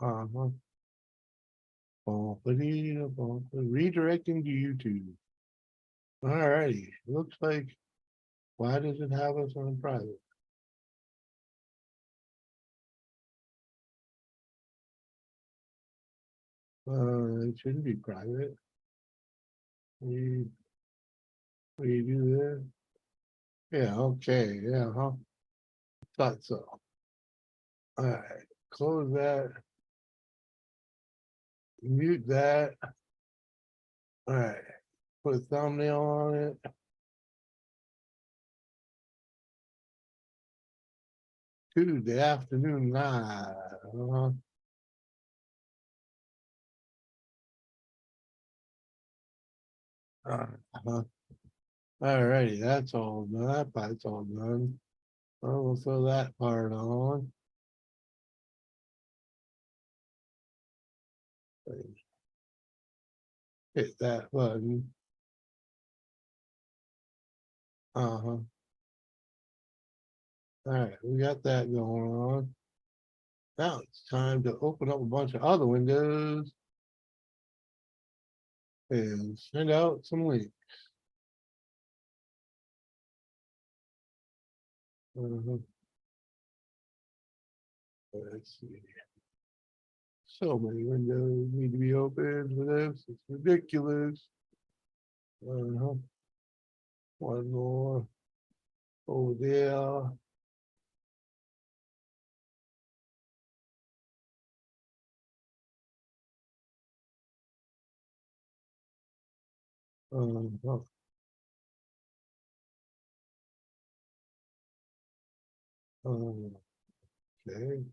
Uh-huh. Redirecting to YouTube. Alrighty, looks like, why does it have us on private? It shouldn't be private. We do that. Yeah, okay, yeah, huh? Thought so. Alright, close that. Mute that. Alright, put a thumbnail on it. Tuesday afternoon live. Uh-huh. Alrighty, that's all done. That part's all done. We'll throw that part on. Hit that button. Uh-huh. Alright, we got that going on. Now it's time to open up a bunch of other windows and send out some links. Uh-huh. Let's see. So many windows need to be opened for this. It's ridiculous. Uh-huh. One more over there. Uh-huh. Okay.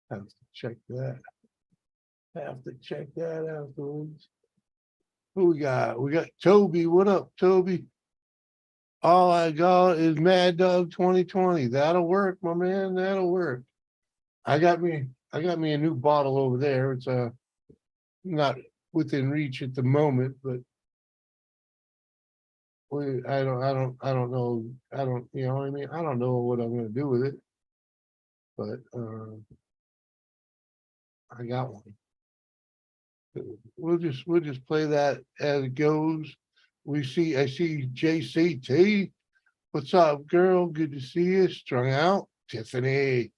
Have to check that. Have to check that afterwards. Who we got? We got Toby. What up, Toby? All I got is Mad Dog 2020. That'll work, my man. That'll work. I got me a new bottle over there. It's not within reach at the moment, but I don't know. I don't, you know what I mean? I don't know what I'm gonna do with it, but I got one. We'll just play that as it goes. I see JCT. What's up, girl? Good to see you. Strung out. Tiffany,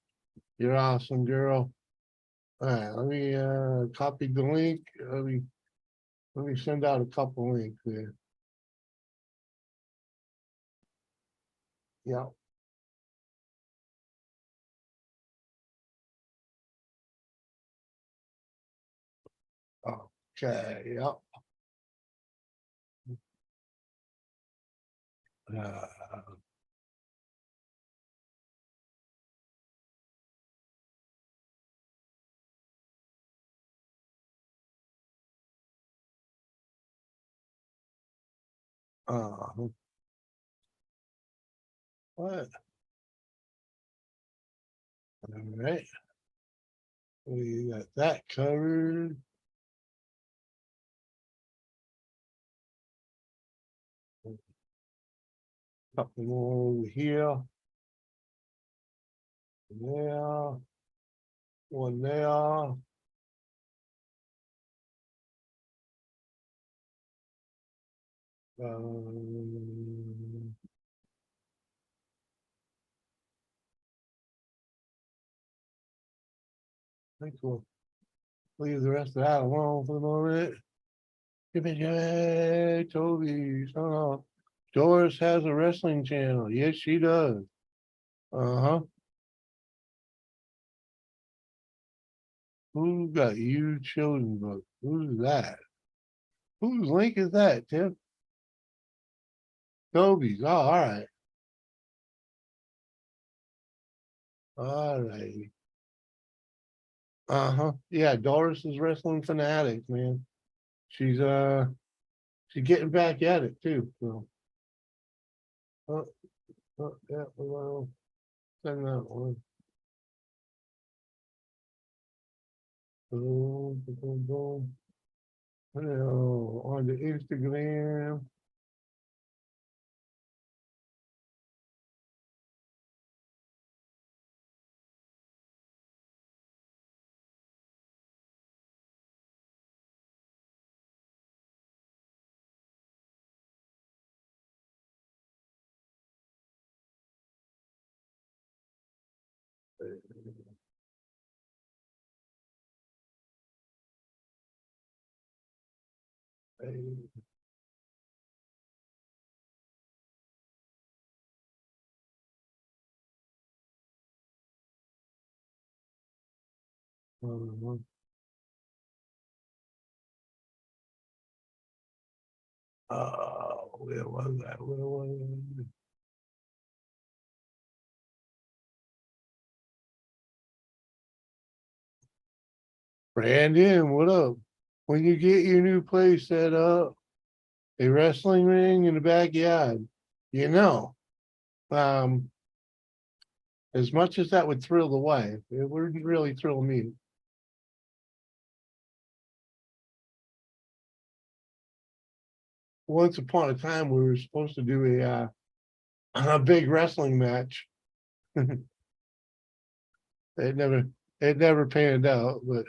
you're awesome, girl. All right, let me copy the link. Let me send out a couple links there. Yeah. Okay. Yeah. Uh, uh, what? All right. We got that covered. Couple more over here. There. One there. Um, I think we'll leave the rest of that alone for the moment. Give me Toby. Doris has a wrestling channel. Yes, she does. Uh-huh. Who got you children book? Who's that? Whose link is that, Tim? Toby's. Oh, all right. All right. Uh-huh. Yeah, Doris is wrestling fanatic, man. She's she's getting back at it too. So yeah, well, send that one. Boom, boom, boom. Oh, on the Instagram. Oh, where was that? Where was it? Brandon, what up? When you get your new place set up, a wrestling ring in the backyard, you know, um, as much as that would thrill the wife, it wouldn't really thrill me. Once upon a time, we were supposed to do a big wrestling match. It never, it never panned out, but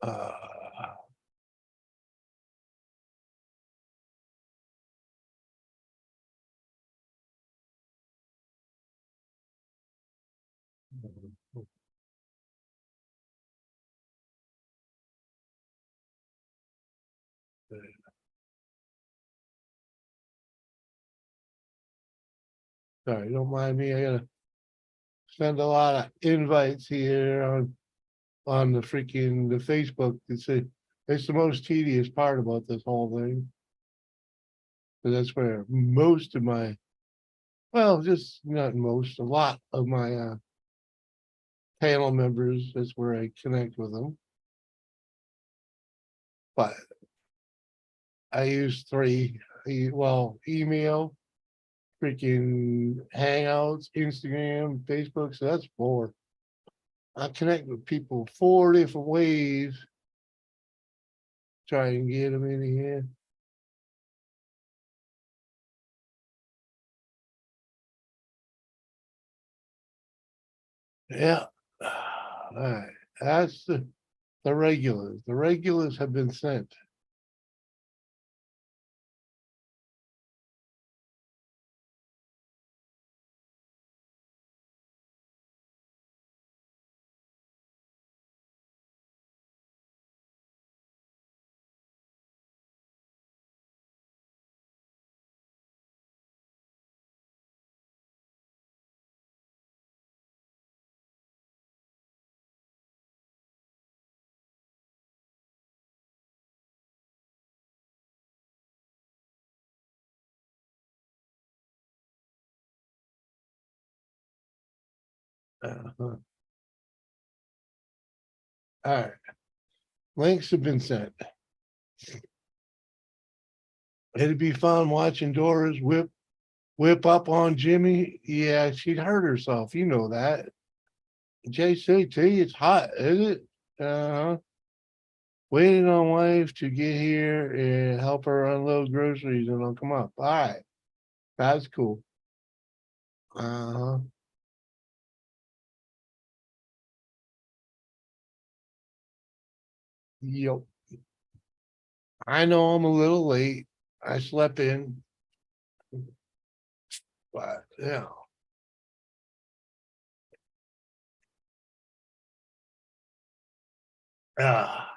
uh, sorry, don't mind me. I gotta send a lot of invites here on the Facebook. It's the most tedious part about this whole thing. But that's where most of my, well, just not most, a lot of my panel members, that's where I connect with them. But I use three, well, email, freaking Hangouts, Instagram, Facebook. So that's four. I connect with people four different ways, try and get them in here. Yeah. All right. That's the regulars. The regulars have been sent. Uh-huh. All right. Links have been sent. It'd be fun watching Doris whip up on Jimmy. Yeah, she'd hurt herself. You know that. JCT, it's hot, is it? Uh, waiting on wife to get here and help her unload groceries and I'll come up. All right. That's cool. Uh-huh. Yep. I know I'm a little late. I slept in, but yeah. Ah,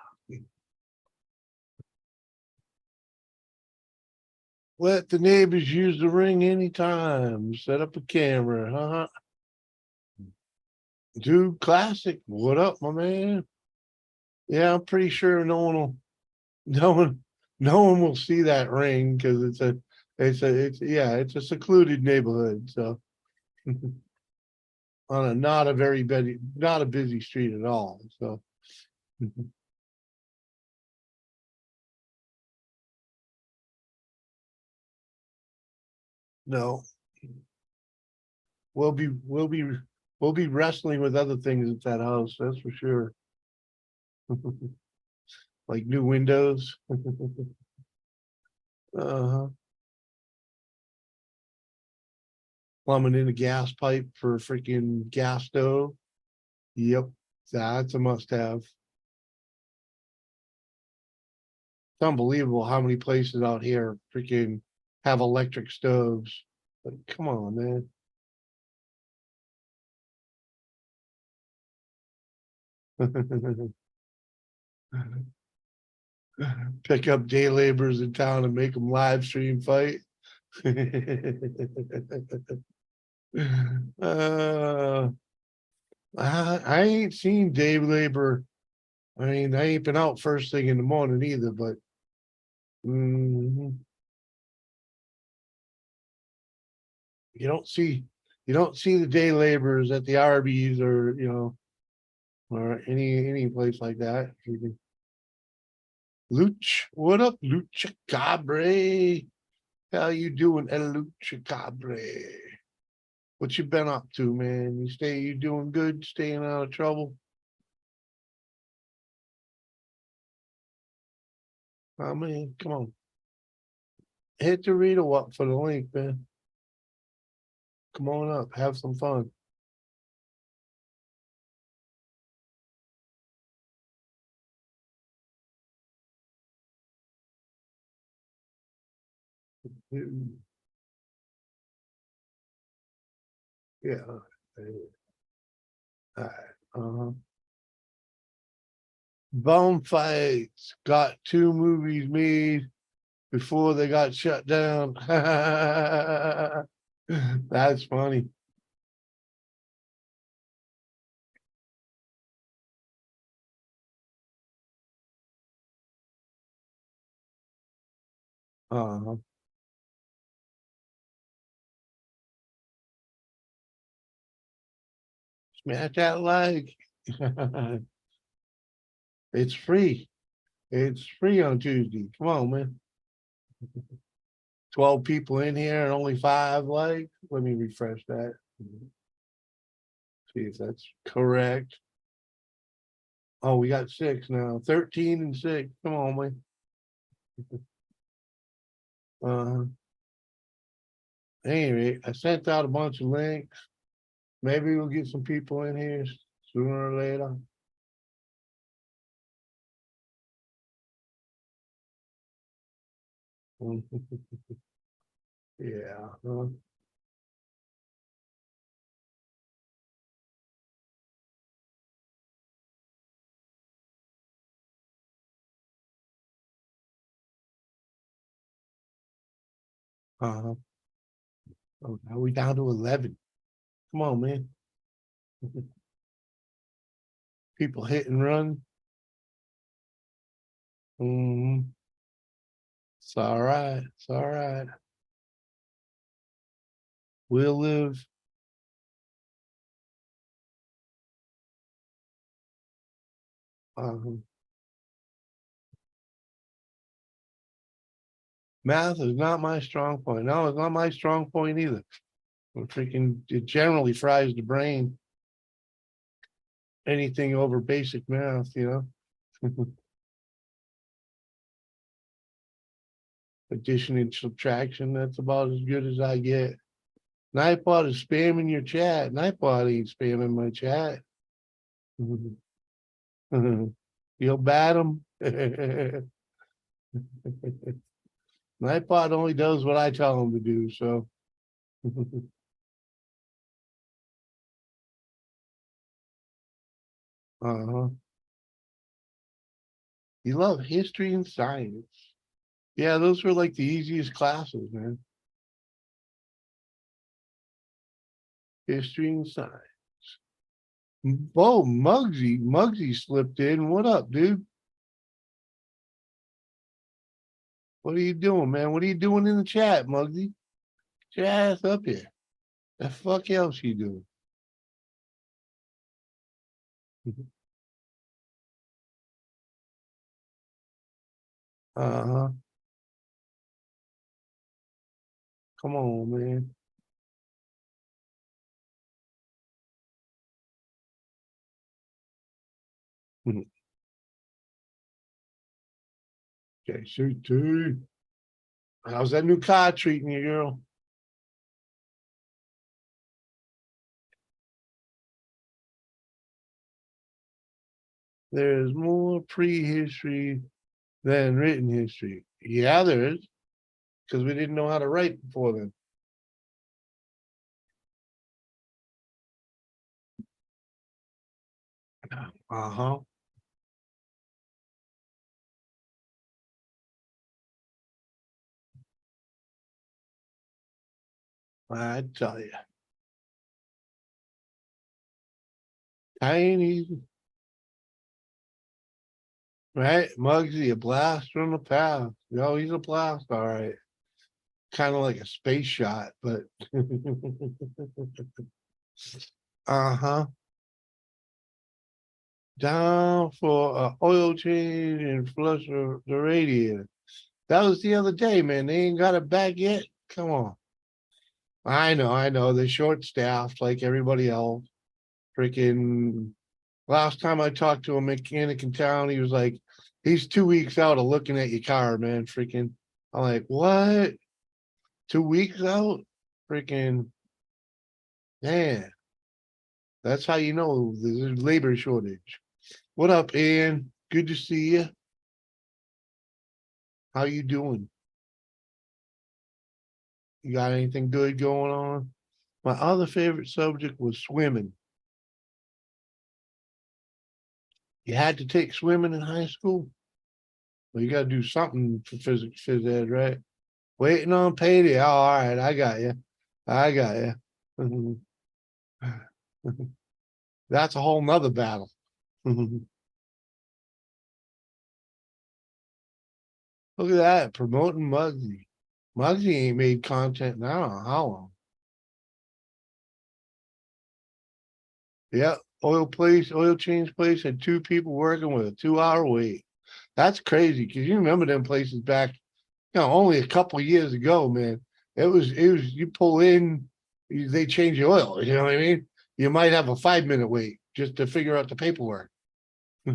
let the neighbors use the ring anytime. Set up a camera. Huh? Dude, classic. What up, my man? Yeah, I'm pretty sure no one, no one will see that ring because it's a secluded neighborhood. So on a not a very busy, not a busy street at all. So No, we'll be wrestling with other things at that house, that's for sure. Like new windows. Uh-huh. Plumbing in a gas pipe for a freaking gas stove. Yep, that's a must have. It's unbelievable how many places out here freaking have electric stoves. Like, come on, man. Pick up day laborers in town and make them live stream fight. uh, I ain't seen day labor. I mean, I ain't been out first thing in the morning either, but mm, you don't see you don't see the day laborers at the Arby's or or any place like that. Luch, what up, Lucha Cabre? How you doing, El Lucha Cabre? What you been up to, man? You doing good, staying out of trouble? I mean, come on. Hit the reader up for the link, man. Come on up, have some fun. Yeah. All right. Bone Fights got 2 movies made before they got shut down. That's funny. Uh, Smash that like. It's free. It's free on Tuesday. Come on, man. 12 people in here and only 5 likes. Let me refresh that. See if that's correct. Oh, we got 6 now. 13 and 6. Come on, man. Uh, anyway, I sent out a bunch of links. Maybe we'll get some people in here sooner or later. Yeah. Uh-huh. Oh, now we down to 11. Come on, man. People hit and run. It's all right. It's all right. We'll live. Um, Math is not my strong point. No, it's not my strong point either. It generally fries the brain. Anything over basic math. Addition and subtraction, that's about as good as I get. Nightbot is spamming your chat. Nightbot ain't spamming my chat. You'll bat him. Nightbot only does what I tell him to do, so. Uh-huh. You love history and science. Yeah, those were like the easiest classes, man. History and science. Oh, Muggsy slipped in. What up, dude? What are you doing, man? What are you doing in the chat, Muggsy? Get your ass up here. The fuck else you doing? Uh-huh. Come on, man. JCT. How's that new car treating you, girl? There's more pre-history than written history. Yeah, there is, because we didn't know how to write before then. Uh-huh. I tell you. Tiny, right? Muggsy, a blast from the past. Yo, he's a blast, all right. Kind of like a space shot, but uh-huh. Down for a oil change and flush the radiator. That was the other day, man. They ain't got it back yet. Come on. I know. They're short staffed like everybody else. Freaking last time I talked to a mechanic in town, he was like, he's 2 weeks out of looking at your car, man. Freaking. I'm like, what? 2 weeks out? Freaking man. That's how you know there's a labor shortage. What up, Ian? Good to see you. How you doing? You got anything good going on? My other favorite subject was swimming. You had to take swimming in high school? Well, you gotta do something for physics, phys ed, right? Waiting on payday. Oh, all right, I got you. I got you. That's a whole nother battle. Look at that, promoting Muggsy. Muggsy ain't made content in I don't know how long. Yeah, oil change place had two people working with a 2 hour wait. That's crazy because you remember them places back, only a couple of years ago, man. It was you pull in, they change the oil. You know what I mean? You might have a 5 minute wait just to figure out the paperwork. uh-huh.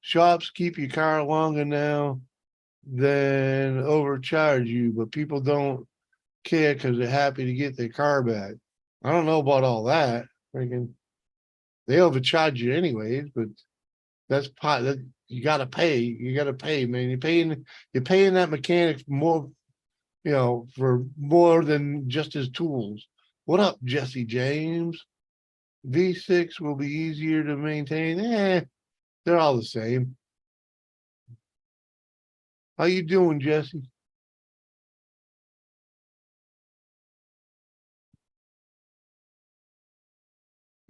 Shops keep your car longer now than overcharge you, but people don't care because they're happy to get their car back. I don't know about all that. Freaking, they overcharge you anyways, but that's part that you gotta pay. You gotta pay, man. You're paying that mechanic more, for more than just his tools. What up, Jesse James? V6 will be easier to maintain. They're all the same. How you doing, Jesse?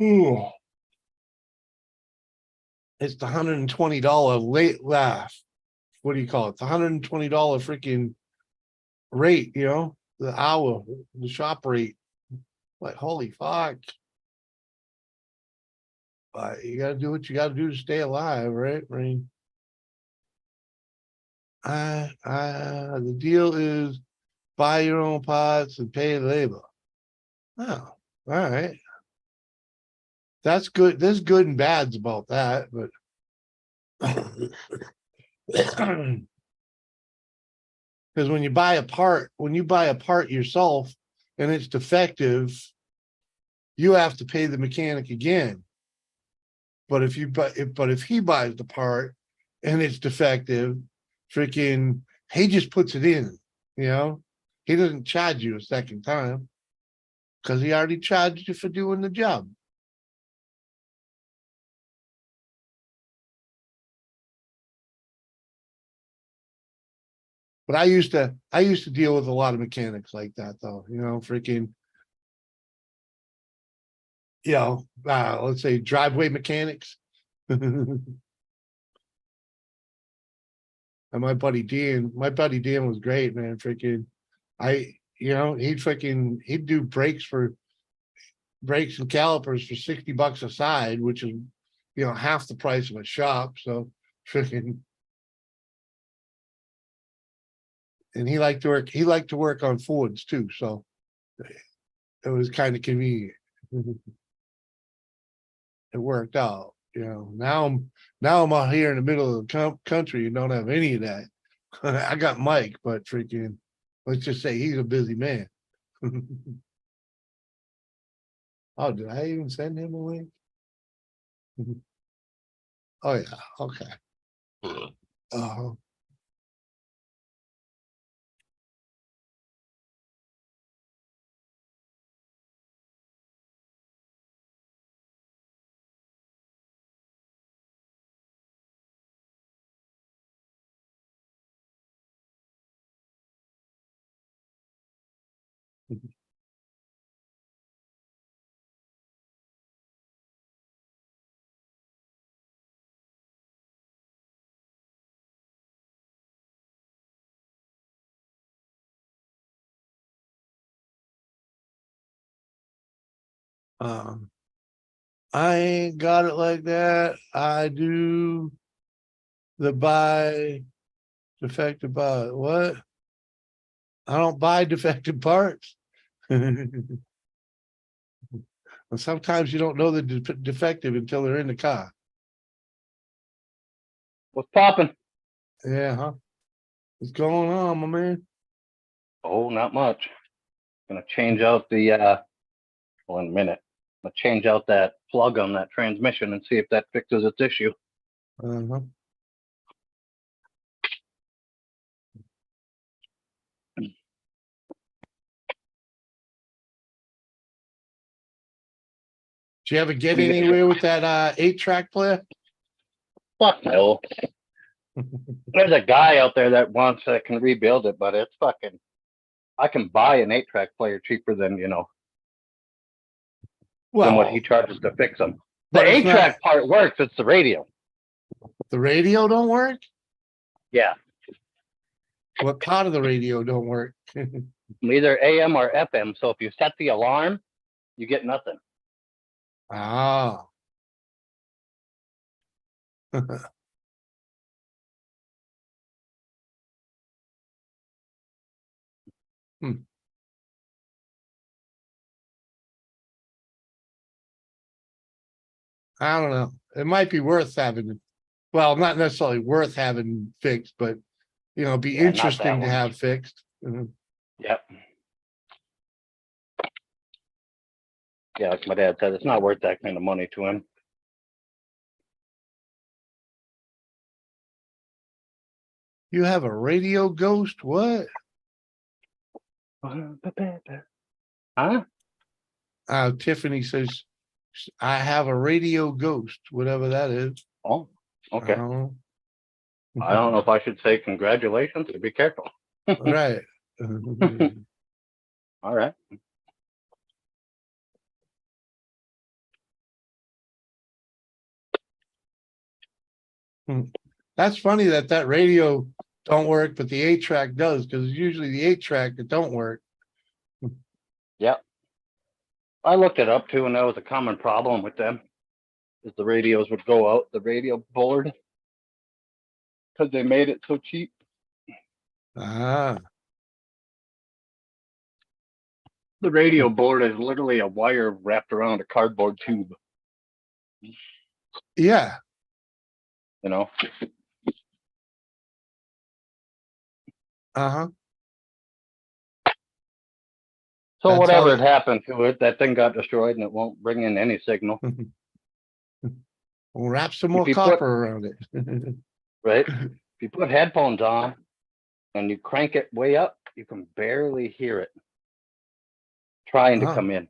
Ooh, it's the $120 late laugh. What do you call it? The $120 freaking rate, the hour, the shop rate. Like, holy fuck. But you gotta do what you gotta do to stay alive, right? I mean, the deal is buy your own parts and pay labor. Oh, all right. That's good. There's good and bads about that, but because when you buy a part yourself and it's defective, you have to pay the mechanic again. But if he buys the part and it's defective, freaking he just puts it in, you know. He doesn't charge you a second time because he already charged you for doing the job. But I used to deal with a lot of mechanics like that though, freaking, let's say driveway mechanics. And my buddy Dan was great, man. Freaking, he'd do brakes and calipers for $60 a side, which is, half the price of a shop. So freaking, And he liked to work on Fords too, so it was kind of convenient. It worked out, now I'm out here in the middle of the country and don't have any of that. I got Mike, but freaking, let's just say he's a busy man. Oh, did I even send him a link? Oh, yeah, okay. Uh, um, I ain't got it like that. I do the buy defective what? I don't buy defective parts. And sometimes you don't know the defective until they're in the car. What's popping? Yeah, huh? What's going on, my man? Oh, not much. Gonna change out the one minute. I'm gonna change out that plug on that transmission and see if that fixes its issue. Uh-huh. Did you ever get anywhere with that 8-track player? Fuck no. There's a guy out there that can rebuild it, but it's fucking. I can buy an 8-track player cheaper than than what he Well, charges to fix them. The but it's not 8-track part works. It's the radio. the radio don't work. Yeah, What part of the radio don't work? either AM or FM. So if you set the alarm, you get nothing. Ah. Hmm. I don't know. It might be worth having. Well, not necessarily worth having fixed, but be Yeah, not that interesting to one. have fixed. Mhm. Yep. Yeah, like my dad said, it's not worth that kind of money to him. You have a radio ghost? What? Huh? Tiffany says, I have a radio ghost, whatever that is. Oh, I okay. don't know. I don't know if I should say congratulations or be careful. Right. All right. That's funny that radio don't work, but the 8-track does, because it's usually the 8-track that don't work. Yep. I looked it up too, and that was a common problem with them. Is the radios would go out the radio board because they made it so cheap. Ah, The radio board is literally a wire wrapped around a cardboard tube. yeah. You know. Uh-huh. So That's whatever how had happened to it, that thing got destroyed, and it won't bring in any signal. We'll wrap some more you put- copper around it. Right? If you put headphones on and you crank it way up, you can barely hear it trying to Huh. come in.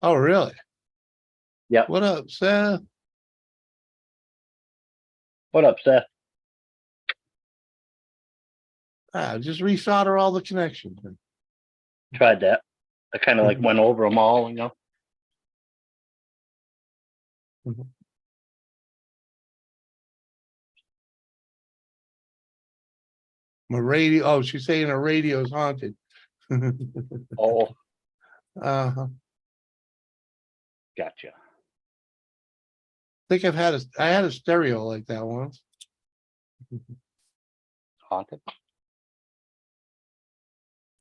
Oh, really? Yep. What up, Seth? What up, Seth? Just resolder all the connections. Tried that. I kind of like went over them all, you know. My radio. Oh, she's saying her radio's haunted. Oh, Uh-huh. gotcha. I think I had a stereo like that once. Haunted?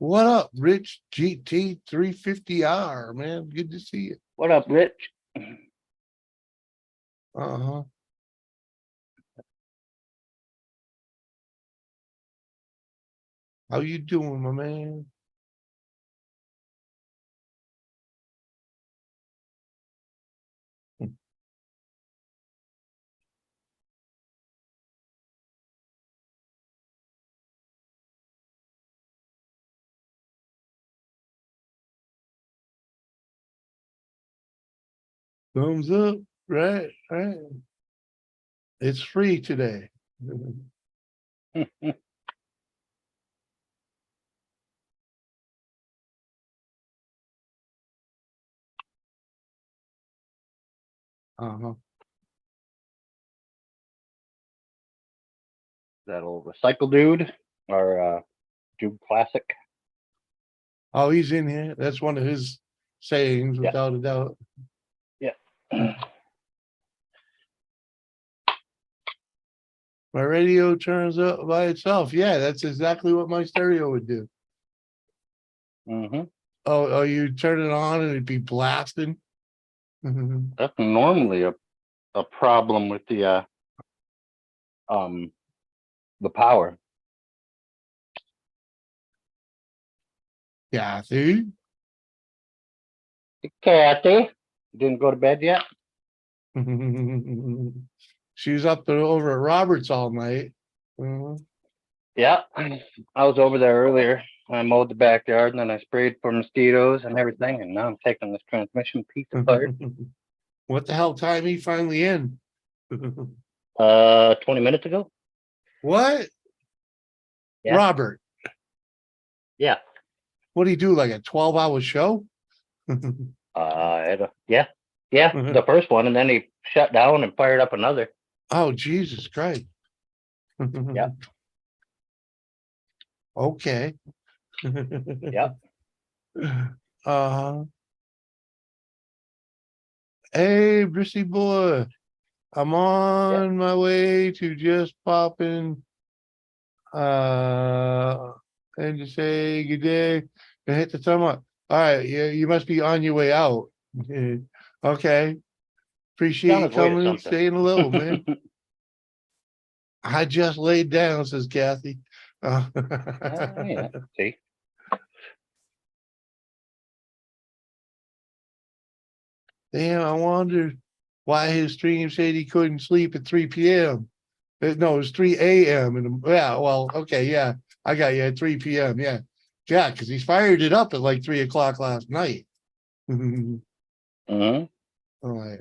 What up, Rich GT 350R, man? Good to see you. What up, Rich? Uh-huh. How you doing, my man? Thumbs up, right? Right. It's free today. Uh-huh. That old recycle dude or Dude Classic. Oh, he's in here. That's one of his sayings, Yeah. without a doubt. Yeah. My radio turns up by itself. Yeah, that's exactly what my stereo would do. Mm-hmm. Oh, you turn it on and it'd be blasting. That's normally a problem with the power. Yeah, see? Kathy, didn't go to bed yet? She's up there over at Roberts all night. Mhm. Yeah. I was over there earlier. I mowed the backyard and then I sprayed for mosquitoes and everything. And now I'm taking this transmission piece apart. What the hell time he finally in? 20 minutes ago. What? Yeah. Robert, Yeah. what do you do? Like a 12-hour show? Yeah. The first one, and then he shut down and fired up another. Oh, Jesus Christ. Yeah. Okay. Yeah. Uh, hey, Brissy boy, I'm on my way to just pop in and to say good day and hit the thumb up. All right, yeah, you must be on your way out. Okay. Appreciate On you his way to coming and something. saying hello, man. I just laid down, says Kathy. Yeah. See. Damn, I wondered why his stream said he couldn't sleep at 3 p.m. No, it was 3 a.m. And yeah, well, okay, yeah, I got you at 3 p.m. Yeah, yeah, because he fired it up at like 3 o'clock last night. I'm Mm-hmm. like,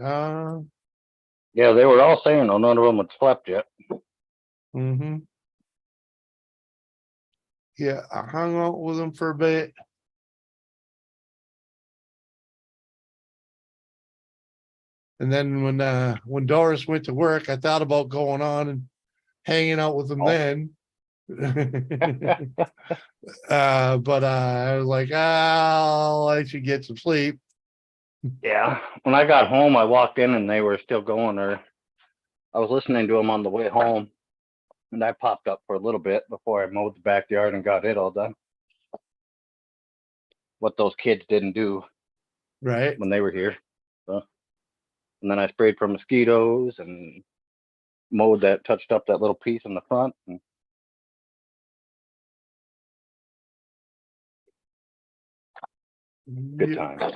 Yeah, they were all saying, none of them had slept yet. mm-hmm. Yeah, I hung out with him for a bit. And then when Doris went to work, I thought about going on and hanging out with him Oh. then. But I was like, I should get some sleep. Yeah. When I got home, I walked in and they were still going, or I was listening to them on the way home. And I popped up for a little bit before I mowed the backyard and got it all done. What those kids didn't do Right. when they were here. So, and then I sprayed for mosquitoes and mowed that, touched up that little piece in the front. And good Yeah. times.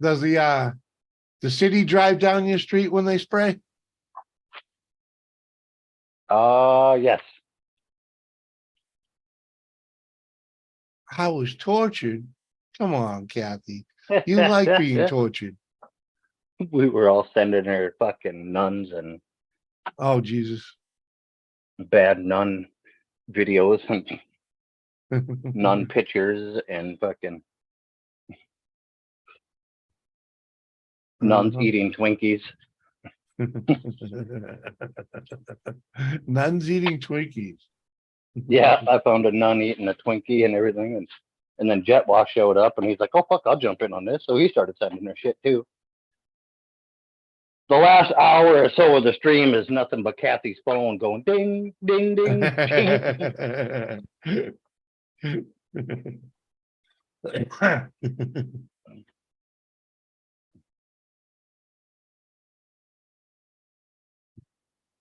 Does the city drive down your street when they spray? Yes. I was tortured. Come on, Kathy. You like being tortured. We were all sending her fucking nuns and Oh, Jesus. bad nun videos and nun pictures and fucking nuns eating Twinkies. Nuns eating Twinkies. Yeah, I found a nun eating a Twinkie and everything, and then Jet Wash showed up and he's like, "Oh fuck, I'll jump in on this." So he started sending her shit too. The last hour or so of the stream is nothing but Kathy's phone going ding, ding, ding, ding.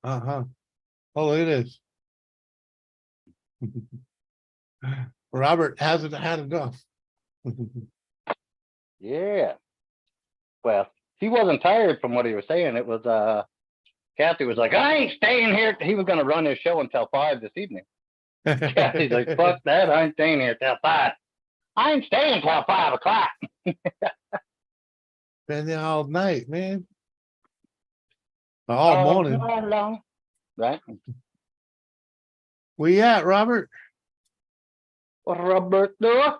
Uh-huh. Oh, look at this. Robert hasn't had enough. Yeah. Well, he wasn't tired from what he was saying. It was Kathy was like, I ain't staying here. He was gonna run his show until 5 this evening. Kathy's like, fuck that, I ain't staying here till 5. I ain't staying till 5 o'clock. Been there all night, man. All morning. Long. Right? Where you at, Robert? Roberto.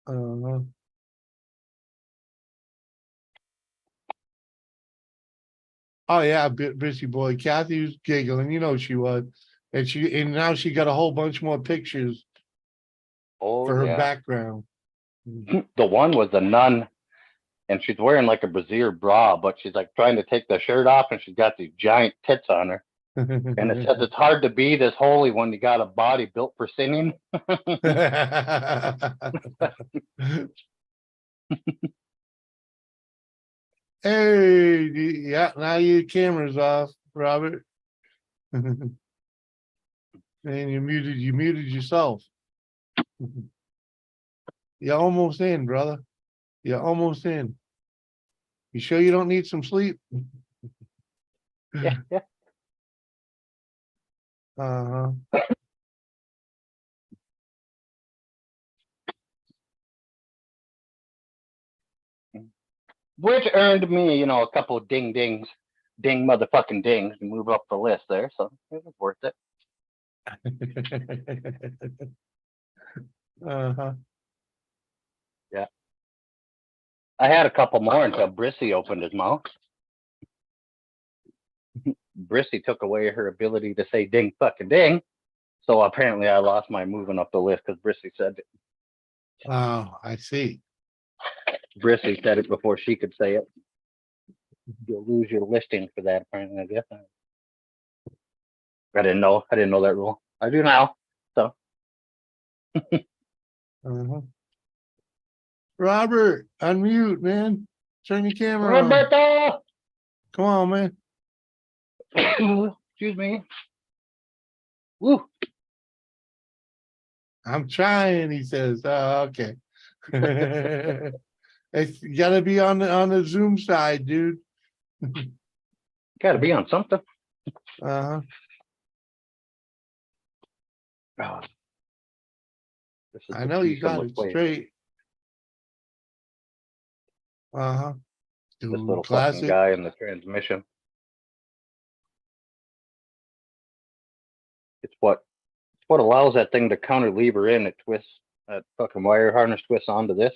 Uh, oh yeah, busy boy. Kathy was giggling, you know she was. And now she got a whole bunch more pictures Oh, for her yeah. background. The one was a nun, and she's wearing like a brassiere bra, but she's like trying to take the shirt off, and she's got these giant tits on her. And it says it's hard to be this holy when you got a body built for sinning. Hey, yeah, now your camera's off, Robert. And you muted yourself. You're almost in, brother. You're almost in. You sure you don't need some sleep? Yeah, yeah. Uh-huh. Which earned me, a couple of ding motherfucking dings to move up the list there. So it was worth it. Uh-huh. Yeah. I had a couple more until Brissy opened his mouth. Brissy took away her ability to say ding fucking ding. So apparently I lost my moving up the list because Brissy said it. Oh, I see. Brissy said it before she could say it. You'll lose your listing for that, apparently, I guess. I didn't know that rule. I do now. So Uh-huh. Robert, unmute, man. Turn your camera on. Roberto! Come on, man. Excuse me. Woo. I'm trying, he says. Oh, okay. It's gotta be on the Zoom side, dude. Gotta be on something. Uh-huh. Oh, I know you got it straight. Uh-huh. This Dude, little fucking classic. guy in the transmission. It's what allows that thing to counter lever in. It twists, that fucking wire harness twists onto this.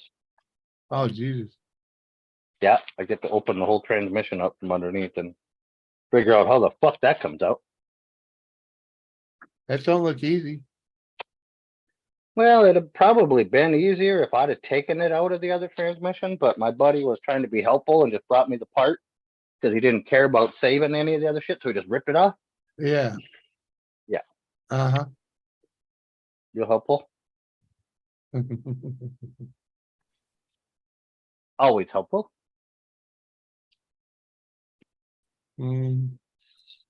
Oh, Jesus. Yeah, I get to open the whole transmission up from underneath and figure out how the fuck that comes out. That don't look easy. Well, it'd have probably been easier if I'd have taken it out of the other transmission, but my buddy was trying to be helpful and just brought me the part because he didn't care about saving any of the other shit, so he just ripped it off. Yeah. Yeah. Uh-huh. You're helpful. Always helpful.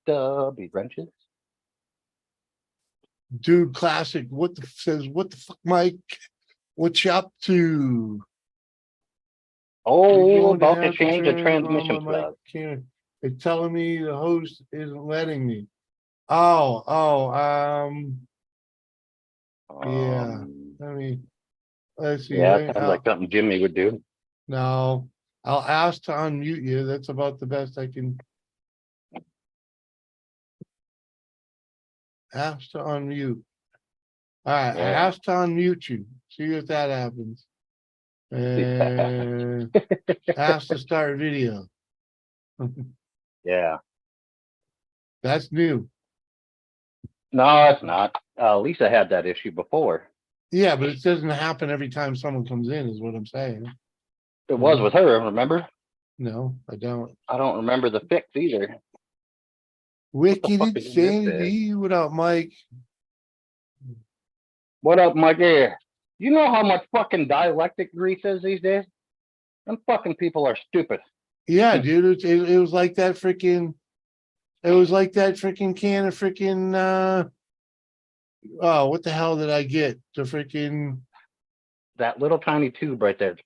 Stubby wrenches. Dude, classic. What the fuck, Mike? What you up to? Oh, about to change the transmission plug. It's telling me the host isn't letting me. Yeah. Let's see. Yeah, sounds like something Jimmy would do. No, I'll ask to unmute you. That's about the best I can. Ask to unmute. All right, I asked to unmute you. See if that happens. And ask to start video. Yeah. That's new. No, it's not. Lisa had that issue before. Yeah, but it doesn't happen every time someone comes in, is what I'm saying. It was with her, remember? No, I don't. I don't remember the fix either. Wicked fuck is in this bag? insanity without Mike. What up, Mike? Yeah. You know how much fucking dialectic grease is these days? Them fucking people are stupid. Yeah, dude, it was like that freaking. It was like that freaking can of freaking. Oh, what the hell did I get? The freaking. That little tiny tube right there. It's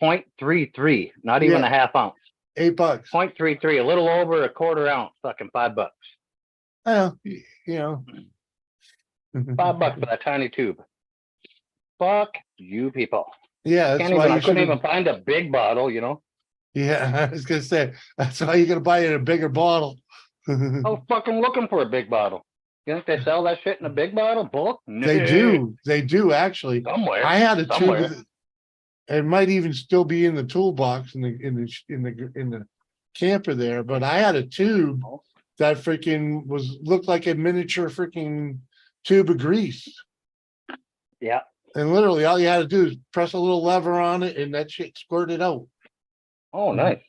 0.33, not even Yeah, a half ounce. $8. 0.33, a little over a quarter ounce, fucking $5. I know, you know. $5 for that tiny tube. Fuck you people. Yeah, that's why I you couldn't should even find a big bottle, you know. Yeah, I was gonna say that's why you're gonna buy it in a bigger bottle. I was fucking looking for a big bottle. You think they sell that shit in a big bottle? Bull? No. They do actually. Somewhere. I had a tube Somewhere. of it might even still be in the toolbox in the camper there, but I had a tube that freaking looked like a miniature freaking tube of grease. Yeah. And literally all you had to do is press a little lever on it and that shit squirted out. Oh, nice.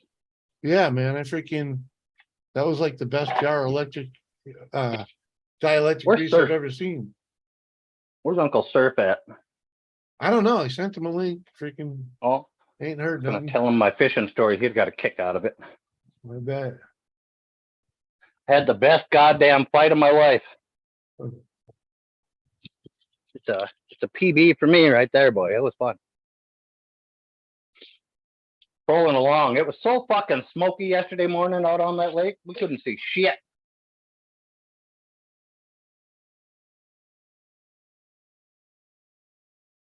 Yeah, man. That was like the best jar of dielectric Where's grease Surf? I've ever seen. Where's Uncle Surf at? I don't know. I sent him a link. Freaking Oh, ain't heard I'm gonna nothing. tell him my fishing story. He's got a kick out of it. I bet. Had the best goddamn fight of my life. It's a PB for me right there, boy. It was fun. Rolling along. It was so fucking smoky yesterday morning out on that lake. We couldn't see shit.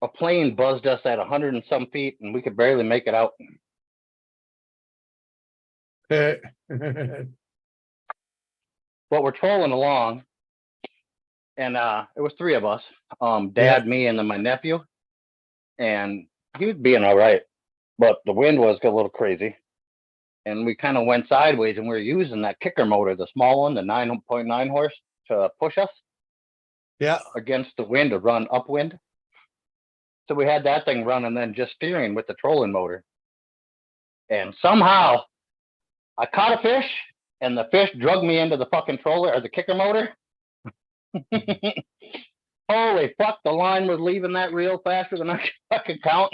A plane buzzed us at 100 and some feet, and we could barely make it out. But we're trolling along, and it was three of us, Dad, me, and then my nephew, and he was being all right, but the wind was a little crazy, and we kind of went sideways, and we were using that kicker motor, the small one, the 9.9 horse, to push us against the wind to run upwind. So we had that thing running, then just steering with the trolling motor, and somehow I caught a fish, and the fish drug me into the fucking troller or the kicker motor. Holy fuck, the line was leaving that reel faster than I could fucking count.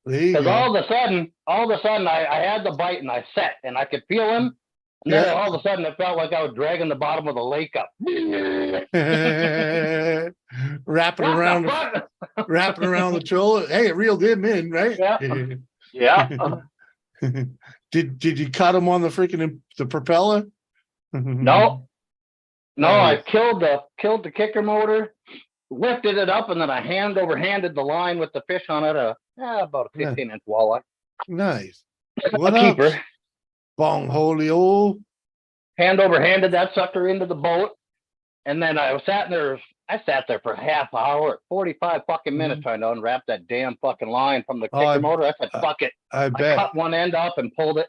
Because all of a sudden, I had the bite and I set and I could feel him. And then all of a sudden it felt like I was dragging the bottom of the lake up. wrapping around the troller. Hey, it reeled him in, right? Yeah. Did you cut him on the freaking the propeller? No, I killed the kicker motor, lifted it up, and then I hand over handed the line with the fish on it, about a 15-inch walleye. Nice. What a keeper. Bong holy old. Hand over handed that sucker into the boat, and then I sat there for a half hour, 45 fucking minutes trying to unwrap that damn fucking line from the kicker motor. I said, fuck it. I bet. I cut one end up and pulled it.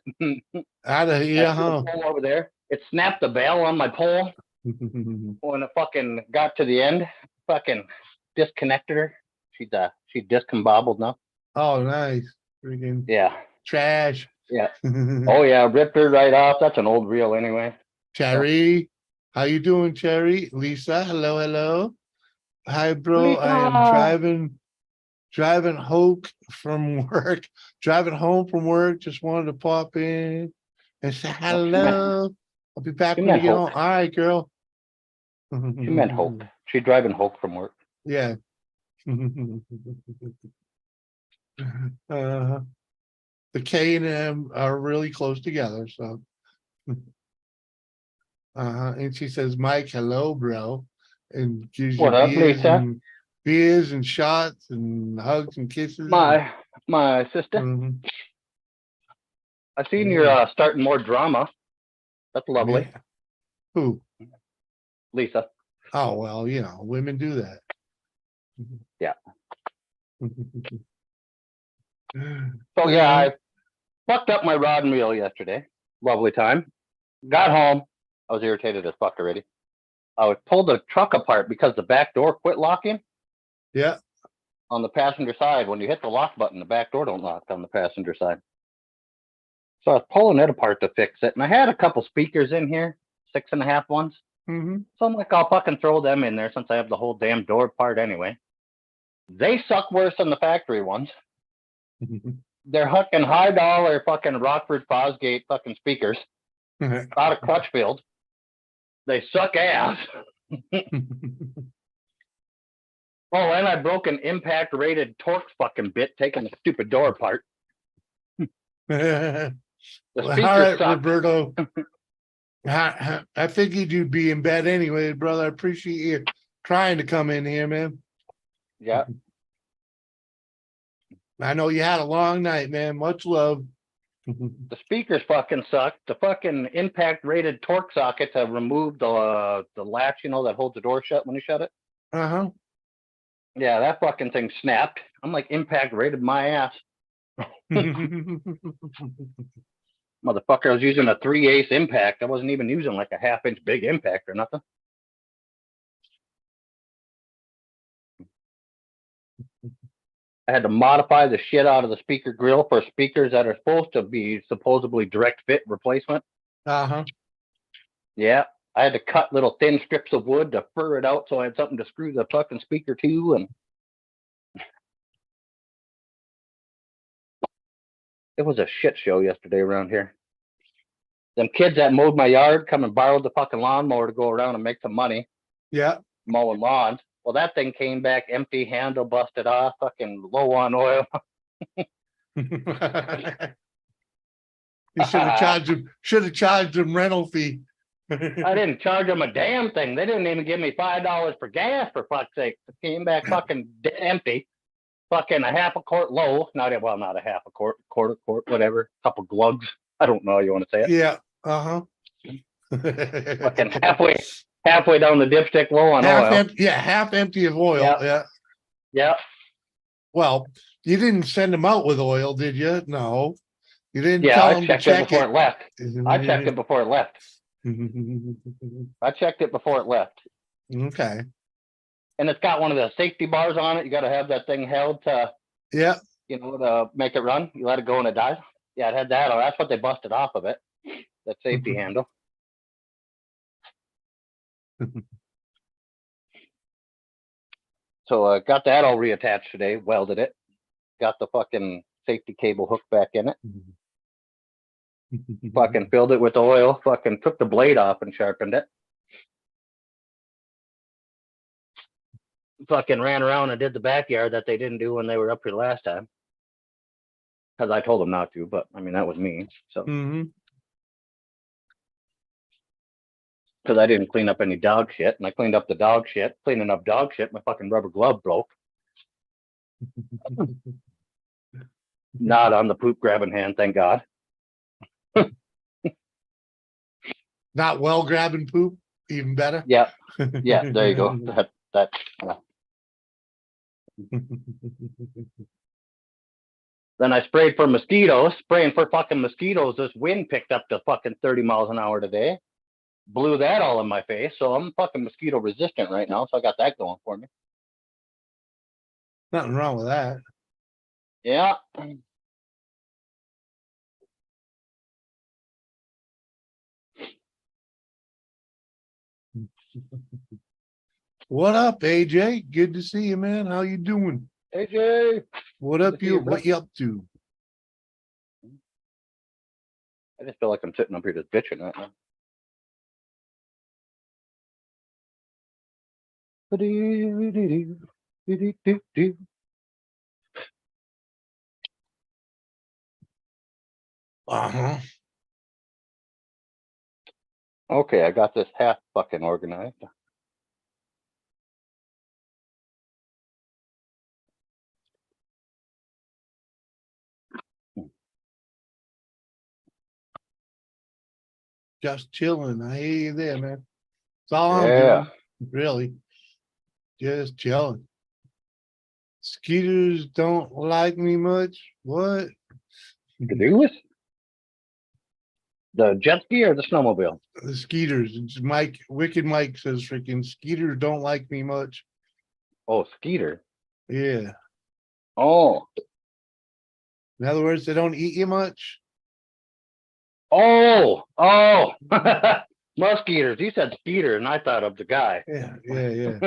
Out of here, huh? Pole over there. It snapped the bail on my pole. When it fucking got to the end, fucking disconnected her. She discombobbled now. Oh, nice. Freaking trash. Yeah. Oh yeah, ripped her right off. That's an old reel anyway. Cherry, how you doing, Cherry? Lisa, hello. Hi, bro. Lisa. I am driving home from work. Driving home from work. Just wanted to pop in and say hello. I'll be back when you get home. All right, girl. She meant Hope. She's driving Hope from work. Yeah. The K and M are really close together, so. And she says, Mike, hello, bro. And gives you beers and shots and hugs and kisses. My sister. I've seen you're starting more drama. That's lovely. Yeah. Who? Lisa. Oh, well, women do that. Yeah. So yeah, I fucked up my rod and reel yesterday. Lovely time. Got home. I was irritated as fuck already. I pulled the truck apart because the back door quit locking Yeah. on the passenger side. When you hit the lock button, the back door don't lock on the passenger side. So I was pulling it apart to fix it. And I had a couple speakers in here, 6.5 ones. Mm-hmm. So I'm like, I'll fucking throw them in there since I have the whole damn door apart anyway. They suck worse than the factory ones. They're fucking high dollar fucking Rockford Fosgate fucking speakers out of Crutchfield. They suck ass. Oh, and I broke an impact rated Torx fucking bit taking the stupid door apart. The Well, speakers all right, suck. Roberto. I figured you'd be in bed anyway, brother. I appreciate you trying to come in here, man. Yeah. I know you had a long night, man. Much love. The speakers fucking suck. The fucking impact rated Torx socket to remove the latch, you know, that holds the door shut when you shut it. Uh-huh. Yeah, that fucking thing snapped. I'm like, impact rated my ass. Motherfucker, I was using a 3/8 impact. I wasn't even using like a 1/2 inch big impact or nothing. I had to modify the shit out of the speaker grill for speakers that are supposed to be supposedly direct fit replacement. Uh-huh. Yeah, I had to cut little thin strips of wood to fur it out so I had something to screw the fucking speaker to. And it was a shit show yesterday around here. Them kids that mowed my yard come and borrowed the fucking lawnmower to go around and make some money Yeah. mowing lawns. Well, that thing came back empty, handle busted off, fucking low on oil. You should have charged them rental fee. I didn't charge them a damn thing. They didn't even give me $5 for gas, for fuck's sake. It came back fucking dead empty. Fucking a 1/2 quart low. Not a 1/2 quart, quarter quart, whatever. Couple glugs. I don't know how you want to say it. Yeah. Uh-huh. Fucking halfway down the dipstick low on oil. Half empty of oil. Yep. Yeah. Yeah. Well, you didn't send them out with oil, did you? No. You didn't Yeah, tell I them to checked check it before it left. I checked it before it left. it. I checked it before it left. Okay. And it's got one of the safety bars on it. You got to have that thing held to, Yeah. you know, to make it run. You let it go and it dies. Yeah, it had that. That's what they busted off of it. That safety handle. So I got that all reattached today, welded it, got the fucking safety cable hooked back in it, fucking filled it with oil, fucking took the blade off and sharpened it. Fucking ran around and did the backyard that they didn't do when they were up here last time. Because I told them not to, but I mean, that was me. So, because I didn't clean up any dog shit, and I cleaned up the dog shit. Cleaning up dog shit, my fucking rubber glove broke. Not on the poop grabbing hand, thank God. Not well grabbing poop, even better. Yeah, yeah, there you go. That. Then I sprayed for mosquitoes. Spraying for fucking mosquitoes. This wind picked up to fucking 30 miles an hour today. Blew that all in my face. So I'm fucking mosquito resistant right now. So I got that going for me. Nothing wrong with that. Yeah. What up, AJ? Good to see you, man. How you doing? AJ. What up, you? What you up to? I just feel like I'm sitting up here just bitching right now. Uh-huh. Okay, I got this half fucking organized. Just chilling. I hear you there, man. That's all I'm Yeah. doing. Really. Just chilling. Skeeters don't like me much. What? Lewis? The jet ski or the snowmobile? The Skeeters. It's Mike, Wicked Mike says freaking Skeeters don't like me much. Oh, Skeeter. Yeah. Oh, In other words, they don't eat you much. oh. Muskeeters. You said Skeeter, and I thought of the guy. Yeah, yeah.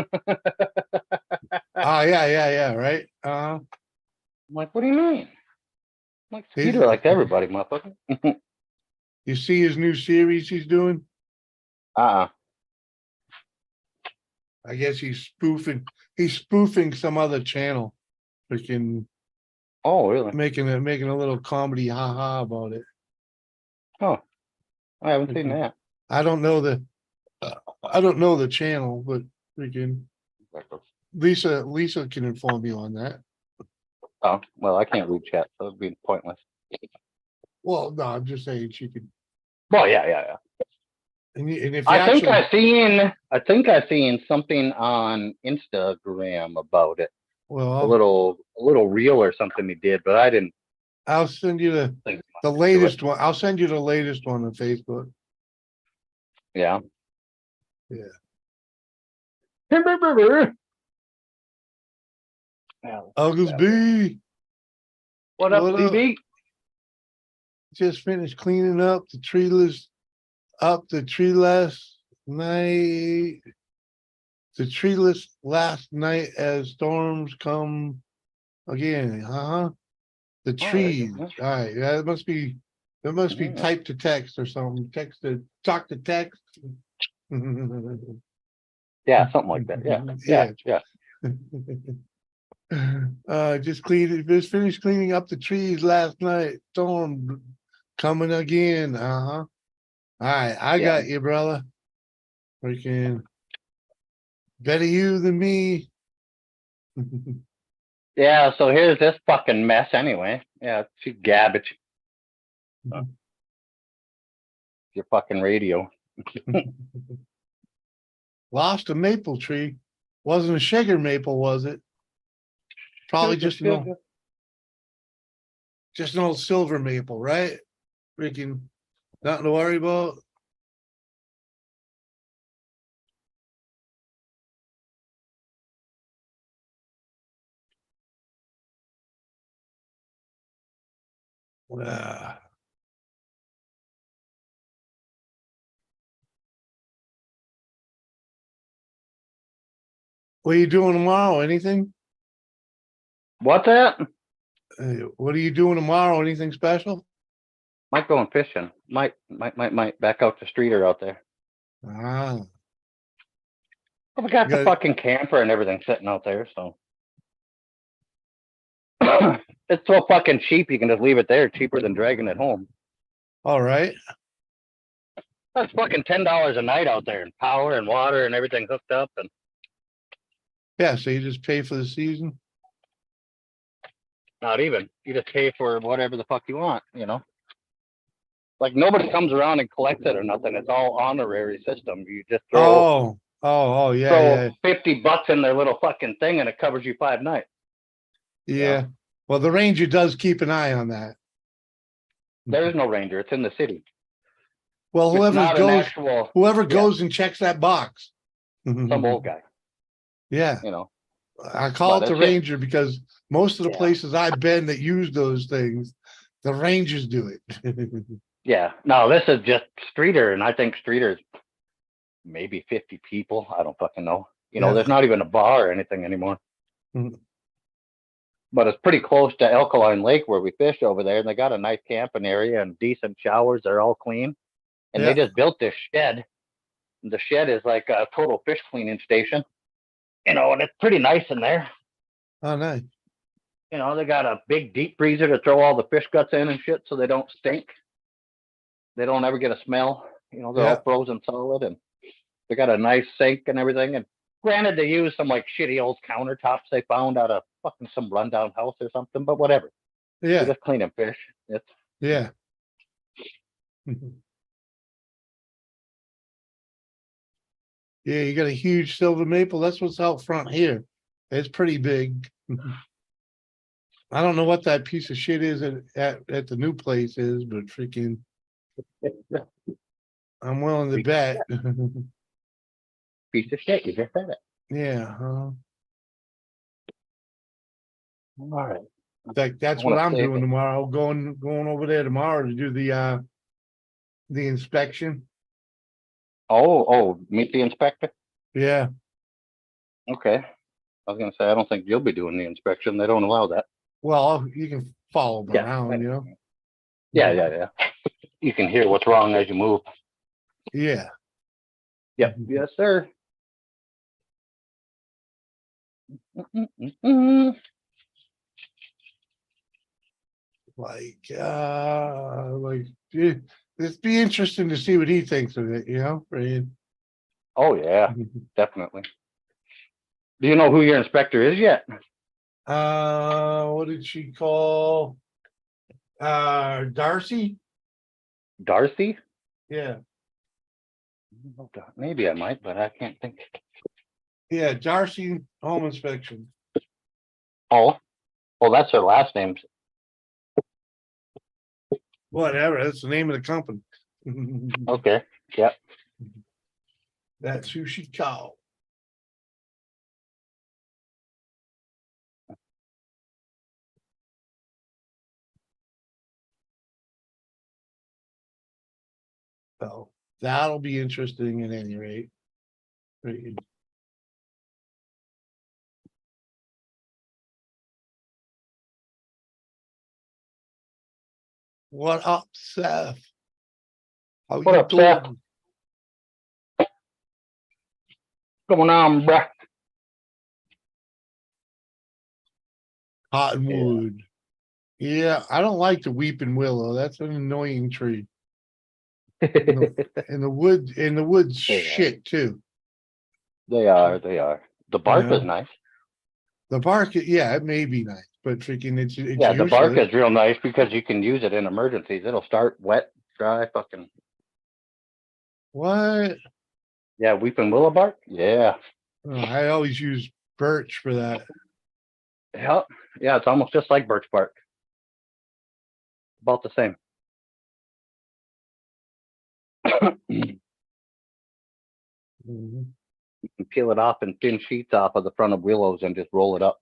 Oh, yeah, right? I'm like, what do you mean? I'm like, He's- Skeeter likes everybody, motherfucker. You see his new series he's doing? Uh-uh. I guess he's spoofing some other channel. Freaking Oh, really? making a little comedy haha about it. Oh, I haven't seen that. I don't know the channel, but freaking Lisa can inform you on that. Oh, well, I can't read chat, so it'd be pointless. Well, no, I'm just saying she could. Well, yeah. And if you I think actually, I seen something on Instagram about it. A well, little reel or something he did, but I didn't I'll send you the think. latest one. I'll send you the latest one on Facebook. Yeah. Yeah. Uggles B. What up, What up? CB? Just finished cleaning up the tree list. The tree last night. The tree list last night as storms come again. The trees. go. All right. That must be Yeah. type to text or something. Talk to text. Yeah, something like that. Yeah. Just finished cleaning up the trees last night. Storm coming again. All right, I got you, brother. Freaking better you than me. Yeah, so here's this fucking mess anyway. Yeah, it's garbage. Your fucking radio. Lost a maple tree. Wasn't a sugar maple, was it? Probably just an old silver maple, right? Freaking nothing to worry about. What are you doing tomorrow? Anything? What's that? What are you doing tomorrow? Anything special? Might going fishing. Might back out to streeter out there. Ah, Well, we got You the got- fucking camper and everything sitting out there, so it's so fucking cheap. You can just leave it there, cheaper than dragging it home. all right. That's fucking $10 a night out there, and power and water and everything hooked up, and Yeah, so you just pay for the season. not even. You just pay for whatever the fuck you want, you know. Like nobody comes around and collects it or nothing. It's all honorary system. You just throw Yeah. $50 in their little fucking thing, and it covers you 5 nights. Yeah. Well, the ranger does keep an eye on that. There is no ranger. It's in the city. Well, It's not an actual whoever goes and checks that box. some old guy, Yeah, you know. I call But it the that's it. ranger because most of the Yeah. places I've been that use those things, the rangers do it. Yeah. No, this is just streeter, and I think streeter's maybe 50 people. I don't fucking know. You know, Yeah. there's not even a bar or anything anymore. Mhm. But it's pretty close to Alkaline Lake where we fish over there, and they got a nice camping area and decent showers. They're all clean. And they Yeah. just built this shed. The shed is like a total fish cleaning station, you know, and it's pretty nice in there. Oh, nice. You know, they got a big deep freezer to throw all the fish guts in and shit so they don't stink. They don't ever get a smell. You know, they're Yeah. all frozen solid, and they got a nice sink and everything. And granted, they use some like shitty old countertops they found out of fucking some rundown house or something, but whatever. They're Yeah. just cleaning fish. It's Yeah. Yeah, you got a huge silver maple. That's what's out front here. It's pretty big. I don't know what that piece of shit is at the new place is, but freaking I'm willing to bet. Piece of shit, you just said it. Yeah, All right. in fact, that's I what wanna I'm save doing it. tomorrow, going over there tomorrow to do the inspection. Oh, meet the inspector? Yeah, Okay. I was gonna say, I don't think you'll be doing the inspection. They don't allow that. well, you can follow them Yeah. around, you know? Yeah. You can hear what's wrong as you move. Yeah. Yep. Yes, sir. Mm-mm-mm-mm. Like, it'd be interesting to see what he thinks of it, you know? Right. Oh, yeah, definitely. Do you know who your inspector is yet? What did she call? Darcy? Darcy? Yeah. Maybe I might, but I can't think. Yeah, Darcy Home Inspection. Oh, well, that's her last name. Whatever, that's the name of the company. Okay. Yep. That's who she called. So that'll be interesting at any rate. Right. What up, Seth? How What you up, Seth? doing? Going on, bruh? Cottonwood. Yeah, I don't like the weeping willow. That's an annoying tree. And the wood's Yeah. shit too. They are. The bark is Yeah. nice. The bark, yeah, it may be nice, but freaking it's Yeah, the bark useless. is real nice because you can use it in emergencies. It'll start wet, dry, fucking. What? Yeah, weeping willow bark. Yeah. Oh, I always use birch for that. Yeah. Yeah, it's almost just like birch bark. About the same. You Mhm. can peel it off in thin sheets off of the front of willows and just roll it up.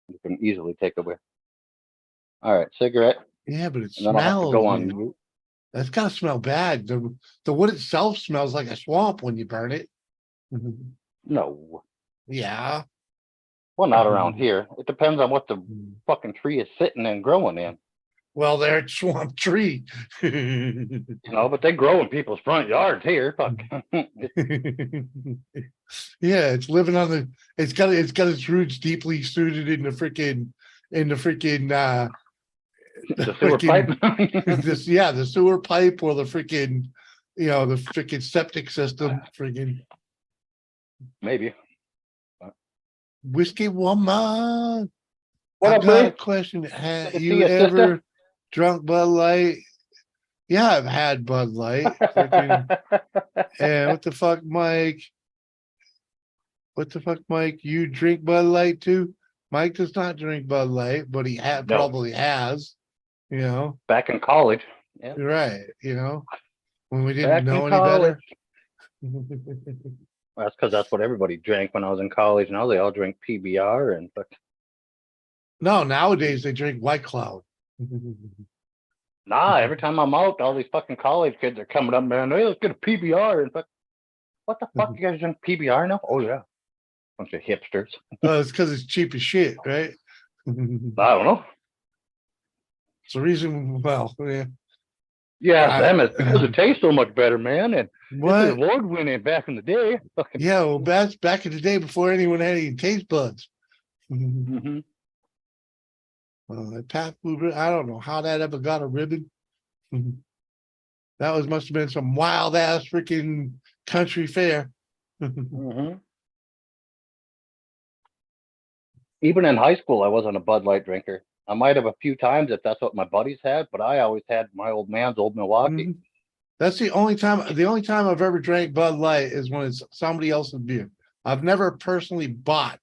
You can easily take away. All right, cigarette, Yeah, but it and then I'll have to smells, go on man. mute. That's gotta smell bad. The wood itself smells like a swamp when you burn it. Mhm. No, Yeah. well, not around Mhm. here. It depends on what the fucking tree is sitting and growing in. Well, they're a swamp tree. But they grow in people's front yards here. Fuck. Yeah, it's living on it's got its roots deeply suited in the freaking The sewer pipe. the sewer pipe or the freaking the freaking septic system freaking Maybe. whiskey woman. What I up, got a Bree? question. Have Good to see you you, sister. ever drunk Bud Light? Yeah, I've had Bud Light. Freaking, and what the fuck, Mike? What the fuck, Mike? You drink Bud Light too? Mike does not drink Bud Light, but he No. probably has. Back in college. Yeah. You're right. When we didn't Back in know any college. better. That's because that's what everybody drank when I was in college. Now they all drink PBR and fuck. No, nowadays they drink White Cloud. Nah, every time I'm out, all these fucking college kids are coming up, man. Hey, let's get a PBR and fuck. What the fuck? You guys drink PBR now? Oh yeah, bunch of hipsters. It's because it's cheap as shit, right? I don't know. It's the reason. Well, yeah. Yeah, them it's because it tastes so much better, man. And What? this is award winning back in the day. Fucking. Yeah, well, that's back in the day before anyone had any taste buds. Mm-hmm. Pat Blue, I don't know how that ever got a ribbon. That must have been some wild ass freaking country fair. Mm-hmm. Even in high school, I wasn't a Bud Light drinker. I might have a few times if that's what my buddies had, but I always had my old man's Old Milwaukee. Mhm. That's the only time I've ever drank Bud Light is when it's somebody else's beer. I've never personally bought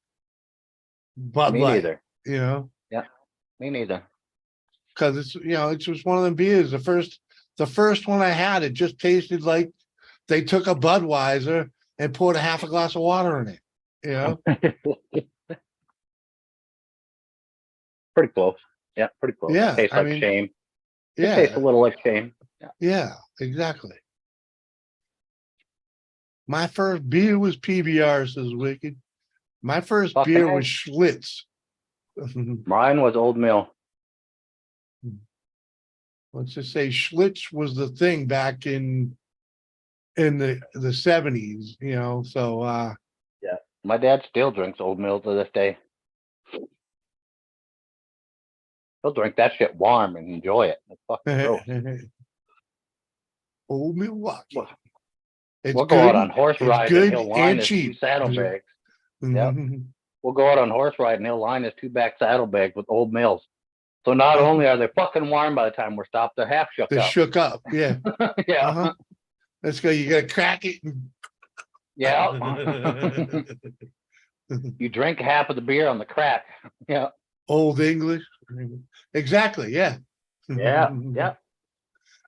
Bud Me Light, neither. Yeah, me neither. because it's just one of them beers. the first one I had, it just tasted like they took a Budweiser and poured a half a glass of water in it. You know? Pretty close. Yeah, pretty close. Yeah, Tastes I like mean, shame. It tastes a yeah, little like shame. Yeah. yeah, exactly. My first beer was PBR, says Wicked. My first Fucking beer A. was Schlitz. Mine was Old Mill. Let's just say Schlitz was the thing back in the 70s, you know. So Yeah. My dad still drinks Old Mill to this day. He'll drink that shit warm and enjoy it. It's fucking gross. Old Milwaukee. We'll, It's we'll go out on good. horse It's ride and good he'll line and his 2 cheap. saddlebags. Yep. Mhm. We'll go out on horse ride and he'll line his 2 back saddlebags with Old Mills. So not only are they fucking warm by the time we're stopped, they're half shook They're up. shook up. Yeah. Yeah. Uh-huh. Let's go. You gotta crack it. Yeah. You drink half of the beer on the crack. Yeah. Old English. Exactly. Yeah. Yeah. Yeah.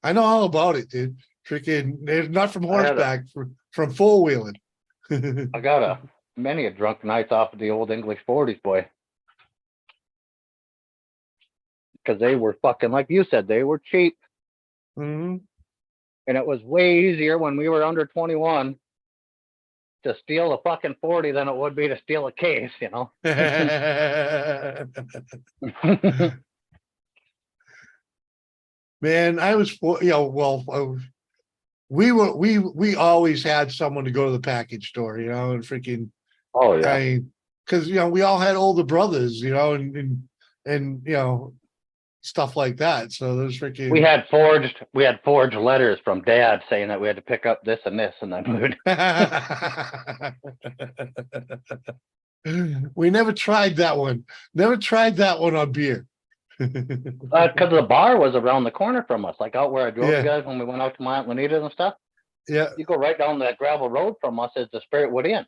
I know all about it, dude. Freaking, they're not from I had horseback, from four wheeling. I got many a drunk nights off of the Old English 40s, boy. Because they were fucking, like you said, they were cheap. Mhm. And it was way easier when we were under 21 to steal a fucking 40 than it would be to steal a case, you know? Man, I was, you know, well, we always had someone to go to the package store, you know, and freaking, Oh, yeah. because, you know, we all had older brothers, you know, and you know, stuff like that. So there's freaking. We had forged letters from Dad saying that we had to pick up this and this, and then we would. We never tried that one. Never tried that one on beer. Because the bar was around the corner from us, like out where I drove Yeah. you guys when we went out to my Aunt Juanita's and stuff. Yeah, You go right down that gravel road from us is the Spiritwood Inn.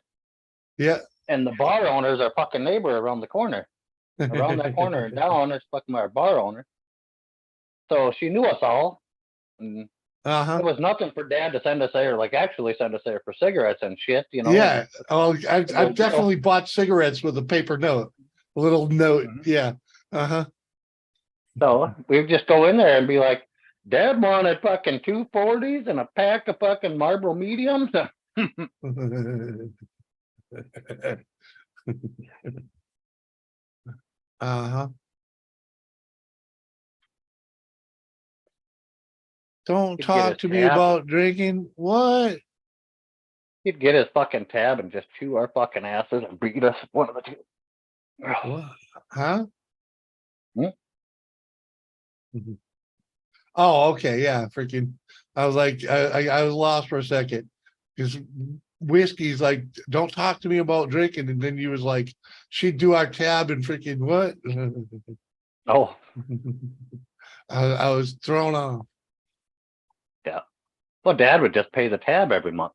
yeah. And the bar owner's our fucking neighbor around the corner. Around that corner and down is fucking our bar owner. So she knew us all. And Uh-huh. it was nothing for Dad to send us there, like actually send us there for cigarettes and shit, you know. Yeah. Oh, I've definitely bought cigarettes with a paper note, a little note. Mhm. Yeah. Uh-huh. So we'd just go in there and be like, Dad wanted fucking 2 40s and a pack of fucking Marlboro mediums. Uh-huh. Don't He'd get talk his to me tab. about drinking. What? He'd get his fucking tab and just chew our fucking asses and beat us. One of the two. What? Huh? Hmm? Mhm. Oh, okay. Yeah. Freaking. I was like, I was lost for a second because whiskey's like, don't talk to me about drinking. And then you was like, she'd do our tab and freaking what? Oh, I was thrown off. yeah. Well, Dad would just pay the tab every month.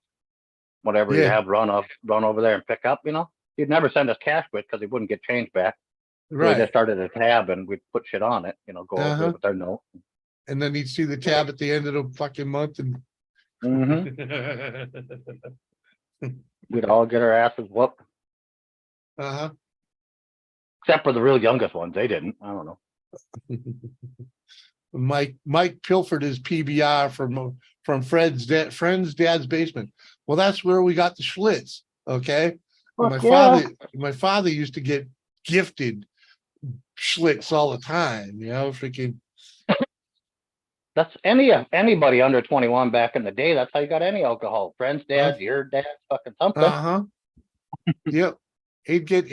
Whatever you Yeah. have run over there and pick up, you know. He'd never send us cash with because he wouldn't get change back. So we Right. just started a tab and we'd put shit on it, you know, go over Uh-huh. it with our note. And then he'd see the tab at the end of the fucking month and We'd all get our asses whooped, uh-huh. except for the real youngest ones. They didn't. I don't know. Mike pilfered his PBR from friend's dad's basement. Well, that's where we got the Schlitz. Okay. Fuck yeah. My father used to get gifted Schlitz all the time, you know, freaking. That's anybody under 21 back in the day. That's how you got any alcohol. Friends, dads, your dad's fucking something. Uh-huh. Yep. He'd get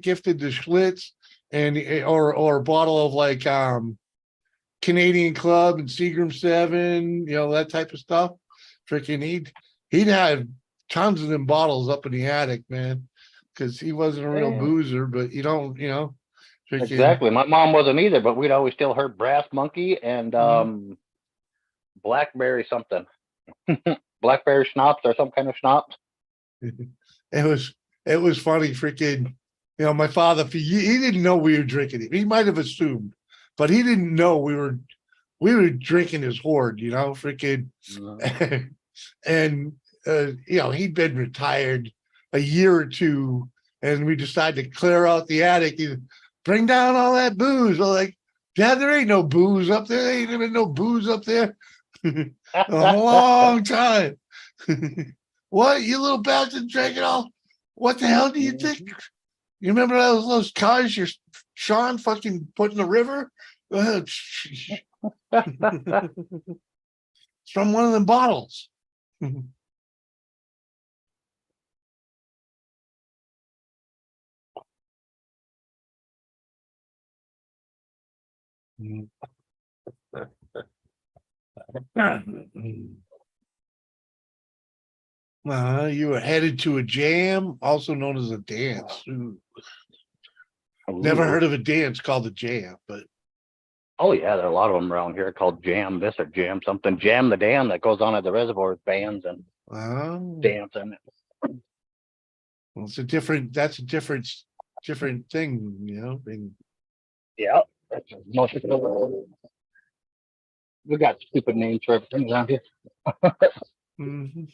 gifted the Schlitz and or a bottle of like Canadian Club and Seagram 7, you know, that type of stuff. Freaking he'd have tons of them bottles up in the attic, man. Because he wasn't a real Yeah. boozer, but you don't, you know. Freaking, Exactly. My mom wasn't either, but we'd always still heard Brass Monkey and Blackberry something. Blackberry schnapps or some kind of schnapps. it was funny, freaking, you know, my father, he didn't know we were drinking it. He might have assumed, but he didn't know we were we were drinking his hoard, you know, freaking, and you know, he'd been retired a year or two, and we decided to clear out the attic and bring down all that booze. I'm like, Dad, there ain't no booze up there. There ain't even no booze up there. A long time. What, you little bastard, drank it all? What the hell do you think? You remember those cars your Sean fucking put in the river? It's from one of them bottles. You were headed to a jam, also known as a dance. Ooh. Never heard of a dance called a jam, but Oh yeah, there are a lot of them around here called jam this or jam something. Jam the dam that goes on at the reservoir with bands and dancing. Well, it's a different. That's a different thing, you know. Yeah, most of it. We got stupid names for everything around here. Mhm.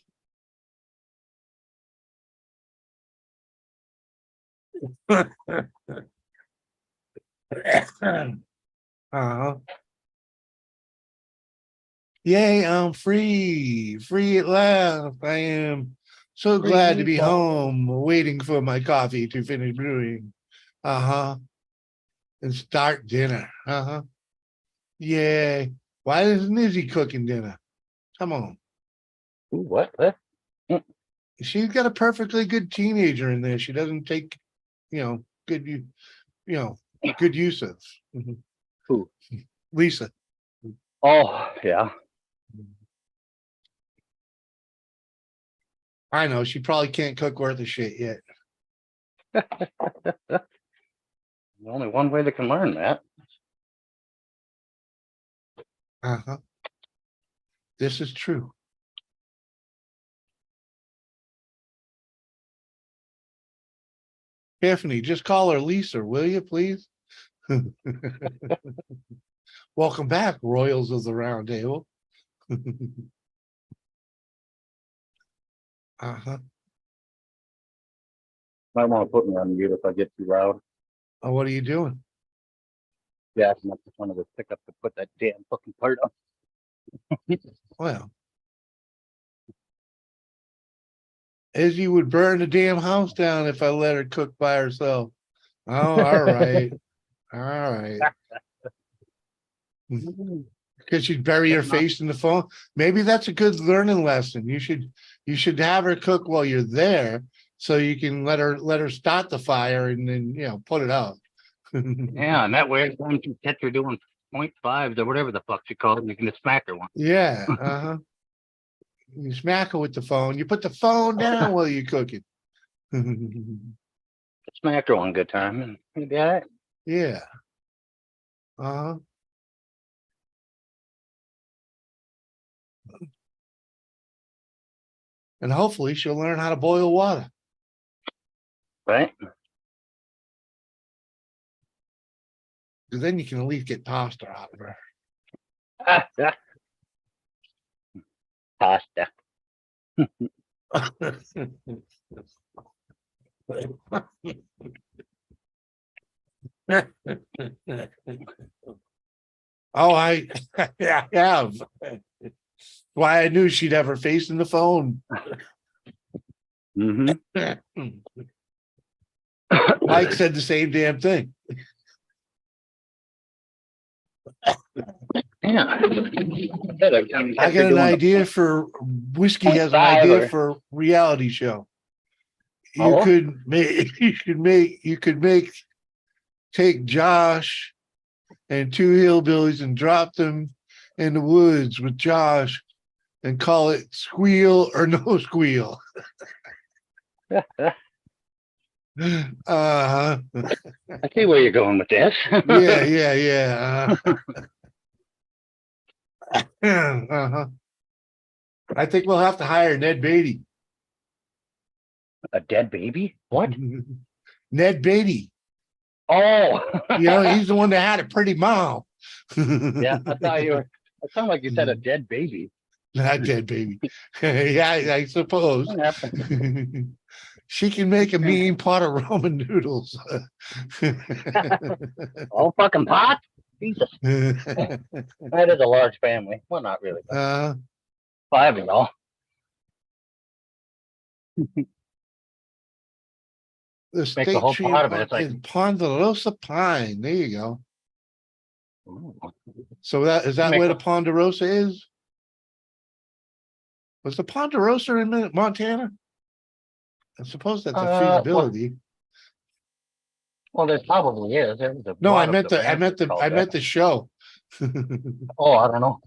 uh-huh. Yay, I'm free at last. I am so glad to be home, waiting for my coffee to finish brewing. Uh-huh. And start dinner. Uh-huh. Yay. Why isn't Izzy cooking dinner? Come on. Ooh, what? She's got a perfectly good teenager in there. She doesn't take, good good use of. Mhm. Who? Lisa. Oh, yeah. I know she probably can't cook worth a shit yet. Only one way they can learn that. Uh-huh. This is true. Tiffany, just call her Lisa, will you, please? Welcome back, Royals of the Round Table. Uh-huh. Might want to put me on mute if I get too loud. Oh, what are you doing? Yeah, I just wanted to pick up to put that damn fucking part up. Well, Izzy would burn the damn house down if I let her cook by herself. Oh, all right. All right. Because she'd bury her face in the phone. Maybe that's a good learning lesson. You should have her cook while you're there, so you can let her start the fire and then put it out. Yeah, and that way every time you catch her doing 0.5s or whatever the fuck she calls them, you can just smack her one. Yeah. Uh-huh. You smack her with the phone. You put the phone down while you're cooking. Smack her one good time and you'll be all right. Yeah. Uh-huh. And hopefully she'll learn how to boil water. Right? Because then you can at least get pasta out of her. Pasta. Oh, I have. Why I knew she'd have her face in the phone. Mm-hmm. Mike said the same damn thing. Yeah. I got an idea for Whiskey has an idea for a reality show. You could take Josh and two hillbillies and drop them in the woods with Josh and call it Squeal or No Squeal. I see where you're going with this. Yeah. Uh-huh. I think we'll have to hire Ned Beatty. A dead baby? What? Ned Beatty. Oh. He's the one that had a pretty mouth. Yeah, I thought you were. It sounded like you said a dead baby. Not dead, baby. Yeah, I suppose. What happened? She can make a mean pot of ramen noodles. All fucking pot? Jesus. That is a large family. Well, not really, but Uh, 5 of y'all. the Make the state whole tree pot of it. It's like, is Ponderosa pine. There you go. ooh, So that is that Make where a- the Ponderosa is? Was the Ponderosa in Montana? I suppose that's a feasibility. well, there probably is. There was a No, I lot of meant the the I meant ranches the called I that. meant the show. Oh, I don't know.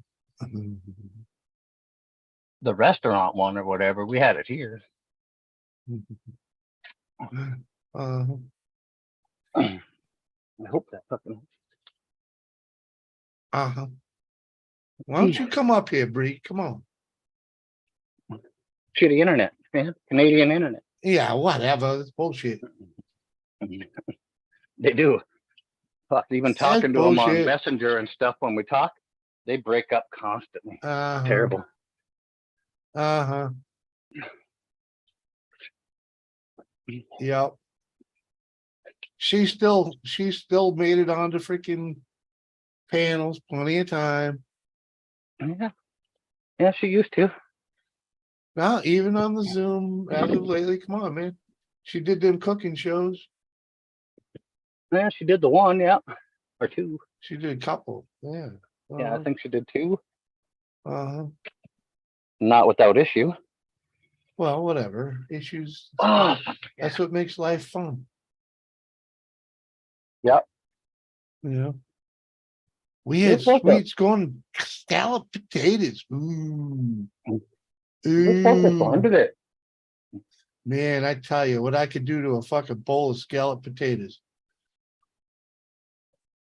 The restaurant one or whatever. We had it here. Uh, I hope that fucking uh-huh. Why don't you come up here, Bree? Come on. shitty internet, man. Canadian internet. Yeah, whatever. It's bullshit. They do. Fuck, even That's talking to them on bullshit. Messenger and stuff when we talk, they break up constantly. Uh-huh. Terrible. Uh-huh. Yep. She still made it onto freaking panels plenty of time. Yeah. Yeah, she used to. Now, even on the Zoom as of lately, come on, man. She did them cooking shows. Yeah, she did the one, yeah. Or two. She did a couple. Yeah. Yeah, I think she did two. Uh-huh. Not without issue. Well, whatever. Issues. Oh, That's what makes life fun. Yep. You know. We had sweets going scalloped potatoes. Ooh. We're supposed to Ooh. funded it. Man, I tell you what I could do to a fucking bowl of scalloped potatoes.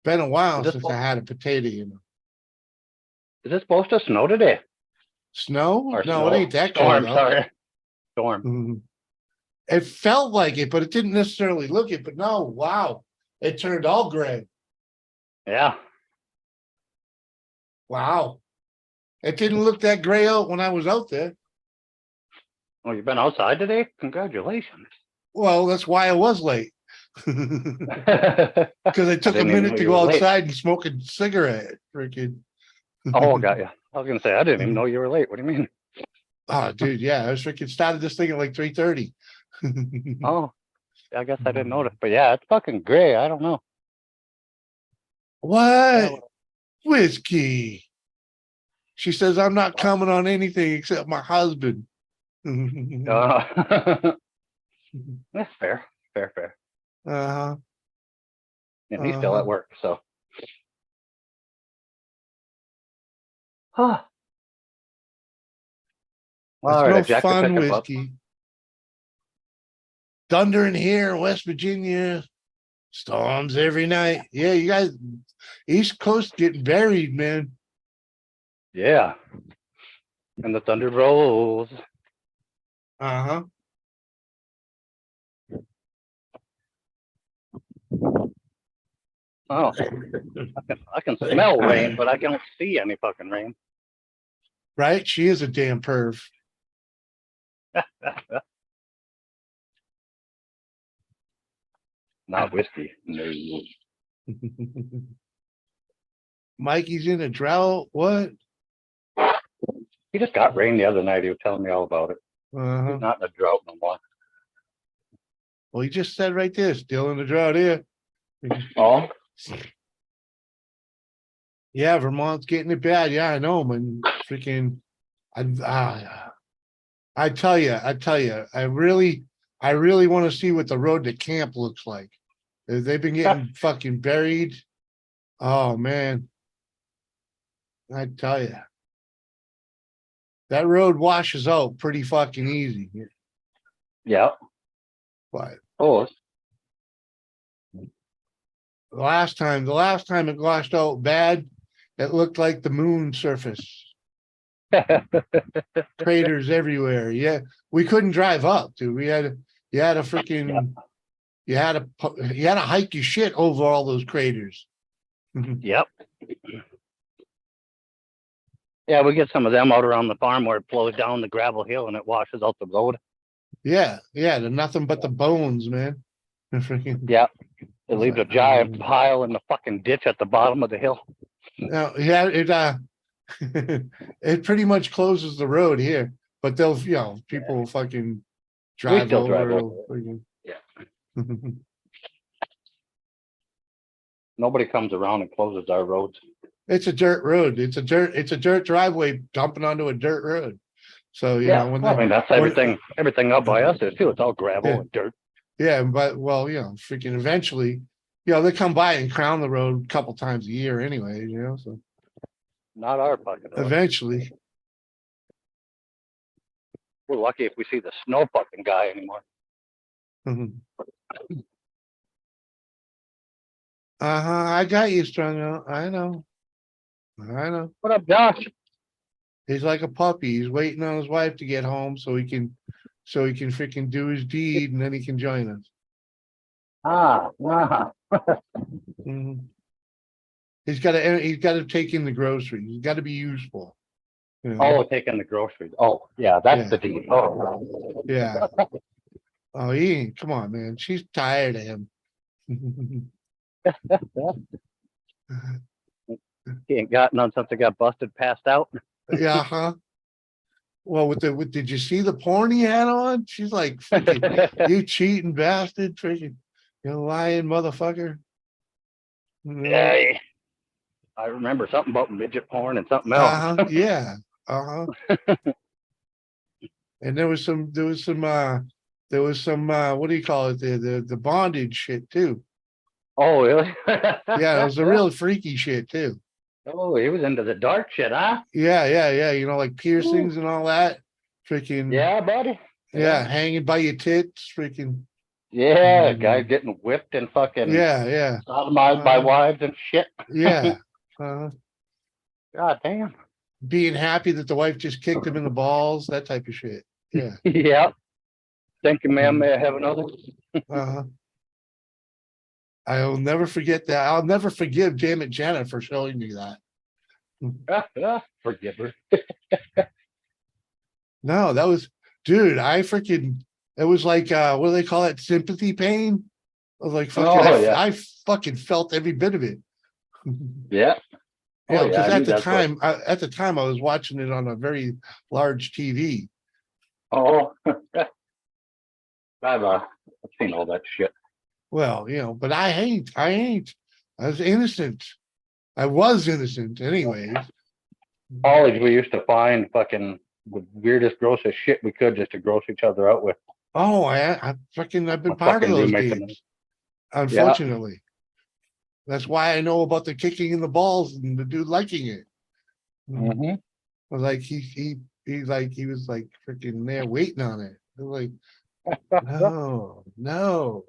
Been a while since I had a potato, you know. Is it supposed to snow today? Snow? Or No, snow? it ain't that Storm, cold though. sorry. Storm. Mhm. It felt like it, but it didn't necessarily look it. But no, wow. It turned all gray. Yeah. Wow. It didn't look that gray out when I was out there. Oh, you've been outside today? Congratulations. Well, that's why I was late. Because it took a didn't even know minute to you go were late. outside and smoke a cigarette. Freaking. Oh, got you. I was gonna say I didn't even know you were late. What do you mean? Oh, dude, yeah. I was freaking started this thing at like 3:30. Oh, I guess I didn't notice. But yeah, it's fucking gray. I don't know. What? Whiskey. She says, I'm not coming on anything except my husband. That's fair. Fair. Uh-huh. And he's still at work, so. Huh. Well, All right, I no jacked the fun pickup up. whiskey. Thunder in here, West Virginia. Storms every night. Yeah, you guys, East Coast getting buried, man. Yeah. And the thunder rolls. Uh-huh. Oh, I can smell rain, but I can't see any fucking rain. Right? She is a damn perv. Not whiskey. No. Mikey's in a drought. What? He just got rain the other night. He was telling me all about it. Uh-huh. He's not in a drought no more. Well, he just said right there, still in the drought here. Oh, Yeah, Vermont's getting it bad. Yeah, I know, man. Freaking, I tell you, I really want to see what the road to camp looks like. They've been getting fucking buried. Oh man, I tell you, that road washes out pretty fucking easy. yeah. But Oh, the last time it washed out bad, it looked like the moon surface. Craters everywhere. Yeah, we couldn't drive up, dude. You had a freaking, you had to hike your shit over all those craters. Yep. Yeah, we get some of them out around the farm where it flows down the gravel hill and it washes out the road. Yeah, they're nothing but the bones, man. They're freaking. Yeah. It It's leaves like, a giant pile in the fucking ditch at the bottom of the hill. no, yeah, it pretty much closes the road here, but they'll, people will fucking We drive still drive over. over it. Freaking- Yeah. Nobody comes around and closes our roads. It's a dirt road. It's a dirt driveway dumping onto a dirt road. So, Yeah, when I mean that's everything up by us is too. It's all gravel Yeah. and dirt. yeah, but freaking eventually, they come by and crown the road a couple times a year anyway, so Not our fucking road. eventually. We're lucky if we see the snow fucking guy anymore. I got you strung out. I know. What up, Josh? He's like a puppy. He's waiting on his wife to get home so he can freaking do his deed and then he can join us. Mhm. He's got to take in the groceries. He's got to be useful. Oh, taking the groceries. Oh, yeah, that's Yeah. the deed. Oh, Yeah. Oh, he ain't. Come on, man. She's tired of him. he ain't got none since I got busted, passed out. Yeah, huh? Well, did you see the porn he had on? She's like, freaking, you cheating bastard, freaking, you lying motherfucker. Yeah, I remember something about midget porn and something else. Yeah. And there was some, what do you call it? The bondage shit too. Oh, really? Yeah, it was a real freaky shit too. Oh, he was into the dark shit, huh? Yeah. Like piercings and all that. Freaking. Yeah, buddy. Yeah, hanging by your tits, freaking. Yeah, guys getting whipped and fucking sodomized by wives and shit. Yeah. God damn. Being happy that the wife just kicked him in the balls, that type of shit. Yeah. Yeah. Thinking, man, may I have another? I'll never forget that. I'll never forgive Damn It Janet for showing me that. Forgive her. No, that was, dude, it was like, what do they call it? Sympathy pain? I was like, fucking, I fucking felt every bit of it. Yeah. Because at the time I was watching it on a very large TV. Oh, I've seen all that shit. Well, but I ain't. I was innocent. I was innocent anyways. College, we used to find fucking the weirdest, grossest shit we could just to gross each other out with. Oh, I've been part of those games. Unfortunately. That's why I know about the kicking in the balls and the dude liking it. Like he was like freaking there waiting on it. Like, no.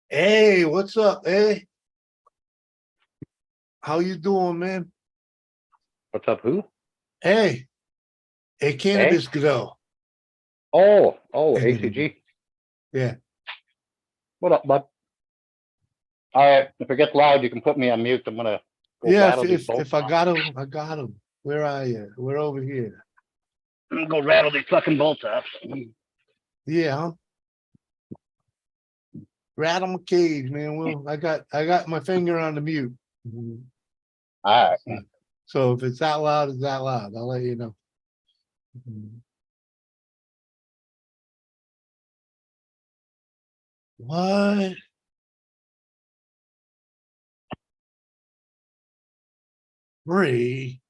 Hey, what's up? Hey, how you doing, man? What's up, who? Hey, Cannabis Grow. Oh, ACG. Yeah. What up, bud? All right, if it gets loud, you can put me on mute. I'm gonna go rattle these bolts. If I got him. Where are you? We're over here. I'm gonna go rattle these fucking bolts off. Yeah. Rattle my cage, man. Well, I got my finger on the mute. All right. So if it's that loud, it's that loud. I'll let you know. What? Free?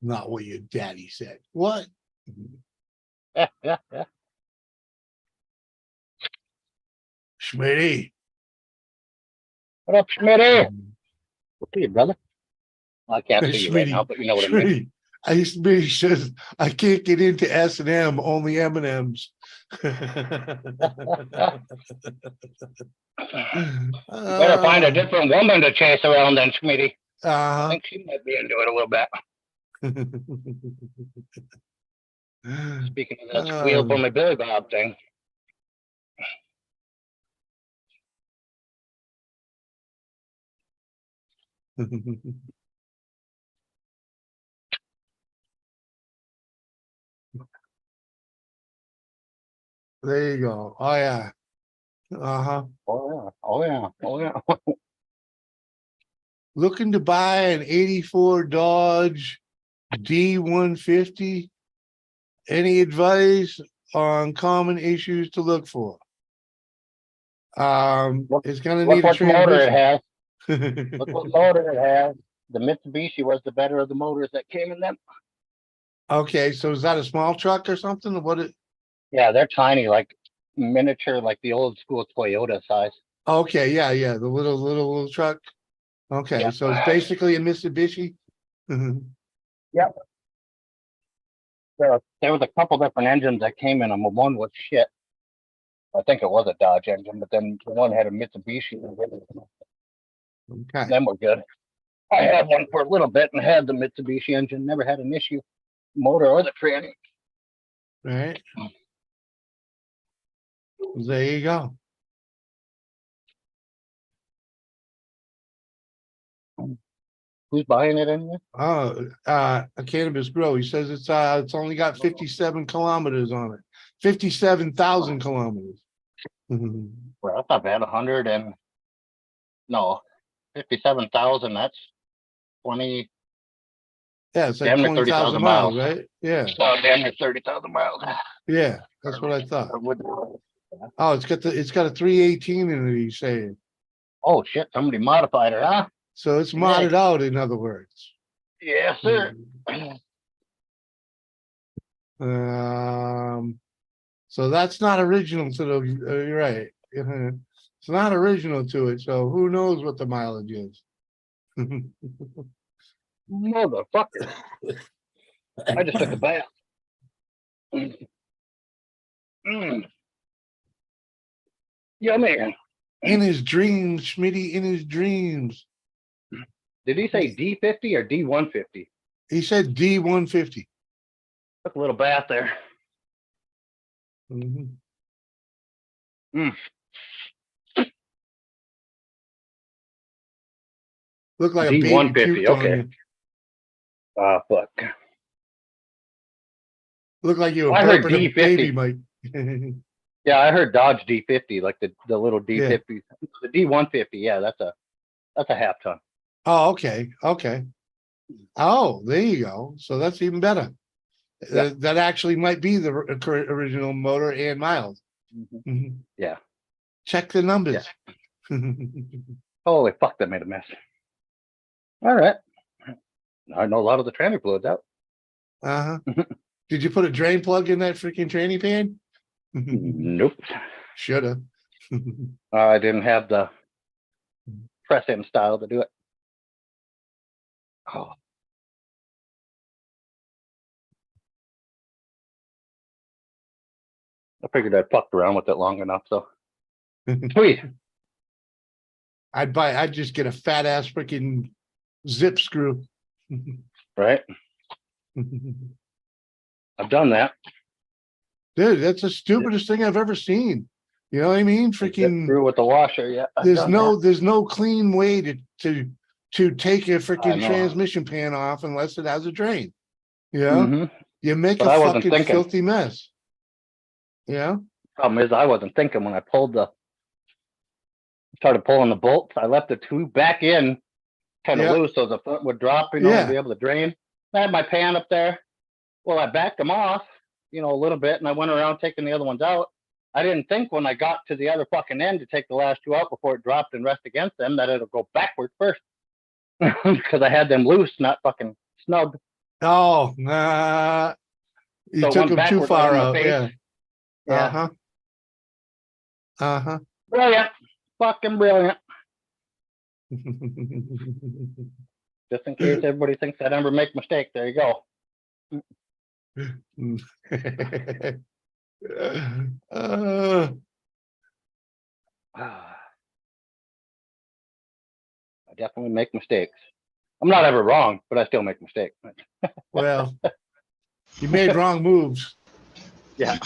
Not what your daddy said. What? Schmitty. What up, Schmitty? Hey, brother. I can't see you right now, but you know what I mean. Schmitty says I can't get into S&M, only M&Ms. Better find a different woman to chase around then, Schmitty. I think she might be into it a little bit. Speaking of that squeal for my Billy Bob thing. There you go. Oh yeah. Uh-huh. Oh yeah. Oh yeah. Oh yeah. Looking to buy an 84 Dodge D150. Any advice on common issues to look for? It's gonna Look need a what motor it transmission. has. Look what motor it has. The Mitsubishi was the better of the motors that came in them. Okay, so is that a small truck or something? What it? Yeah, they're tiny, like miniature, like the old school Toyota size. Okay, yeah, the little truck. Okay, Yeah. so it's basically a Mitsubishi. Yep. There was a couple different engines that came in them. One was shit. I think it was a Dodge engine, but then the one had a Mitsubishi. Okay, Them were good. I had one for a little bit and had the Mitsubishi engine. Never had an issue, motor or the tranny. right. There you go. Who's buying it anyway? A cannabis grow. He says it's only got 57 kilometers on it. 57,000 kilometers. Well, that's not bad. 100 and no, 57,000. That's 20, Yeah, it's like damn near 20,000 30,000 miles, miles. right? Yeah, Damn near 30,000 miles. yeah, that's what I thought. Or would- Oh, it's got a 318 in it, he's saying. Oh shit! Somebody modified it, huh? So it's Yeah. modded out, in other words. Yes, sir. So that's not original to the, you're right. It's not original to it, so who knows what the mileage is? Motherfucker! I just took a bath. Mm. Yummy. In his dreams, Schmitty, in his dreams. Did he say D50 or D150? He said D150. Took a little bath there. Mhm. Mm. Looked like a baby D150. puked on Okay. you. Fuck. Looked like you were I heard burping a D50. baby, Mike. Yeah, I heard Dodge D50, like the little Yeah. D50. The D150. Yeah, that's a half ton. Oh, okay, okay. Oh, there you go. So that's even better. Yeah. That actually might be the original motor and miles. Mhm. Yeah. Check the numbers. Holy fuck, that made a mess. All right. I know a lot of the tranny fluid's out. Uh-huh. Did you put a drain plug in that freaking tranny pan? Nope. Shoulda. I didn't have the press-in style to do it. Oh. I figured I'd fucked around with it long enough, so sweet. I'd just get a fat ass freaking zip screw. Right? I've done that. Dude, that's the stupidest thing I've ever seen. You know what I mean? Freaking Through with the washer, yeah. there's no clean way to take a freaking know. transmission pan off unless it has a drain. Yeah. Mm-hmm. You make But a I wasn't fucking thinking. filthy mess. Yeah. Problem is, I wasn't thinking when I started pulling the bolts. I left the tube back in kind of Yeah. loose so the foot would drop, and Yeah. be able to drain. I had my pan up there. Well, I backed them off, a little bit, and I went around taking the other ones out. I didn't think when I got to the other fucking end to take the last two out before it dropped and rest against them that it'll go backwards first. Because I had them loose, not fucking snug. Oh, nah. You So took one them too backward far right in my out. face. Yeah. Yeah. Uh-huh. Uh-huh. Brilliant. Fucking brilliant. Just in case everybody thinks I never make mistakes. There you go. I definitely make mistakes. I'm not ever wrong, but I still make mistakes. Well, you made wrong moves. Yeah.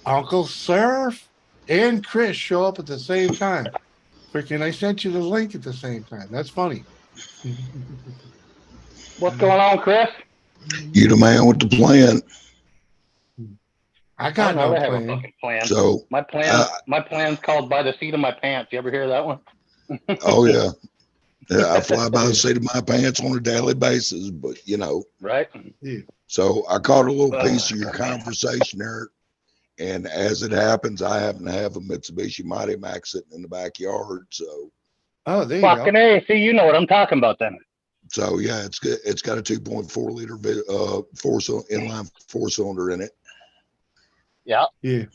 Uncle Surf and Chris show up at the same time. Freaking, I sent you the link at the same time. That's funny. What's going on, Chris? You the man with the plan. I I got don't no have a plan. fucking plan. So, My plan's called by the seat of my pants. You ever hear that one? oh yeah. Yeah, I fly by the seat of my pants on a daily basis, but Right? Yeah. so I caught a little Oh, piece of your conversation there. And as it happens, I happen to have a Mitsubishi Mighty Max sitting in the backyard. Oh, there you go. Fucking A. See, you know what I'm talking about then. So yeah, it's good. It's got a 2.4 liter inline four cylinder in it. Yeah. Yeah.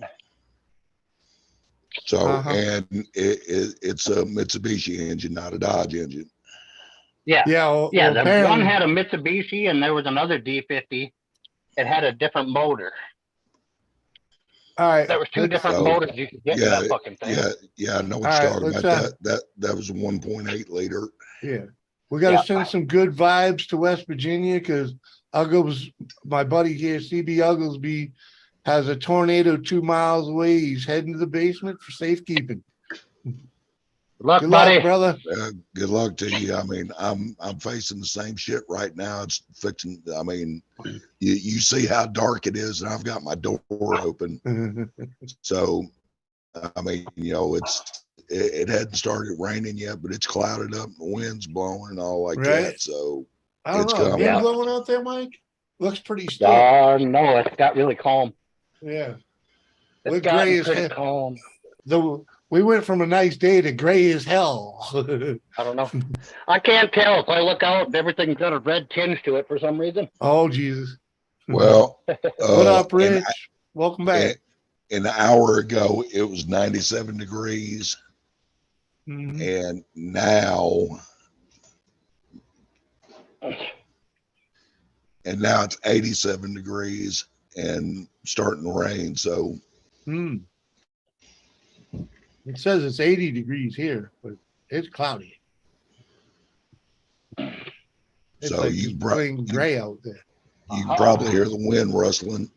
So Uh-huh. and it's a Mitsubishi engine, not a Dodge engine. Yeah. Yeah. Well, Yeah. well, The apparently, one had a Mitsubishi and there was another D50. It had a different motor. all right. There was two different So, motors you could get in Yeah, that fucking thing. yeah. I know what All you're right, talking let's, about. That was a 1.8 liter. Yeah. We got to Yeah. send some good vibes to West Virginia because Uggles, my buddy here, CB Ugglesby, has a tornado 2 miles away. He's heading to the basement for safekeeping. Good luck, Good buddy. luck, brother. Good luck to you. I mean, I'm facing the same shit right now. It's fixing. I mean, you see how dark it is, and I've got my door open. So, I mean, it hadn't started raining yet, but it's clouded up, and the wind's blowing and all like Right. that. So I don't it's know. coming. Wind Yeah. blowing out there, Mike? Looks pretty still. No, it's got really calm. Yeah. It's Look gotten gray as pretty hell. calm. We went from a nice day to gray as hell. I don't know. I can't tell. If I look out, everything's got a red tinge to it for some reason. Oh, Jesus. Well, What up, Rich? Welcome back. An hour ago, it was 97 degrees. Mhm. And now it's 87 degrees and starting to rain. So Hmm. It says it's 80 degrees here, but it's cloudy. It's So like you just brought- plain gray out there. you can probably hear the wind rustling.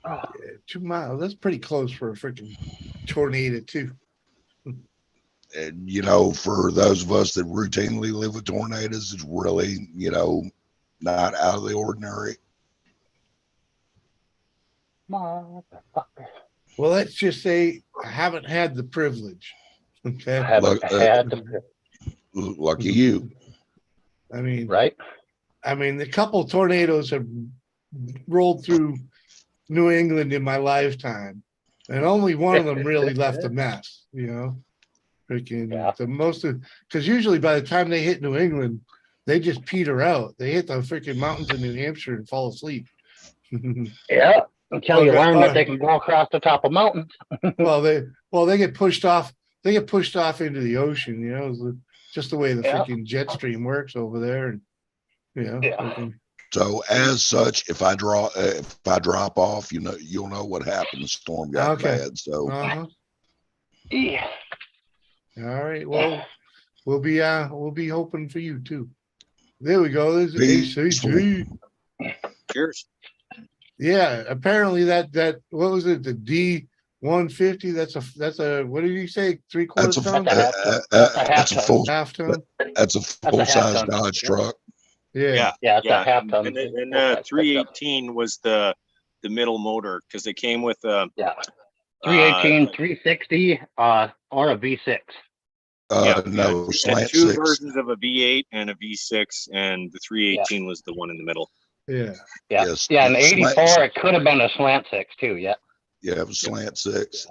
Yeah, 2 miles. That's pretty close for a freaking tornado, too. And for those of us that routinely live with tornadoes, it's really, not out of the ordinary. Motherfucker. Well, let's just say I haven't had the privilege. Okay. I haven't had Lucky you. I mean, right? a couple tornadoes have rolled through New England in my lifetime, and only one of them really left a mess, Freaking Yeah. the most of, because usually by the time they hit New England, they just peter out. They hit the freaking mountains in New Hampshire and fall asleep. Yeah. Until you Okay, learn that they can go across the top of mountains. well, they get pushed off. They get pushed off into the ocean. Just the way the Yeah. freaking jet stream works over there, and Yeah. freaking- So as such, if I drop off, you'll know what happened. The storm got Okay. bad. So uh-huh. Yeah. All right. Well, we'll be hoping for you too. There we go. There's ACG. Cheers. Yeah. Apparently that what was it? The D150. That's a what did you say? 3/4 ton? that's a full Half ton. that's a full size ton. Dodge truck. Yeah. Yeah, it's a half ton. And 318 was the middle motor because they came with Yeah. 318, 360, or a V6. No, had slant two 6. versions of a V8 and a V6, and the 318 was the one in the middle. Yeah. Yeah. Yes, Yeah, and slant- 84, it could have been a slant 6 too. Yeah. Yeah, it was slant 6.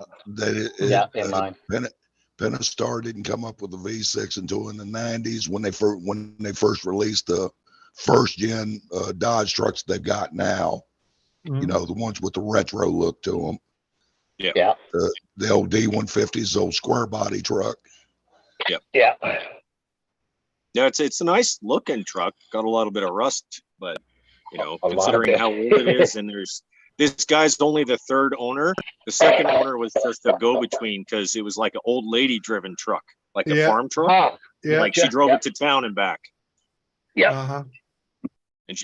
Yeah, in mine. Pentastar didn't come up with the V6 until in the 90s when they first released the first gen Dodge trucks they've got now. Mhm. The ones with the retro look to them. Yeah. The old D150s, old square body truck. Yeah. Yeah, it's a nice looking truck. Got a little bit of rust but you know, A lot of considering it. how old it is, and this guy's only the third owner. The second owner was just a go-between because it was like an old lady driven truck, like a Yeah. farm truck. Oh, Yeah. Like she drove it to town and back. yeah. Uh-huh.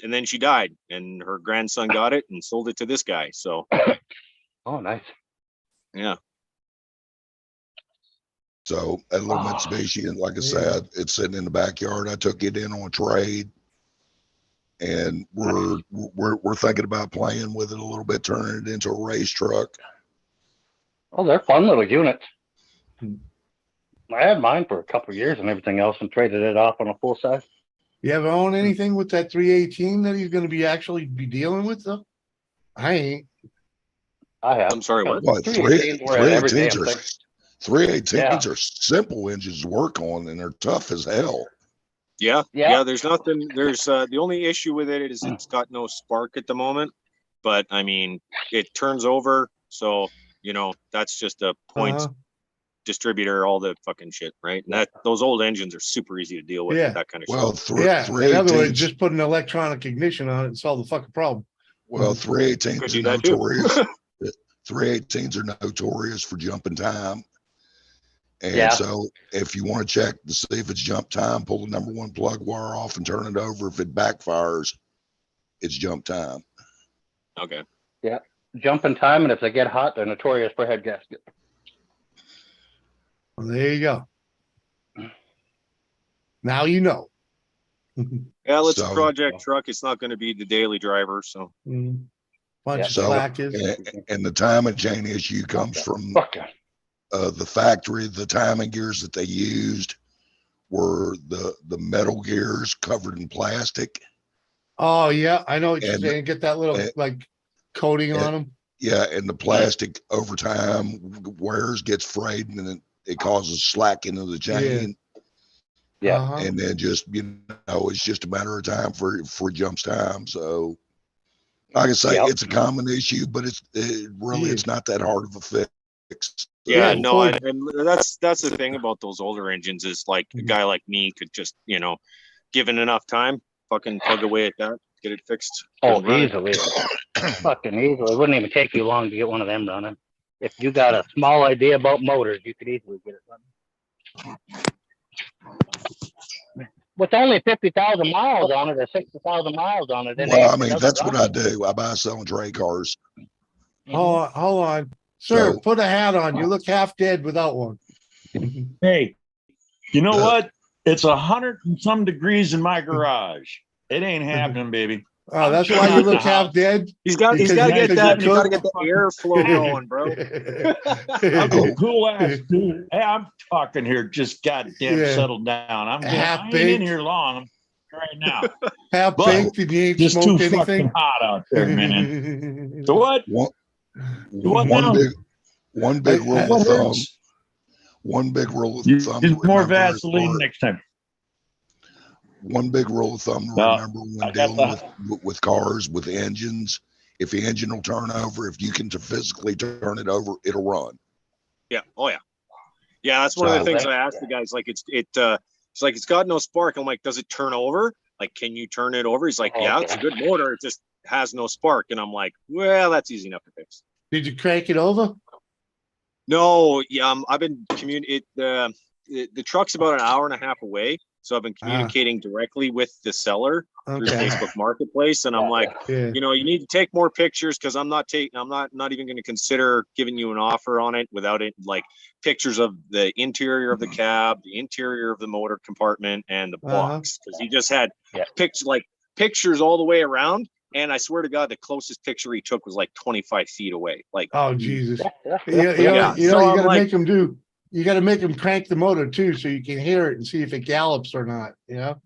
And then she died, and her grandson got it and sold it to this guy. So Oh, nice. yeah. So a little Oh, Mitsubishi, and like I yeah. said, it's sitting in the backyard. I took it in on trade, and we're thinking about playing with it a little bit, turning it into a race truck. oh, they're fun little units. Hmm. I had mine for a couple of years and everything else, and traded it off on a full size. You ever own anything with that 318 that he's gonna be actually be dealing with though? I ain't. I have. I'm sorry, what? What 318s were at every damn 318s are thing. 318s are simple engines to work on, and they're tough as hell. Yeah. Yeah. There's nothing. There's the only issue with it is it's got no spark at the moment. But I mean, it turns over, so you know that's just a point Uh-huh. distributor, all the fucking shit, right? And those old engines are super easy to deal with. Yeah. That kind of Well, shit. Yeah. In other words, 318s. just put an electronic ignition on it and solve the fucking problem. Well, Could 318s do are that too. notorious. 318s are notorious for jumping time. And Yeah. so if you want to check to see if it's jump time, pull the number one plug wire off and turn it over. If it backfires, it's jump time. Okay. Yeah. Jump in time, and if they get hot, they're notorious for head gasket. Well, there you go. Now you know. Yeah, it's a So- project truck. It's not going to be the daily driver, so Mm. Bunch Yeah. of So- slackers. And the timing chain issue comes from Okay. the factory. The timing gears that they used were the metal gears covered in plastic. Oh yeah, I know what you're And- saying. Get that little and- like coating and- on them. Yeah, and the plastic over time wears, gets frayed, and it causes slack into the chain. Yeah. Uh-huh. And then just, it's just a matter of time for jumps time. So like I say, Yep. it's a common issue, but it's not that hard of a fix. yeah, Yeah, no, Ford- and that's the thing about those older engines is like a guy like me could just given enough time, fucking plug away at that, get it fixed. Oh, and run it. easily. Fucking easily. It wouldn't even take you long to get one of them running. If you got a small idea about motors, you could easily get it running. With only 50,000 miles on it or 60,000 miles on it. Well, I mean, that's what I do. I buy, sell, and trade cars. Hold on. Sir, So- put a hat on. You look half dead without one. Hey, you know Uh, what? It's 100 and some degrees in my garage. It ain't happening, baby. Oh, that's why you look half dead. He's got Because to you get could that. cook. You got to get the airflow going, bro. I'm cool ass dude. Hey, I'm talking here. Just goddamn Yeah. settle down. I ain't Half-baked. in here long. I'm right now. Half But baked and you ain't Just too smoked fucking anything. hot out there, man. So what? One, What one now? big one big I- rule What of thumb. hurts? One big rule of Use thumb. to more remember is Vaseline next time. One big rule of thumb to No, remember when I got dealing with cars, with engines. If the engine will turn over, if you can physically turn it over, it'll run. Yeah. Oh yeah. Yeah, that's one of the So- things I asked the guys. Like it's like it's got no spark. I'm like, does it turn over? Like, can you turn it over? He's like, yeah, it's a good motor. It just has no spark. And I'm like, well, that's easy enough to fix. Did you crank it over? No, yeah, I've been the truck's about an hour and a half away, so I've been communicating directly with the seller through Okay. Facebook Marketplace, and I'm like, Yeah. you need to take more pictures because I'm not even going to consider giving you an offer on it without it, like pictures of the interior of the cab, the interior of the motor compartment, and the box, because he just had pictures all the way around. And I swear to God, the closest picture he took was like 25 feet away. Like, Oh Jesus. Yeah. Yeah. You So I'm gotta like- make them do. You gotta make them crank the motor too, so you can hear it and see if it gallops or not. You know.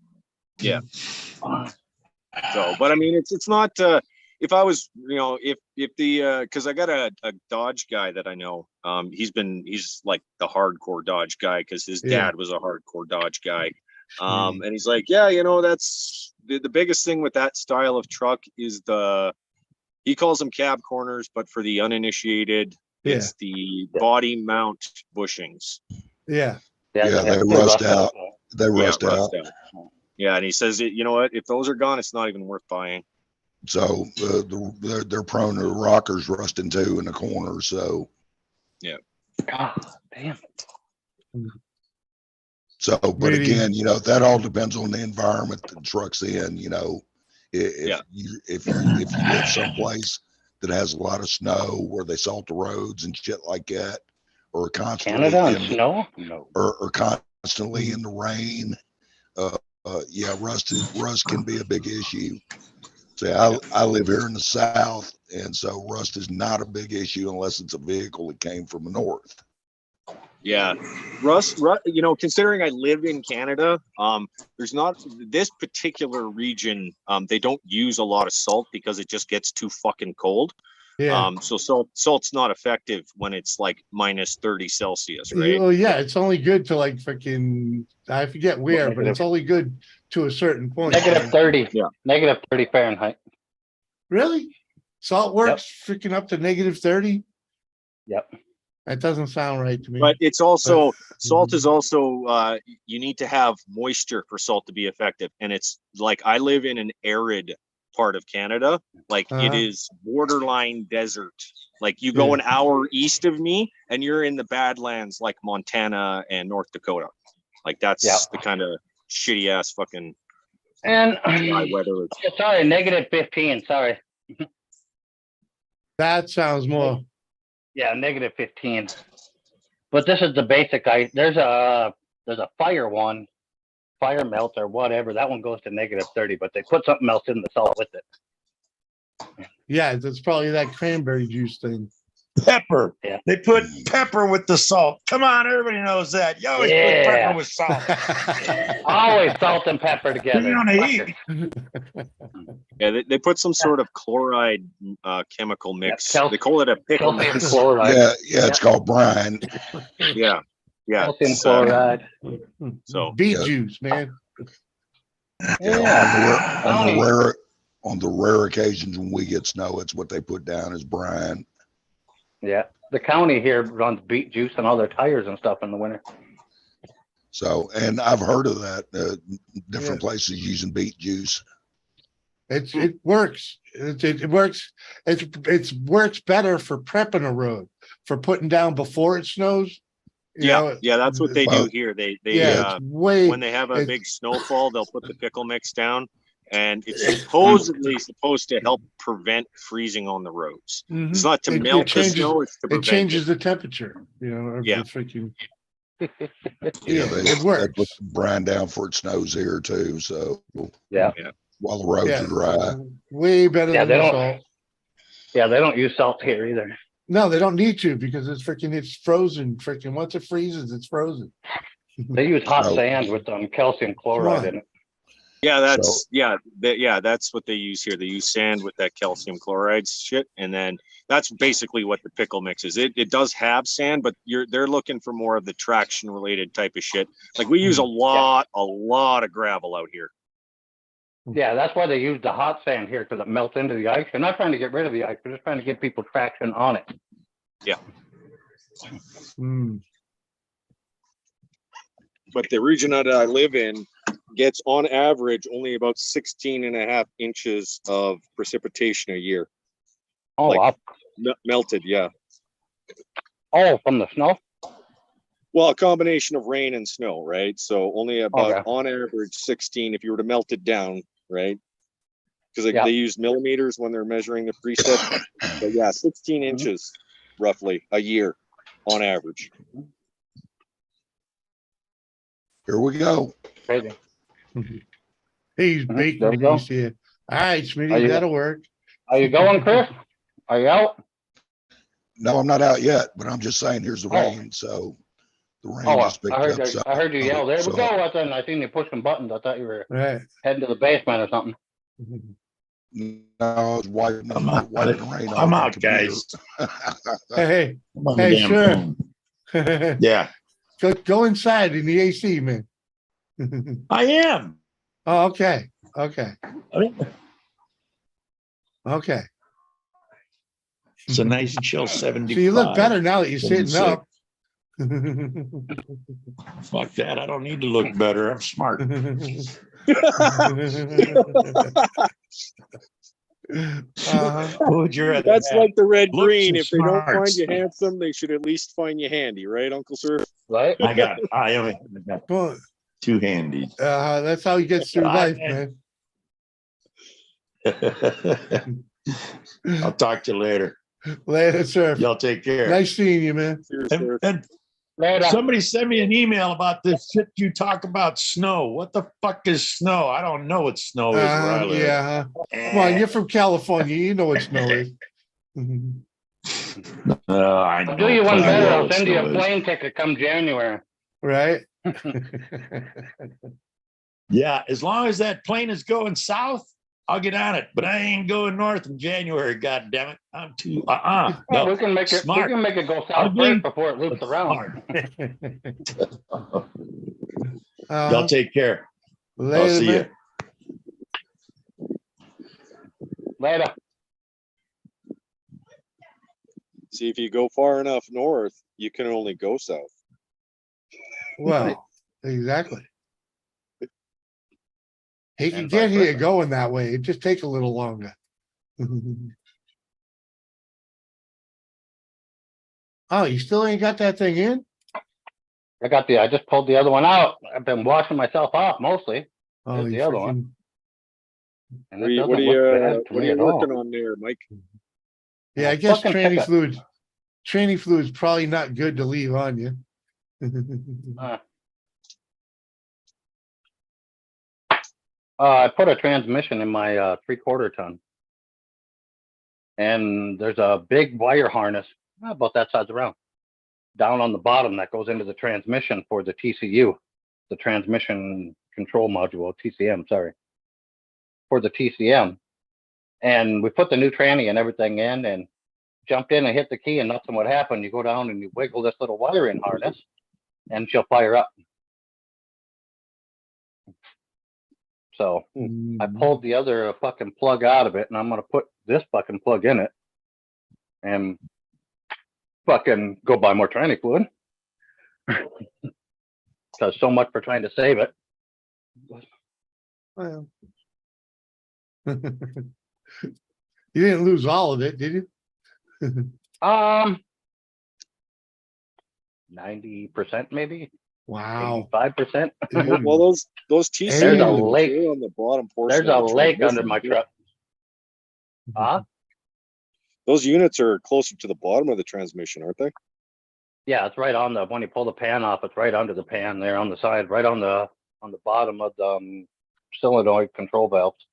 Yeah. So, but I mean, it's not. If I was, if the because I got a Dodge guy that I know. He's like the hardcore Dodge guy because his Yeah. dad was a hardcore Dodge guy. And he's like, yeah, that's the biggest thing with that style of truck is he calls them cab corners, but for the uninitiated, it's the body mount bushings. Yeah. Yeah, they rust out. They rust out. Yeah, and he says, you know what? If those are gone, it's not even worth buying. So they're prone to rockers rusting too in the corner. So God damn. so, but Really? again, you know, that all depends on the environment the truck's in. You know, Yeah. if you live someplace that has a lot of snow where they salt the roads and shit like that, or constantly Canada and in snow? No. or constantly in the rain, yeah, rust can be a big issue. See, I live here in the South, and so rust is not a big issue unless it's a vehicle that came from the north. Yeah, Russ, you know, considering I live in Canada, there's not this particular region. They don't use a lot of salt because it just gets too fucking cold. Yeah. So salt's not effective when it's like minus 30 Celsius, right? Oh yeah, it's only good to like freaking, I forget where, but it's only good to a certain point. Negative 30. Yeah. Negative 30 Fahrenheit. Really? Salt works freaking up to negative 30? Yep. That doesn't sound right to me. But it's also salt is also you need to have moisture for salt to be effective, and it's like I live in an arid part of Canada, like it is borderline desert. Like you go an hour east of me, and you're in the Badlands, like Montana and North Dakota. Like that's the kind of shitty ass fucking And dry weather. sorry, negative 15. Sorry. That sounds more. Yeah, negative 15. But this is the basic ice. There's a fire one, fire melt or whatever. That one goes to negative 30, but they put something else in the salt with it. Yeah, that's probably that cranberry juice thing. Pepper. Yeah. They put pepper with the salt. Come on, everybody knows that. You always put pepper with salt. Always salt and pepper together. Put it on the heat. Yeah, they put some sort of chloride chemical mix. They call it a pickle calcium mix. chloride. Yeah, it's called brine. Yeah, Calcium chloride. So beet juice, man. Yeah. On the rare occasions when we get snow, it's what they put down as brine. Yeah. The county here runs beet juice on all their tires and stuff in the winter. So, and I've heard of that. Different places using beet juice. It works. It works. It works better for prepping a road, for putting down before it snows. You know, that's what they do here. They it's way, when they have a big snowfall, they'll put the pickle mix down, and it's supposedly supposed to help prevent freezing on the roads. It's not to melt the snow; it's to prevent it changes the temperature. You know, of the freaking. It works. They put brine down for it snows here too. So yeah. While the roads are dry. Way better than the salt. Yeah, they don't use salt here either. No, they don't need to because it's frozen. Freaking once it freezes, it's frozen. They use hot sand with calcium chloride in it. Yeah, that's what they use here. They use sand with that calcium chloride shit, and then that's basically what the pickle mix is. It does have sand, but they're looking for more of the traction related type of shit. Like we use a lot of gravel out here. Yeah, that's why they use the hot sand here, because it melts into the ice. They're not trying to get rid of the ice. They're just trying to get people traction on it. Yeah. But the region that I live in gets on average only about 16.5 inches of precipitation a year. Oh, wow. Melted, yeah. Oh, from the snow? Well, a combination of rain and snow, right? So only about on average 16 if you were to melt it down, right? Because they use millimeters when they're measuring the preset. But yeah, 16 inches roughly a year on average. Here we go. Crazy. He's baking these here. All right, Smitty, that'll work. Are you going, Chris? Are you out? No, I'm not out yet, but I'm just saying here's the rain. So the rain just picked up. I heard you yell. There we go. I seen you pushing buttons. I thought you were heading to the basement or something. No, I was wiping the rain off. I'm out, guys. Hey, sure. Yeah. Go inside in the AC, man. I am. Oh, okay. Okay. It's a nice chill 75. So you look better now that you're sitting up. Fuck that. I don't need to look better. I'm smart. What would you rather That's have? like the red Looks green. or If they don't find smarts? you handsome, they should at least find you handy, right, Uncle Sir? Right? I only got Well, two handies. that's how he gets through I- life, man. I'll talk to you later. Later, sir. Y'all take care. Nice seeing you, man. And Later. somebody sent me an email about this shit you talk about snow. What the fuck is snow? I don't know what snow is where I live. Yeah. Come on, you're from California. You know what snow is. I I'll know do you one plenty better. well I'll what send you snow a is. plane ticket come January. Right? Yeah, as long as that plane is going south, I'll get on it. But I ain't going north in January. God damn it! I'm too Well, no. we can make it. Smart. We can make it go I'll south be- first before it loops around. Y'all take care. I'll Later, see man. you. Later. See, if you go far enough north, you can only go south. Well, exactly. He can And get vice here versa. going that way. It just take a little longer. Oh, you still ain't got that thing in? I just pulled the other one out. I've been washing myself off mostly. Oh, There's you the other one. freaking. And What it are you, doesn't what are look you, bad to what are me you at all. working on there, Mike? Yeah, I Well, guess fucking tranny pick up. fluid. Tranny fluid's probably not good to leave on you. I put a transmission in my 3/4 ton. And there's a big wire harness, about that size around, down on the bottom that goes into the transmission for the TCU, the transmission control module, TCM, sorry, for the TCM. And we put the new tranny and everything in and jumped in and hit the key and nothing would happen. You go down and you wiggle this little wiring harness and she'll fire up. So I pulled the other fucking plug out of it and I'm going to put this fucking plug in it and fucking go buy more tranny fluid. Because so much for trying to save it. Well. You didn't lose all of it, did you? 90% maybe, Wow. 85%. Dude. Well, those TC There's a units lake. are on the bottom portion. There's a of the lake under transmission. my truck. Huh? Those units are closer to the bottom of the transmission, aren't they? Yeah, it's right on the, when you pull the pan off, it's right under the pan there on the side, right on the bottom of the solenoid control valves.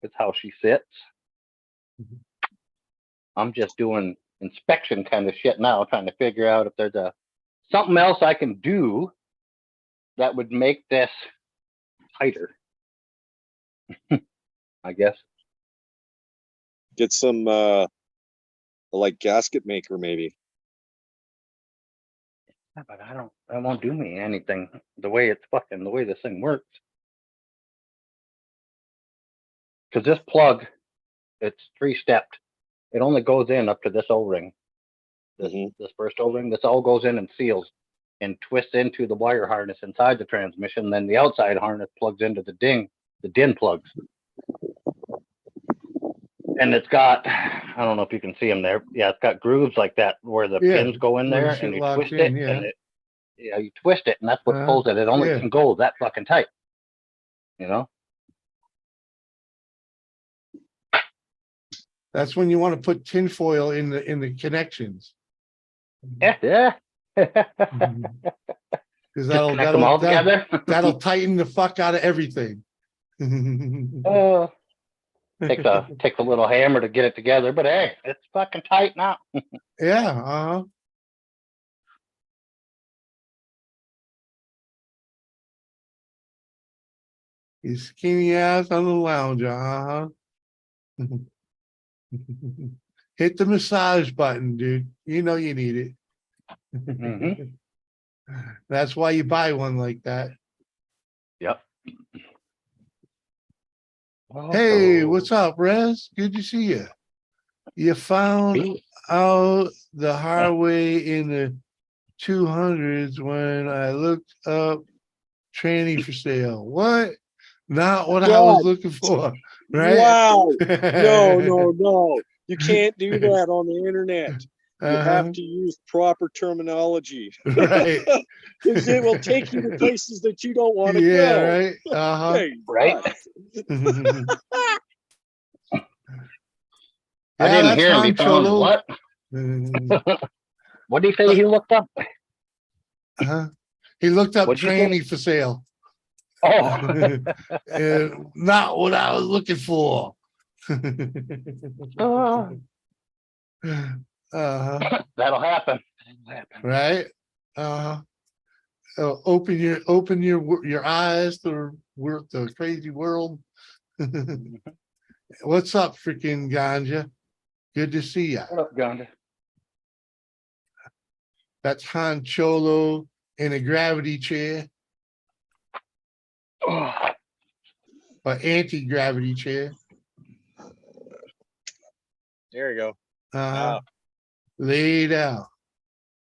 It's how she sits. I'm just doing inspection kind of shit now, trying to figure out if there's something else I can do that would make this tighter. I guess. Get some like gasket maker maybe. Yeah, but that won't do me anything the way the way this thing works. Because this plug, it's 3-stepped. It only goes in up to this O-ring. This first O-ring, this all goes in and seals and twists into the wire harness inside the transmission. Then the outside harness plugs into the DIN plugs. And it's got, I don't know if you can see them there. Yeah, it's got grooves like that where the Yeah, pins go in where the there shit and you locks twist in, it. yeah. And you twist it and that's what pulls it. It only yeah. can go that fucking tight. You know? That's when you want to put tinfoil in the connections. Yeah. Because Connect them all together. that'll tighten the fuck out of everything. Takes a little hammer to get it together, but hey, it's fucking tight now. Yeah, You skinny ass on the lounger, Hit the massage button, dude. You know you need it. Mhm. That's why you buy one like that. Yep. Hey, what's up, Rez? Good to see you. You found Bee- out the hard way in the 200s when I looked up tranny for sale. What? Not what I was God. looking for, right? Wow. No, no, no. You can't do that on the internet. You Uh-huh. have to use proper terminology. Right. Because it will take you to places that you don't want to Yeah, go. right. Uh-huh. Hey, Right? I Yeah, didn't that's hear him. He Han found Cholo. what? What did he say he looked up? Uh-huh. He looked up What'd you say? tranny for sale. Oh, Not what I was looking for. uh, Uh-huh. that'll happen. That'll happen. Right. Uh-huh. Open your eyes to the crazy world. What's up, freaking ganja? Good to see ya. What up, Gandhi? That's Han Cholo in a gravity chair Oh, or anti-gravity chair. there you go. Uh-huh. Laid out.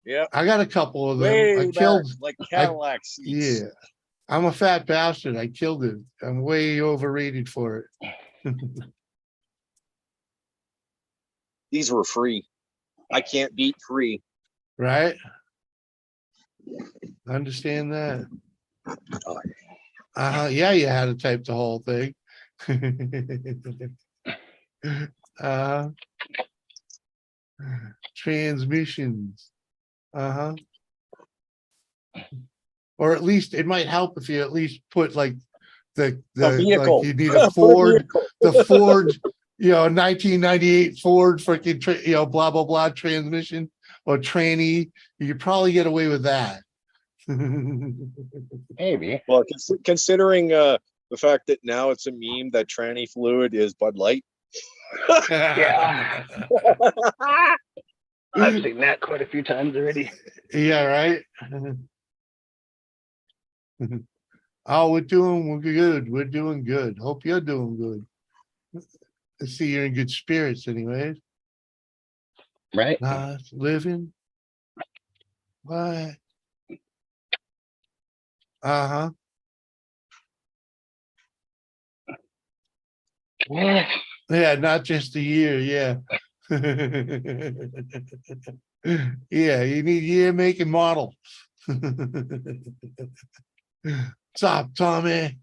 Yeah. I got a couple of them. Way I back, killed. like Cadillac seats. Yeah. I'm a fat bastard. I killed it. I'm way overrated for it. These were free. I can't beat free. Right? Understand that. Uh-huh. Yeah, you had to type the whole thing. uh Transmissions. Uh-huh. Or at least it might help if you at least put like the vehicle. like you need a Put a Ford, vehicle. the Ford, 1998 Ford freaking blah blah blah transmission or tranny. You could probably get away with that. maybe. Well, considering the fact that now it's a meme that tranny fluid is Bud Light. Yeah. I've seen that quite a few times already. Yeah, right. Oh, we're good. We're doing good. Hope you're doing good. I see you're in good spirits anyways. Right? Not living. What? Uh-huh. Yeah. Yeah, not just a year, yeah. Yeah, you need year, make, and model. What's up, Tommy?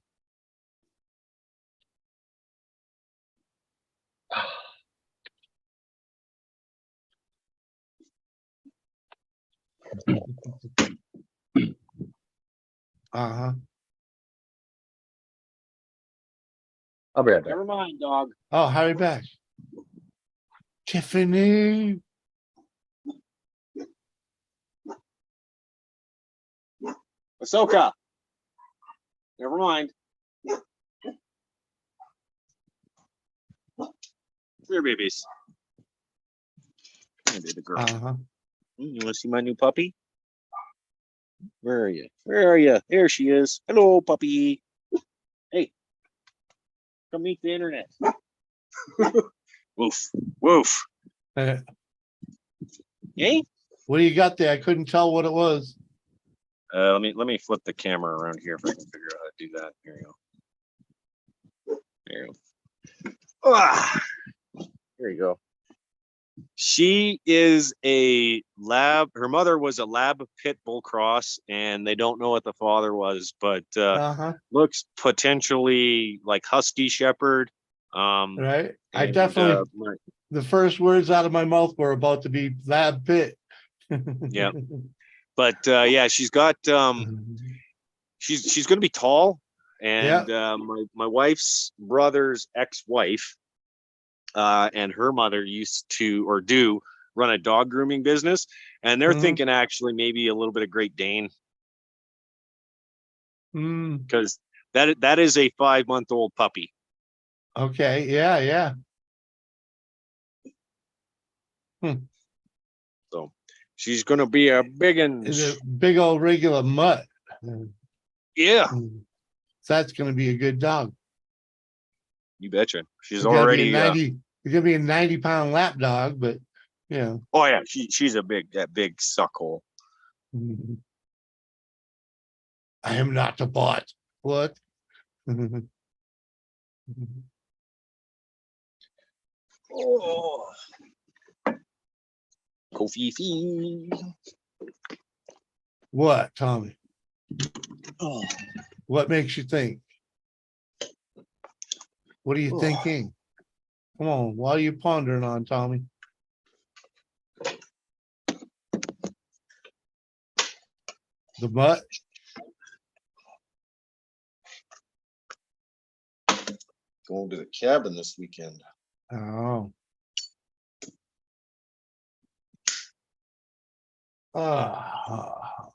Uh-huh. I'll be right back. Never mind, dog. Oh, hurry back. Tiffany. Ahsoka. Never mind. Come here, babies. Come here, baby girl. Uh-huh. You want to see my new puppy? Where are you? Where are you? There she is. Hello, puppy. Hey, come meet the internet. Woof, woof. What Hey. do you got there? I couldn't tell what it was. Let me flip the camera around here if I can figure out how to do that. Here you go. There you go. Ah, here you go. She is a lab. Her mother was a lab pit bull cross, and they don't know what the father was, but Uh-huh. looks potentially like husky shepherd. Right. I and, definitely the first words out of my mouth were about to be lab pit. Yeah. But yeah, she's got she's going to be tall, and my wife's brother's ex-wife and her mother used to or do run a dog grooming business, and they're thinking actually maybe a little bit of Great Dane, because that is a 5-month-old puppy. Okay. Yeah. So she's going to be a big one. It's a big old regular mutt. Yeah, So that's going to be a good dog. you betcha. She's It's gotta be already a 90. It's gonna be a 90-pound lap dog, but you know. Oh yeah, she's a big suckhole. I am not a bot. What? Oh, Kofi. What, Tommy? Oh, What makes you think? What are you Oh. thinking? Come on, what are you pondering on, Tommy? The butt? going to the cabin this weekend. Oh. Ah.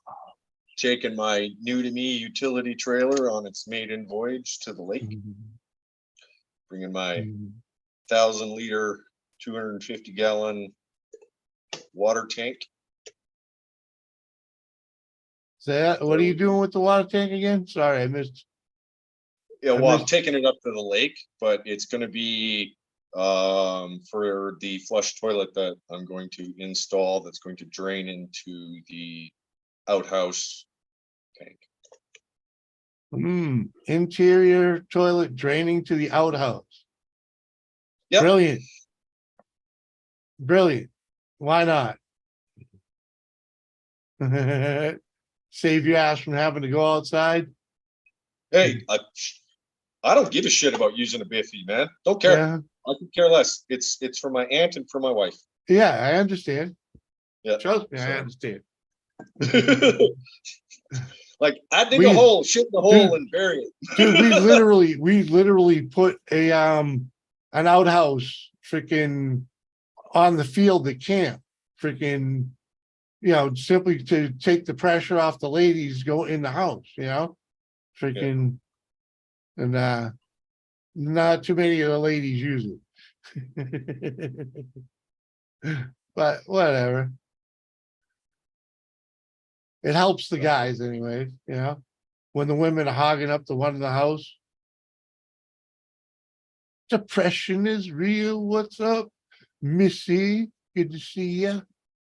Taking my new to me utility trailer on its maiden voyage to the lake. Bringing my 1,000-liter, 250-gallon water tank. What are you doing with the water tank again? Sorry, I missed. Yeah, I well, I'm missed- taking it up to the lake, but it's going to be for the flush toilet that I'm going to install. That's going to drain into the outhouse tank. Interior toilet draining to the outhouse. Yep. Brilliant. Brilliant. Why not? Save your ass from having to go outside. Hey, I don't give a shit about using a biffy, man. Don't care. Yeah. I could care less. It's for my aunt and for my wife. Yeah, I understand. Yeah. Trust me, I So- understand. Like I dig a hole, shit in the hole, and bury it. Dude, we literally put an outhouse freaking on the field at camp. Freaking, simply to take the pressure off the ladies go in the house, freaking, and not too many of the ladies use it. But whatever. It helps the guys anyway, when the women are hogging up the one in the house. Depression is real. What's up, Missy? Good to see you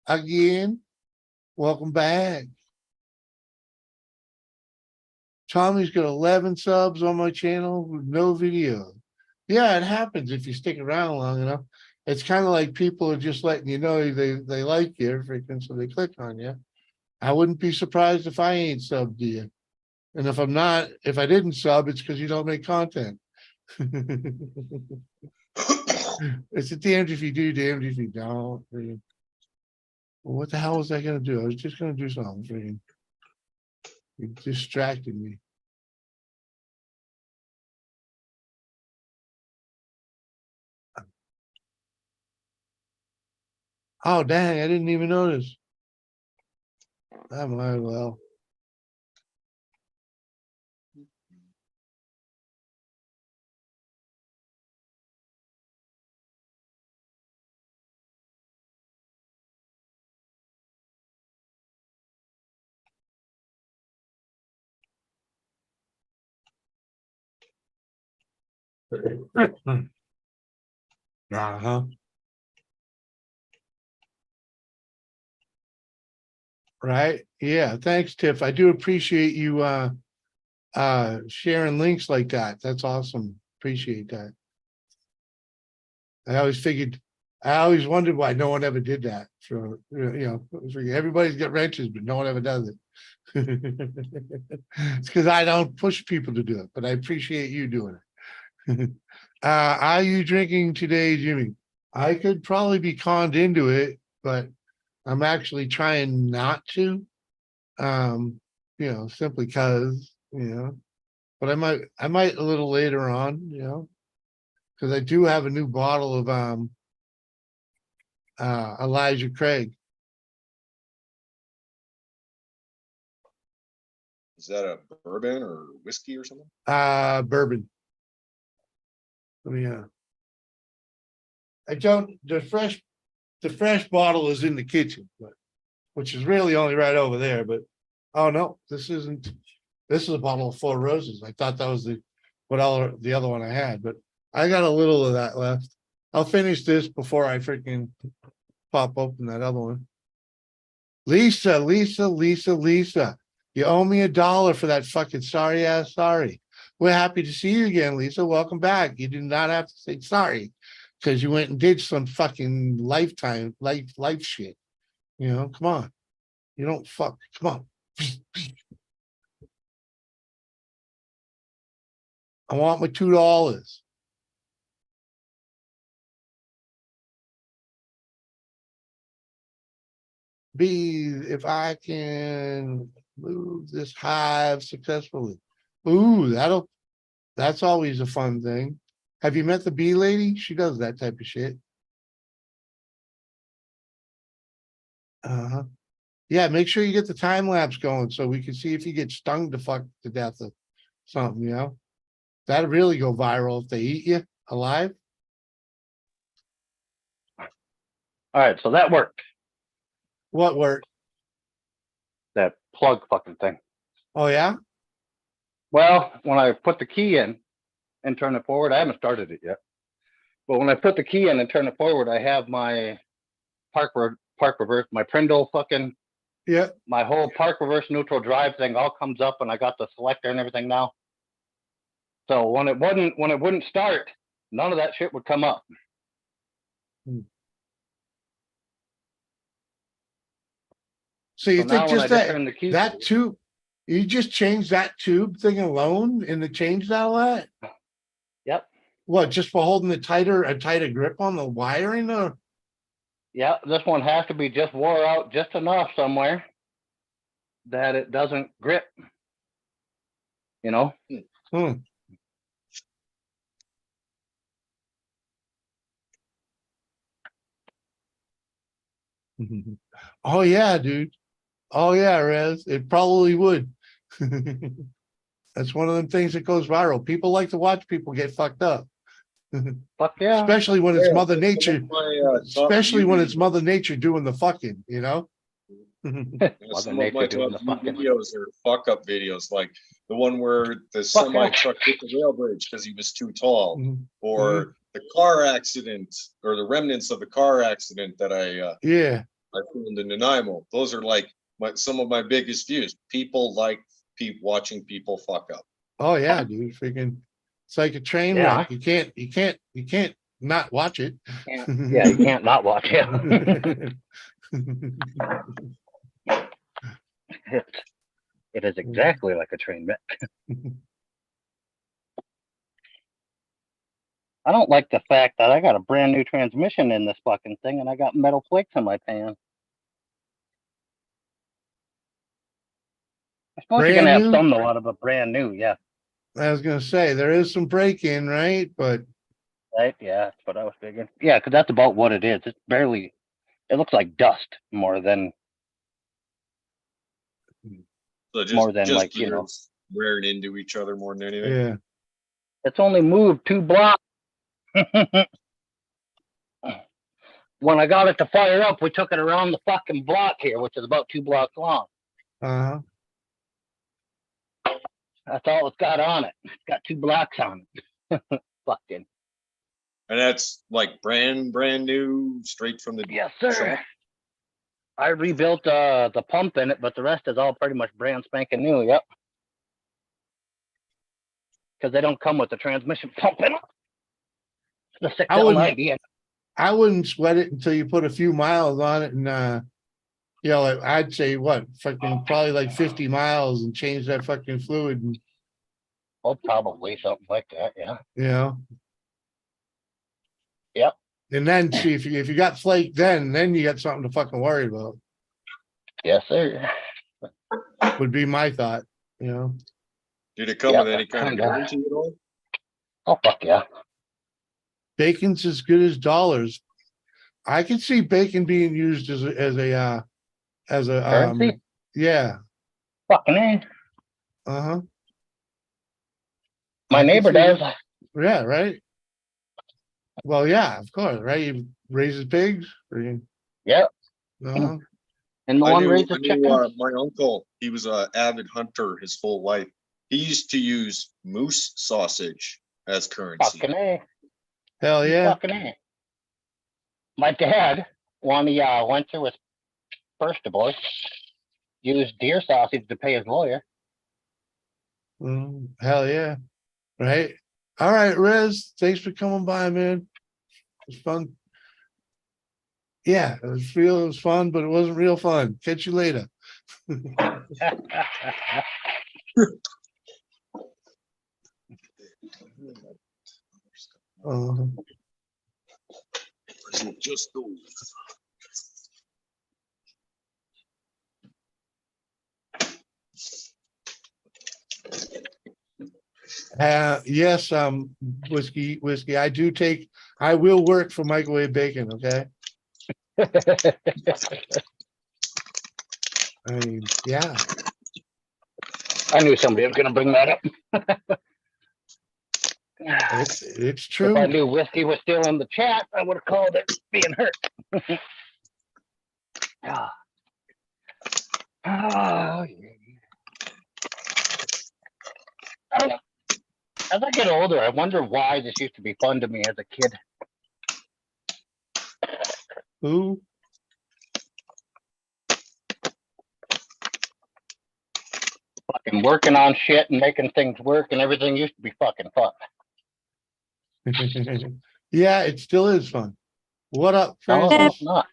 again. Welcome back. Tommy's got 11 subs on my channel with no video. Yeah, it happens if you stick around long enough. It's kind of like people are just letting you know they like you, freaking, so they click on you. I wouldn't be surprised if I ain't subbed to you. And if I'm not, if I didn't sub, it's because you don't make content. It's a damned if you do, damned if you don't. Well, what the hell was I gonna do? I was just gonna do something. Freaking, you distracted me. Oh dang! I didn't even notice. I might as well. Uh-huh. Right? Yeah. Thanks, Tiff. I do appreciate you sharing links like that. That's awesome. Appreciate that. I always wondered why no one ever did that. So, everybody's got wrenches, but no one ever does it. It's because I don't push people to do it, but I appreciate you doing it. Are you drinking today, Jimmy? I could probably be conned into it, but I'm actually trying not to. Simply because, but I might a little later on, because I do have a new bottle of Elijah Craig. Is that a bourbon or whiskey or something? Bourbon. I don't, the fresh bottle is in the kitchen, which is really only right over there, but oh no, this is a bottle of Four Roses. I thought that was the other one I had, but I got a little of that left. I'll finish this before I freaking pop open that other one. Lisa, you owe me $1 for that fucking sorry ass sorry. We're happy to see you again, Lisa. Welcome back. You did not have to say sorry because you went and did some fucking life shit. You know, come on. You don't fuck. Come on. I want my $2. B, if I can move this hive successfully. Ooh, that's always a fun thing. Have you met the bee lady? She does that type of shit. Uh-huh. Yeah, make sure you get the time lapse going so we can see if you get stung to fuck to death of something, you know? That'd really go viral if they eat you alive. All right, so that worked. What worked? That plug fucking thing. Oh, yeah? Well, when I put the key in and turn it forward, I haven't started it yet. But when I put the key in and turn it forward, I have my park reverse, my Prindle fucking, Yeah. my whole park reverse neutral drive thing all comes up, and I got the selector and everything now. So when it wouldn't start, none of that shit would come up. So you So think now when I just just turn the key, that tube, you just changed that tube thing alone and it changed all that? Yep. What, just for holding a tighter grip on the wiring or? Yeah, this one has to be just wore out just enough somewhere that it doesn't grip. You know? Hmm. Oh yeah, dude. Oh yeah, Rez. It probably would. That's one of them things that goes viral. People like to watch people get fucked up. Fuck yeah. Especially when it's Yeah, Mother some of Nature. my, Especially when it's YouTube Mother Nature doing the fucking, you know? Mother Mother Nature Nature doing the fucking. videos are fuck up videos, like the one where the Fuck semi yeah. truck hit the rail bridge because he was too tall, Mhm. or the car accident, or the remnants of the car accident that I filmed in Nanaimo. Those are like some of my biggest views. People like watching people fuck up. Oh yeah, dude. Freaking, it's like a train Yeah. wreck. You can't not watch it. Yeah, you can't not watch it. It is exactly like a train wreck. I don't like the fact that I got a brand new transmission in this fucking thing and I got metal flakes in my pan. I suppose you're Brand gonna have new? some though out of a brand new, yeah. I was gonna say there is some break-in, right? But Right? Yeah, that's what I was figuring. Yeah, because that's about what it is. It's barely, it looks like dust more than So just like, you know. gears wearing into each other more than anything. yeah. It's only moved 2 blocks. When I got it to fire up, we took it around the fucking block here, which is about 2 blocks long. Uh-huh. That's all it's got on it. It's got 2 blocks on it. Fucking. And that's like brand new, straight from the Yes, sir. shop. I rebuilt the pump in it, but the rest is all pretty much brand spanking new. Yep. Because they don't come with the transmission pump in it. The 6L90. I wouldn't sweat it until you put a few miles on it, and you know, like, I'd say what, fucking probably like 50 miles and change that fucking fluid, and, Oh, probably something like that. Yeah. you know. Yep. And then see if you got flake, then you got something to fucking worry about. Yes, sir. Would be my thought, you know. Did it come Yeah, with any kind of kinda. guarantee at all? Oh, fuck yeah. Bacon's as good as dollars. I could see bacon being used as a Currency? yeah. Fucking A. Uh-huh. My neighbor does. Yeah, right. Well, yeah, of course, right? He raises pigs. Yep. Uh-huh. And the I one knew, raises chickens. my uncle, he was an avid hunter his whole life. He used to use moose sausage as currency. Fucking A. Hell yeah. Fucking A. My dad, when he went through his first divorce, used deer sausage to pay his lawyer. Hell yeah. Right. All right, Rez. Thanks for coming by, man. It was fun. Yeah, it was fun, but it wasn't real fun. Catch you later. Uh, Just those. yes, whiskey. I will work for microwave bacon, okay? I mean, yeah. I knew somebody was going to bring that up. It's If true. I knew whiskey was still in the chat, I would have called it being hurt. Ah. Oh, yeah. I don't know. As I get older, I wonder why this used to be fun to me as a kid. Who? Fucking working on shit and making things work and everything used to be fucking fun. Yeah, it still is fun. What up, No, Francis? it's not.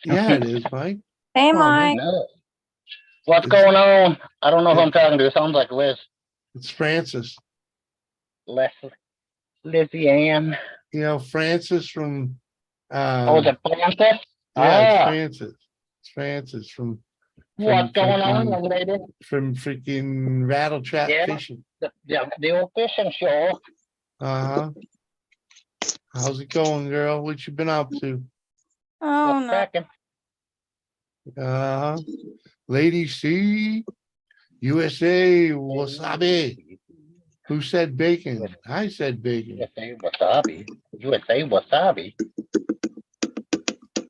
Yeah, it is, Mike. Hey, Come on, man. Mike. No. What's It's- going on? I don't know who I'm talking to. It sounds like Liz. It's Francis. Lizzie Ann. You know, Francis from Oh, is it Francis? yeah, it's Ah, Francis. It's Francis from what's going on, freaking- young lady? from freaking Rattle Trap Yeah. Fishing. The old fishing show. Uh-huh. How's it going, girl? What you been up to? Oh, What's no. cracking? Uh-huh. Lady C, USA, wasabi. Who said bacon? I said bacon. USA wasabi. USA wasabi.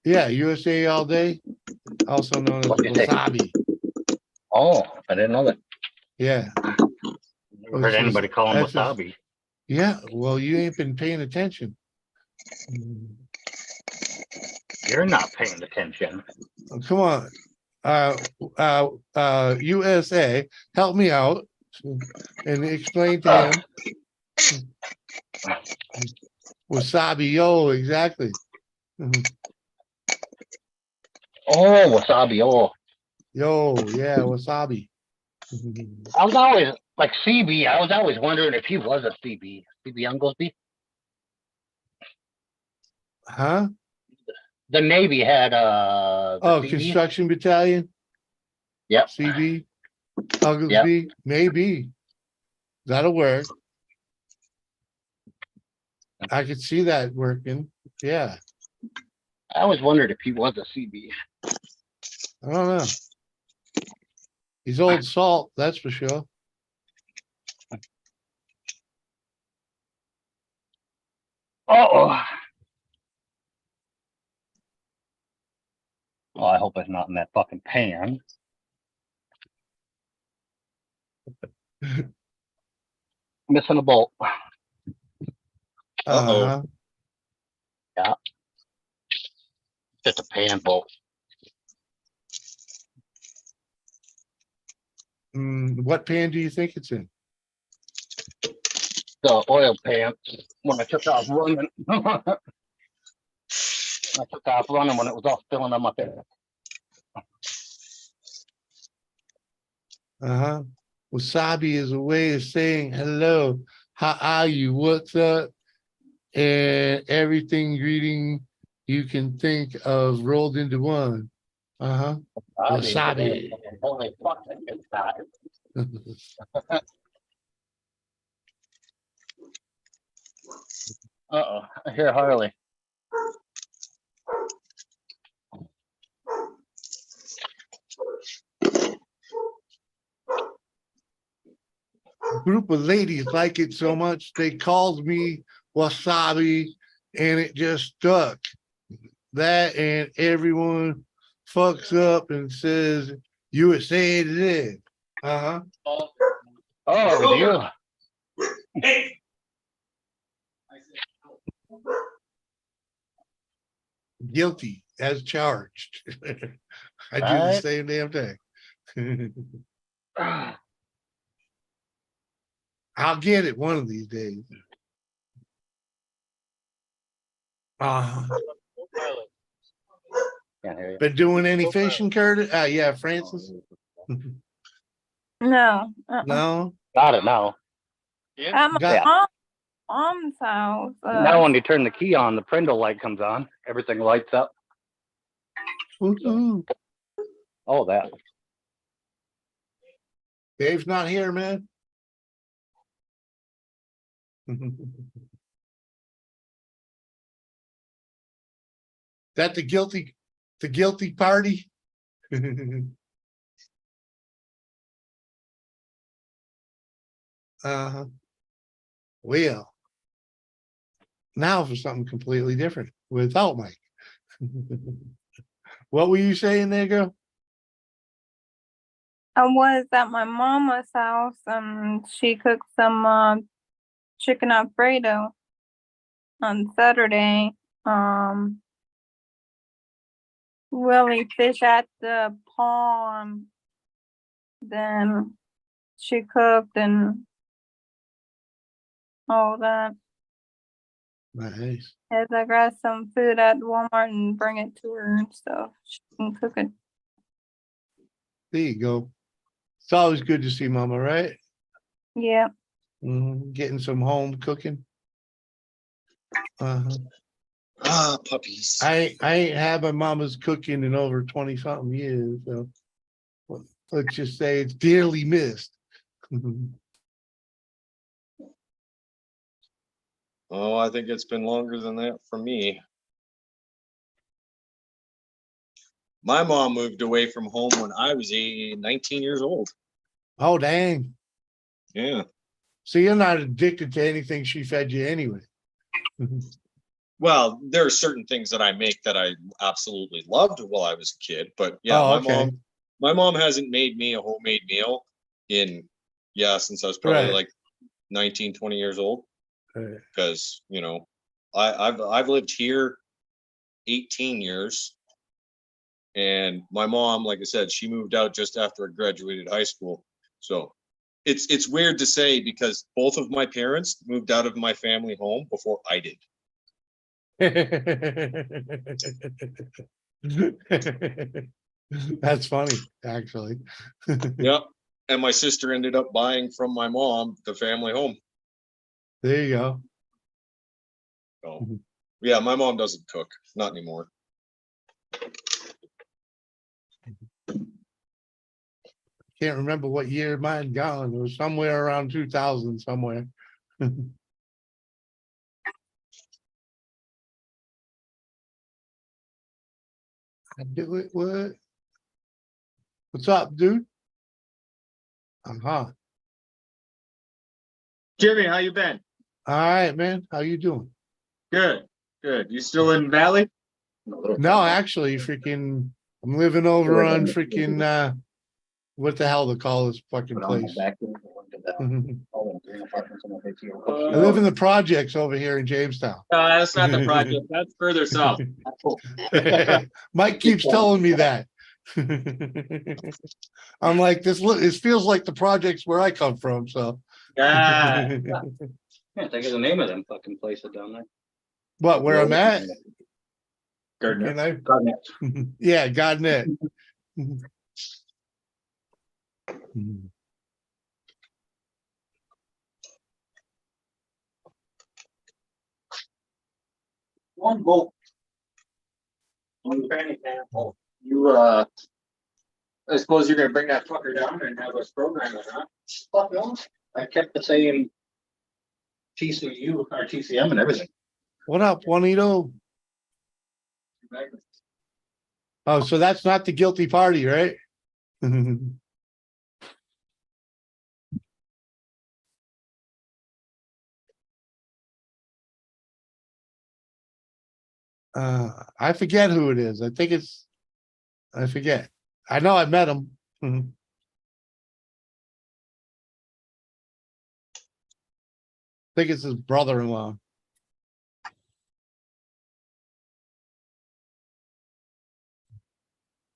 Yeah, USA all day, also known as What'd you say? wasabi. Oh, I didn't know that. Yeah, Never heard anybody call them that's just- wasabi. yeah. Well, you ain't been paying attention. You're not paying attention. Oh, come on, USA, help me out and explain to him. Wasabi, yo, exactly. Mhm. Oh, wasabi. Oh, Yo, yeah, wasabi. I was always like CB. I was always wondering if he was a CB. CB Unglesby. Huh? The Navy had the Oh, CB. construction battalion, Yep. CB, Oglesby, maybe. That'll work. I could see that working. Yeah, I always wondered if he was a CB. I don't know. He's old salt, that's for sure. Oh. Oh, I hope it's not in that fucking pan. Missing a bolt. Uh-huh. Yeah. Just a pan bolt. What pan do you think it's in? The oil pan when I took off running. I took off running when it was all spilling on my face. Uh-huh. Wasabi is a way of saying hello. How are you? What's up? And everything greeting you can think of rolled into one. Uh-huh. Wasabi. Holy fuck, that gets hot. Uh-oh, I hear Harley. Group of ladies like it so much they called me wasabi and it just stuck. That and everyone fucks up and says USA today. Uh-huh. Oh, you. Guilty as charged. I do the Right. same damn thing. I'll get it one of these days. Can't hear you. Been doing any fishing, Curtis? Yeah, Francis. No. No, Got it now. At my got mom's house. Now when you turn the key on, the Prindle light comes on. Everything lights up. woohoo. All that. Dave's not here, man. That the guilty party? Uh-huh. Well, now for something completely different without Mike. What were you saying there, girl? I was at my mama's house and she cooked some chicken Alfredo on Saturday. Willie fish at the pond. Then she cooked and all that. Nice. As I grab some food at Walmart and bring it to her and stuff. She can cook it. There you go. It's always good to see Mama, right? Yeah. Getting some home cooking. Uh-huh. Ah, puppies. I ain't had my mama's cooking in over 20 something years, so let's just say it's dearly missed. Oh, I think it's been longer than that for me. My mom moved away from home when I was 19 years old. Oh, dang. Yeah. So you're not addicted to anything she fed you anyway. Well, there are certain things that I make that I absolutely loved while I was a kid, but yeah, Oh, my okay. mom hasn't made me a homemade meal since I was probably Right. like 19, 20 years old. Right. Because, I've lived here 18 years. And my mom, like I said, she moved out just after I graduated high school. So it's weird to say because both of my parents moved out of my family home before I did. That's funny, actually. Yep. And my sister ended up buying from my mom the family home. There you go. So yeah, my mom doesn't cook, not anymore. Can't remember what year mine gone. It was somewhere around 2000 somewhere. I do it. What? What's up, dude? Uh-huh. Jimmy, how you been? All right, man. How you doing? Good, good. You still in Valley? No, actually, freaking, I'm living over on freaking what the hell they call this fucking place? I live in the projects over here in Jamestown. That's not the project. That's further south. Mike keeps telling me that. I'm like, it feels like the projects where I come from, so. Yeah. Can't think of the name of them fucking places down there. What, where I'm at? Gardner. Yeah, Godnet. One bolt. You I suppose you're gonna bring that fucker down and have us program it, huh? Fuck no. I kept the same TCU or TCM and everything. What up, Juanito? Oh, so that's not the guilty party, right? I forget who it is. I forget. I know I met him. I think it's his brother-in-law.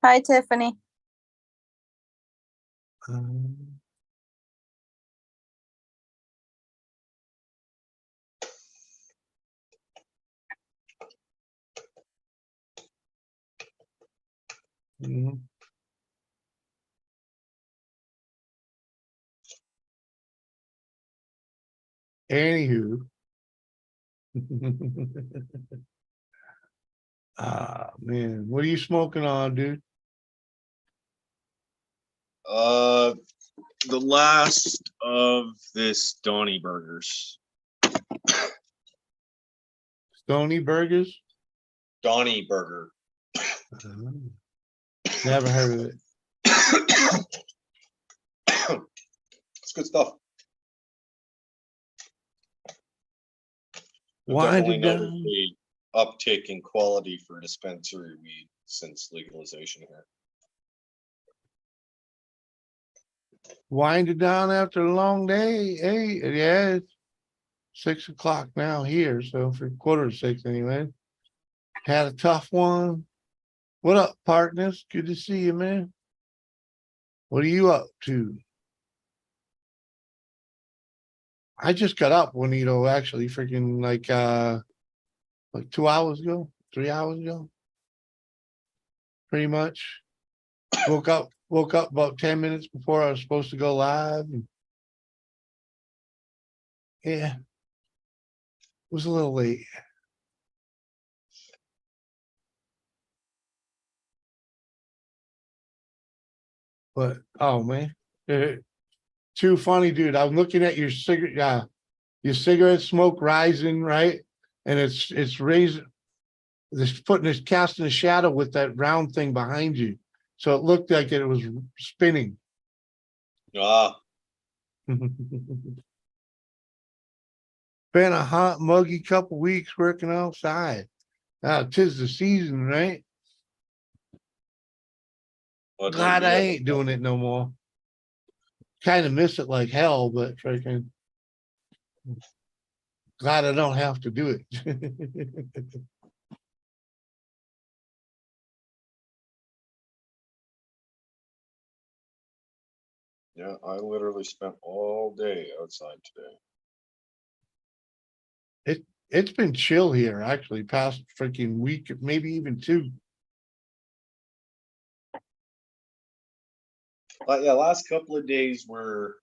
Hi, Tiffany. Mhm. Anywho. Ah, man, what are you smoking on, dude? The last of this Donny Burgers. Stony Burgers? Donny Burger. Never heard of it. It's good stuff. I've definitely Winded noticed down, the uptick in quality for dispensary weed since legalization here. winded down after a long day. Hey, yeah, it's 6 o'clock now here, so for 5:45 anyway. Had a tough one. What up, partners? Good to see you, man. What are you up to? I just got up, Juanito, actually freaking like 2 hours ago, 3 hours ago. Pretty much. Woke up about 10 minutes before I was supposed to go live. And yeah. It was a little late. But oh man. Too funny, dude. I'm looking at your cigarette smoke rising, right? And it's raising, this putting this casting a shadow with that round thing behind you. So it looked like it was spinning. Ah, Been a hot, muggy couple weeks working outside. 'Tis the season, right? well, Glad we I had ain't doing it no more. Kind of miss it like hell, but freaking glad I don't have to do it. Yeah, I literally spent all day outside today. It's been chill here, actually, past freaking week, maybe even 2. But yeah, last couple of days were,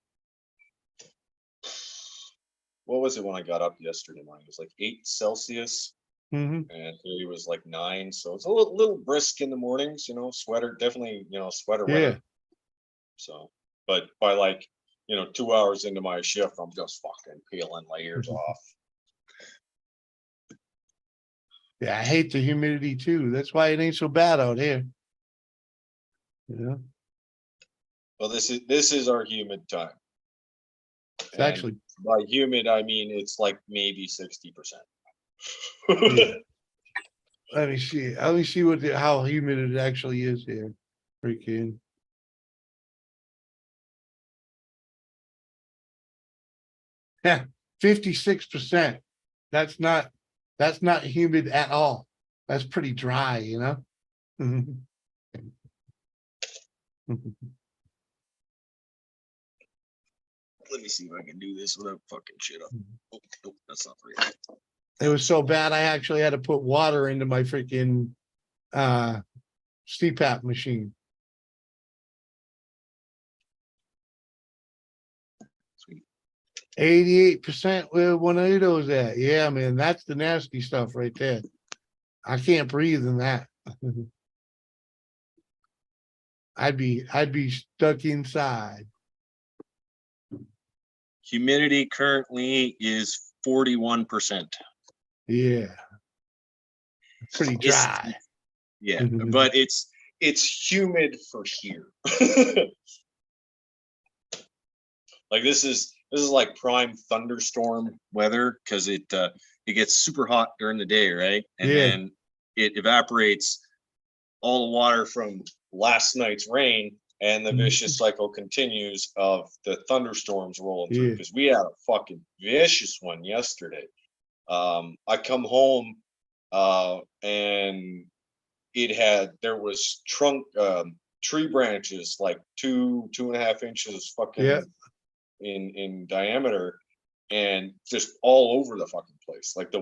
what was it when I got up yesterday morning? It was like 8 Celsius Hmm. and today was like 9. So it's a little brisk in the mornings, sweater, definitely, sweater Yeah. weather. So, but by like, 2 hours into my shift, I'm just fucking peeling layers off. Yeah, I hate the humidity too. That's why it ain't so bad out here. Yeah, Well, this is our humid time. it's And actually, by humid, I mean it's like maybe 60%. yeah. Let me see. Let me see how humid it actually is here. Freaking. Yeah, 56%. That's not humid at all. That's pretty dry, you know? Let me see if I can do this without fucking shit up. Oh, nope, that's not right. It was so bad I actually had to put water into my freaking CPAP machine. Sweet. 88% where one of those at. Yeah, man, that's the nasty stuff right there. I can't breathe in that. I'd be stuck inside. Humidity currently is 41%. Yeah. Pretty It's- dry. Yeah, but it's humid for here. Like this is like prime thunderstorm weather because it gets super hot during the day, right? And Yeah. then it evaporates all the water from last night's rain, and the vicious cycle continues of the thunderstorms rolling through. Yeah. Because we had a fucking vicious one yesterday. I come home and there was tree branches like 2.5 inches fucking Yeah. in diameter, and just all over the fucking place. Like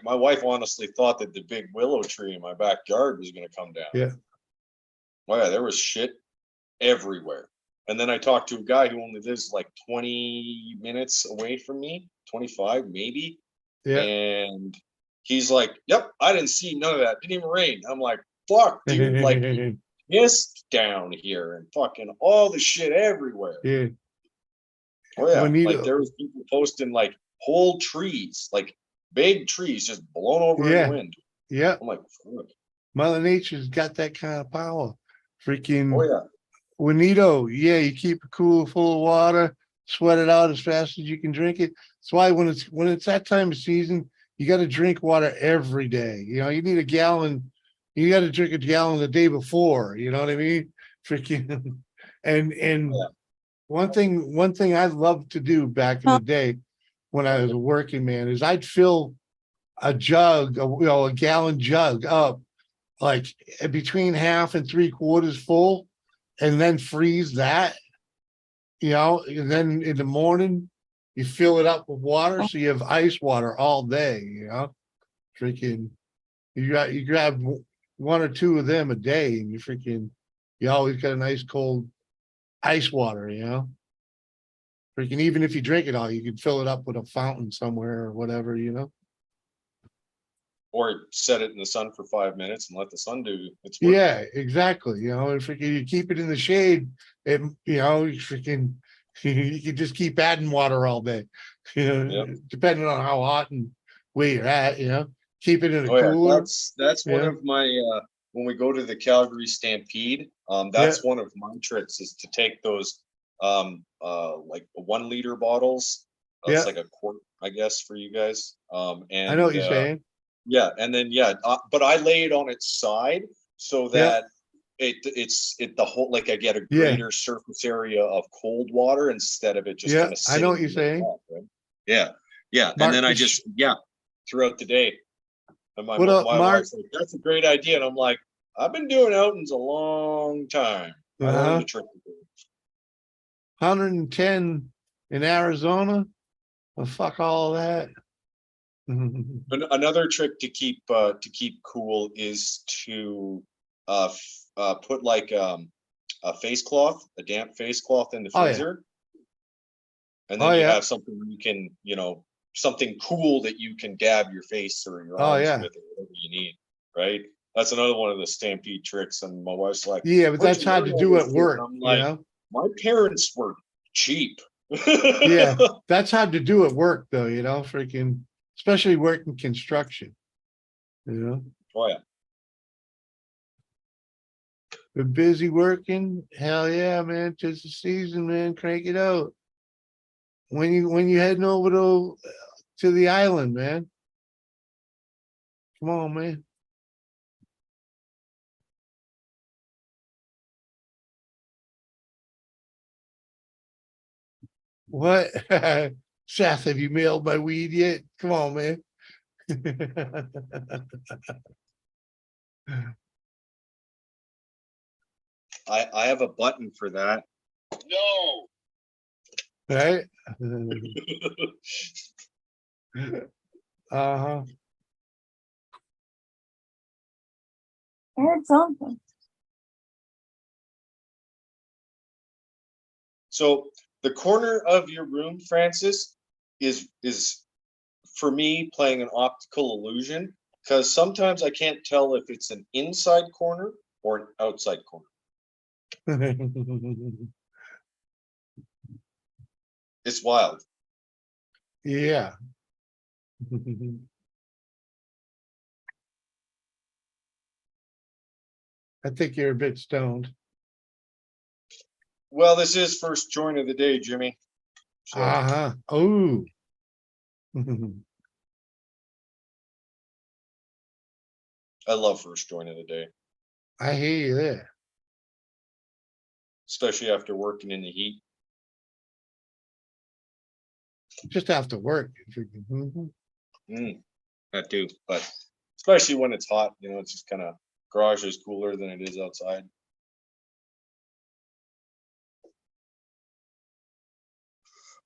my wife honestly thought that the big willow tree in my backyard was gonna come down. Yeah. Oh yeah, there was shit everywhere. And then I talked to a guy who only lives like 20 minutes away from me, 25 maybe. Yeah. And he's like, yep, I didn't see none of that. Didn't even rain. I'm like, fuck, dude, like mist down here and fucking all the shit everywhere. Yeah. Oh yeah, Juanito. like there was people posting like whole trees, like big trees just blown over in Yeah. the wind. Yeah. I'm like, fuck. Mother Nature's got that kind of power. Freaking Oh yeah. Juanito, yeah, you keep it cool, full of water, sweat it out as fast as you can drink it. That's why when it's that time of season, you got to drink water every day. You know, you need a gallon. You got to drink a gallon the day before. You know what I mean? Freaking and Yeah. one thing I loved to do back in the day when I was a working man is I'd fill a jug, a gallon jug up like between half and 3/4 full, and then freeze that, and then in the morning you fill it up with water, so you have ice water all day. Freaking, you grab one or two of them a day, and you always got a nice cold ice water. Freaking, even if you drink it all, you can fill it up with a fountain somewhere or whatever. Or set it in the sun for 5 minutes and let the sun do its work. Yeah, exactly. And freaking, you keep it in the shade, freaking, you can just keep adding water all day. Yep. Depending on how hot and where you're at. Keep it in a Oh yeah, cooler. that's one Yeah. of my when we go to the Calgary Stampede, that's one of my tricks is to take those like 1 liter bottles. Yeah. It's like a quart, I guess, for you guys. And I know what you're saying. yeah, and then but I lay it on its side so that it's the whole, like I get a greater surface area of cold water instead of it just kind of I know what you're sitting in the saying. top, right? Yeah, and Mark, then I just throughout the day. And my What up, my Mark? wife's like, that's a great idea, and I'm like, I've been doing outings a long time. I learned the trick. 110 in Arizona. Well, fuck all that. Another trick to keep cool is to put like a face cloth, a damp face cloth in the Oh, yeah. freezer, and then Oh, you yeah. have something where you can, something cool that you can dab your face or your Oh, arms yeah. with or whatever you need, right? That's another one of the Stampede tricks. And my wife's like, Yeah, but "Where'd that's you hard learn to all do this at shit?" work. And I'm like, my parents were cheap. Yeah, that's hard to do at work though, freaking, especially working construction. Oh yeah. We're busy working. Hell yeah, man. 'Tis the season, man. Crank it out. When you heading over to the island, man. Come on, man. What? Seth, have you mailed my weed yet? Come on, man. I have a button for that. No. Right? Uh-huh. I heard something. So the corner of your room, Francis, is for me playing an optical illusion, because sometimes I can't tell if it's an inside corner or an outside corner. It's wild. Yeah. I think you're a bit stoned. Well, this is first joint of the day, Jimmy. So Uh-huh. Oh. I love first joint of the day, I hear you there. especially after working in the heat. Just after work. That too, but especially when it's hot, it's just kind of garage is cooler than it is outside.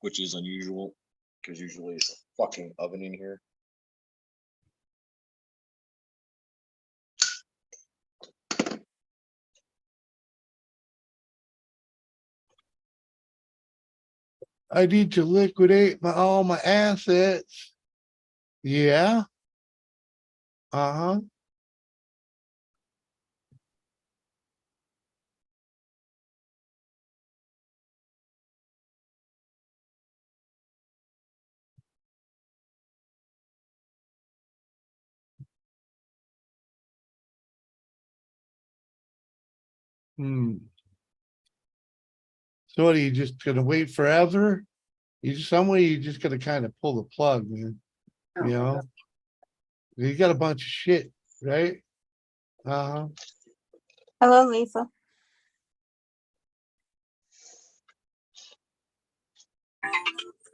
Which is unusual, because usually it's a fucking oven in here. I need to liquidate all my assets. Yeah. Uh-huh. Hmm. So what are you just gonna wait forever? You just some way you just gotta kind of pull the plug, man. You know? You got a bunch of shit, right? Uh-huh. Hello, Lisa.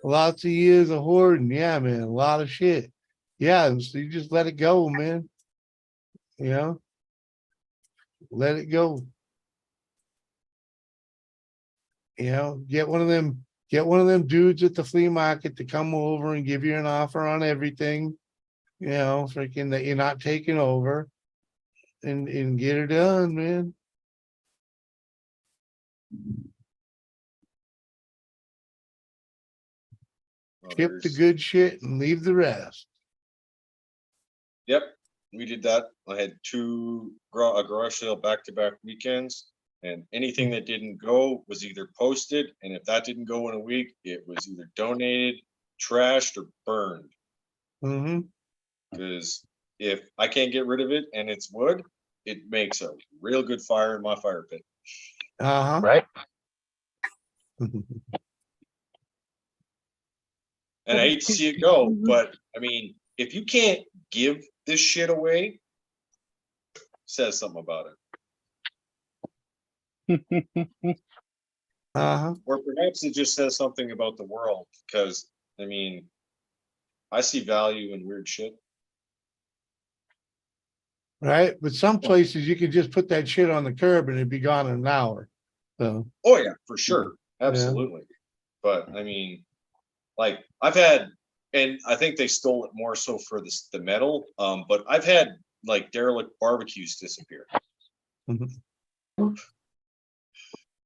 Lots of years of hoarding. Yeah, man. A lot of shit. Yeah, so you just let it go, man. You know? Let it go. You know, get one of them dudes at the flea market to come over and give you an offer on everything. You know, freaking that you're not taking over and get it done, man. Keep the good shit and leave the rest. Yep, we did that. I had a garage sale back-to-back weekends, and anything that didn't go was either posted, and if that didn't go in a week, it was either donated, trashed, or burned. Mm-hmm. Because if I can't get rid of it and it's wood, it makes a real good fire in my fire pit. Uh-huh. Right? And I hate to see it go, but I mean, if you can't give this shit away, says something about it. Uh-huh. Or perhaps it just says something about the world, because I mean, I see value in weird shit. Right? But some places you could just put that shit on the curb and it'd be gone in an hour. So Oh yeah, for sure. Absolutely. But I mean, like I've had, and I think they stole it more so for the metal. But I've had like derelict barbecues disappear.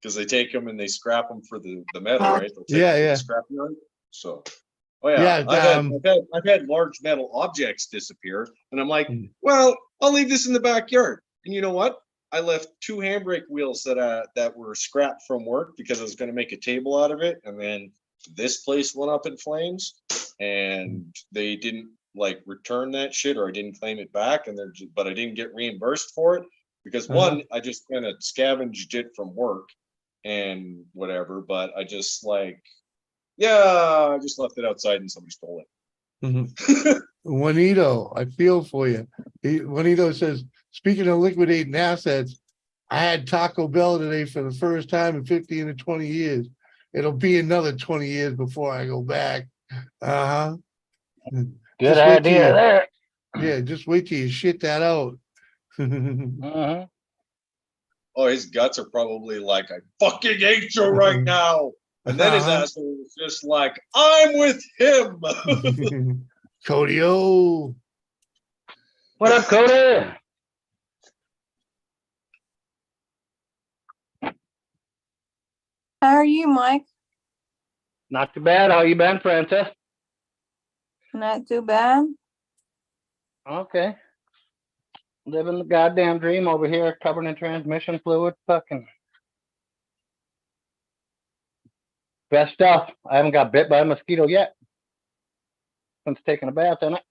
Because they take them and they scrap them for the metal, right? They'll take them to the scrap yard. So, oh yeah, I've had large metal objects disappear, and I'm like, well, I'll leave this in the backyard. And you know what? I left 2 handbrake wheels that were scrapped from work because I was going to make a table out of it, and then this place went up in flames, and they didn't like return that shit, or I didn't claim it back, and but I didn't get reimbursed for it because one, I just kind of scavenged it from work and whatever, but I just like, yeah, I just left it outside and somebody stole it. Juanito, I feel for you. Juanito says, speaking of liquidating assets, I had Taco Bell today for the first time in 15 to 20 years. It'll be another 20 years before I go back. Uh-huh. Good idea there. Yeah, just wait till you shit that out. Oh, his guts are probably like, I fucking hate you right now. And then his asshole was just like, I'm with him. Cody O. What up, Cody? How are you, Mike? Not too bad. How you been, Francis? Not too bad. Okay. Living the goddamn dream over here, covered in transmission fluid. Fucking best stuff. I haven't got bit by a mosquito yet since taking a bath in it.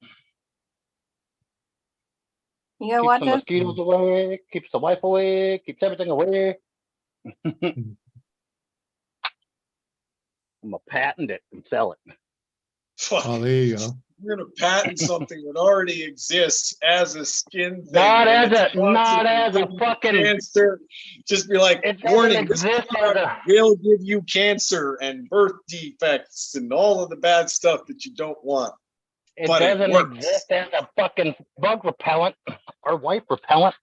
You gotta Keeps watch the it. mosquitoes away, keeps the wife away, keeps everything away. I'm gonna patent it and sell it. Oh, there you go. We're gonna patent something that already exists as a skin thing. Not as a fucking cancer. Just be like, warning, this product will give you cancer and birth defects and all of the bad stuff that you don't want. It doesn't exist as a fucking bug repellent or wife repellent.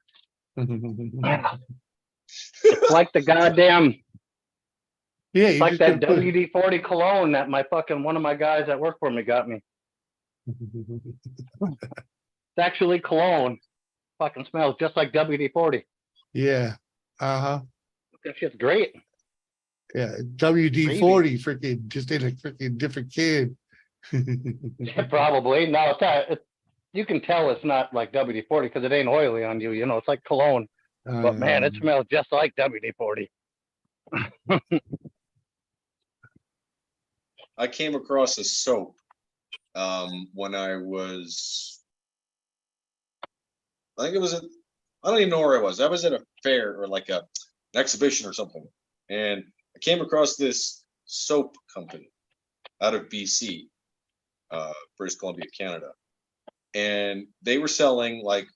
It's like the goddamn, Yeah, it's you like just that gotta put. WD-40 cologne that my fucking, one of my guys that work for me got me. It's actually cologne. Fucking smells just like WD-40. Yeah. Uh-huh. That shit's great. Yeah. WD-40 freaking just in a freaking different kid. Probably. No, you can tell it's not like WD-40 because it ain't oily on you. You know, it's like cologne. But man, it smells just like WD-40. I came across a soap when I think it was I don't even know where I was. I was at a fair or like an exhibition or something. And I came across this soap company out of BC, British Columbia, Canada. And they were selling like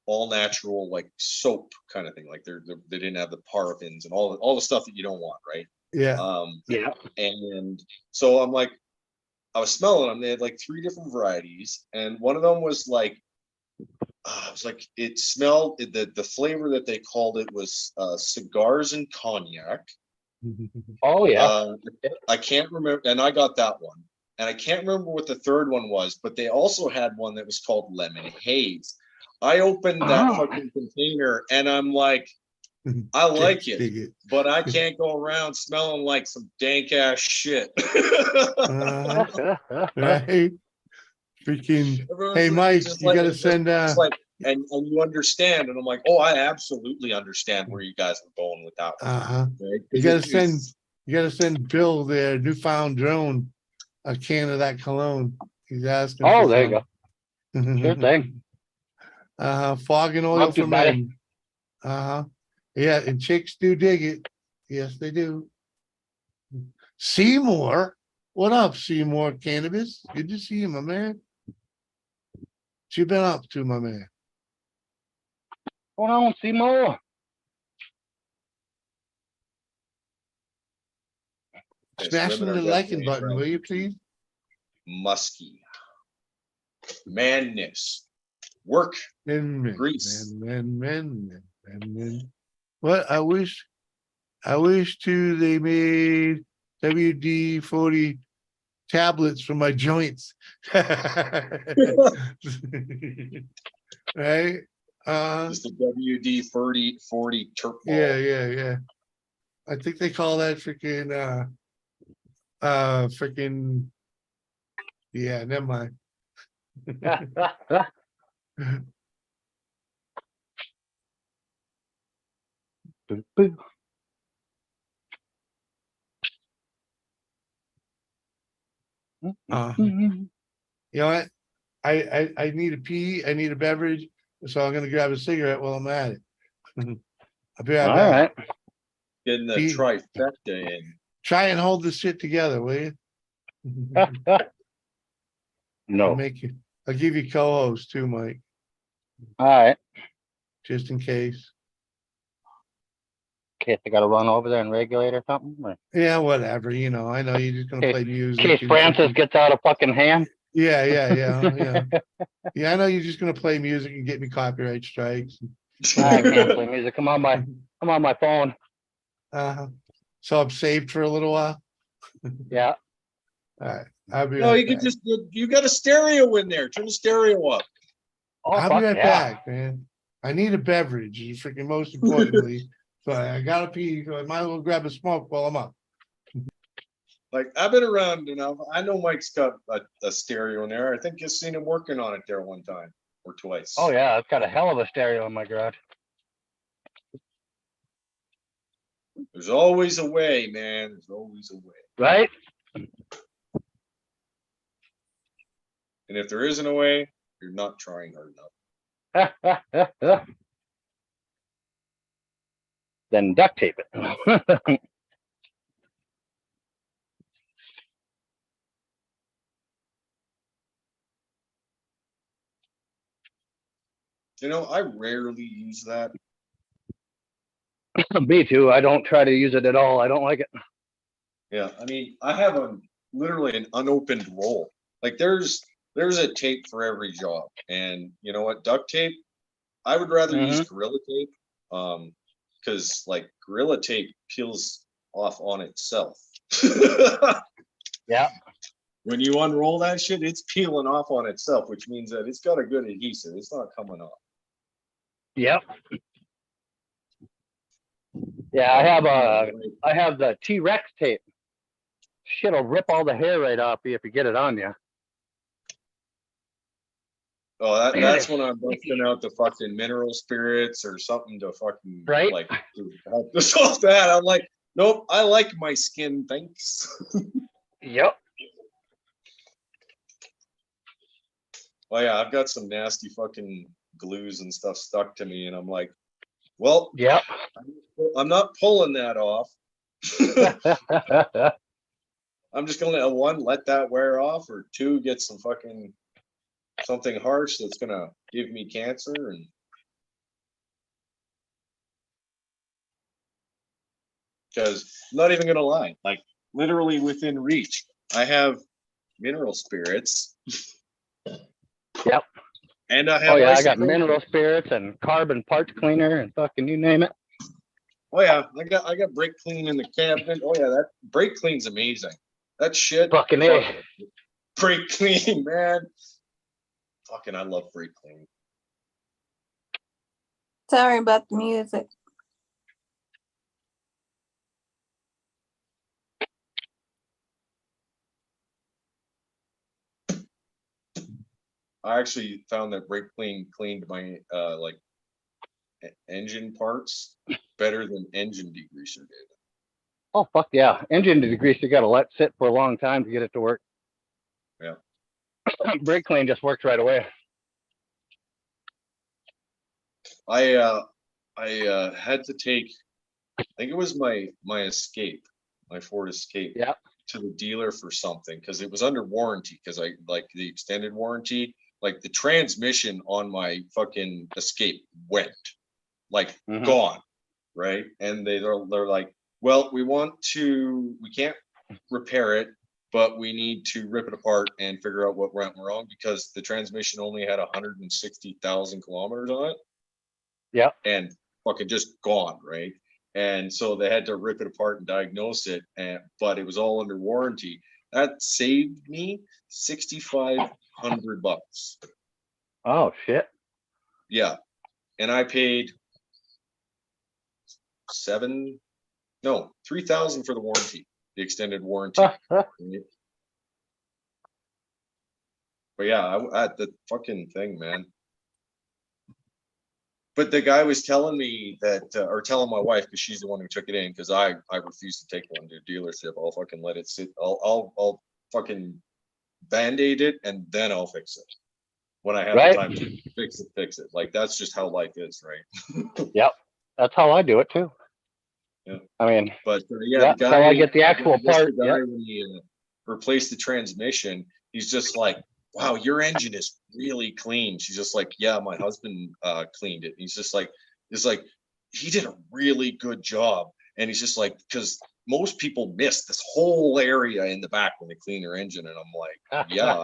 all natural, like soap kind of thing. Like they didn't have the parabens and all the stuff that you don't want, right? Yeah. Yeah. And so I'm like, I was smelling them. They had like 3 different varieties, and one of them was like, it smelled the flavor that they called it was cigars and cognac. Oh yeah. I can't remember, and I got that one, and I can't remember what the third one was, but they also had one that was called lemon haze. I opened that fucking container, and I'm like, I like it, but I can't go around smelling like some dank ass shit. Right. Freaking. Hey, Mike, you like, gotta send. it's like, and you understand, and I'm like, oh, I absolutely understand where you guys are going with that one. Right? You gotta send Bill their newfound drone a can of that cologne. He's asking. Oh, for there you some. go. Sure thing. Fog and oil Love to, for buddy. men. Yeah, and chicks do dig it. Yes, they do. Seymour, what up, Seymour Cannabis? Good to see you, my man. What you been up to, my man? Hold on, Seymour. Smashing the liking button, will you please? Musky. Manness. Work. Grease. Men. What I wish too they made WD-40 tablets for my joints. Right? Just the WD-40 Turk ball. Yeah. I think they call that freaking yeah, never mind. You know what? I need a pee, I need a beverage, so I'm gonna grab a cigarette while I'm at it. I'll be right All back. right. Getting the Pee. trifecta in. Try and hold this shit together, will you? No. I'll give you co-host too, Mike, All right. just in case. In case I gotta run over there and regulate or something. Or Yeah, whatever. You know, I know you're just gonna play music. in case and Francis freaking- gets out of fucking hand. Yeah. Yeah, I know you're just gonna play music and get me copyright strikes. I can't play music. I'm on my phone. So I'm saved for a little while. Yeah. All right. I'll be No, right you could back. just, you got a stereo in there. Turn the stereo up. Oh, I'll be fuck right yeah. back, man. I need a beverage, freaking most importantly. So I gotta pee, so I might as well grab a smoke while I'm up. Like, I've been around enough. I know Mike's got a stereo in there. I think you've seen him working on it there one time or twice. Oh yeah, it's got a hell of a stereo in my garage. There's always a way, man. There's always a way. Right? And if there isn't a way, you're not trying hard enough. Then duct tape it. You know, I rarely use that. Me too. I don't try to use it at all. I don't like it. Yeah, I mean, I have literally an unopened roll. Like there's a tape for every job, and you know what? Duct tape, I would rather use Mhm. Gorilla Tape, because like Gorilla Tape peels off on itself. Yeah. When you unroll that shit, it's peeling off on itself, which means that it's got a good adhesive. It's not coming off. Yep. Yeah, I have the T-Rex tape. Shit'll rip all the hair right off you if you get it on you. Oh, that's when I'm busting out the fucking mineral spirits or something to fucking Right? like to help dissolve that. I'm like, nope, I like my skin, thanks. Yep. Oh yeah, I've got some nasty fucking glues and stuff stuck to me, and I'm like, well, Yep. I'm not pulling that off. I'm just gonna let that wear off, or two, get some fucking something harsh that's gonna give me cancer. And because I'm not even gonna lie, like literally within reach, I have mineral spirits. Yep. And I Oh have yeah, I got isopropyl. mineral spirits and carbon parts cleaner and fucking you name it. Oh yeah, I got brake clean in the cabinet. Oh yeah, that brake clean's amazing. That shit. Fucking Fuck, A. brake clean, man. Fucking, I love brake clean. Sorry about the music. I actually found that brake clean cleaned my like engine parts better than engine degreaser did. Oh fuck yeah. Engine degreaser you gotta let sit for a long time to get it to work. Yeah. Brake clean just works right away. I had to take, I think it was my Escape, my Ford Escape, Yep. to the dealer for something because it was under warranty, because I like the extended warranty. Like the transmission on my fucking Escape went like Mhm. gone, right? And they're like, well, we can't repair it, but we need to rip it apart and figure out what went wrong, because the transmission only had 160,000 kilometers on it. Yep. And fucking just gone, right? And so they had to rip it apart and diagnose it, but it was all under warranty. That saved me $6,500. Oh shit. Yeah, and I paid 3,000 for the warranty, the extended warranty. Right? But yeah, I the fucking thing, man. But the guy was telling me that, or telling my wife, because she's the one who took it in, because I refuse to take one to a dealership. I'll fucking let it sit. I'll fucking band-aid it, and then I'll fix it when I have Right. the time to fix it. Like that's just how life is, right? Yep. That's how I do it too. Yeah. I mean, But yeah, the so guy, I get the actual part. the guy, Yep. when he replaced the transmission, he's just like, wow, your engine is really clean. She's just like, yeah, my husband cleaned it. He's just like, he did a really good job. And he's just like, because most people miss this whole area in the back when they clean their engine. And I'm like, yeah,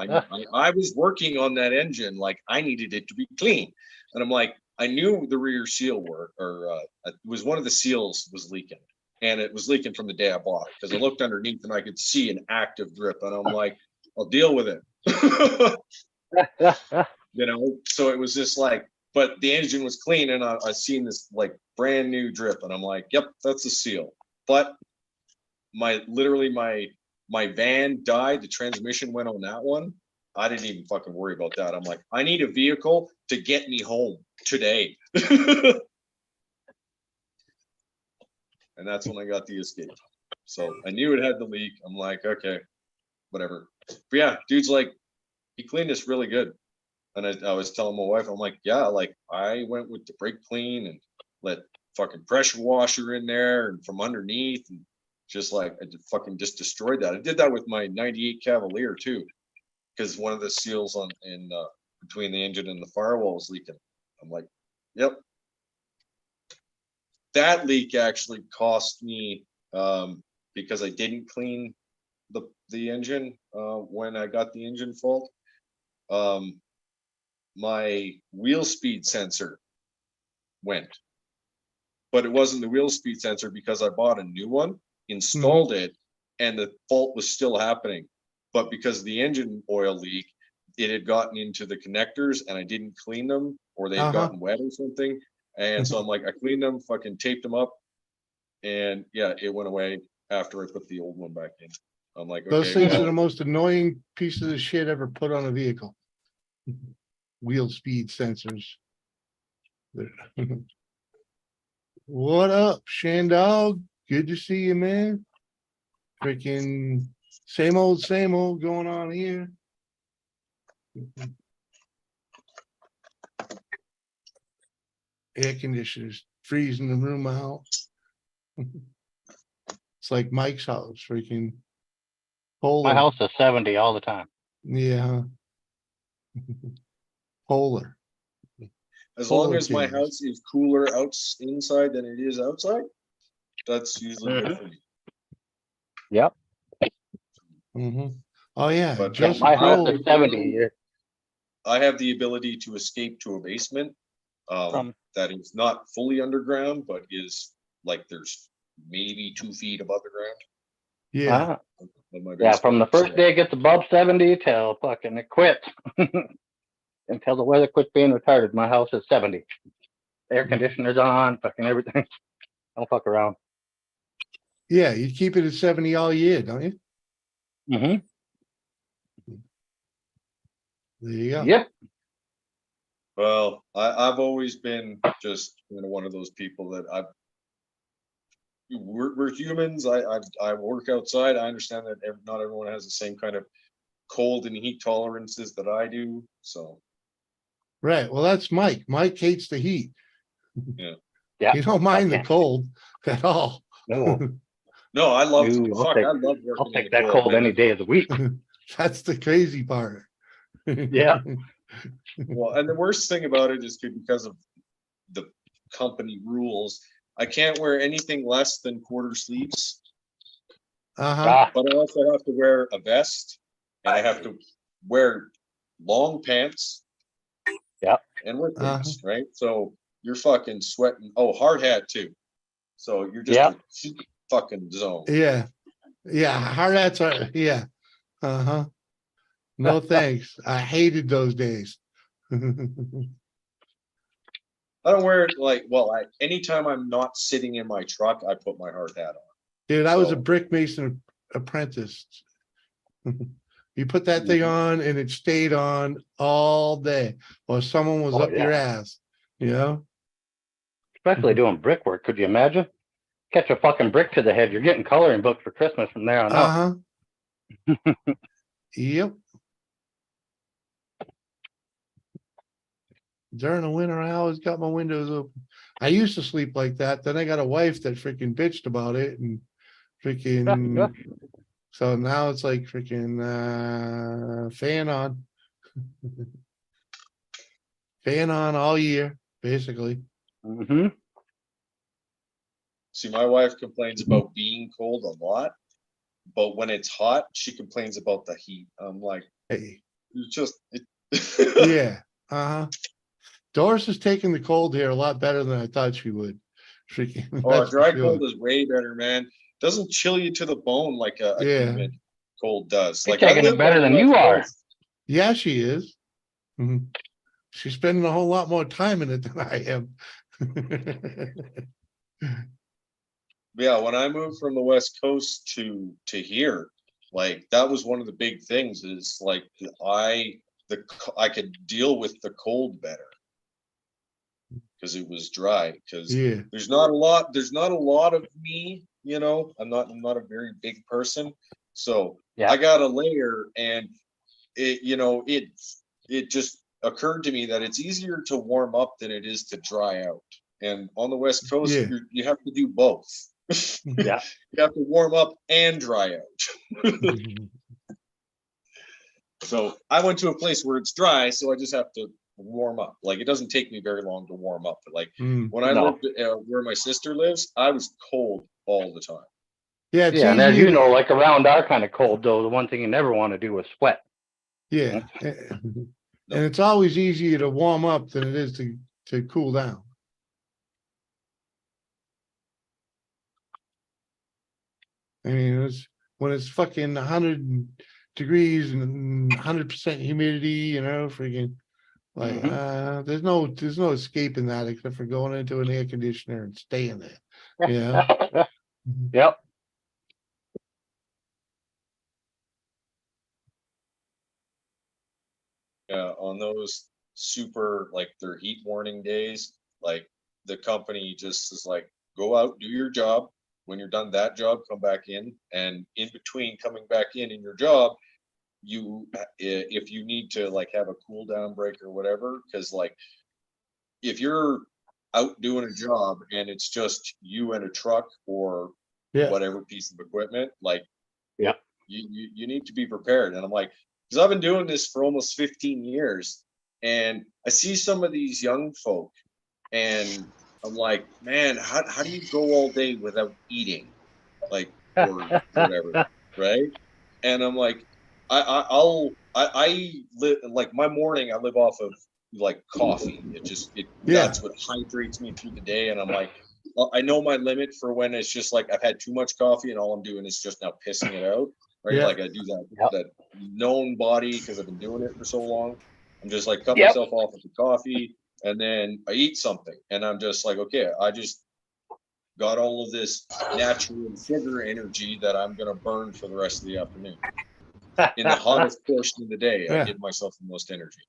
I was working on that engine. Like I needed it to be clean. And I'm like, I knew the rear seal it was one of the seals was leaking, and it was leaking from the day I bought it, because I looked underneath and I could see an active drip, and I'm like, I'll deal with it. So it was just like, but the engine was clean, and I seen this like brand new drip, and I'm like, yep, that's a seal. But my van died, the transmission went on that one. I didn't even fucking worry about that. I'm like, I need a vehicle to get me home today. And that's when I got the Escape. So I knew it had the leak. I'm like, okay, whatever. But yeah, dude's like, he cleaned this really good. And I was telling my wife, I'm like, yeah, like I went with the brake clean and let fucking pressure washer in there and from underneath, and just like I just destroyed that. I did that with my 98 Cavalier too, because one of the seals in between the engine and the firewall was leaking. I'm like, yep. That leak actually cost me, because I didn't clean the engine when I got the engine fault. My wheel speed sensor went. But it wasn't the wheel speed sensor because I bought a new one, installed it, and the fault was still happening. But because of the engine oil leak, it had gotten into the connectors and I didn't clean them, or they had gotten wet or something. And so I'm like, I cleaned them, fucking taped them up, and yeah, it went away after I put the old one back in. I'm like, Those okay, things are well, the most annoying pieces of shit ever put on a vehicle. Wheel speed sensors. What up, Shandog? Good to see you, man. Freaking same old going on here. Air conditioners freezing the room out. It's like Mike's house, freaking polar. My house is 70 all the time. Yeah. Polar. as long Polar as my kids. house is cooler inside than it is outside, that's usually good for me. Yep. Oh yeah, But Joseph My house Rowe. is 70. I have the ability to escape to a basement that is not fully underground, but is like there's maybe 2 feet above the ground. Yeah. of my Yeah, from the basement. first day it gets above 70 till fucking it quits. Until the weather quits being retarded. My house is 70. Air conditioner's on, fucking everything. Don't fuck around. Yeah, you keep it at 70 all year, don't you? Mm-hmm. There you go. Yep. Well, I've always been just one of those people that we're humans. I work outside. I understand that not everyone has the same kind of cold and heat tolerances that I do. So Right. Well, that's Mike. Mike hates the heat. yeah. You don't mind the can't. cold at all. No. No, I love No, fuck. I love working. I'll take in the that cold man. any day of the week. That's the crazy part. Yeah. Well, and the worst thing about it is because of the company rules, I can't wear anything less than quarter sleeves. Uh-huh. But I also have to wear a vest, and I have to wear long pants. Yep. And work boots, right? So you're fucking sweating. Oh, hard hat too. So you're just Yep. a heat fucking zone. Yeah. Yeah. Hard hats are, yeah. Uh-huh. No thanks. I hated those days. I don't wear it like, well, anytime I'm not sitting in my truck, I put my hard hat on. Dude, I was a So- brick mason apprentice. You put that thing on and it stayed on all day, or someone was Oh, up your yeah. ass, you know? Especially doing brickwork. Could you imagine? Catch a fucking brick to the head. You're getting coloring books for Christmas from there on out. Uh-huh. Yep. During the winter, I always got my windows open. I used to sleep like that. Then I got a wife that freaking bitched about it and freaking. So now it's like freaking fan on. Fan on all year, basically. Mm-hmm. See, my wife complains about being cold a lot, but when it's hot, she complains about the heat. I'm like, Hey, it's just yeah. Uh-huh. Doris is taking the cold here a lot better than I thought she would. Freaking. Oh, that's a for dry sure. cold is way better, man. Doesn't chill you to the bone like a Yeah. humid cold does. You're Like I taking it live better on the than you West are. Coast. Yeah, she is. Mhm. She's spending a whole lot more time in it than I am. Yeah, when I moved from the West Coast to here, like that was one of the big things is like I could deal with the cold better because it was dry. Because Yeah. there's not a lot of me, I'm not a very big person, so Yeah. I got a layer, and it just occurred to me that it's easier to warm up than it is to dry out. And on the West Coast, Yeah. you have to do both. Yeah. You have to warm up and dry out. So I went to a place where it's dry, so I just have to warm up. Like it doesn't take me very long to warm up. But like when I No. lived where my sister lives, I was cold all the time. Yeah, it's Yeah, and as easier you to- know, like around our kind of cold, though, the one thing you never want to do is sweat. Yeah. And it's always easier to warm up than it is to cool down. I mean, when it's fucking 100 degrees and 100% humidity, freaking like there's no escaping that except for going into an air conditioner and staying there. Yeah. Yep. Yeah, on those super like their heat warning days, like the company just is like, go out, do your job. When you're done that job, come back in. And in between coming back in your job, you if you need to like have a cool down break or whatever, because like if you're out doing a job and it's just you and a truck or Yeah. whatever piece of equipment, like Yeah. you need to be prepared. And I'm like, because I've been doing this for almost 15 years and I see some of these young folk and I'm like, man, how do you go all day without eating? Like, or whatever, right? And I'm like, I live like my morning, I live off of like coffee. That's what hydrates me through the day. And I'm like, I know my limit for when it's just like I've had too much coffee and all I'm doing is just now pissing it out. Right. Yeah. Like I do that known body because I've been doing it for so long. I'm just like cut Yep. myself off with the coffee and then I eat something and I'm just like, okay, I just got all of this natural sugar energy that I'm gonna burn for the rest of the afternoon. In the hottest portion of the day, I Yeah. give myself the most energy.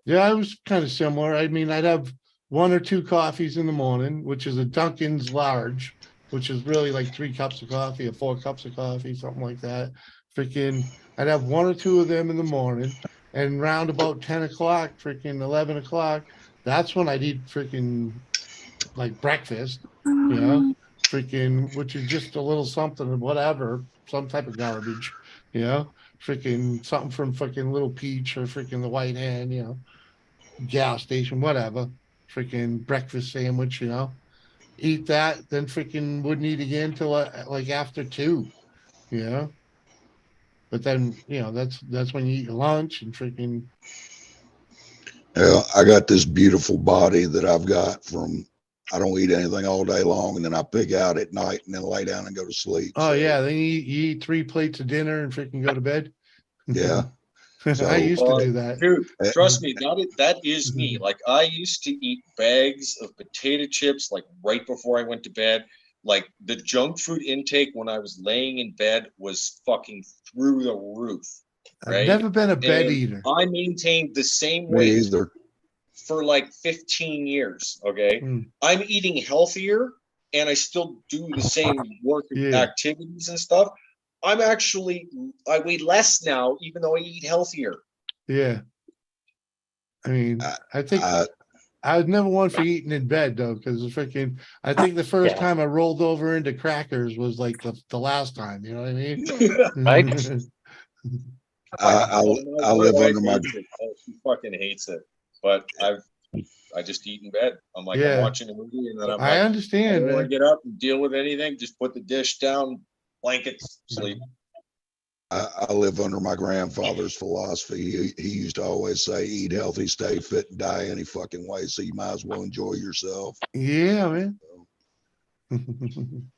Yeah, I was kind of similar. I mean, I'd have 1 or 2 coffees in the morning, which is a Dunkin's large, which is really like 3 cups of coffee or 4 cups of coffee, something like that. Freaking, I'd have 1 or 2 of them in the morning, and round about 10 o'clock, freaking 11 o'clock, that's when I'd eat freaking like breakfast, freaking, which is just a little something, whatever, some type of garbage, freaking something from fucking Little Peach or freaking the White Hen, gas station, whatever, freaking breakfast sandwich, eat that, then freaking wouldn't eat again till like after 2, but then, that's when you eat your lunch and freaking. Yeah, I got this beautiful body that I've got from, I don't eat anything all day long and then I pig out at night and then lay down and go to sleep. Oh So, yeah, then you eat 3 plates of dinner and freaking go to bed. yeah. So, I used to do that. Dude, Eh, trust me, that is me. Like I used to eat bags of potato chips like right before I went to bed. Like the junk food intake when I was laying in bed was fucking through the roof. I've Right. never been a bed And eater. I maintained the same me weight either. for like 15 years. Okay. I'm eating healthier and I still do the same work activities and stuff. I weigh less now, even though I eat healthier. Yeah. I mean, I think I was never one for eating in bed though, because freaking, I think the first time I rolled over into crackers was like the last time, you know what I mean? Right. I live under my. She fucking hates it, but I just eat in bed. I'm like, I'm watching a movie and then I'm like, I understand. I don't want to get up and deal with anything. Just put the dish down, blankets, sleep. I live under my grandfather's philosophy. He used to always say, eat healthy, stay fit, and die any fucking way. So you might as well enjoy yourself. Yeah, man.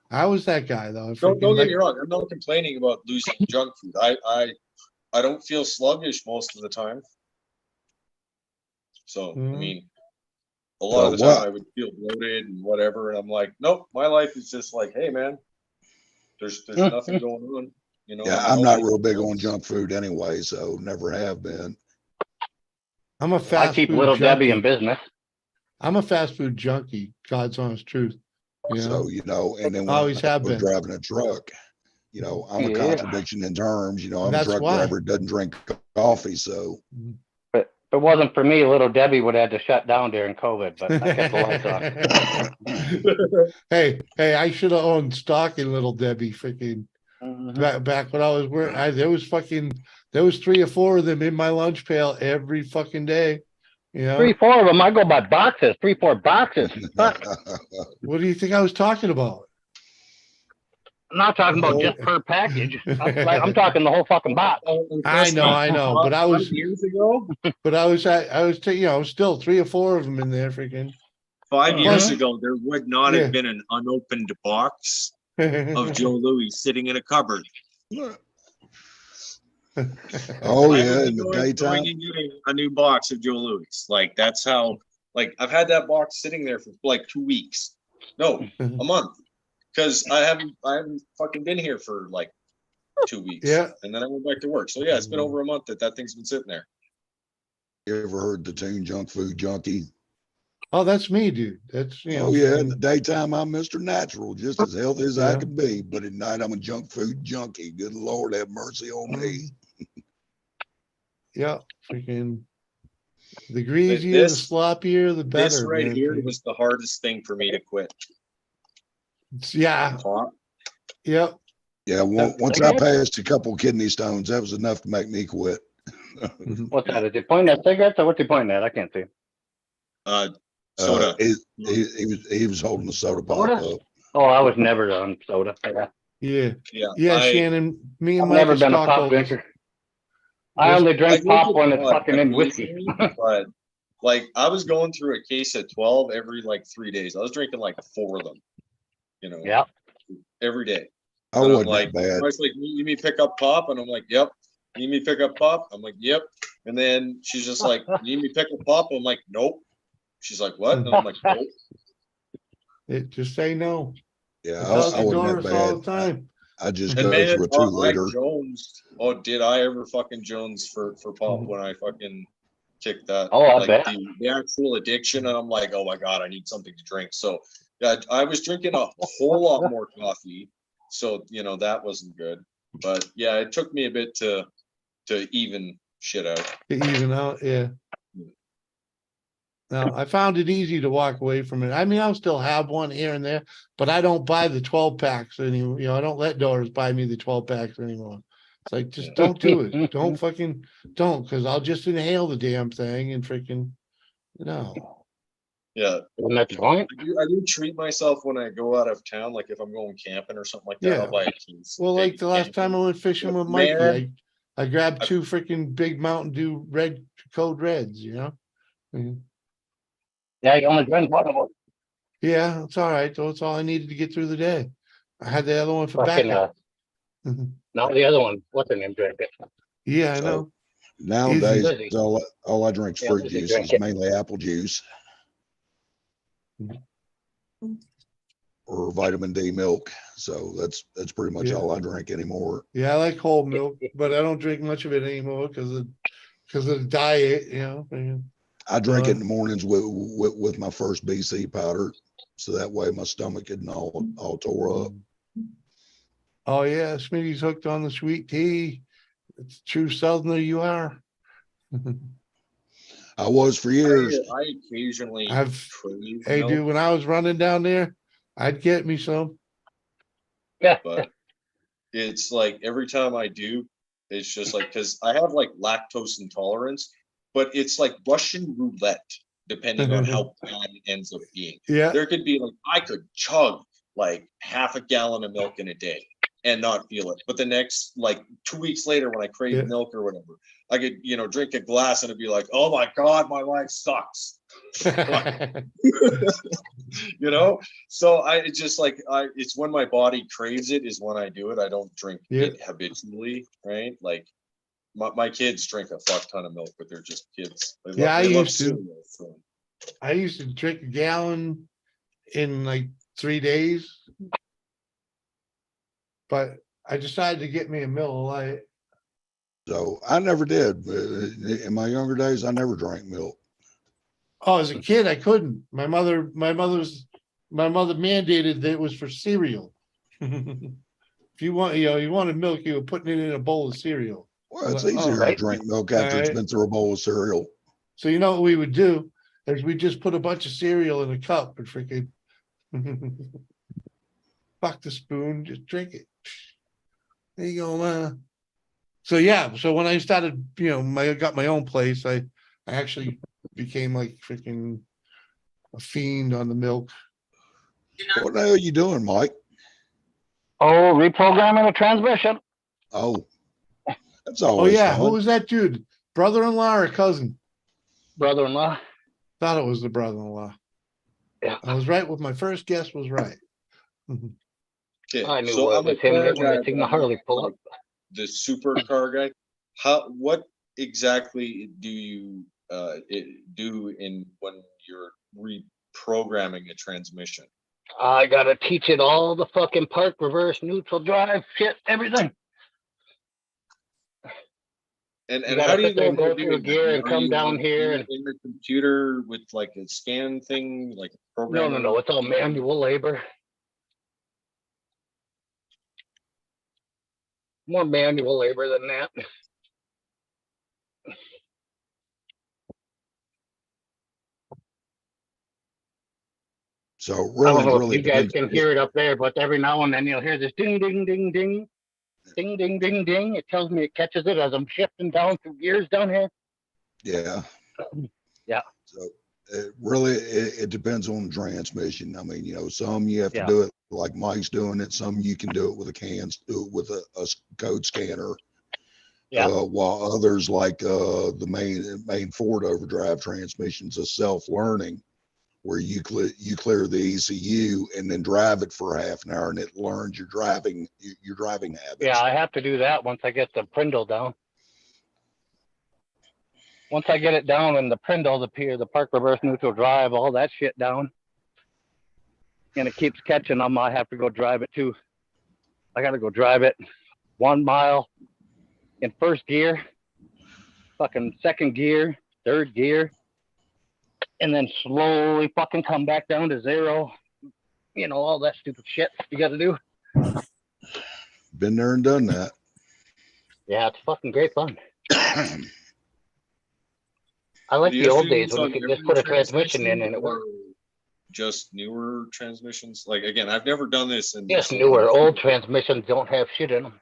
I was that guy though. Don't get me wrong. I'm not complaining about losing junk food. I don't feel sluggish most of the time. So, I mean, a lot of the time I would feel bloated and whatever. And I'm like, nope, my life is just like, hey man, there's nothing going on. Yeah, I'm not real big on junk food anyway, so never have been. I'm a fast I keep food little junkie. Debbie in business. I'm a fast food junkie, God's honest truth. So, and then when always have I was been driving a truck, I'm a contradiction in terms, I'm a truck driver, doesn't drink coffee. So, but if it wasn't for me, little Debbie would have had to shut down during COVID, but I kept the lights on. Hey, I should have owned stock in Little Debbie freaking back when I was working. There was 3 or 4 of them in my lunch pail every fucking day. 3, 4 of them. I go by boxes, 3, 4 boxes. Fuck. What do you think I was talking about? I'm not talking about just per package. I'm talking the whole fucking box. I know. But I was years ago. But I was still 3 or 4 of them in there freaking. 5 years Mhm. ago, there would not Yeah. have been an unopened box of Joe Louis sitting in a cupboard. Oh, I yeah, would be in the going daytime. and getting a new box of Joe Louis. Like that's how. Like I've had that box sitting there for like 2 weeks. No, a month. Because I haven't fucking been here for like 2 weeks. Yeah. And then I went back to work. So yeah, it's been over a month that thing's been sitting there. You ever heard the tune Junk Food Junkie? Oh, that's me, dude. That's, you know. Oh, yeah, in fucking- the daytime, I'm Mr. Natural, just as healthy as I Yeah. can be. But at night, I'm a junk food junkie. Good Lord, have mercy on me. Yeah, freaking. The greasier, the This sloppier, the better. This right man. here was the hardest thing for me to quit. Yeah, Pop. yep. Yeah, once I passed a couple kidney stones, that was enough to make me quit. What's that? Is he pointing at cigarettes or what's he pointing at? I can't see. Soda. He was holding the soda pop Soda? up. Oh, I was never on soda. Yeah. Yeah, Yeah. yeah, Shannon. Me and I've Mike never are been a pop stockholders. drinker. I only drink drink pop it when it's on fucking in whiskey. occasion, but like I was going through a case of 12 every like 3 days. I was drinking like 4 of them, you know, Yeah. every day. I And I'm wasn't like, that bad. I was like, you need me pick up pop? And I'm like, yep. You need me pick up pop? I'm like, yep. And then she's just like, you need me pick up pop? I'm like, nope. She's like, what? And I'm like, nope. Just say no. Yeah, I tell I wasn't Doris that all the bad. time. I just And go man, through a 2-liter. I Jones. Oh, did I ever fucking Jones for pop when I fucking kicked that? Oh, I like bet. the actual addiction, and I'm like, oh my god, I need something to drink. So yeah, I was drinking a whole lot more coffee. So you know that wasn't good. But yeah, it took me a bit to even shit out. To even out, yeah. Now, I found it easy to walk away from it. I mean, I'll still have one here and there, but I don't buy the 12 packs anymore. You know, I don't let Doris buy me the 12 packs anymore. It's like, just don't do it. Don't fucking don't, because I'll just inhale the damn thing and freaking, no. Yeah, Isn't that the point? I do treat myself when I go out of town. Like if I'm going camping or something like that, Yeah. I'll buy a case. Well, like the last time I went fishing with Mikey, Man. I grabbed 2 freaking big Mountain Dew red Code Reds, you know? Mhm. Yeah, you only drink one of them. Yeah, it's all right. Though it's all I needed to get through the day. I had the other one for Fucking, backup. Mhm. no, the other one. What's her name? Drink it. Yeah, I So, know. Nowadays, Lizzie. all I drink is Yeah, fruit Lizzie juice. drink It's it. mainly apple juice or vitamin D milk. So that's pretty much Yeah. all I drink anymore. Yeah, I like whole milk, but I don't drink much of it anymore because of the diet, you know. And, I drink it in the mornings with my first BC powder, so that way my stomach isn't all tore up. oh yeah, Smitty's hooked on the sweet tea. It's true Southerner you are. I was for years. I occasionally crave Hey, milk, dude, when I was running down there, I'd get me some. but it's like every time I do, it's just like because I have like lactose intolerance, but it's like Russian roulette, depending on how bad it ends up being. Yeah. There could be like I could chug like half a gallon of milk in a day and not feel it. But the next like 2 weeks later, when I crave Yeah. milk or whatever, I could, you know, drink a glass and it'd be like, oh my God, my life sucks. You know, so it's just like it's when my body craves it is when I do it. I don't drink it habitually, right? Like my kids drink a fuck ton of milk, but they're just kids. Yeah, they I love used to. cereal, so. I used to drink a gallon in like 3 days, but I decided to get me a Miller Lite. So I never did. In my younger days, I never drank milk. Oh, as a kid, I couldn't. My mother mandated that it was for cereal. If you wanted milk, you were putting it in a bowl of cereal. Well, it's Well, easier to right. drink milk after it's Alright. been through a bowl of cereal. So you know what we would do is we just put a bunch of cereal in a cup and freaking fuck the spoon, just drink it. There you go, man. So yeah, so when I started, I got my own place, I actually became like freaking a fiend on the milk. What the hell are you doing, Mike? Oh, reprogramming the transmission. Oh, that's Oh always yeah, fun. who was that dude? Brother-in-law or cousin? Brother-in-law. Thought it was the brother-in-law. I was right with my first guess was right. Mhm. Okay, I knew so it I'm a was him car when I guy, seen but the I'm not Harley pull like up. the supercar guy. What exactly do you do in when you're reprogramming a transmission? I gotta teach it all the fucking park, reverse, neutral, drive, shit, everything. And You how gotta do you sit there go and go about through doing that? gear and Are come you down here and in the computer with like a scan thing, like a no, programmer? it's all manual labor. More manual labor than that. So I don't really, know if really you guys depends. can hear it up there, but every now and then you'll hear this ding, ding, ding, ding, ding, ding, ding, ding. It tells me it catches it as I'm shifting down through gears down here. Yeah. Yeah. So it depends on the transmission. I mean, some you have to Yeah. do it like Mike's doing it. Some you can do it with with a code scanner. Yeah. While others like the main Ford overdrive transmissions are self-learning, where you clear the ECU and then drive it for half an hour and it learns your driving habits. Yeah, I have to do that once I get the Prindle down. Once I get it down and the Prindle, the park, reverse, neutral, drive, all that shit down, and it keeps catching them, I have to go drive it too. I got to go drive it 1 mile in first gear, fucking second gear, third gear, and then slowly fucking come back down to 0. All that stupid shit you got to do. Been there and done that. Yeah, it's fucking great fun. I like Do you the have old to do days this when you on could just every put a transmission in transmission and it worked. or just newer transmissions? Like again, I've never done this in Yes, this newer. Old transmissions don't have shit in them.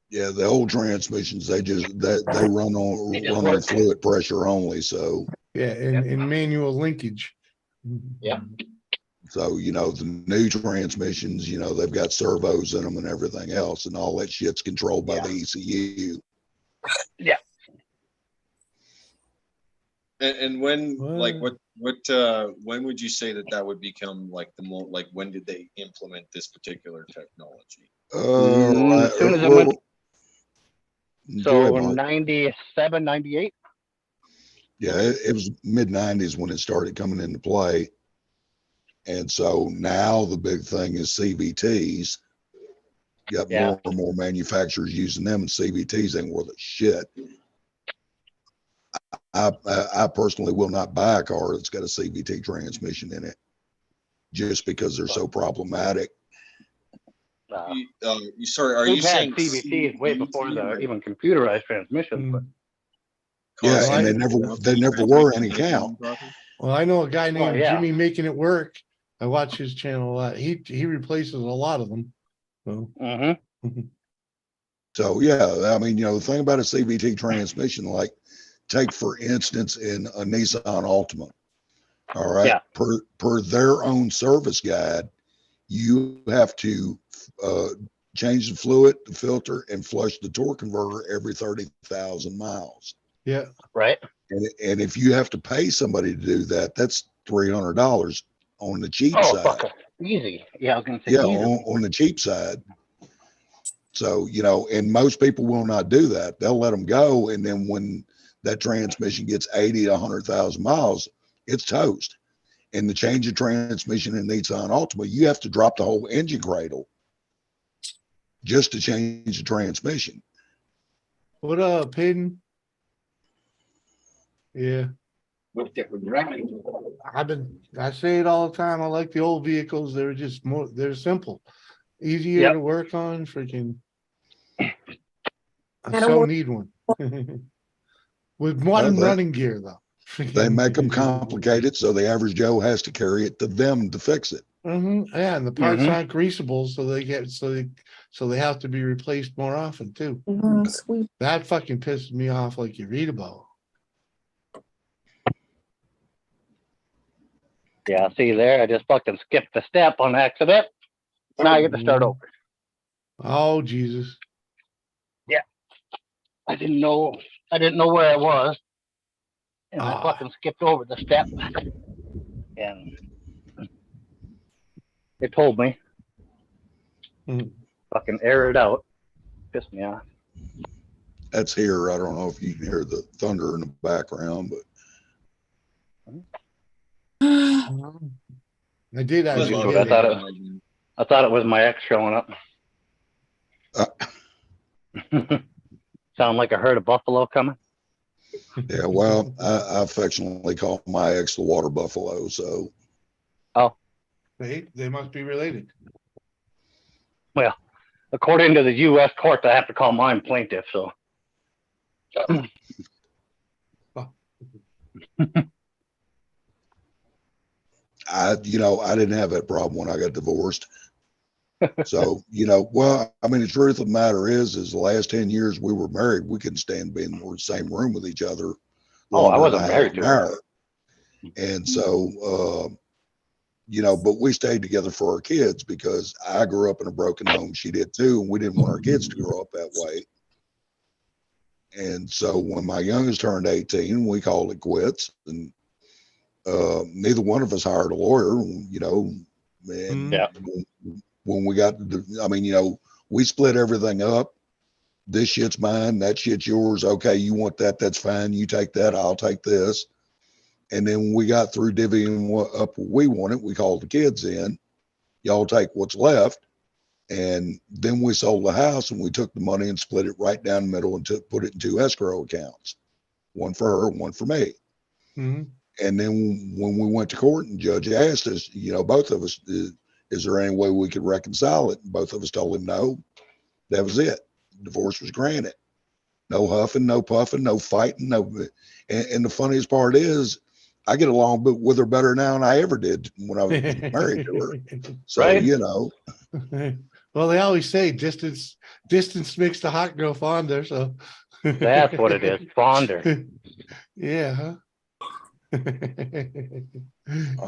Yeah, the old transmissions they run on work. fluid pressure only. So Yeah, in manual linkage. Mhm. Yeah. So, the new transmissions, they've got servos in them and everything else, and all that shit's controlled by the ECU. Yeah. And when, like, Well- when would you say that would become like like, when did they implement this particular technology? As soon as it went, Go ahead, so Mike. 97, 98. Yeah, it was mid 90s when it started coming into play. And so now the big thing is CVTs. Got more and more manufacturers using them, and CVTs ain't worth a shit. I personally will not buy a car that's got a CVT transmission in it, just because they're so problematic. Sorry, are We've you had saying CVTs way before the like, even computerized transmissions? But Yeah, Well, and they never were any count. Well, I know a guy named yeah. Jimmy Making It Work. I watch his channel a lot. He replaces a lot of them. So So yeah, I mean, the thing about a CVT transmission, like take for instance in a Nissan Altima. All right. Yeah. Per their own service guide, you have to change the fluid, the filter, and flush the torque converter every 30,000 miles. yeah. Right. And if you have to pay somebody to do that, that's $300 on the cheap Oh, side. fuck, easy. Yeah, I was gonna say. Yeah, easy. on the cheap side. So, and most people will not do that. They'll let them go. And then when that transmission gets 80 to 100,000 miles, it's toast. And to change a transmission in Nissan Altima, you have to drop the whole engine cradle just to change the transmission. What up, Hayden? Yeah. I say it all the time. I like the old vehicles. They're simple, easier to work on. Freaking, I so need one with modern running gear though. They make them complicated, so the average Joe has to carry it to them to fix it. Yeah, and the parts aren't greasable, so they have to be replaced more often too. Sweet. That fucking pisses me off like you read about. Yeah, see there, I just fucking skipped a step on accident. Now I get to start over. Oh Jesus. Yeah. I didn't know where I was. And I fucking skipped over the step. And they told me, Mhm. fucking air it out. Pissed me off. That's here. I don't know if you can hear the thunder in the background, but I did That's actually what I hear thought that. it- I thought it was my ex showing up. Sound like I heard a buffalo coming. yeah, well, I affectionately call my ex the water buffalo. So They must be related. Well, according to the U.S. court, I have to call mine plaintiff. So I didn't have that problem when I got divorced. So, well, I mean, the truth of the matter is the last 10 years we were married, we couldn't stand being in the same room with each other Oh, I longer wasn't than married half to an her. hour. And so, but we stayed together for our kids because I grew up in a broken home. She did too. And we didn't want our kids to grow up that way. And so when my youngest turned 18, we called it quits. And neither one of us hired a lawyer, and Yeah. when we got, we split everything up. This shit's mine, that shit's yours. Okay, you want that? That's fine. You take that. I'll take this. And then when we got through divvying up what we wanted, we called the kids in. Y'all take what's left. And then we sold the house and we took the money and split it right down the middle and put it in 2 escrow accounts, one for her, one for me. Mhm. And then when we went to court and judge asked us, both of us, is there any way we could reconcile it? And both of us told him no. That was it. Divorce was granted. No huffing, no puffing, no fighting, no. And the funniest part is, I get along with her better now than I ever did when I was married to her. So Right? Well, they always say distance makes the hot girl fonder. So That's what it is. Fonder. Yeah, huh?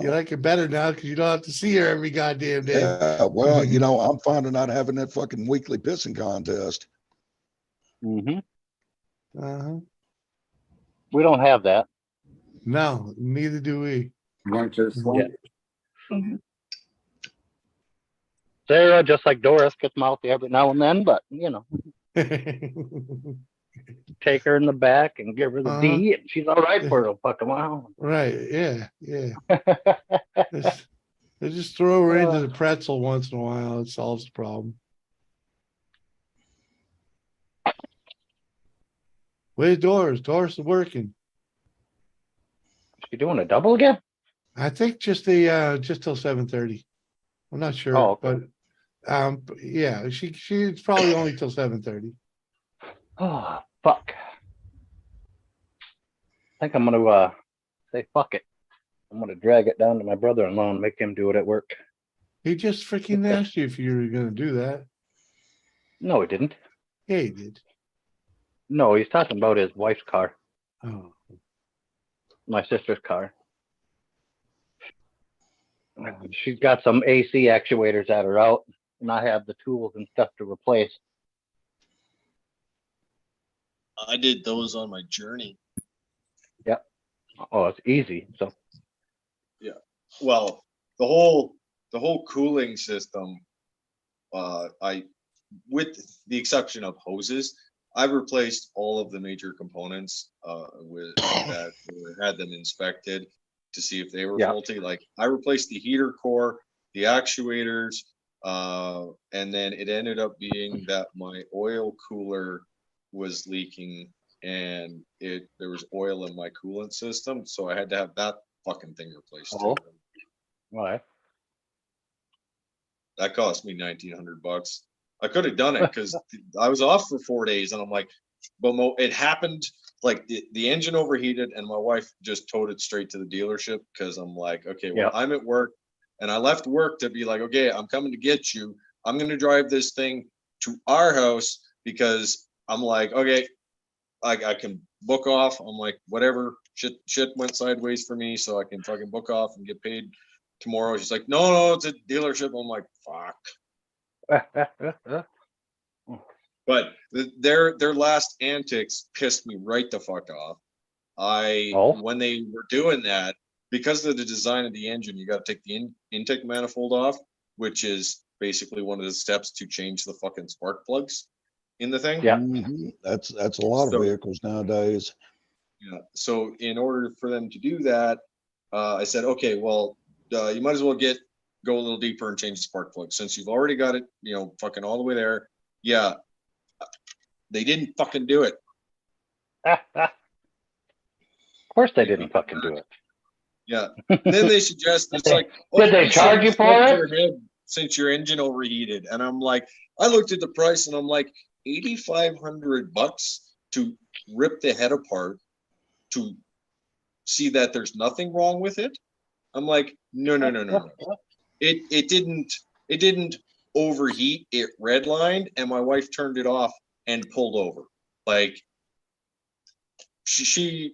You like it better now because you don't have to see her every goddamn day. yeah. Well, I'm finding out having that fucking weekly pissing contest. Hmm. Uh-huh. We don't have that. No, neither do we. Yeah. Sarah, just like Doris, gets mouthy every now and then, but take her in the back and give her the D, and she's all right for a fucking while. Right? Yeah, yeah. Just throw her into the pretzel once in a while. It solves the problem. Where's Doris? Doris is working. She doing a double again? I think just till 7:30. I'm not sure, Oh, okay. but yeah, she's probably only till 7:30. Oh, fuck. I think I'm gonna say fuck it. I'm gonna drag it down to my brother-in-law and make him do it at work. He just freaking asked you if you were gonna do that. No, he didn't. Yeah, he did. No, he's talking about his wife's car, Oh, my sister's car. She's got some AC actuators that are out, and I have the tools and stuff to replace. I did those on my journey. Yep. Oh, it's easy. So Well, the whole cooling system, I, with the exception of hoses, I've replaced all of the major components with that had them inspected to see if they were faulty. Like I replaced the heater core, the actuators, and then it ended up being that my oil cooler was leaking and there was oil in my coolant system, so I had to have that fucking thing replaced too. Why? That cost me $1,900. I could have done it because I was off for 4 days, and I'm like, but it happened like the engine overheated, and my wife just towed it straight to the dealership because I'm like, okay, well, I'm at work, and I left work to be like, okay, I'm coming to get you. I'm gonna drive this thing to our house because I'm like, okay, I can book off. I'm like, whatever, shit went sideways for me, so I can fucking book off and get paid tomorrow. She's like, no, it's a dealership. I'm like, fuck. But their last antics pissed me right the fuck off. When they were doing that, because of the design of the engine, you got to take the intake manifold off, which is basically one of the steps to change the fucking spark plugs in the thing. Yeah. Mhm. That's a lot So- of vehicles nowadays. Yeah. So in order for them to do that, I said, okay, well, you might as well go a little deeper and change the spark plug since you've already got it, fucking all the way there. Yeah. They didn't fucking do it. Of course they didn't fucking do it. Yeah. And then they suggest it's like, Did they charge you for it? Your head since your engine overheated. And I'm like, I looked at the price and I'm like, $8,500 to rip the head apart to see that there's nothing wrong with it. I'm like, no. It didn't overheat. It redlined, and my wife turned it off and pulled over. Like she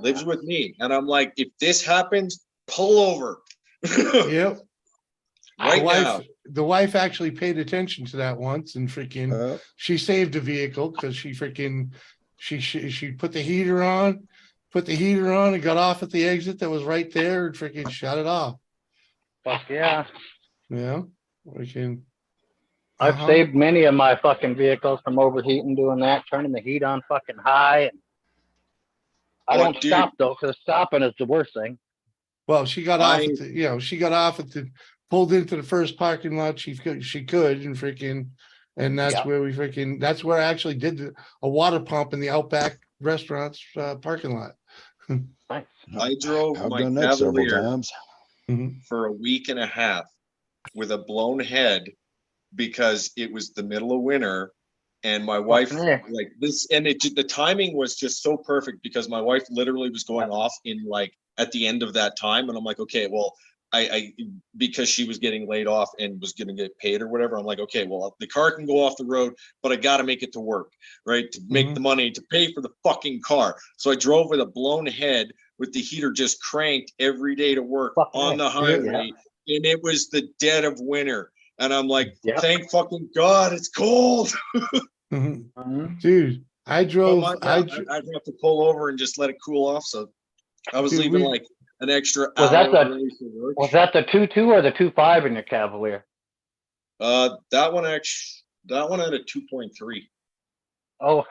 lives with me, and I'm like, if this happens, pull over. Yep. Right the wife, now. the wife actually paid attention to that once and freaking she saved a vehicle because she freaking she put the heater on and got off at the exit that was right there and freaking shut it off. Fuck yeah. Yeah, we can. I've saved many of my fucking vehicles from overheating doing that, turning the heat on fucking high. And I don't stop though, because stopping is the worst thing. Well, she got off at the, she got off at the, pulled into the first parking lot she could and freaking, and that's where we freaking, that's where I actually did a water pump in the Outback Restaurants parking lot. Nice. I drove I've my done that several Cavalier times. for a week and a half with a blown head because it was the middle of winter and my wife like this, and the timing was just so perfect because my wife literally was going off in like at the end of that time, and I'm like, okay, well, I because she was getting laid off and was going to get paid or whatever, I'm like, okay, well, the car can go off the road, but I got to make it to work, right, to make the money to pay for the fucking car. So I drove with a blown head with the heater just cranked every day to work on the highway, and it was the dead of winter. And I'm like, thank fucking God, it's cold. Dude, I drove. I'd have to pull over and just let it cool off. So I was leaving like an extra hour early for work. Was that the 2.2 or the 2.5 in your Cavalier? That one had a 2.3. Oh,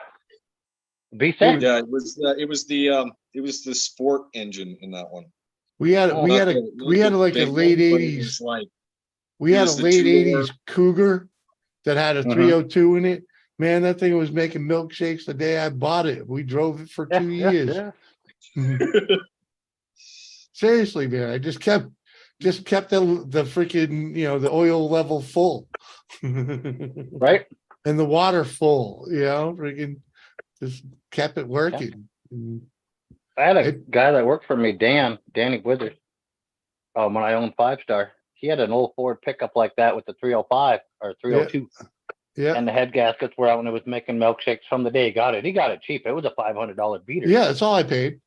V6? Yeah, it was the sport engine in that one. We had like a late 80s. We had a late 80s Cougar that had a 302 in it. Man, that thing was making milkshakes the day I bought it. We drove it for 2 years. Seriously, man, I just kept the freaking, the oil level full. Right. And the water full, freaking just kept it working. I had a guy that worked for me, Danny Withers. When I owned 5-Star. He had an old Ford pickup like that with the 305 or 302. Yeah. And the head gaskets were out when it was making milkshakes from the day he got it. He got it cheap. It was a $500 beater. Yeah, that's all I paid.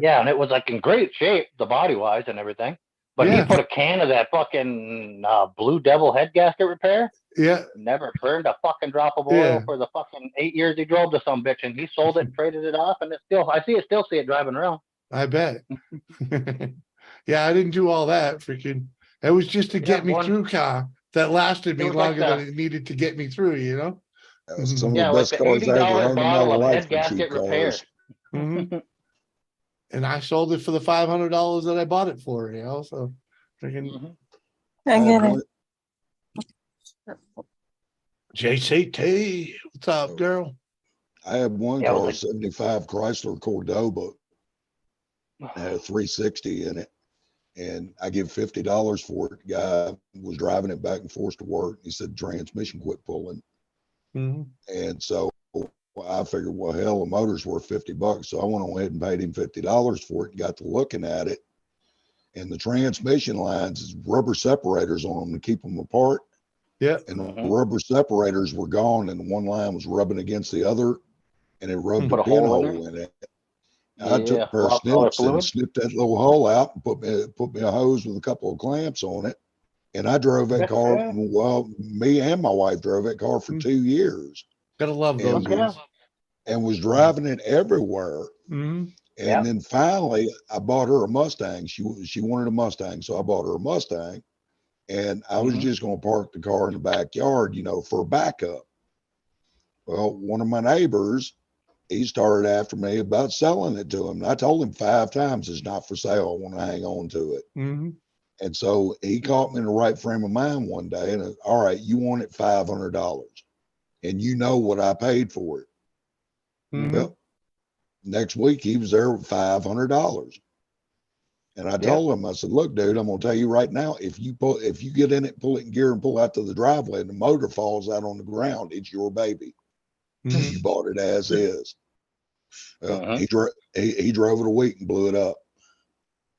Yeah, and it was like in great shape, the body wise and everything. But he put a can of that fucking Blue Devil head gasket repair. Yeah. Never burned a fucking drop of oil for the fucking 8 years he drove to some bitch, and he sold it and traded it off, and it's still still see it driving around. I bet. Yeah, I didn't do all that freaking. It was just to get me through car that lasted me longer than it needed to get me through, Some of the best cars I ever owned in my life were cheap cars. And I sold it for the $500 that I bought it for, so freaking. I get it. JCT, what's up, girl? I had one car, 75 Chrysler Cordoba, had a 360 in it, and I give $50 for it. The guy was driving it back and forth to work. He said transmission quit pulling, and so I figured, well, hell, the motor's worth $50, so I went on ahead and paid him $50 for it. And got to looking at it, and the transmission lines is rubber separators on them to keep them apart. Yeah. And the rubber separators were gone, and one line was rubbing against the other, and it rubbed a pinhole in it. I took a pair of snips and snipped that little hole out and put me a hose with a couple of clamps on it. And I drove that car. Well, me and my wife drove that car for 2 years. Gotta love those. And was driving it everywhere. And Yeah. then finally, I bought her a Mustang. She wanted a Mustang, so I bought her a Mustang. And I was Mhm. just going to park the car in the backyard, for backup. Well, one of my neighbors, he started after me about selling it to him. And I told him 5 times it's not for sale. I want to hang on to it. Mm-hmm. And so he caught me in the right frame of mind one day. And all right, you want it $500, and you know what I paid for it. Mm-hmm. Well, next week he was there with $500. And I told him, I said, look, dude, I'm gonna tell you right now, if you get in it, pull it in gear and pull out to the driveway and the motor falls out on the ground, it's your baby. Mhm. You bought it as is. Well, Mhm. he drove it a week and blew it up.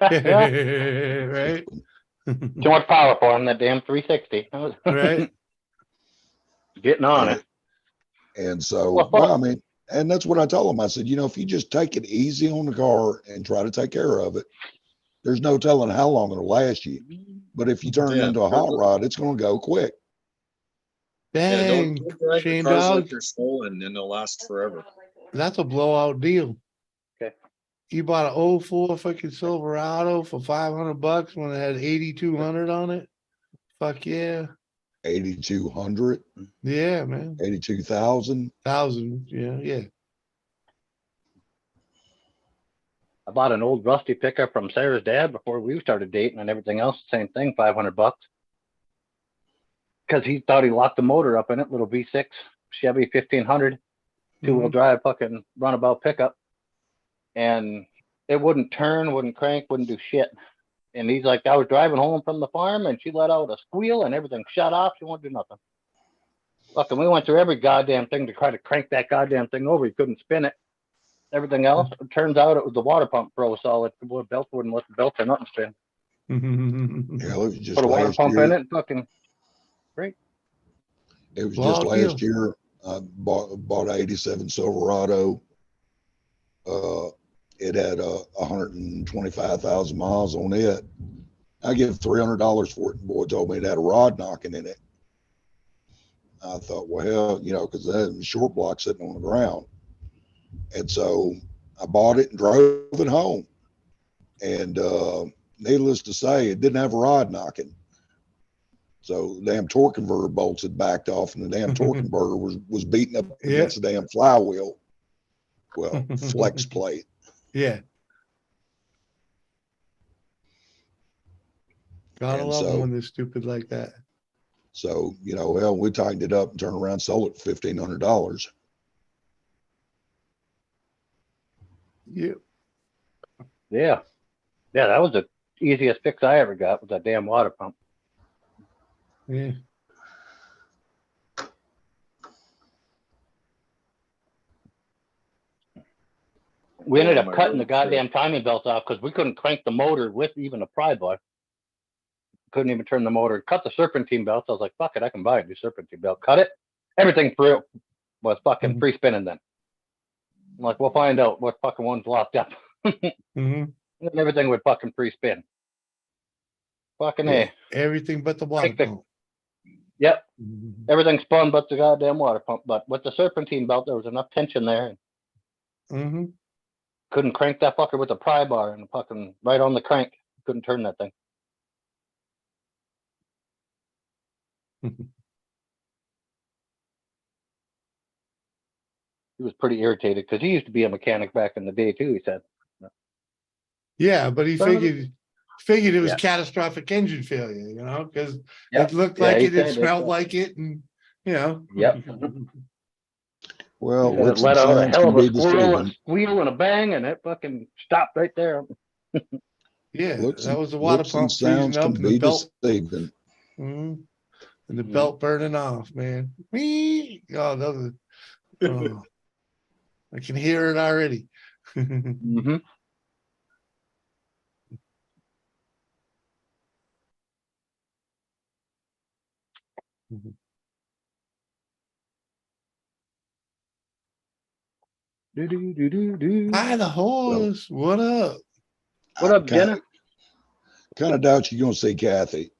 Right. Too much power for him, that damn 360. Right. Getting on And, it. and so, well, I mean, and that's what I told him. I said, if you just take it easy on the car and try to take care of it, there's no telling how long it'll last you. But if you turn it Yeah. into a hot rod, it's going to go quick. Yeah, Dang, don't drive your Shane cars Dog, like they're stolen and they'll last forever. that's a blowout deal. Okay. You bought an 04 fucking Silverado for $500 when it had 8,200 on it. Fuck yeah. 8,200, Yeah, man. 82,000. 1,000. Yeah, yeah. I bought an old rusty pickup from Sarah's dad before we started dating and everything else. Same thing, $500. Because he thought he locked the motor up in it, little V6 Chevy 1500, two-wheel drive fucking runabout pickup. And it wouldn't turn, wouldn't crank, wouldn't do shit. And he's like, I was driving home from the farm and she let out a squeal and everything shut off. She wouldn't do nothing. Fucking, we went through every goddamn thing to try to crank that goddamn thing over. You couldn't spin it. Everything else, it turns out it was the water pump froze solid. The belt wouldn't let the belt or nothing spin. Hell, it was just Put a water last pump year. in it and fucking great. It was Blowout just last deal. year. I bought an 87 Silverado. It had 125,000 miles on it. I give $300 for it. And boy told me it had a rod knocking in it. I thought, well, because it had a short block sitting on the ground. And so I bought it and drove it home. And needless to say, it didn't have a rod knocking. So the damn torque converter bolts had backed off, and the damn torque converter was beating up against the damn flywheel. Well, flex plate. Yeah. Gotta And love them so, when they're stupid like that. so well, we tightened it up and turned around, and sold it for $1,500. Yeah. Yeah. Yeah, that was the easiest fix I ever got, was that damn water pump. Yeah. We ended up my cutting the road trip. goddamn timing belt off because we couldn't crank the motor with even a pry bar. Couldn't even turn the motor. Cut the serpentine belt. I was like, fuck it, I can buy a new serpentine belt. Cut it. Everything through was fucking free spinning then. I'm like, we'll find out what fucking one's locked up. Mm-hmm. And everything would fucking free spin. Fucking Yeah. A. Everything but the water pump. Yep. Mhm. Everything spun but the goddamn water pump. But with the serpentine belt, there was enough tension there. Mm-hmm. Couldn't crank that fucker with a pry bar and fucking right on the crank. Couldn't turn that thing. He was pretty irritated because he used to be a mechanic back in the day too, he said. Yeah, but he figured it was Yeah. catastrophic engine failure, because Yeah. it looked Yeah, like he it, it said smelled it. like it, and Yep. Well, He said it looks and let out a sounds hell can of a be squeal deceiving. and a bang, and it fucking stopped right there. Yeah, Looks that was the water and pump freezing sounds up can and the be belt, deceiving. and the Mhm. belt burning off, man. Whee! Oh, that was, oh, I can hear it already. Mm-hmm. Hi, the horse. What up? What I up, Jenna? kind of doubt you're going to see Kathy.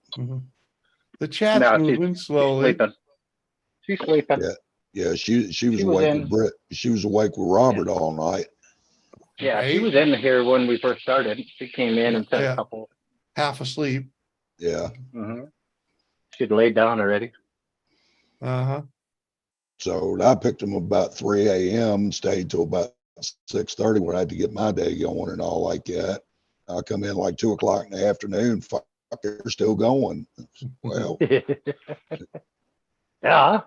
The chat's No, moving she's slowly. sleeping. She's sleeping. Yeah, she was She was awake in. with Britt. She was awake with Robert all night. Yeah, she Right? was in here when we first started. She came in and said Yeah. a couple. Half asleep. Yeah. She'd laid down already. Uh-huh. So I picked them about 3 a.m. and stayed till about 6:30 when I had to get my day going and all like that. I come in like 2 o'clock in the afternoon. Fuck, they're still going. Well, Yeah.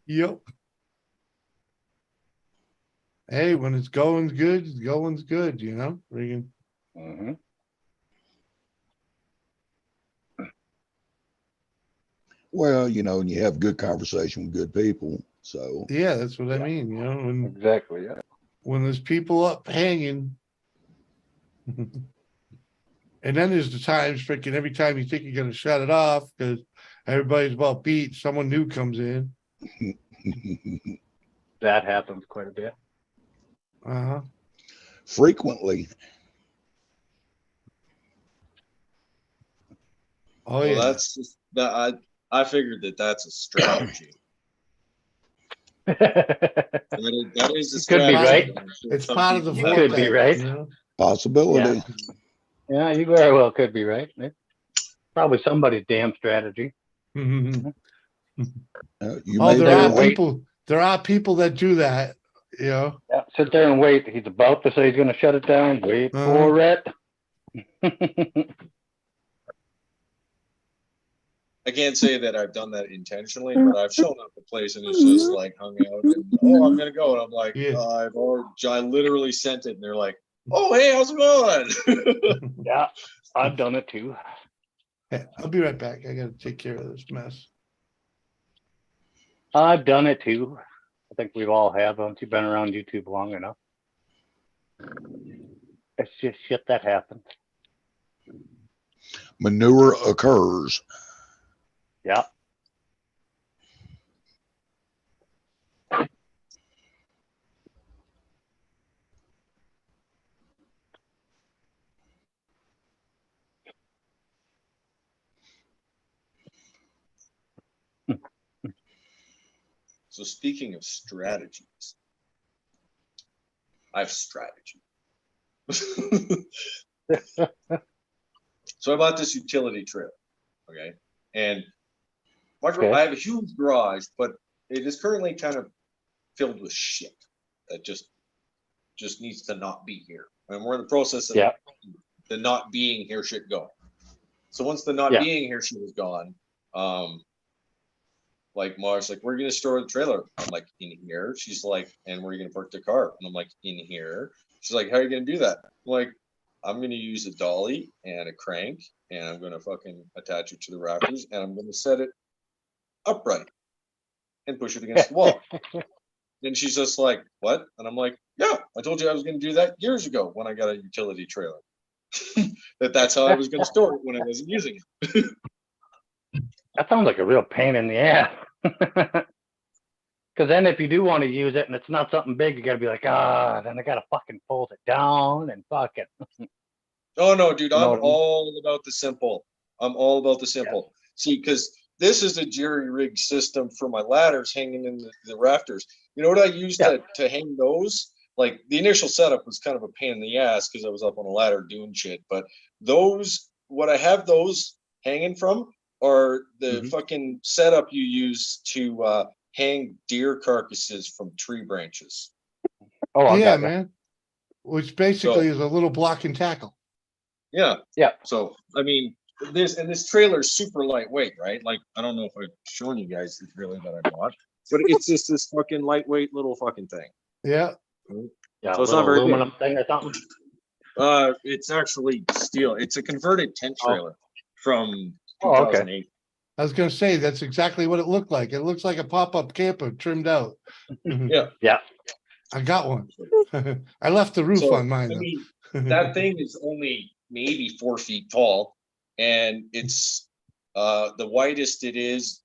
Yep. Hey, when it's going's good, it's going's good, you know? Friggin- Mhm. well, you know, and you have good conversation with good people. So Yeah, that's what I Yeah. mean, you know, Exactly. Yeah. when there's people up hanging. And then there's the times freaking every time you think you're gonna shut it off because everybody's about beat, someone new comes in. That happens quite a bit. Uh-huh. frequently, Oh Well, yeah. that's just that I figured that that's a strategy. That is a You could be strategy. right. I'm sure It's some part of the people You have could be vortex, right. you know? possibility. Yeah, you very well could be right. It's probably somebody's damn strategy. You Oh, may there there are and wait. people that do that, you know? Yeah, sit there and wait. He's about to say he's going to shut it down. Wait for it. I can't say that I've done that intentionally, but I've shown up a place and it's just like hung out and I'm gonna go, and I'm like, Yeah. I literally sent it, and they're like, oh hey, how's it going? Yeah, I've done it too. Hey, I'll be right back. I gotta take care of this mess. I've done it too. I think we've all have once you've been around YouTube long enough. It's just shit that happens. manure occurs. Yeah. So speaking of strategies, I have strategy. So I bought this utility trailer, okay, and Okay. I have a huge garage, but it is currently kind of filled with shit that just needs to not be here. And we're in the process of Yeah. the not being here shit going. So once the not Yeah. being here shit is gone, like Mars, like, we're gonna store the trailer. I'm like, in here. She's like, and where are you gonna park the car? And I'm like, in here. She's like, how are you gonna do that? I'm like, I'm gonna use a dolly and a crank, and I'm gonna fucking attach it to the rafters, and I'm gonna set it upright and push it against the wall. And she's just like, what? And I'm like, yeah, I told you I was gonna do that years ago when I got a utility trailer. That's how I was gonna store it when I wasn't using it. That sounds like a real pain in the ass. Because then if you do want to use it and it's not something big, you got to be like, then I got to fucking fold it down and fuck it. Oh no, dude, You know I'm what I mean? all about the simple. I'm all about the simple. See, because this is a jerry rig system for my ladders hanging in the rafters. You know what I used to hang those? Like, the initial setup was kind of a pain in the ass because I was up on a ladder doing shit. But those, what I have those hanging from are the fucking setup you use to hang deer carcasses from tree branches. Oh, I Yeah, got ya. man. Which basically is a little block and tackle. Yeah. Yeah. So, I mean, this trailer is super lightweight, right? Like, I don't know if I've shown you guys the trailer that I bought, but it's just this fucking lightweight little fucking thing. Yeah. Yeah, So a it's not little very big. aluminum thing or something. It's actually steel. It's a converted tent trailer from Oh, okay. 2008. I was gonna say, that's exactly what it looked like. It looks like a pop-up camper trimmed out. Yeah. Yeah. I got one. I left the roof So, on mine I though. mean, that thing is only maybe 4 feet tall, and it's the widest it is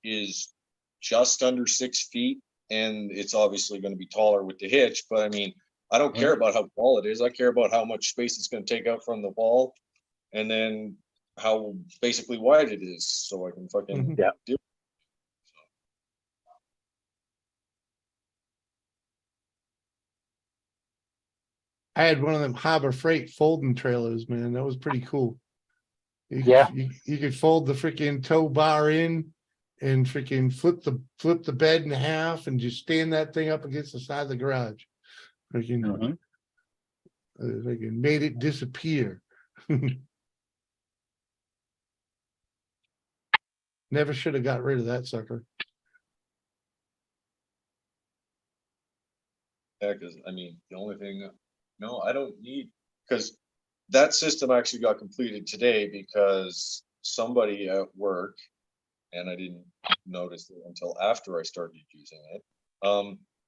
just under 6 feet, and it's obviously going to be taller with the hitch. But I mean, I don't care about how tall it is. I care about how much space it's going to take out from the wall, and then how basically wide it is, so I can fucking Mhm. Yeah. do it. I had one of them Harbor Freight folding trailers, man. That was pretty cool. Yeah. You could fold the freaking tow bar in and freaking flip the bed in half and just stand that thing up against the side of the garage. Freaking, Mhm. freaking made it disappear. Never should have got rid of that sucker. Yeah, because I mean, the only thing, no, I don't need, because that system actually got completed today because somebody at work, and I didn't notice it until after I started using it,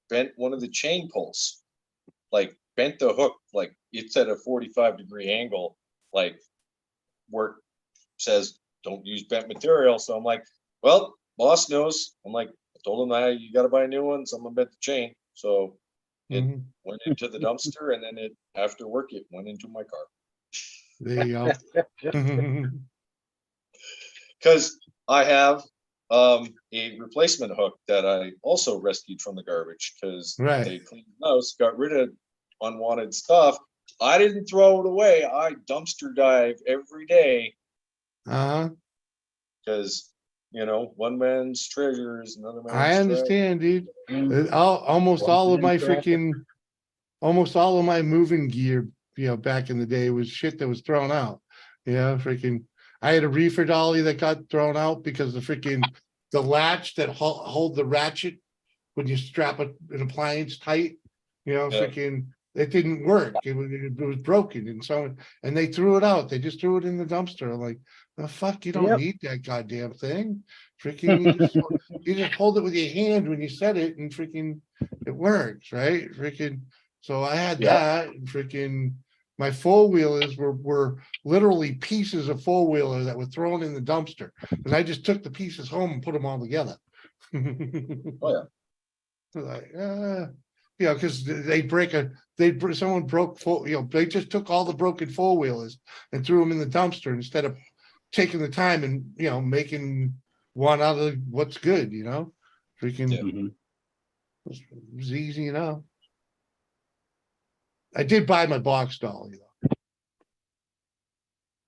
bent one of the chain pulls, like bent the hook, like it's at a 45-degree angle, like work says, don't use bent material. So I'm like, well, boss knows. I'm like, I told him that you got to buy a new one. Someone bent the chain. So it Mhm. went into the dumpster, and then it, after work, it went into my car. There you go. Because I have a replacement hook that I also rescued from the garbage because Right. they cleaned the house, got rid of unwanted stuff. I didn't throw it away. I dumpster dive every day Uh-huh. because, you know, one man's treasure is another I man's trash. understand, dude. Mm. Almost One all of my man's trash. almost all of my moving gear, back in the day was shit that was thrown out. Freaking, I had a reefer dolly that got thrown out because the latch that hold the ratchet when you strap an appliance tight, freaking, it didn't work. It was broken, and they threw it out. They just threw it in the dumpster. I'm like, the fuck, you don't Yep. need that goddamn thing. Freaking, you just hold it with your hand when you set it, and freaking, it works, right? Freaking. So I had Yep. that, and freaking, my four wheelers were literally pieces of four wheeler that were thrown in the dumpster, and I just took the pieces home and put them all together. Oh yeah. Like, because someone broke they just took all the broken four wheelers and threw them in the dumpster instead of taking the time and making one out of what's good. Freaking, Yeah. Mhm. it was easy enough. I did buy my box dolly though.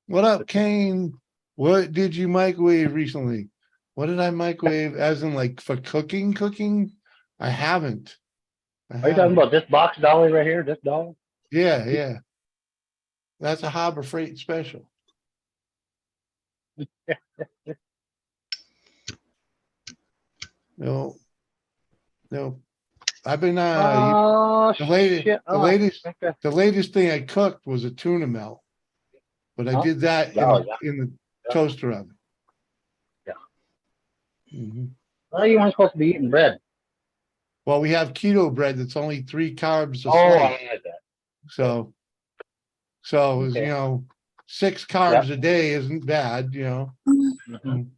What up, Kane? What did you microwave recently? What did I microwave? As in, like, for cooking? I haven't. Are you talking about this box dolly right here? This doll? Yeah. That's a Harbor Freight special. No. I've been Oh the latest shit! the Oh, latest okay. the latest thing I cooked was a tuna melt, but I Huh? did that Oh, in yeah. the Yeah. toaster oven. Yeah. Mhm. Well, you weren't supposed to be eating bread. Well, we have keto bread that's only 3 carbs a Oh, I slice. had that. So Okay. 6 carbs a day isn't bad. Mhm.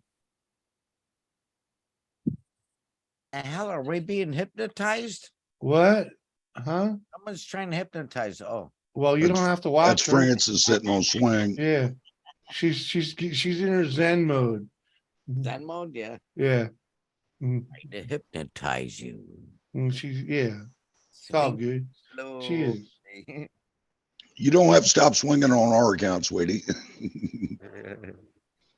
The hell are we being hypnotized? What? Huh? Someone's trying to hypnotize. Oh, Well, you don't That's have to that's watch her. Francis sitting on swing. Yeah. She's in her Zen mode. that mode, yeah. Yeah. Mm, To hypnotize you. It's all Swing good. She slow. is. You don't have to stop swinging on our account, sweetie.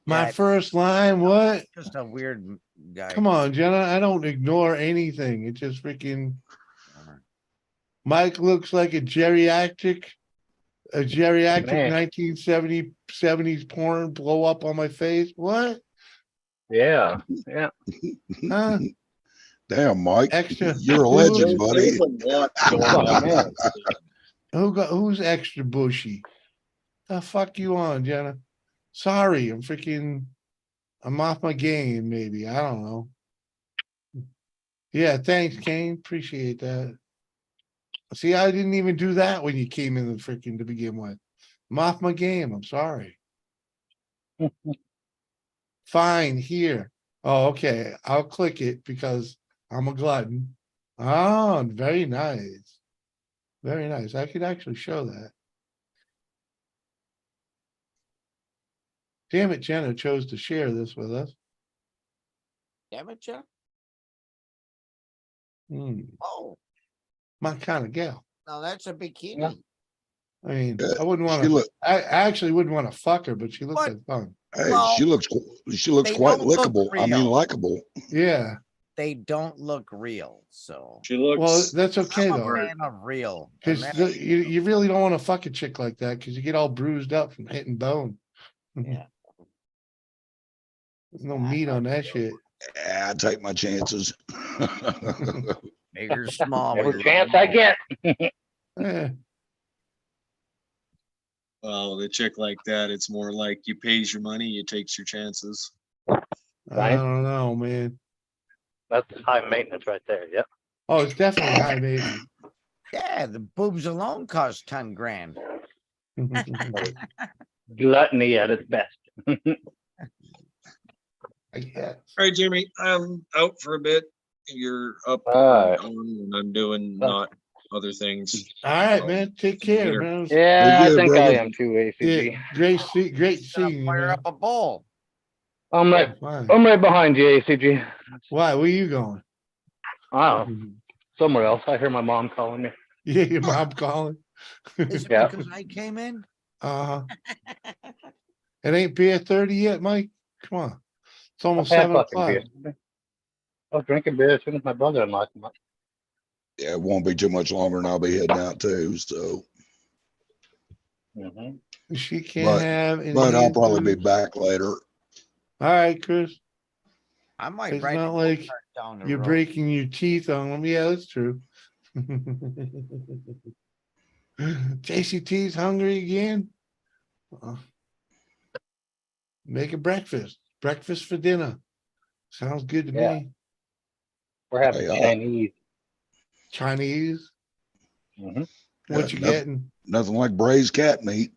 My Yeah, first line, what? just a weird guy. Come on, Jenna. I don't ignore anything. It just freaking Mike looks like a geriatric Man. 1970s porn blow up on my face. What? Yeah. Huh? Damn, Mike, Extra. you're a Who- legend, buddy. There's a lot going Oh, on. man. Who's extra bushy? The fuck you on, Jenna? Sorry, I'm off my game, maybe. I don't know. Yeah, thanks, Kane. Appreciate that. See, I didn't even do that when you came in to begin with. I'm off my game. I'm sorry. Fine, here. Oh, okay. I'll click it because I'm a glutton. Oh, very nice. Very nice. I could actually show that. Damn it, Jenna chose to share this with us. Damn it, Jeff. Hmm, Oh, my kind of gal. no, that's a bikini. Yeah. I mean, Yeah, I wouldn't she wanna, look, I actually wouldn't wanna fuck her, but she looks What? like fun. hey, Well, she looks they quite don't look lickable. I mean, real. likable. Yeah, They don't look real, so She well, looks. that's okay I'm a though. fan of real. And Cause that, you really don't wanna fuck a chick like that, cause you get all bruised up from hitting bone. yeah. There's no I meat on like that real. shit. Yeah, I take my chances. Big or small. we Every love chance them I all. get. Eh, Well, with a chick like that, it's more like you pays your money, you takes your chances. I Right. don't know, man. That's high maintenance right there. Yep. Oh, it's definitely high maintenance. Yeah, the boobs alone cost 10 grand. Gluttony at its best. I guess. All right, Jimmy, I'm out for a bit. You're up Alright. and on, and I'm doing Well- not other things. All right, man. Take care, Later. man. Yeah, Very I good, think I brother. am too, ACG. Yeah, great Gonna seeing you, fire man. up a bowl. I'm right. Fine. I'm right behind you, ACG. Why? Where you going? Oh, somewhere else. I hear my mom calling me. Yeah, your mom calling. Is it Yeah. because I came in? Uh, it ain't beer 30 yet, Mike. Come on. It's almost I've had 7 fucking o'clock. beer. I was drinking beer as soon as my brother-in-law came up. Yeah, it won't be too much longer and I'll be heading out too. So, Mhm. She can't have any. but I'll probably be booze. back later. All right, Chris. I might It's ride not a like go-kart down the You're road. breaking your teeth on them. Yeah, that's true. JCT's hungry again. Uh, Make a breakfast. Breakfast for dinner. Sounds good to Yeah. me. We're having Hey, Chinese. Chinese. Mhm. What you nothing, getting? nothing like braised cat meat.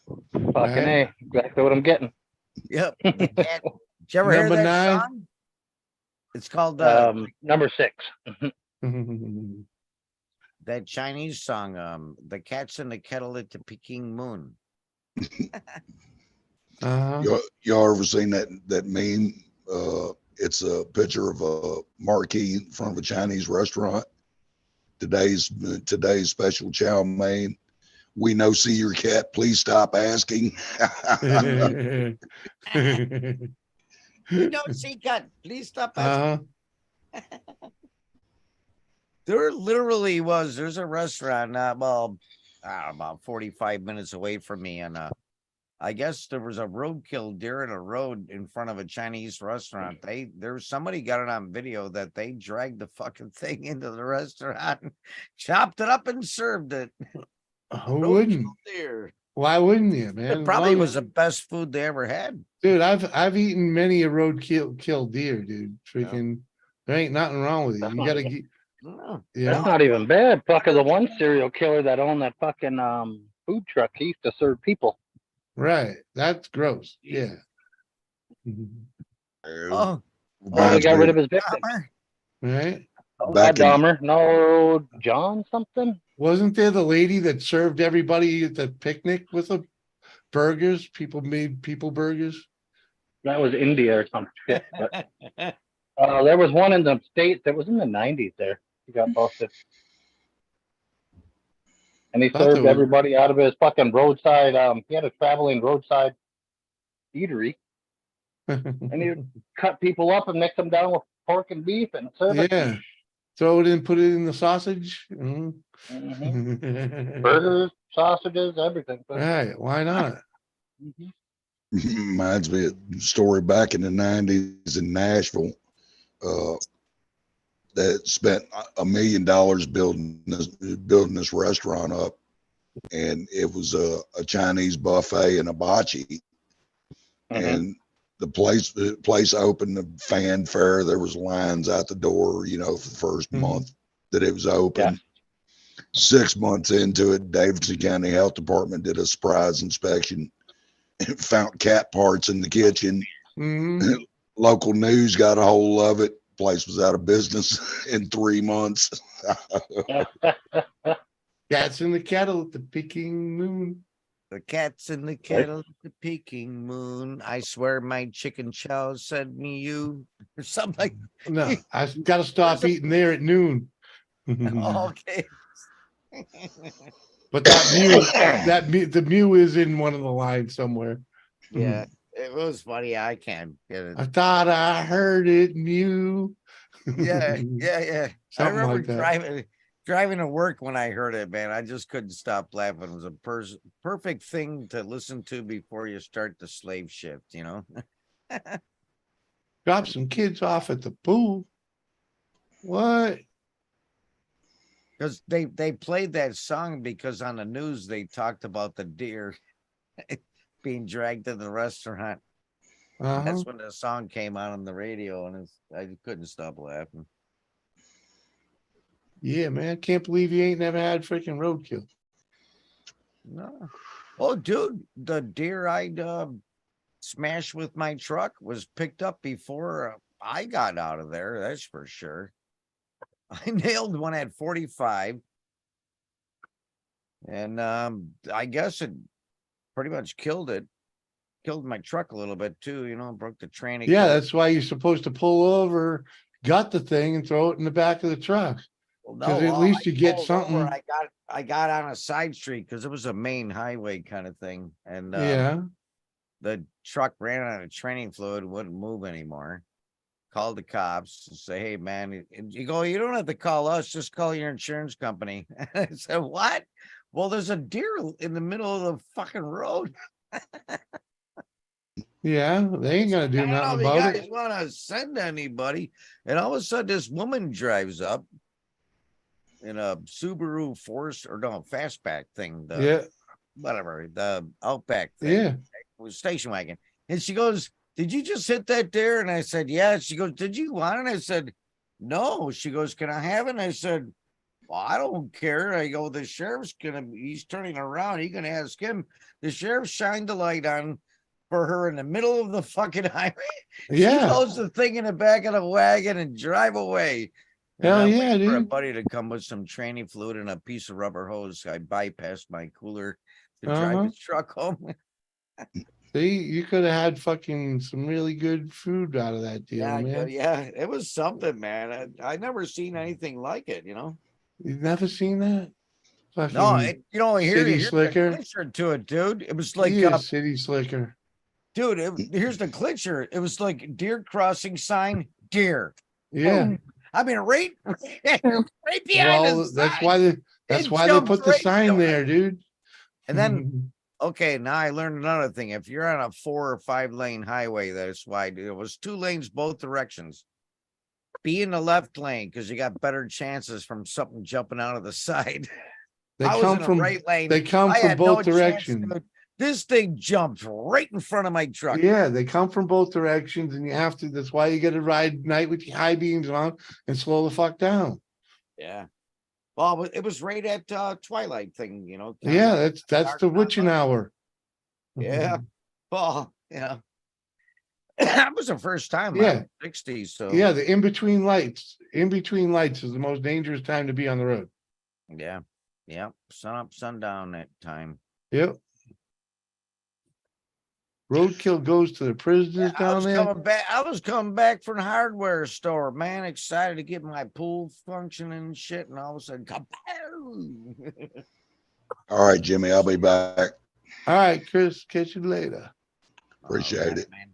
Fucking Right. A. Exactly what I'm getting. Yep. The cat. Did you ever hear Number that 9. song? It's called Number 6. that Chinese song, The Cat's in the Kettle at the Peking Moon. Uh-huh. Y'all ever seen that meme? It's a picture of a marquee in front of a Chinese restaurant. Today's special chow mein. We know see your cat. Please stop asking. You don't see cat. Please stop asking. Uh-huh. There literally was. There's a restaurant, about 45 minutes away from me, and I guess there was a roadkill deer in a road in front of a Chinese restaurant. Somebody got it on video that they dragged the fucking thing into the restaurant, chopped it up, and served it. Who wouldn't? Deer. Why wouldn't you, man? It As probably long was as- the best food they ever had. Dude, I've eaten many a roadkill deer, dude. Freaking, there ain't nothing wrong with it. You gotta get, No. yeah, That's not even bad. Fucking the one serial killer that owned that fucking food truck, he used to serve people. right. That's gross. Yeah. Oh, Well, he Reminds got me rid of- of his victim. Dahmer. Right. Oh, Back not in- Dahmer. No, John something. Wasn't there the lady that served everybody at the picnic with the burgers? People made people burgers. That was India or some shit. But there was one in the States that was in the 90s there. He got busted. And he Thought there served was- everybody out of his fucking roadside. He had a traveling roadside eatery. And he would cut people up and mix them down with pork and beef and serve it. Yeah. Throw it in, put it in the sausage. Mhm. Mhm. Burgers, sausages, everything. Right. Why not? Mhm. Reminds me of a story back in the 90s in Nashville. That spent $1 million building this restaurant up, and it was a Chinese buffet and a bocce. Mhm. And the place opened, the fanfare. There was lines out the door, for the first Mhm. month that it was open. 6 months into it, Davidson County Health Department did a surprise inspection and found cat parts in the kitchen. Mhm. Local news got a hold of it. Place was out of business in 3 months. Cats in the kettle at the Peking Moon. The cat's in the kettle at the Peking Moon. I swear my chicken chow said me you or something. No, I gotta stop eating there at noon. Okay. But the mew is in one of the lines somewhere. Yeah, it was funny. I can't get it. I thought I heard it mew. Yeah, yeah. I Something remember like that. driving to work when I heard it, man. I just couldn't stop laughing. It was a perfect thing to listen to before you start the slave shift, you know? Drop some kids off at the pool. What? Because they played that song because on the news they talked about the deer being dragged to the restaurant. Uh-huh. That's when the song came on the radio, and I couldn't stop laughing. Yeah, man. Can't believe you ain't never had freaking roadkill. No. Oh, dude, the deer I'd smashed with my truck was picked up before I got out of there. That's for sure. I nailed one at 45. And I guess it pretty much killed it. Killed my truck a little bit too, you know, broke the tranny. Yeah, cord. that's why you're supposed to pull over, gut the thing, and throw it in the back of the truck. Well, Because no, at least I you get pulled over, something. I got on a side street because it was a main highway kind of thing. And Yeah. the truck ran out of training fluid, wouldn't move anymore. Called the cops and say, hey man, you go, you don't have to call us, just call your insurance company. I said, what? Well, there's a deer in the middle of the fucking road. Yeah, they ain't gonna do I don't know nothing if you about guys it. want to send anybody. And all of a sudden, this woman drives up in a Subaru Force or no fastback thing, the Yeah, whatever, the Outback thing, yeah. was station wagon. And she goes, did you just hit that deer? And I said, yeah. She goes, did you want it? And I said, no. She goes, can I have it? And I said, well, I don't care. I go, the sheriff's he's turning around. He's gonna ask him. The sheriff shined the light on for her in the middle of the fucking highway. She Yeah. loads the thing in the back of the wagon and drive away. And Hell I'm yeah, waiting for a dude. buddy to come with some training fluid and a piece of rubber hose. I bypassed my cooler to drive Uh-huh. his truck home. See, you could have had fucking some really good food out of that deal, Yeah, man. yeah, it was something, man. I never seen anything like it, you know. You've never seen that? Fucking No, you know, city here's the slicker. clincher to it, dude. It was like, He is city slicker. dude, here's the clincher. It was like deer crossing sign, deer. Yeah. Boom. I mean, right behind Well, the that's sign. why they jumped put the right sign to it. there, dude. And then, okay, now I learned another thing. If you're on a 4 or 5 lane highway, that's why it was 2 lanes both directions. Be in the left lane because you got better chances from something jumping out of the side. They I was come in the from right lane. they come I from had both no chance, directions. dude. This thing jumped right in front of my truck. Yeah, they come from both directions, and you have to. That's why you got to ride night with your high beams on and slow the fuck down. Yeah. Well, it was right at twilight thing, you know. Yeah, that's dark the time witching out. hour. Yeah. Well, yeah. That was the first time. Yeah. I'm 60, so Yeah, the in between lights. In between lights is the most dangerous time to be on the road. yeah. Yeah. Sun up, sundown that time. Yep. Roadkill goes to the prisoners I down was there. coming back. I was coming back from the hardware store, man. Excited to get my pool functioning and shit. And all of a sudden, kapow! All right, Jimmy, I'll be back. All right, Chris, catch you later. Appreciate it. Man.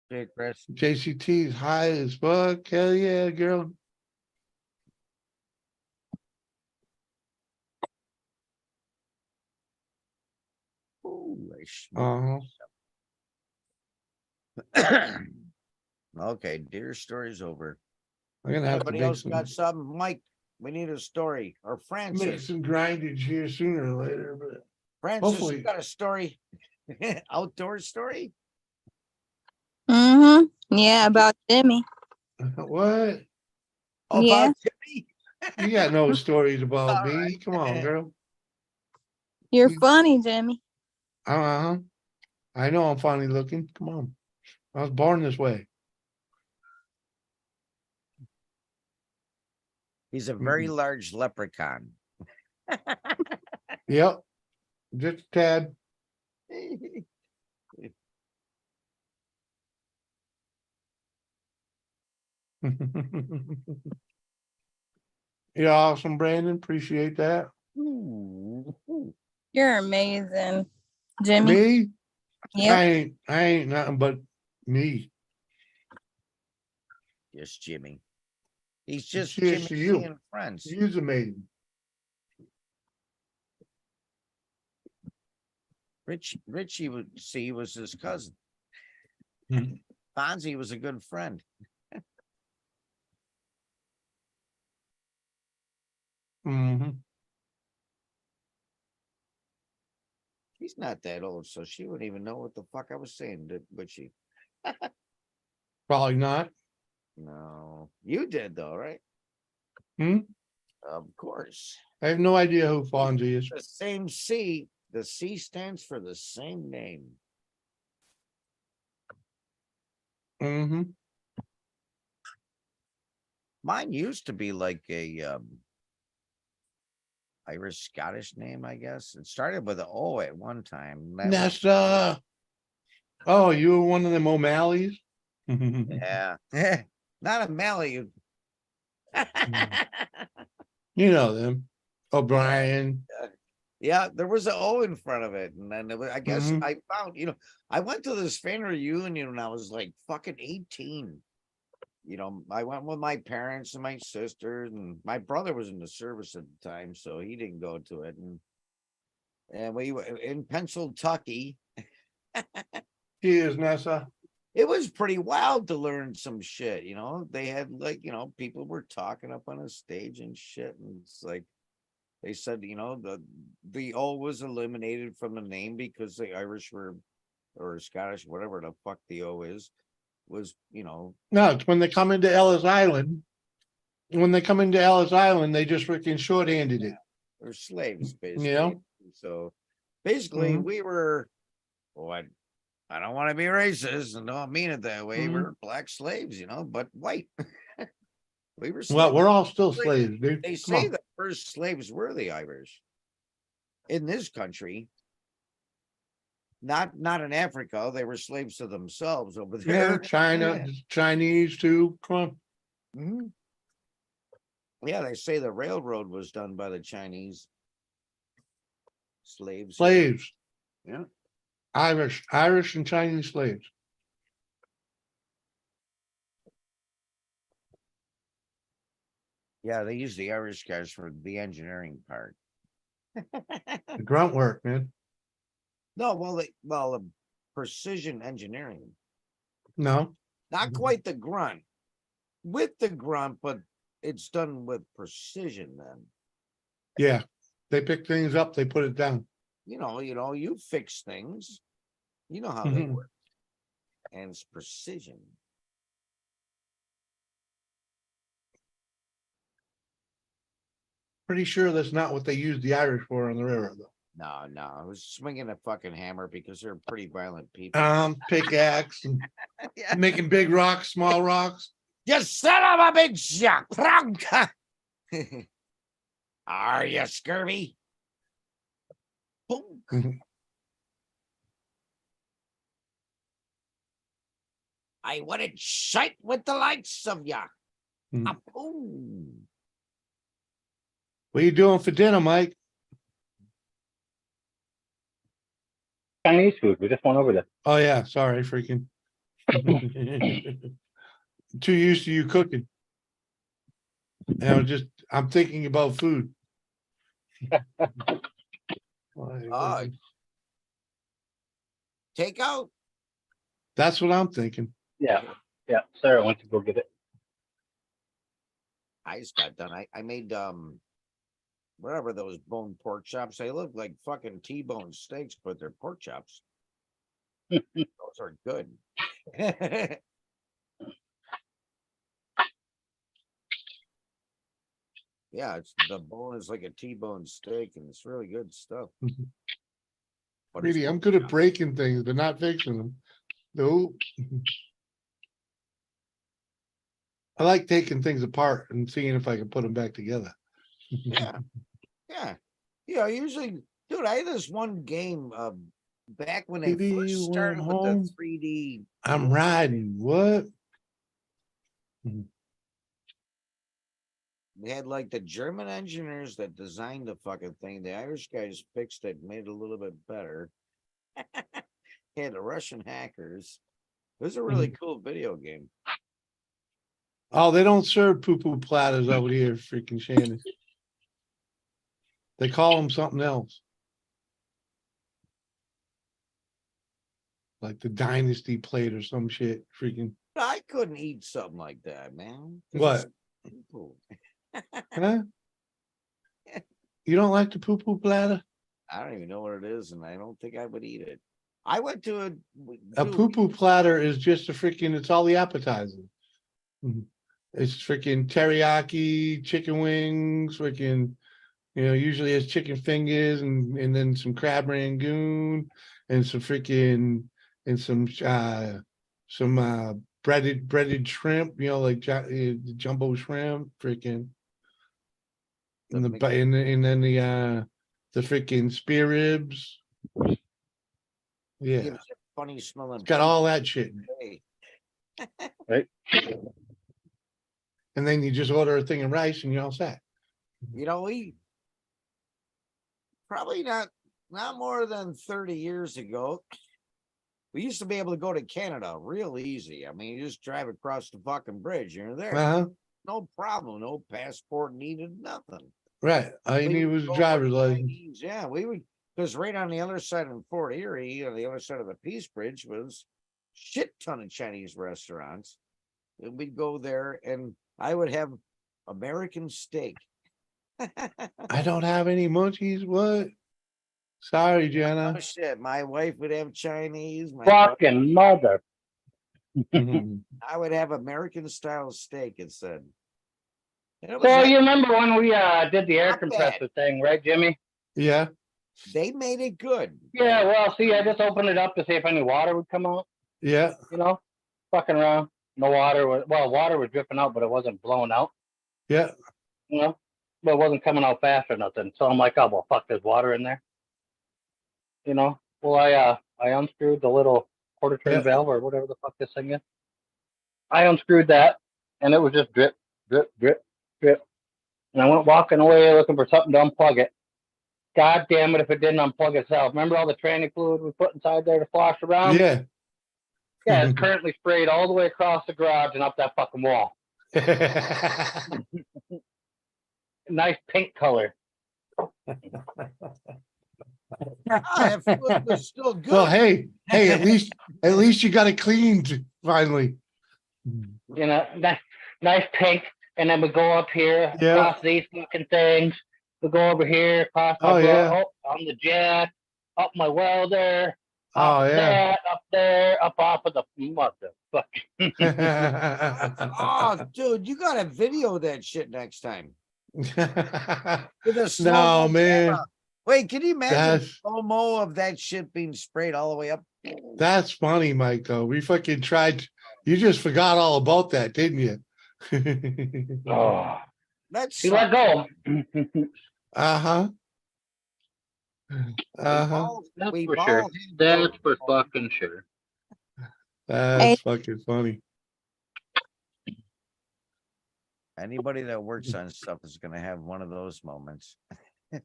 Hey, Chris. JCT's high as fuck. Hell yeah, girl. Holy shit. Okay, deer story's over. I'm gonna have to Anybody make else got something? Mike, we need a story. Or make Francis. some grindage here sooner or later, but Francis, hopefully- you got a story? Outdoor story? Mm-hmm. Yeah, about Jimmy. what? Oh, Yeah. about Jimmy? You got no stories about All me. right. Come on, girl. You're funny, Jimmy. Uh-huh. I know I'm finally looking. Come on. I was born this way. He's a very large leprechaun. Yep. Just a tad. You're awesome, Brandon. Appreciate that. Ooh. You're amazing, Jimmy. Me? Yep. I ain't nothing but me. Just Jimmy. He's just Cheers Jimmy to you. and friends. You's amazing. Richie was his cousin. Mhm. Fonzie was a good friend. Mm-hmm. She's not that old, so she wouldn't even know what the fuck I was saying, would she? Probably not. No, you did though, right? Hmm? Of course. I have no idea who Fonzie is. The same C. The C stands for the same name. Mm-hmm. Mine used to be like a Irish Scottish name, I guess. It started with an O at one time. That was- Nessa. Oh, you were one of them O'Malley's? yeah. Not a Mally. You know them. O'Brien. Yeah, there was an O in front of it. And then I guess Mhm. I found, I went to this family reunion when I was like fucking 18. I went with my parents and my sister, and my brother was in the service at the time, so he didn't go to it. And we were in Pennsylvania. Cheers, Nessa. It was pretty wild to learn some shit, They had people were talking up on a stage and shit, and it's like they said, the O was eliminated from the name because the Irish were or Scottish, whatever the fuck the O is, was. No, it's when they come into Ellis Island. When they come into Ellis Island, they just freaking shorthanded it. They're slaves, basically. Yeah. So basically, Mhm. we were. What? I don't want to be racist and don't mean it that way. Mhm. We're black slaves, but white. We were Well, slaves. we're all still slaves, dude. They Come say on. the first slaves were the Irish in this country. Not in Africa. They were slaves to themselves over Yeah, there. China, Chinese too. Come on. Mhm. Yeah, they say the railroad was done by the Chinese slaves. Slaves. Yeah. Irish and Chinese slaves. Yeah, they use the Irish guys for the engineering part. The grunt work, man. No, the precision engineering. No. Not quite the grunt. With the grunt, but it's done with precision then. Yeah. They pick things up, they put it down. You fix things. You know how they Mhm. work. And it's precision. Pretty sure that's not what they used the Irish for on the railroad, though. No, I was swinging a fucking hammer because they're pretty violent people. Pickaxe and Yeah. making big rocks, small rocks. You son of a big shot. Are you scurvy? Boom. Mhm. I wouldn't shite with the likes of ya. Mhm. Boom. What are you doing for dinner, Mike? Chinese food. We just went over there. Oh yeah, sorry, freaking. Too used to you cooking. And I'm thinking about food. Oh. Take out. That's what I'm thinking. Yeah. Sarah went to go get it. I just got done. I made whatever those bone pork chops. They look like fucking T-bone steaks, but they're pork chops. Those are good. Yeah, the bone is like a T-bone steak, and it's really good stuff. Mhm. But it's Really, I'm pork good at chops. breaking things, but not fixing them. No. I like taking things apart and seeing if I can put them back together. Yeah. Yeah. Usually, dude, I had this one game back when they Baby, first you started went with home? the 3D. I'm riding. What? they had like the German engineers that designed the fucking thing. The Irish guys fixed it, made it a little bit better. Had the Russian hackers. It was a really cool video game. Oh, they don't serve poo-poo platters over here, freaking Shannon. They call them something else. Like the Dynasty plate or some shit, freaking. I couldn't eat something like that, man. 'Cause What? it's poo-poo. Huh? You don't like the poo-poo platter? I don't even know what it is, and I don't think I would eat it. I went to A dude, poo-poo platter is just a freaking, it's all the appetizers. It's freaking teriyaki, chicken wings, freaking, usually it's chicken fingers and then some crab rangoon and some freaking, and some breaded shrimp, like jumbo shrimp, freaking. And and then the freaking spear ribs. Yeah, gives it funny smelling. it's got all that shit in it. Right? And then you just order a thing of rice and you're all set. We probably not more than 30 years ago. We used to be able to go to Canada real easy. I mean, you just drive across the fucking bridge, you're there. Uh-huh. No problem, no passport needed, nothing. Right. All you We need would was a go driver's for license. Chinese, yeah, we would, because right on the other side of Fort Erie, on the other side of the Peace Bridge was shit ton of Chinese restaurants. And we'd go there and I would have American steak. I don't have any munchies. What? Sorry, Oh Jenna. shit, my wife would have Chinese. Fucking mother. I would have American style steak, it said. And it was So like, you remember when we did the air Not compressor thing, right, Jimmy? Yeah. they made it good. Yeah, well, see, I just opened it up to see if any water would come out, Yeah. fucking around. No water water was dripping out, but it wasn't blowing out, Yeah. but it wasn't coming out fast or nothing. So I'm like, oh, well, fuck, there's water in there. Well, I unscrewed the little quarter turn Yeah. valve or whatever the fuck this thing is. I unscrewed that and it was just drip, drip, drip, drip. And I went walking away looking for something to unplug it. God damn it if it didn't unplug itself. Remember all the tranny fluid we put inside there to flush around? Yeah. Yeah, it's currently sprayed all the way across the garage and up that fucking wall. Nice pink color. That food was still good. Well, hey, at least you got it cleaned finally. Nice pink. And then we go up here Yeah. across these fucking things. We go over here across my on the jack, up my welder, up that, up there, up off of the motherfucker. Oh, dude, you gotta video that shit next time. With a No, slow-mo man. camera. Wait, can you imagine That's- slow-mo of that shit being sprayed all the way up? That's funny, Mike, though. We fucking tried. You just forgot all about that, didn't you? Oh, That's you let go. Uh-huh. Uh-huh. That's we for all sure. had That's those. for fucking sure. That's fucking funny. Anybody that works on stuff is gonna have one of those moments.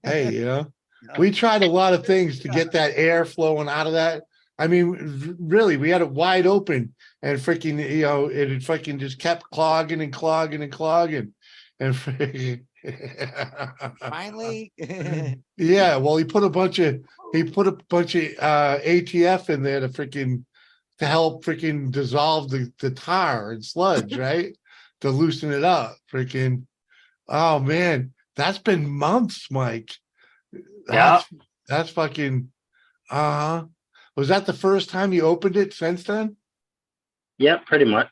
Hey, we tried a lot of things to get that air flowing out of that. I mean, really, we had it wide open and freaking, it had fucking just kept clogging and clogging and clogging. And freaking Finally, yeah, well, he put a bunch of ATF in there to help freaking dissolve the tar and sludge, right? To loosen it up. Freaking, oh man, that's been months, Mike. That's fucking was that the first time you opened it since then? Yep, pretty much.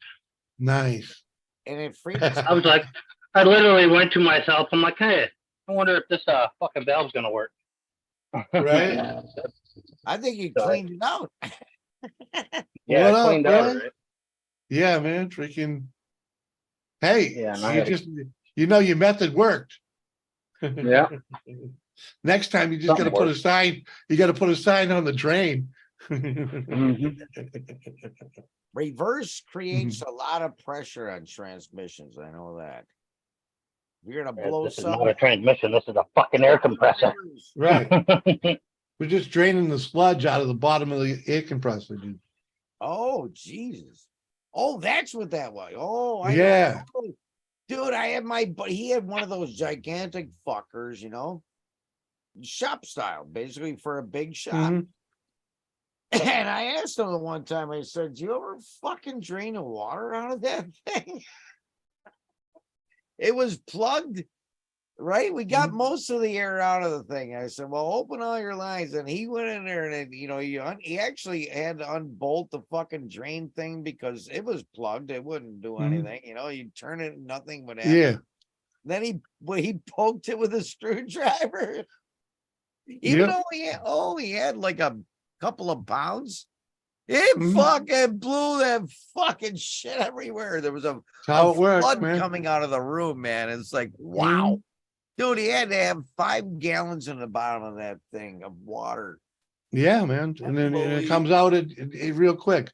Nice. and it freaks. I was like, I literally went to myself. I'm like, hey, I wonder if this fucking valve's gonna work. Right? I think you cleaned it out. Yeah, What I up, cleaned out, man? right? Yeah, man. Freaking. Hey, Yeah, and I you had- just your method worked. Yeah. Next time you just gotta Something put a sign, you gotta put a sign on the drain. Reverse creates a lot of pressure on transmissions. I know that. You're gonna blow This is some. not a transmission. This is a fucking air compressor. Right. We're just draining the sludge out of the bottom of the air compressor, dude. Oh, Jesus. Oh, that's what that was. Oh, I know. Yeah. Oh, dude, I had but he had one of those gigantic fuckers, you know, shop style, basically for a big shop. Mhm. And I asked him the one time, I said, do you ever fucking drain the water out of that thing? It was plugged, right? We got most of the air out of the thing. I said, well, open all your lines. And he went in there and, you know, he actually had to unbolt the fucking drain thing because it was plugged. It wouldn't do anything. You know, you turn it, nothing would happen. Yeah. Then he poked it with a screwdriver. Even Yep. though he only had like a couple of pounds, it Mhm. fucking blew that fucking shit everywhere. There was That's how it works, flood man. coming out of the room, man. It's like, wow. Mhm. Dude, he had to have 5 gallons in the bottom of that thing of water. Yeah, man. And then it comes out it real quick.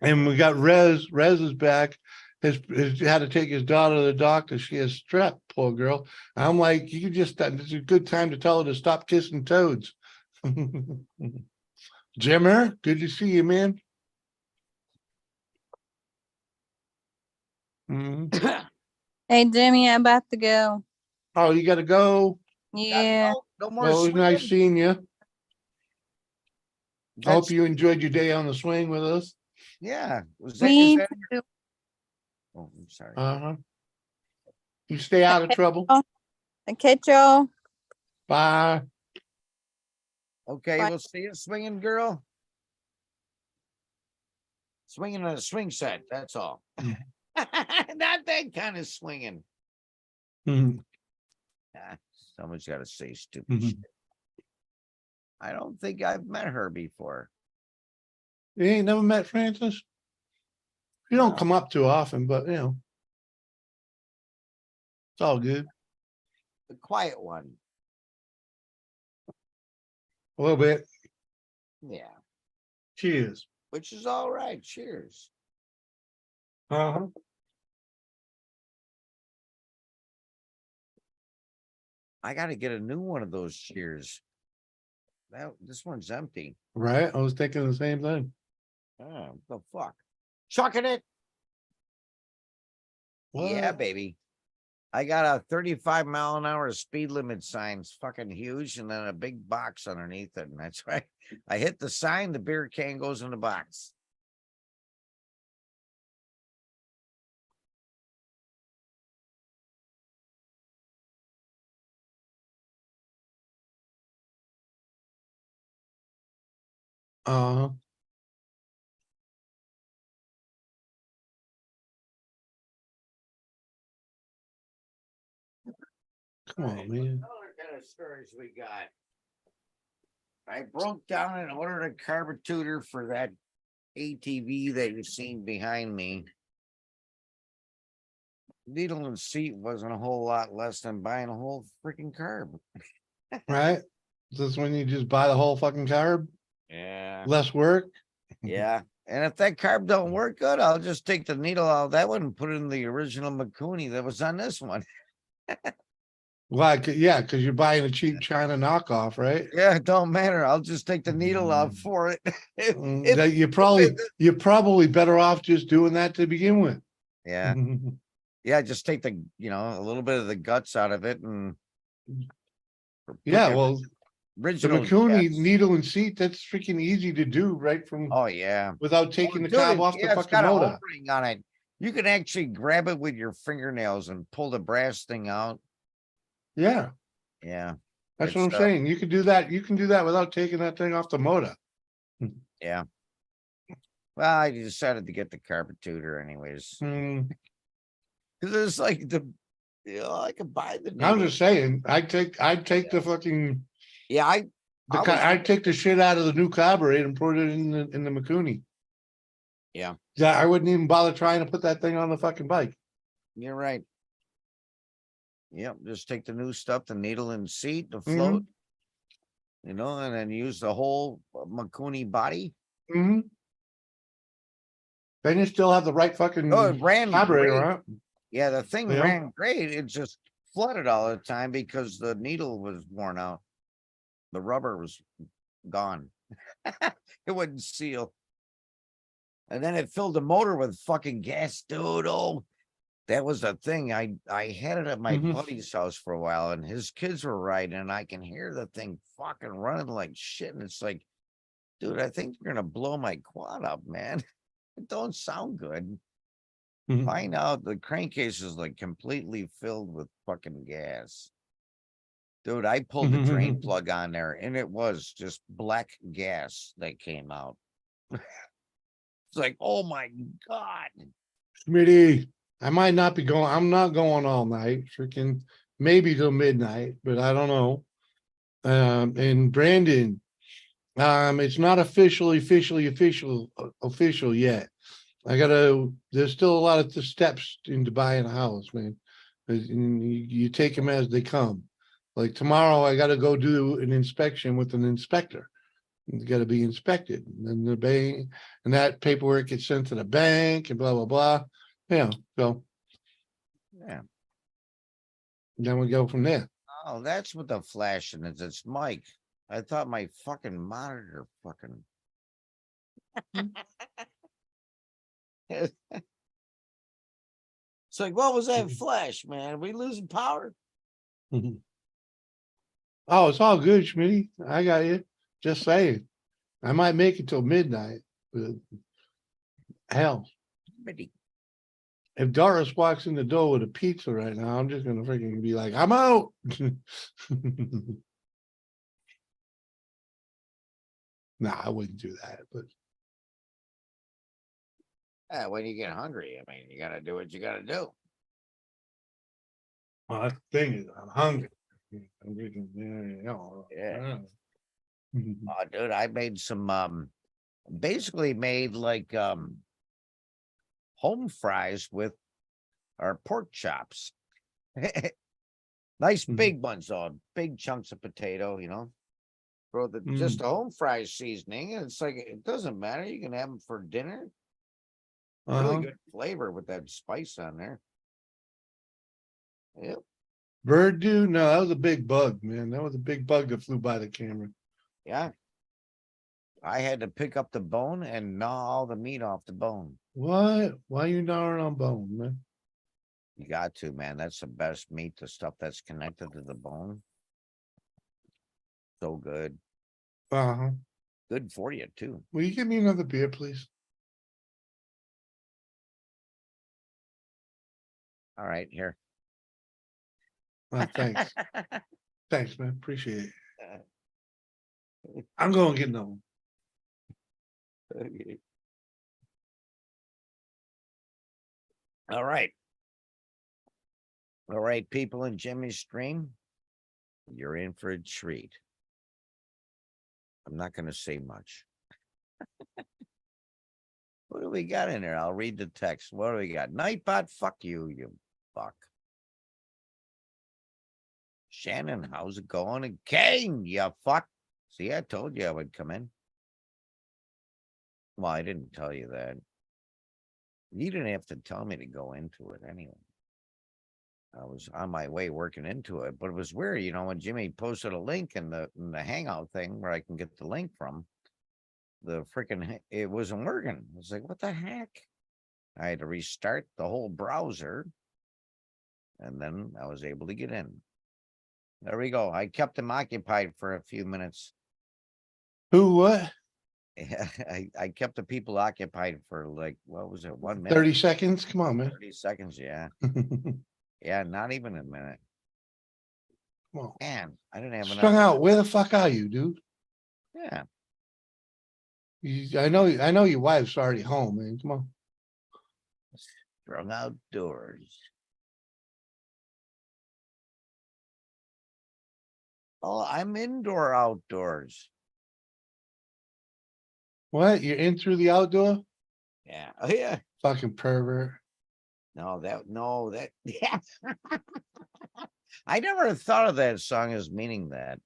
And we got Rez. Rez is back. His had to take his daughter to the doctor. She has strep, poor girl. I'm like, you just it's a good time to tell her to stop kissing toads. Jimmer, good to see you, man. Mhm. Hey, Jimmy, I'm about to go. Oh, you gotta go. Yeah. No more Well, it was nice swinging. seeing you. I hope That's- you enjoyed your day on the swing with us. Yeah. Was that, Me is that too. oh, I'm sorry. Uh-huh. You stay out of trouble. I catch y'all. Bye. Okay, Bye. we'll see you swinging, girl. Swinging on a swing set, that's all. Not that kind of swinging. Mhm. Someone's got to say stupid Mhm. shit. I don't think I've met her before. You ain't never met Francis? You don't No. come up too often, but you know. It's all good. The quiet one. A little bit. Yeah. Cheers. Which is all right. Cheers. Uh-huh. I got to get a new one of those cheers. This one's empty. Right? I was thinking the same thing. Oh, the fuck. Chucking it. Yeah, What? baby. I got a 35-mile-an-hour speed limit sign. It's fucking huge, and then a big box underneath it. And that's right. I hit the sign, the beer can goes in the box. Uh-huh. Come on, man. Other kind of stories we got. I broke down and ordered a carburetor for that ATV that you've seen behind me. Needle and seat wasn't a whole lot less than buying a whole freaking carb. Right? Is this when you just buy the whole fucking carb? Yeah. Less work? Yeah. And if that carb don't work good, I'll just take the needle out of that one and put it in the original Makuni that was on this one. Why? Yeah, because you're buying a cheap China knockoff, right? Yeah, it don't matter. I'll just take the needle out for it. If- That you're probably better off just doing that to begin with. yeah. Yeah, just take the, a little bit of the guts out of it and put Yeah, the well, the original Makuni jets. needle and seat, that's freaking easy to do right from Oh yeah. without taking the Dude, carb off the it's fucking got a motor. O-ring on it. You can actually grab it with your fingernails and pull the brass thing out. Yeah, Yeah. that's what I'm It's, saying. You could do that. You can do that without taking that thing off the motor. Yeah. Well, I decided to get the carburetor anyways. Hmm. Because it's like I could buy the I'm needle. just saying, I'd take the fucking Yeah, I'd take the shit out of the new carburetor and put it in the Makuni. Yeah. Yeah, I wouldn't even bother trying to put that thing on the fucking bike. You're right. Yep, just take the new stuff, the needle and seat, the Mm-hmm. float, and then use the whole Makuni body. Mm-hmm. Then you still have the right fucking Oh, it ran carburetor great. on it. Yeah, the thing Yeah. ran great. It just flooded all the time because the needle was worn out. The rubber was gone. It wouldn't seal. And then it filled the motor with fucking gas, dude. Oh, that was the thing. I had it at my Mhm. buddy's house for a while, and his kids were riding, and I can hear the thing fucking running like shit. And it's like, dude, I think you're gonna blow my quad up, man. It don't sound good. Mhm. Find out the crankcase is like completely filled with fucking gas. Dude, I pulled the drain plug on there, and it was just black gas that came out. It's like, oh my God. Smitty, I might not be going, I'm not going all night, freaking maybe till midnight, but I don't know. And Brandon, it's not official yet. There's still a lot of the steps into buying a house, man. And you take them as they come. Like tomorrow, I gotta go do an inspection with an inspector. It's gotta be inspected, and then the bank, and that paperwork gets sent to the bank and blah, blah, blah. Yeah, so Yeah. then we go from there. Oh, that's what the flashing is. It's Mike. I thought my fucking monitor fucking. It's like, what was that flash, man? Are we losing power? Oh, it's all good, Schmitty. I got you. Just saying. I might make it till midnight, but hell, if Doris walks in the door with a pizza right now, I'm just gonna freaking be like, I'm out. Nah, I wouldn't do that, but Yeah, when you get hungry, I mean, you gotta do what you gotta do. well, that's the thing is, I'm hungry. I'm freaking, Yeah. yeah. Oh, dude, I made some basically made like home fries with our pork chops. Nice Mhm. big ones on big chunks of potato, throw just the home fry seasoning, and it's like it doesn't matter. You can have them for dinner. Really Uh-huh. good flavor with that spice on there. Yep. Bird dude, no, that was a big bug, man. That was a big bug that flew by the camera. Yeah. I had to pick up the bone and gnaw all the meat off the bone. What? Why you gnawing on bone, man? You got to, man. That's the best meat, the stuff that's connected to the bone. So good. Uh-huh. Good for you, too. Will you give me another beer, please? All right, here. Thanks. Thanks, man. Appreciate it. I'm gonna get another one. Okay. All right. All right, people in Jimmy's stream, you're in for a treat. I'm not going to say much. What do we got in there? I'll read the text. What do we got? Nightbot, fuck you, you fuck. Shannon, how's it going? And Kane, you fuck. See, I told you I would come in. Well, I didn't tell you that. You didn't have to tell me to go into it anyway. I was on my way working into it, but it was weird, when Jimmy posted a link in the Hangout thing where I can get the link from. The freaking it wasn't working. I was like, what the heck? I had to restart the whole browser, and then I was able to get in. There we go. I kept him occupied for a few minutes. Who, what? I kept the people occupied for like, what was it? 1 minute? 30 seconds? Come on, man. 30 seconds, yeah. Come Yeah, not even a minute. on. Man, I didn't have Strung enough. out. Where the fuck are you, dude? Yeah. I know your wife's already home, man. Come on. Strung outdoors. Oh, I'm indoor outdoors. What? You're in through the outdoor? Yeah. Oh, yeah. Fucking pervert. No, yeah. I never thought of that song as meaning that.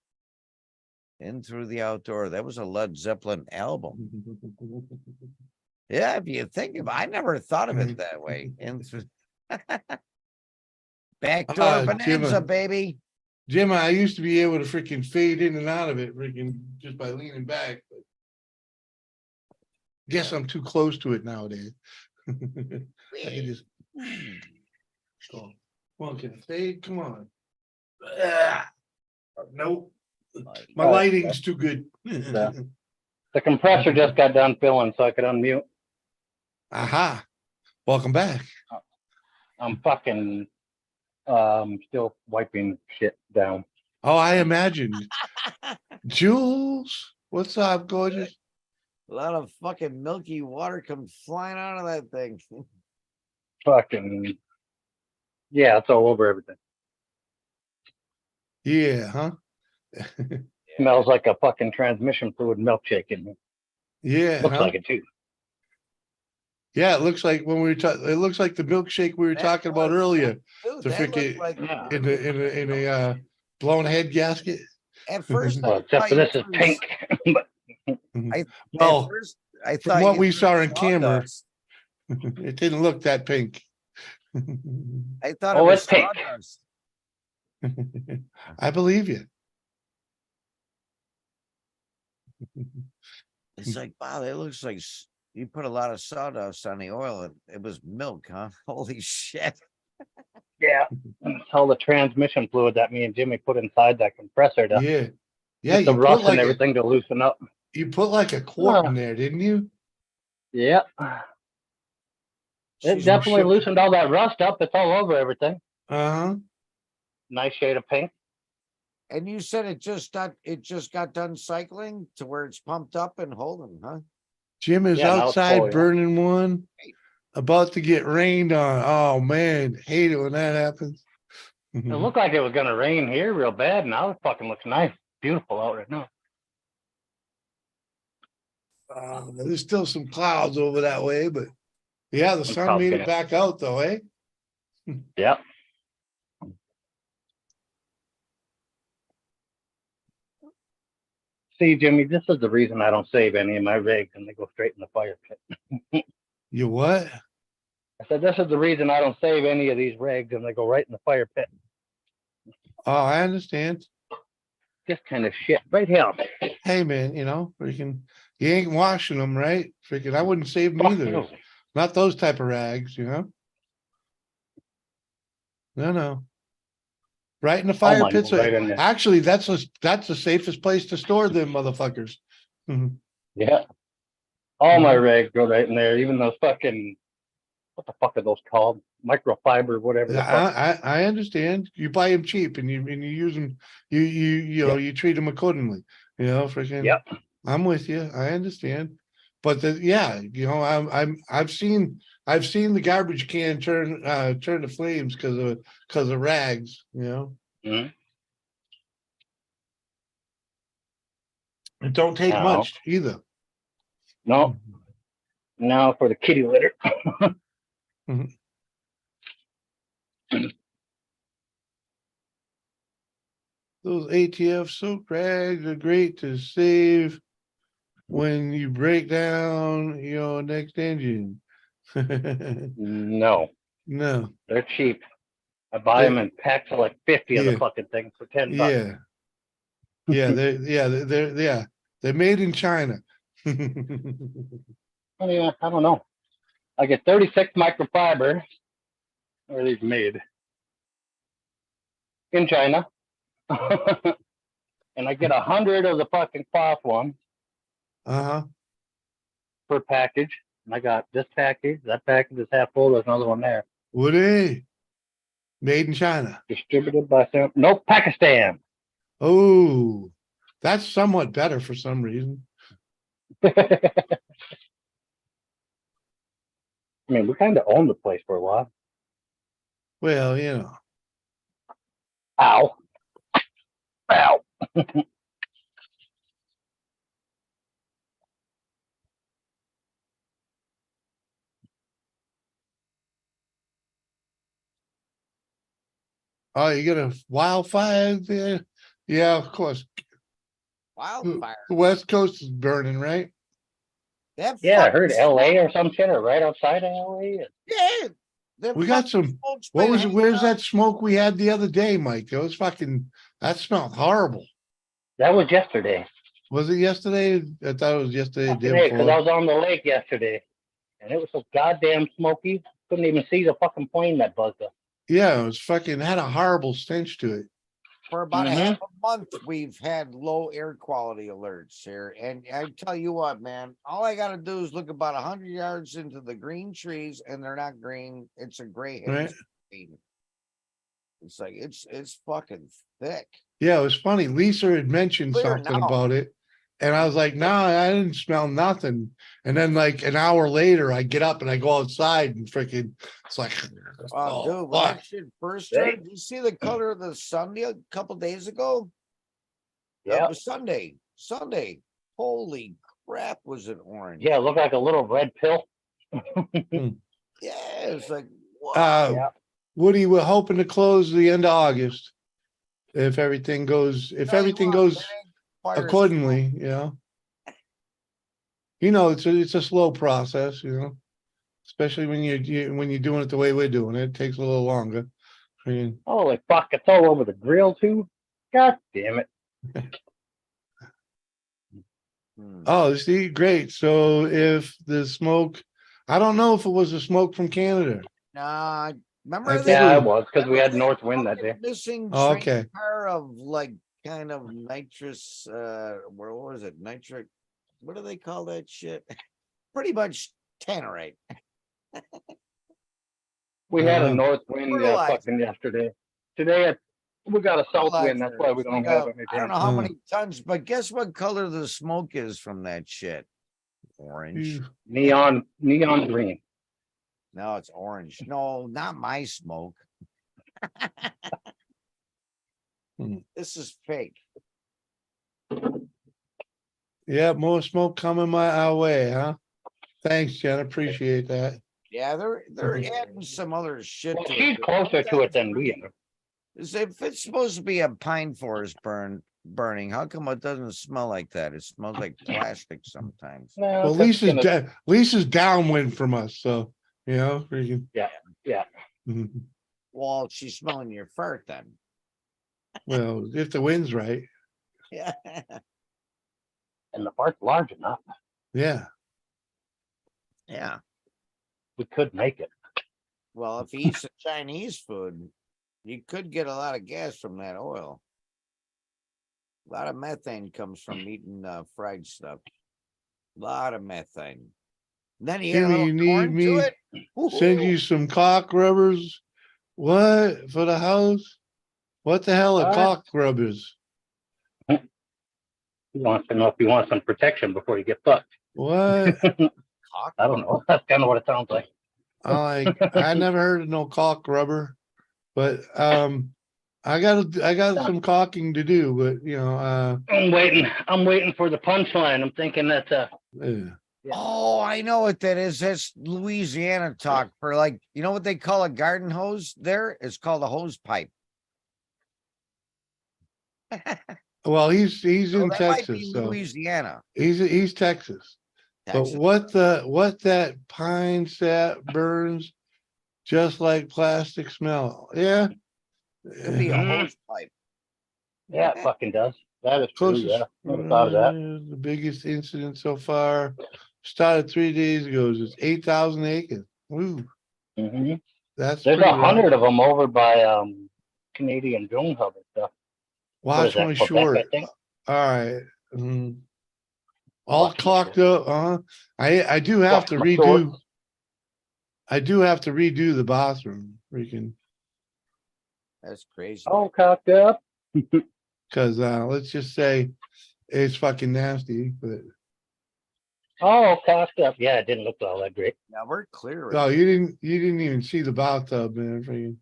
In Through the Outdoor. That was a Led Zeppelin album. Yeah, if you think of it, I never thought of it that way. In through Backdoor Jim, bonanza, baby. Jim, I used to be able to freaking fade in and out of it, freaking just by leaning back. But guess I'm too close to it nowadays. I can just go. Come on, can I fade? Come on. Ah, nope. My All right, lighting's too good. The compressor just got done filling, so I could unmute. Aha. Welcome back. I'm fucking still wiping shit down. Oh, I imagined. Jules, what's up, gorgeous? A lot of fucking milky water comes flying out of that thing. Fucking yeah, it's all over everything. Yeah, huh? Smells like a fucking transmission fluid milkshake in me. Yeah, Looks huh? like it too. Yeah, it looks like when we were talking, it looks like the milkshake we were That talking about was- earlier. Dude, The that looked freaking like Yeah. in a blown head gasket. at first. Well, I except for thought this is you pink. But at Well, first, I from thought what you we were saw in camera, sawdust. it didn't look that pink. I thought Oh, it was it's pink. sawdust. I believe you. It's like, wow, that looks like you put a lot of sawdust on the oil. It was milk, huh? Holy shit. yeah, it's all the transmission fluid that me and Jimmy put inside that compressor to Yeah. Yeah, get the you put rust and like everything to loosen up. you put like a quart in there, didn't you? Yeah. It Some definitely shit. loosened all that rust up. It's all over everything. Uh-huh. Nice shade of pink. And you said it just got done cycling to where it's pumped up and holding, huh? Jim is Yeah, now it's outside full, yeah. burning one, about to get rained on. Oh man, hate it when that happens. It looked like it was gonna rain here real bad. Now it fucking looks nice, beautiful out right now. There's still some clouds over that way, but yeah, the sun probably made it gonna- back out though, eh? Yep. See, Jimmy, this is the reason I don't save any of my rigs and they go straight in the fire pit. You what? I said, this is the reason I don't save any of these rigs and they go right in the fire pit. Oh, I understand. This kind of shit right here. Hey man, freaking, you ain't washing them, right? Freaking, I wouldn't save them Fuck either. you. Not those type of rags, No. Right in the fire mine pits. go right in there. Actually, that's the safest place to store them motherfuckers. Mhm. Yeah. All my rigs go right in there, even those fucking, what the fuck are those called? Microfiber, whatever the fuck. I understand. You buy them cheap and you use them. You treat them accordingly. Freaking. Yep. I'm with you. I understand. But I've seen the garbage can turn to flames because of rags. Mhm. It don't take No. much either. No. Now for the kitty litter. Those ATF soak rags are great to save when you break down your next engine. No, No, they're cheap. I buy them in packs of like 50 of the Yeah. fucking things for $10. They're made in China. Oh, yeah, I don't know. I get 36 microfiber, or these made in China, and I get 100 of the fucking cloth ones Uh-huh. per package. And I got this package. That package is half full. There's another one there. Woody. Made in China. Distributed by nope, Pakistan. Oh, that's somewhat better for some reason. I mean, we kind of owned the place for a while. Well, Ow. Ow. oh, you get a wildfire there? Yeah, of course. Wildfire. The West Coast is burning, right? That Yeah, I heard fucking LA or some shit, or right outside of LA. Yeah. the We got fucking some, smoke's what been was it? hanging Where's out. that smoke we had the other day, Mike? It was fucking, that smelled horrible. That was yesterday. Was it yesterday? I thought it was yesterday, the day Because I before. was on the lake yesterday, and it was so goddamn smoky. Couldn't even see the fucking plane that buzzed up. Yeah, it was fucking, had a horrible stench to it. For about a Mhm. half a month, we've had low air quality alerts here. And I tell you what, man, all I gotta do is look about 100 yards into the green trees, and they're not green. It's a gray Right. haze. It's like it's fucking thick. Yeah, it was funny. Lisa had mentioned Clear something now. about it. And I was like, no, I didn't smell nothing. And then like an hour later, I get up and I go outside and freaking, it's like, Oh, dude, when what? that shit first Right. started, you see the color of the sun a couple days ago? Yeah. It was Sunday. Sunday. Holy crap, was it orange? Yeah, it looked like a little red pill. Yeah, it's like, wow. Yeah. Woody, we're hoping to close the end of August. If everything goes, if Tell you everything what, goes man, fire's accordingly, you know. You know, it's a slow process, you know, especially when when you're doing it the way we're doing it, it takes a little longer. I mean, Holy fuck, it's all over the grill too. God damn it. Hmm. oh, see, great. So if the smoke, I don't know if it was the smoke from Canada. Nah, remember I that? think Yeah, it it was because we had north wind that day. Missing Oh, train okay. car of like kind of nitrous, what was it? Nitric, what do they call that shit? Pretty much tannerite. We had a Uh, north wind Fertilizer. fucking yesterday. Today we got a south wind. That's why we Fertilizer. don't Like have a- any I don't damn. know how Uh. many tons, but guess what color the smoke is from that shit? Orange. you- Neon green. No, it's orange. No, not my smoke. Hmm. This is fake. Yeah, more smoke coming our way, huh? Thanks, Jen. Appreciate that. Yeah, they're adding some other shit Well, to she's it. closer to it than we are. If it's supposed to be a pine forest burning, how come it doesn't smell like that? It smells like plastic sometimes. No, Well, 'cause it's Lisa's downwind from us, so you know. Freaking, yeah. mhm. Well, she's smelling your fart then. Well, if the wind's right, Yeah. And the part's large enough. yeah. Yeah. We could make it. Well, if he eats the Chinese food, you could get a lot of gas from that oil. A lot of methane comes from eating fried stuff. A lot of methane. And then you get a Jimmy, little you need corn me to it. send Woo-hoo. you some cock rubbers. What for the house? What the hell are What? cock rubbers? He wants to know if you want some protection before you get fucked. What? Cock I don't know. That's kind of what it sounds like. I never heard of no cock rubber, but I got some caulking to do, but you know, I'm waiting for the punchline. I'm thinking that's yeah. Oh, I know what that is. That's Louisiana talk for like, you know what they call a garden hose there? It's called a hose pipe. Well, he's So in that might be Texas, so Louisiana. he's Texas. Texas. But what that pine sap burns just like plastic smell. Yeah. Could be a Mhm. hose pipe. yeah, it fucking does. That is true. Closest, Yeah, never thought of that. the biggest incident so far started 3 days ago. It's 8,000 acres. Woo, hmm that's There's pretty 100 of them over by Canadian Drone Hub and stuff. What is Watch that, my Quebec, short. I think? All right. All Watch my cocked short. up. I do have Watch to my redo. shorts. I do have to redo the bathroom. Freaking, That's crazy. All cocked up. because let's just say it's fucking nasty. But All cocked up. Yeah, it didn't look all that great. Now we're clear. oh, you didn't even see the bathtub, man. Freaking,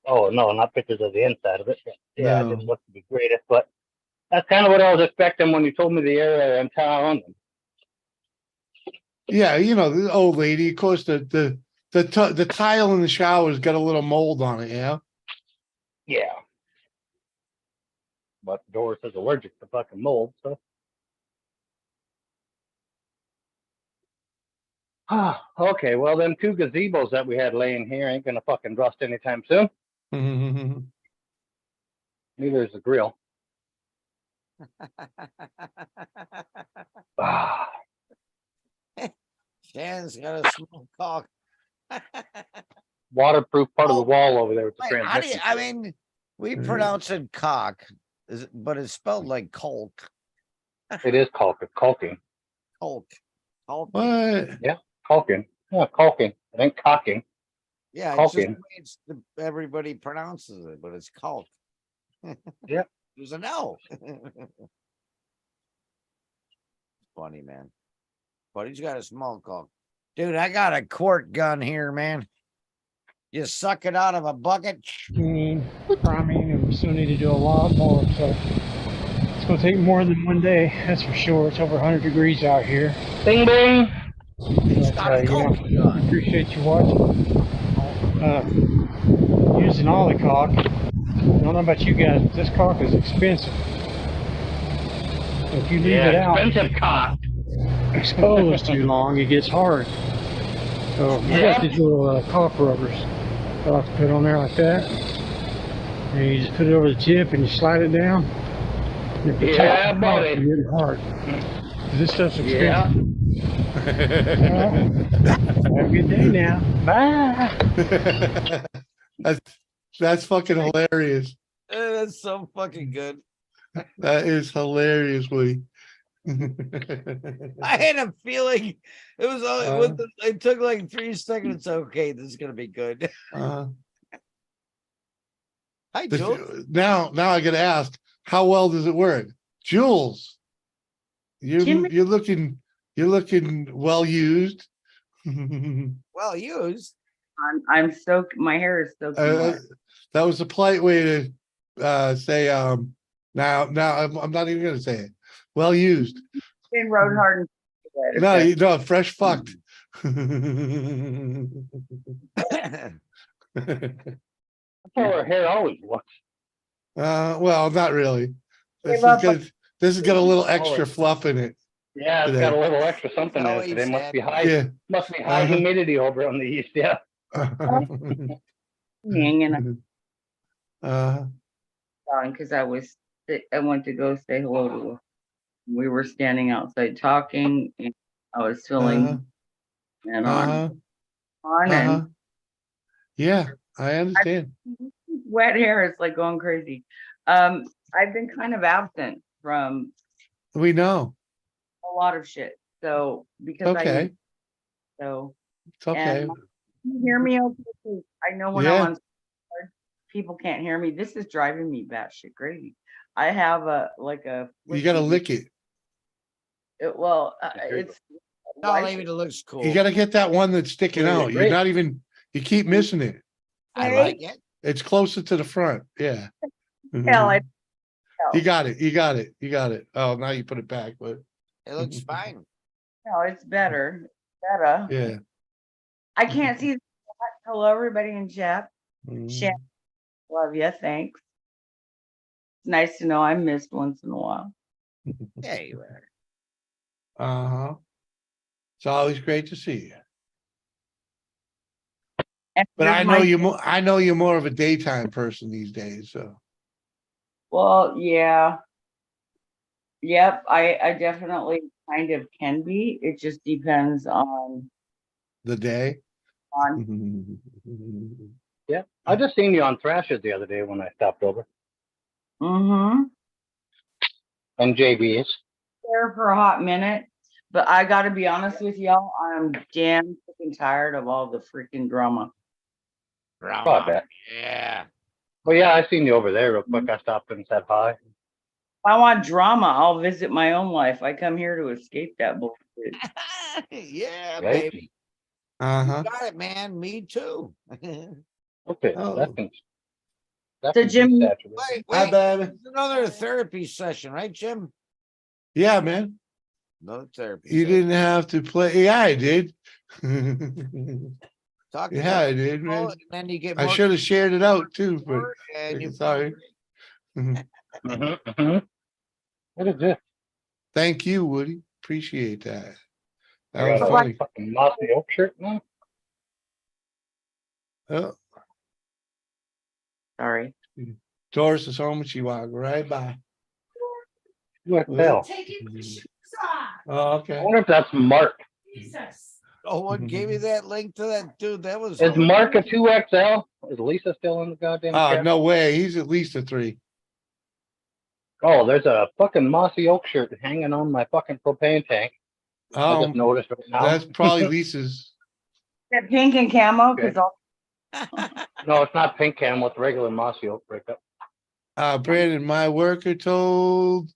Oh no, not pictures of the inside of it. Yeah, it No. didn't look to be greatest, but that's kind of what I was expecting when you told me the area in town. yeah, you know the old lady. Of course, the tile in the shower's got a little mold on it. Yeah. Yeah. But Doris is allergic to fucking mold, so Okay, well, them 2 gazebos that we had laying here ain't gonna fucking rust anytime soon. Neither is the grill. Ah, Dan's got a small cock. waterproof part of the Oh, wall over there with the Wait, how do you, transmission. I mean, we Mhm. pronounce it cock, but it's spelled like colk. It is caulking. Colk. Colk. What? Caulking. Yeah, caulking. It ain't cocking. Yeah, it's just the Caulking. way everybody pronounces it, but it's colk. Yeah. There's an L. Funny, man. But he's got a small cock. Dude, I got a quart gun here, man. You suck it out of a bucket. Priming, and we still need to do a lot more. So it's going to take more than one day, that's for sure. It's over 100 degrees out here. Bing, bing. He's But, got a cock I gun. appreciate you watching. Using all the caulk. I don't know about you guys, but this caulk is expensive. If you leave it out Expensive cock. exposed too long, it gets hard. So I got these little caulk rubbers. I'll have to put on there like that. And you just put it over the tip and you slide it down. And it protects Yeah, the caulk buddy. from getting hard. 'Cause this stuff's expensive. Yeah. Well, have a good day now. Bye. That's fucking hilarious. That's so fucking good. That is hilarious, Woody. I had a feeling it was only it took like 3 seconds. Okay, this is gonna be good. Uh, Hi, Jules. now I gotta ask, how well does it work? Jules, you're looking well used. Well used. I'm so, my hair is so wet. That was a polite way to say now I'm not even gonna say it. Well used. Been road hard and No, you know, fresh fucked. That's how her hair always looks. Well, not really. This Gave up has got a little extra fluff in it. Yeah, it's Today. got a little extra something in it Always today. Must be had- high. Yeah. Must be high Uh-huh. humidity over on the east. Yeah. hanging Uh, on because I went to go say hello to her. We were standing outside talking and I was feeling and uh-huh, on uh-huh. and Yeah, I understand. wet hair is like going crazy. I've been kind of absent from We know. a lot of shit. So because Okay, so it's okay. and you hear me okay? 'Cause I know when Yeah. I'm on people can't hear me. This is driving me batshit crazy. I have a You gotta lick it. it's No, maybe it looks cool. You gotta get that one that's sticking Yeah, out. You're great. not even, you keep missing it. I like it. It's closer to the front. Yeah. hell. You got it. You got it. You got it. Oh, now you put it back, but It looks fine. No, it's better. Better. yeah. I can't see. Hello, everybody in chat. Mhm. Shan, love you. Thanks. It's nice to know I'm missed once in a while. Yeah, you are. Uh-huh. It's always great to see you. And But here's I know my- you more, I know you're more of a daytime person these days, so. Well, yeah. Yep, I definitely kind of can be. It just depends on The day. Yeah. I just seen you on Thrashers the other day when I stopped over. mm-hmm. And JB's. There for a hot minute. But I gotta be honest with y'all, I'm damn fucking tired of all the freaking drama. Oh, I bet. Yeah. Well, yeah, I seen you over there real quick. I stopped and said hi. If I want drama, I'll visit my own life. I come here to escape that bullshit. Yeah, Right? baby. Uh-huh. Got it, man. Me too. Okay. Oh. So, Jim- Wait, Hi, wait. baby. It's another therapy session, right, Jim? Yeah, man. Another therapy. You session. didn't have to play. Yeah, I did. Talk Yeah, I did, man. and then you get I more should have shared it out too, but support and you sorry. What is this? Thank you, Woody. Appreciate that. I That was got a funny. fucking mossy oak shirt now. Oh, Sorry. Doris is home and she walked right by. What the Well, hell? Taking the shoes off. Oh, I okay. wonder if that's Mark. Jesus. Oh, what gave you that link to that dude? That was. Is Mark a 2XL? Is Lisa still in the goddamn Oh, chat? no way. He's at least a 3. Oh, there's a fucking mossy oak shirt hanging on my fucking propane tank. I just noticed right now. That's probably Lisa's. That pink and camo, Okay. because No, it's not pink cam with regular mossy oak breakup. Brandon, my worker told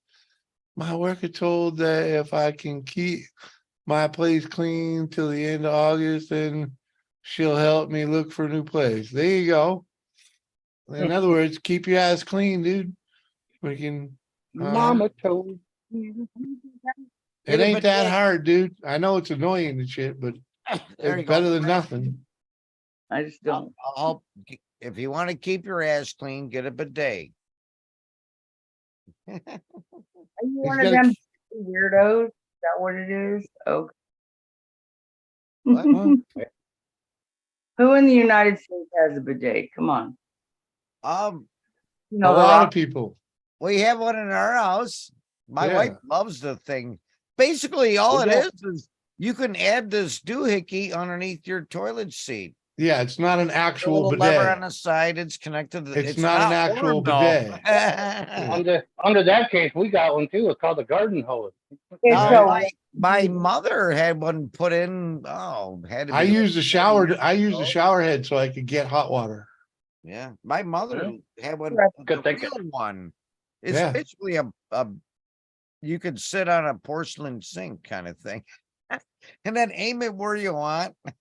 that if I can keep my place clean till the end of August, then she'll help me look for a new place. There you go. In other words, keep your ass clean, dude. We can. Mama told. It ain't that hard, dude. I know it's annoying and shit, but There you it's go. better than nothing. I just don't. If you want to keep your ass clean, get a bidet. Are you He's one of gotta them weirdos? Is that what it is? Okay. What? Who in the United States has a bidet? Come on. A You know, A the lot rock- of people. We have one in our house. My Yeah. wife loves the thing. Basically, all We it don't. is you can add this doohickey underneath your toilet seat. Yeah, it's not an A actual little lever on bidet. the side. It's connected. It's not an actual warm, though. bidet. Under that case, we got one too. It's called a garden hose. It's Right. so My mother had one put in. Oh, had to be. I like use the shower. 30 I years use the ago. shower head so I could get hot water. Yeah, my mother had one. Good The thinking. real one. It's Yeah. basically a. You could sit on a porcelain sink kind of thing, and then aim it where you want. no,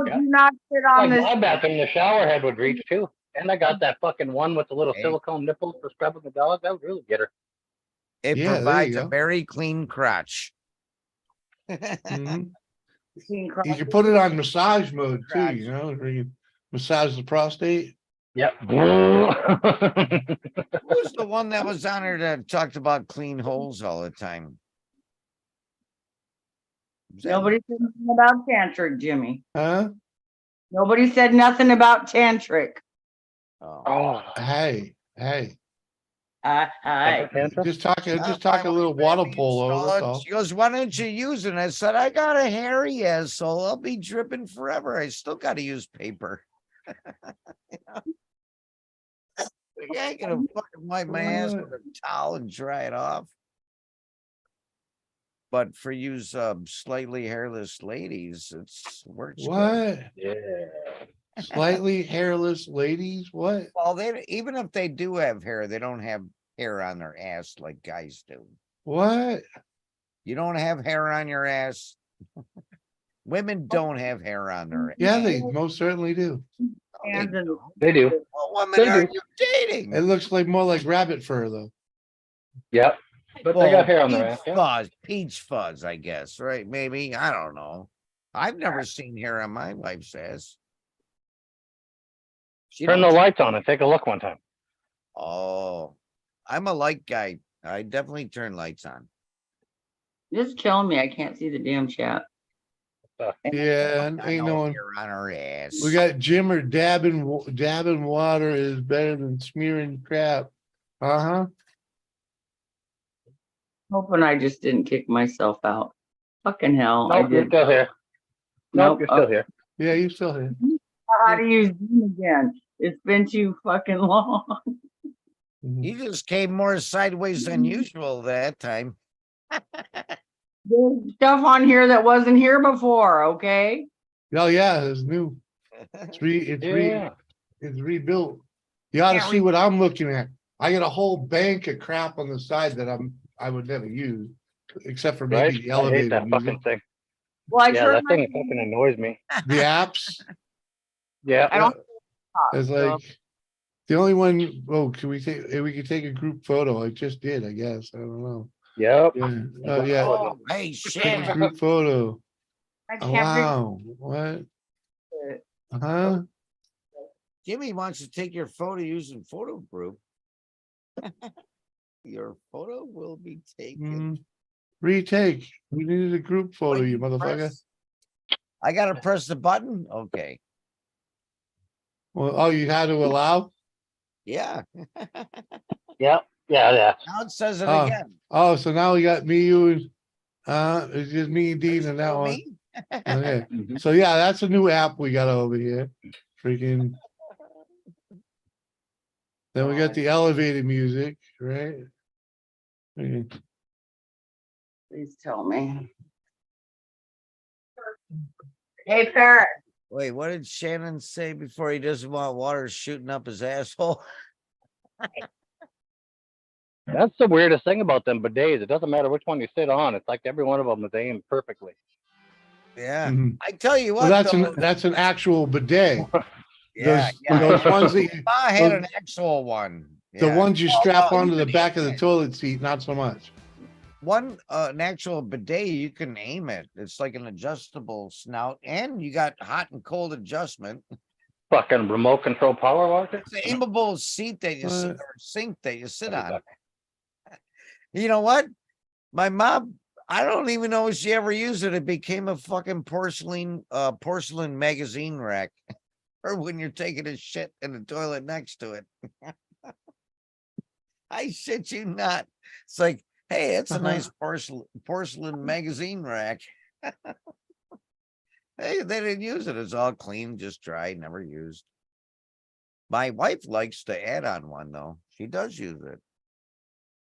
Yeah. do not sit on Like this. my bathroom, the shower head would reach too. And I got that fucking one with the little Hey. silicone nipples for scrubbing the dog. That would really get her. It Yeah, there you provides a go. very clean crotch. Mhm. Being You can put it on massage mode too, you know, where you massage the prostate. Yep. Who's the one that was on there that talked about clean holes all the time? Was that- Nobody said nothing about tantric, Jimmy. Huh? Nobody said nothing about tantric. Oh. Oh, Hey. I Just talk a My little wife water had me polo, install that's it. all. She goes, "Why don't you use it?" And I said, "I got a hairy asshole. I'll be dripping forever. I still got to use paper." Yeah, I ain't gonna fucking wipe my ass with a towel and dry it off. But for you slightly hairless ladies, works. Good. What? yeah. Slightly hairless ladies? What? Well, even if they do have hair, they don't have hair on their ass like guys do. What? You don't have hair on your ass. Women don't have hair on their ass. Yeah, they most certainly do. hands in the They do. What women They are do. you dating? It looks like more like rabbit fur though. Yep. But they got hair on their ass. peach Yeah. fuzz, peach fuzz, I guess, right? Maybe, I don't know. I've never seen hair on my wife's ass. She Turn the don't- lights on and take a look one time. Oh, I'm a light guy. I definitely turn lights on. It's killing me. I can't see the damn chat. Yeah, Got ain't no no one. hair on her ass. We got Jimmer dabbing water is better than smearing crap. Uh-huh. Hoping I just didn't kick myself out. Fucking hell. I Nope, you're did. still here. Nope, you're still here. Yeah, you still here. How to use Zoom again. It's been too fucking long. Mhm. You just came more sideways than usual that time. There's stuff on here that wasn't here before, okay? Oh yeah, it's new. It's Yeah. rebuilt. You ought to Can't see what I'm looking at. I got a whole bank of crap on the side that I would never use, except for Right? maybe the I hate elevator that fucking music. thing. Well, I Yeah, turned that my, thing fucking annoys me. The apps. Yeah. I don't It's like the only one. Oh, can we take? We could take a group photo. I just did. I guess. I don't know. Yep. Yeah. Oh yeah. Oh, hey, Take shit. a group photo. I Oh, can't wow. What? figure it. Huh? Jimmy wants to take your photo using photo group. Your photo will be taken. Retake. We needed a group photo, Wait, you motherfucker. press- I gotta press the button? Okay, Well, oh, you had to allow? yeah. Yep. Yeah. Now it says it Oh, again. oh, so now we got me, you, and it's just me and Dean There's and that still one. me. Okay, Mhm. so yeah, that's a new app we got over here. Freaking. Then we got the elevated music, right? Okay. Please tell me. Hey, Parrot. Wait, what did Shannon say before he doesn't want water shooting up his asshole? That's the weirdest thing about them bidets. It doesn't matter which one you sit on. It's like every one of them is aimed perfectly. Yeah, Mhm. I tell you Well, what, that's an actual bidet. yeah, Those ones that you, I had those- an actual one. the Yeah. ones you strap well, onto you the can back of the aim it. toilet seat, not so much. One an actual bidet, you can aim it. It's like an adjustable snout, and you got hot and cold adjustment. Fucking remote control power washer. It's an aimable seat that you sit, What? or sink that you sit That'd be on. You know what? My mom, I don't even know if she ever used it. It became a fucking porcelain magazine rack. Or when you're taking a shit in the toilet next to it. I shit you not. It's like, hey, it's a nice porcelain magazine rack. Hey, they didn't use it. It's all clean, just dry, never used. My wife likes to add on one though. She does use it.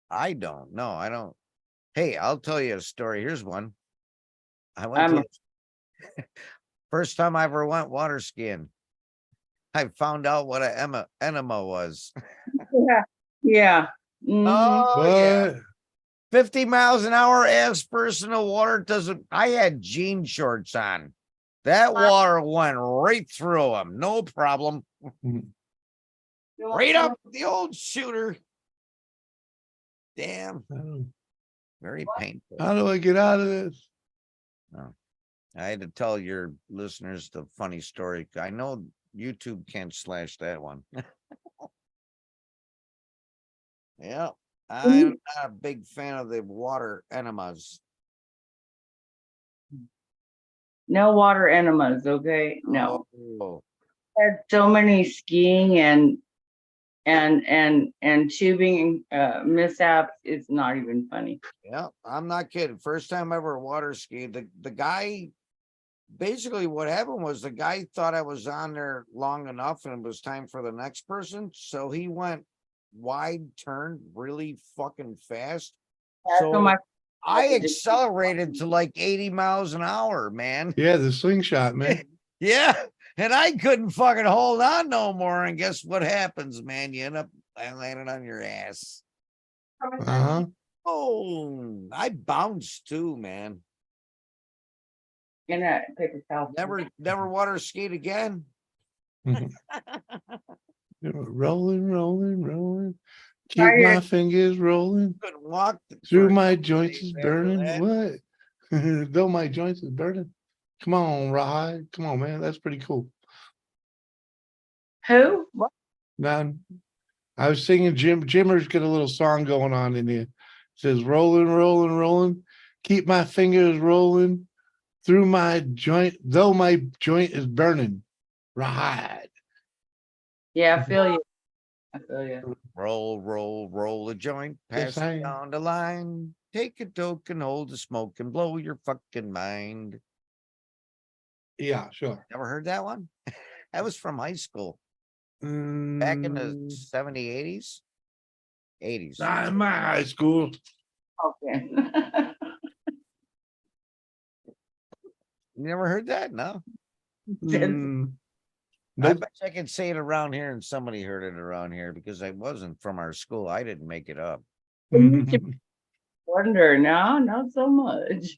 I don't. No, I don't. Hey, I'll tell you a story. Here's one. I went to first time I ever went water skiing. I found out what a enema was. Yeah. Mhm. Oh yeah. But 50 miles an hour ass person of water doesn't. I had jean shorts on. That water went right through them. No problem. Right up the old shooter. Damn. Very painful. how do I get out of this? I had to tell your listeners the funny story. I know YouTube can't slash that one. Yeah. I'm not a big fan of the water enemas. No water enemas, okay? No. Oh, Had so many skiing and tubing mishaps. It's not even funny. yeah, I'm not kidding. First time ever water skiing. The guy, basically what happened was the guy thought I was on there long enough and it was time for the next person. So he went wide turn really fucking fast. That's so much. I accelerated to like 80 miles an hour, man. Yeah, the slingshot, man. Yeah. And I couldn't fucking hold on no more. And guess what happens, man? You end up landing on your ass. Uh-huh. Oh, I bounced too, man. Gonna paper towel. Never water skied again. Rolling. Keep Right. my fingers rolling. Couldn't walk Through for my a couple joints days is after burning. that. What? Though my joints is burning. Come on, Rawhide. Come on, man. That's pretty cool. Who? What? Now, I was singing Jimmer's got a little song going on in here. It says rolling. Keep my fingers rolling through my joint, though my joint is burning. Rawhide. Yeah, I feel you. I feel you. Roll a joint, pass Yes, I it am. down the line. Take a toke and hold the smoke and blow your fucking mind. Yeah, sure. Never heard that one? That was from high school. Back in the 70s, 80s. Not in my high school. Okay. You never heard that? No. Mm, I nope. bet you I can say it around here and somebody heard it around here because I wasn't from our school. I didn't make it up. Wonder, no, not so much.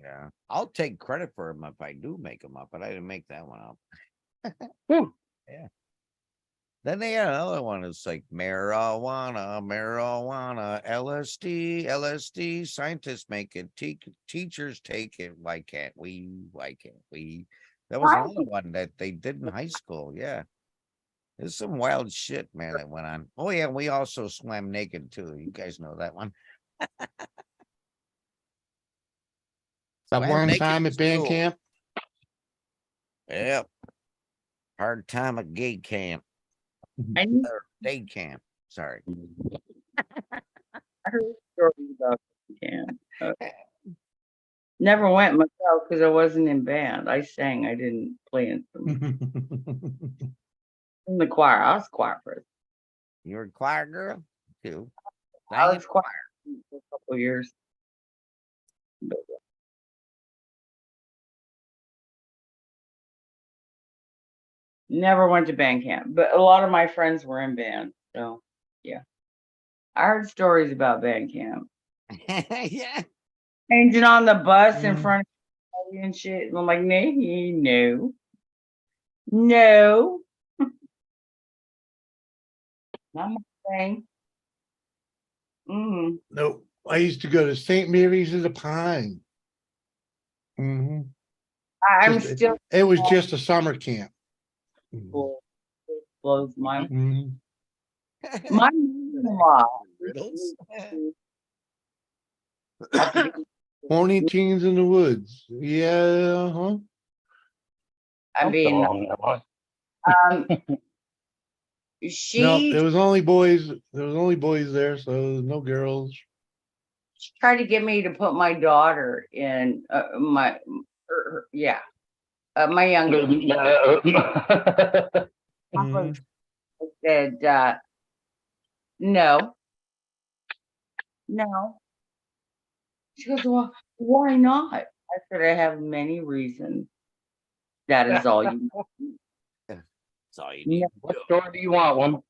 Yeah. I'll take credit for them if I do make them up, but I didn't make that one up. Whew. Yeah. Then they had another one. It's like marijuana, LSD. Scientists make it. Teachers take it. Why can't we? That was another one that they did in high school. Yeah. There's some wild shit, man, that went on. Oh, yeah. We also swam naked, too. You guys know that one. That Well, one make it time at band school. camp. Yep. Hard time at gay camp And or day camp. Sorry. I heard stories about camp. Never went myself because I wasn't in band. I sang. I didn't play instruments. In the choir. I was choir person. You're a choir girl too. I was choir for a couple of years. Never went to band camp, but a lot of my friends were in band. So yeah. I heard stories about band camp. Yeah. Changing on the bus in Mm. front of me and shit. And I'm like, no. No. Not my thing. Mm. No, I used to go to St. Mary's of the Pine. Mhm. I'm Just- still It was just a summer camp. cool. It blows my Mhm. my mom-in-law. Riddles. Horny teens in the woods. Yeah, huh? I mean, Wrong, that was. um, No, she there was only boys. There was only boys there, so there was no girls. tried to get me to put my daughter in my my youngest. Mhm. I said no. She goes, well, why not? I said, I have many reasons. That is all you That's all you need. What store do you want one?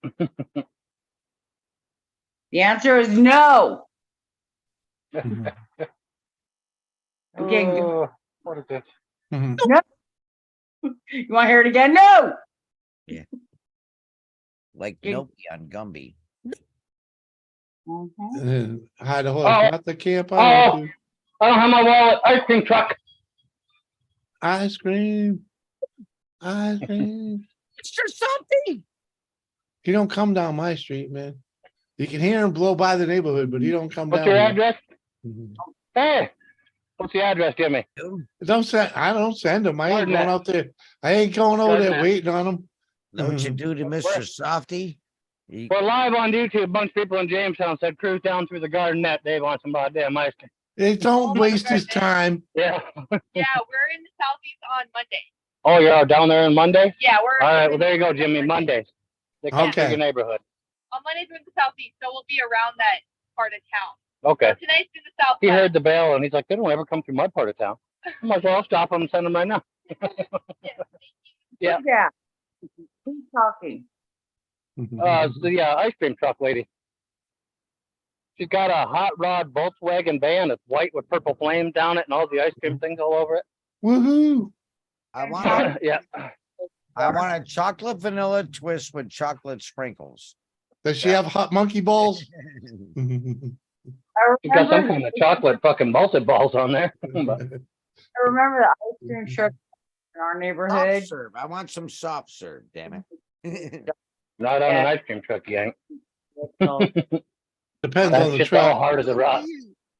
The answer is no. Mhm. Okay, good. Oh, what is this? Mhm. You want to hear it again? No. Like Good. Noki on Gumby. Hide the horse, Oh. not the camp. Oh. I went to. I don't have my wallet. Ice cream truck. Ice cream. Ice cream. Mr. Something. He don't come down my street, man. You can hear him blow by the neighborhood, but he don't come What's down. your here. address? Mhm. Hey, what's the address, Jimmy? Don't send. I don't send him. I ain't Garden going net. out there. I ain't going over there Garden net. waiting on him. Know what you Mhm. do to Mr. Softy? You- We're live on YouTube. A bunch of people in Jamestown said cruise down through the garden net. Dave wants some damn ice cream. Hey, don't Oh my waste his goodness. time. Yeah. Yeah, we're in the southeast on Monday. Oh, you're out down there on Monday? Yeah, we're. All right. Well, there you go, Jimmy. Mondays. They come through Okay. your neighborhood. On Mondays we're in the southeast, so we'll be around that part of town. Okay. So tonight's in the southwest. He heard the bell and he's like, they don't ever come through my part of town. I might as well stop them and send them right now. Yeah. Yeah. Who's talking? So yeah, ice cream truck lady. She's got a hot rod Volkswagen van. It's white with purple flames down it and all the ice cream things all over it. Woohoo! I want Yeah. a chocolate vanilla twist with chocolate sprinkles. Does she have hot monkey balls? I She's got some remember, kind of chocolate fucking malted balls on there. But I remember the ice cream truck in our Soft neighborhood. serve. I want some soft serve, damn it. not on Yeah. an ice cream truck, you ain't. So, Depends That on the shit's all truck. hard as a rock.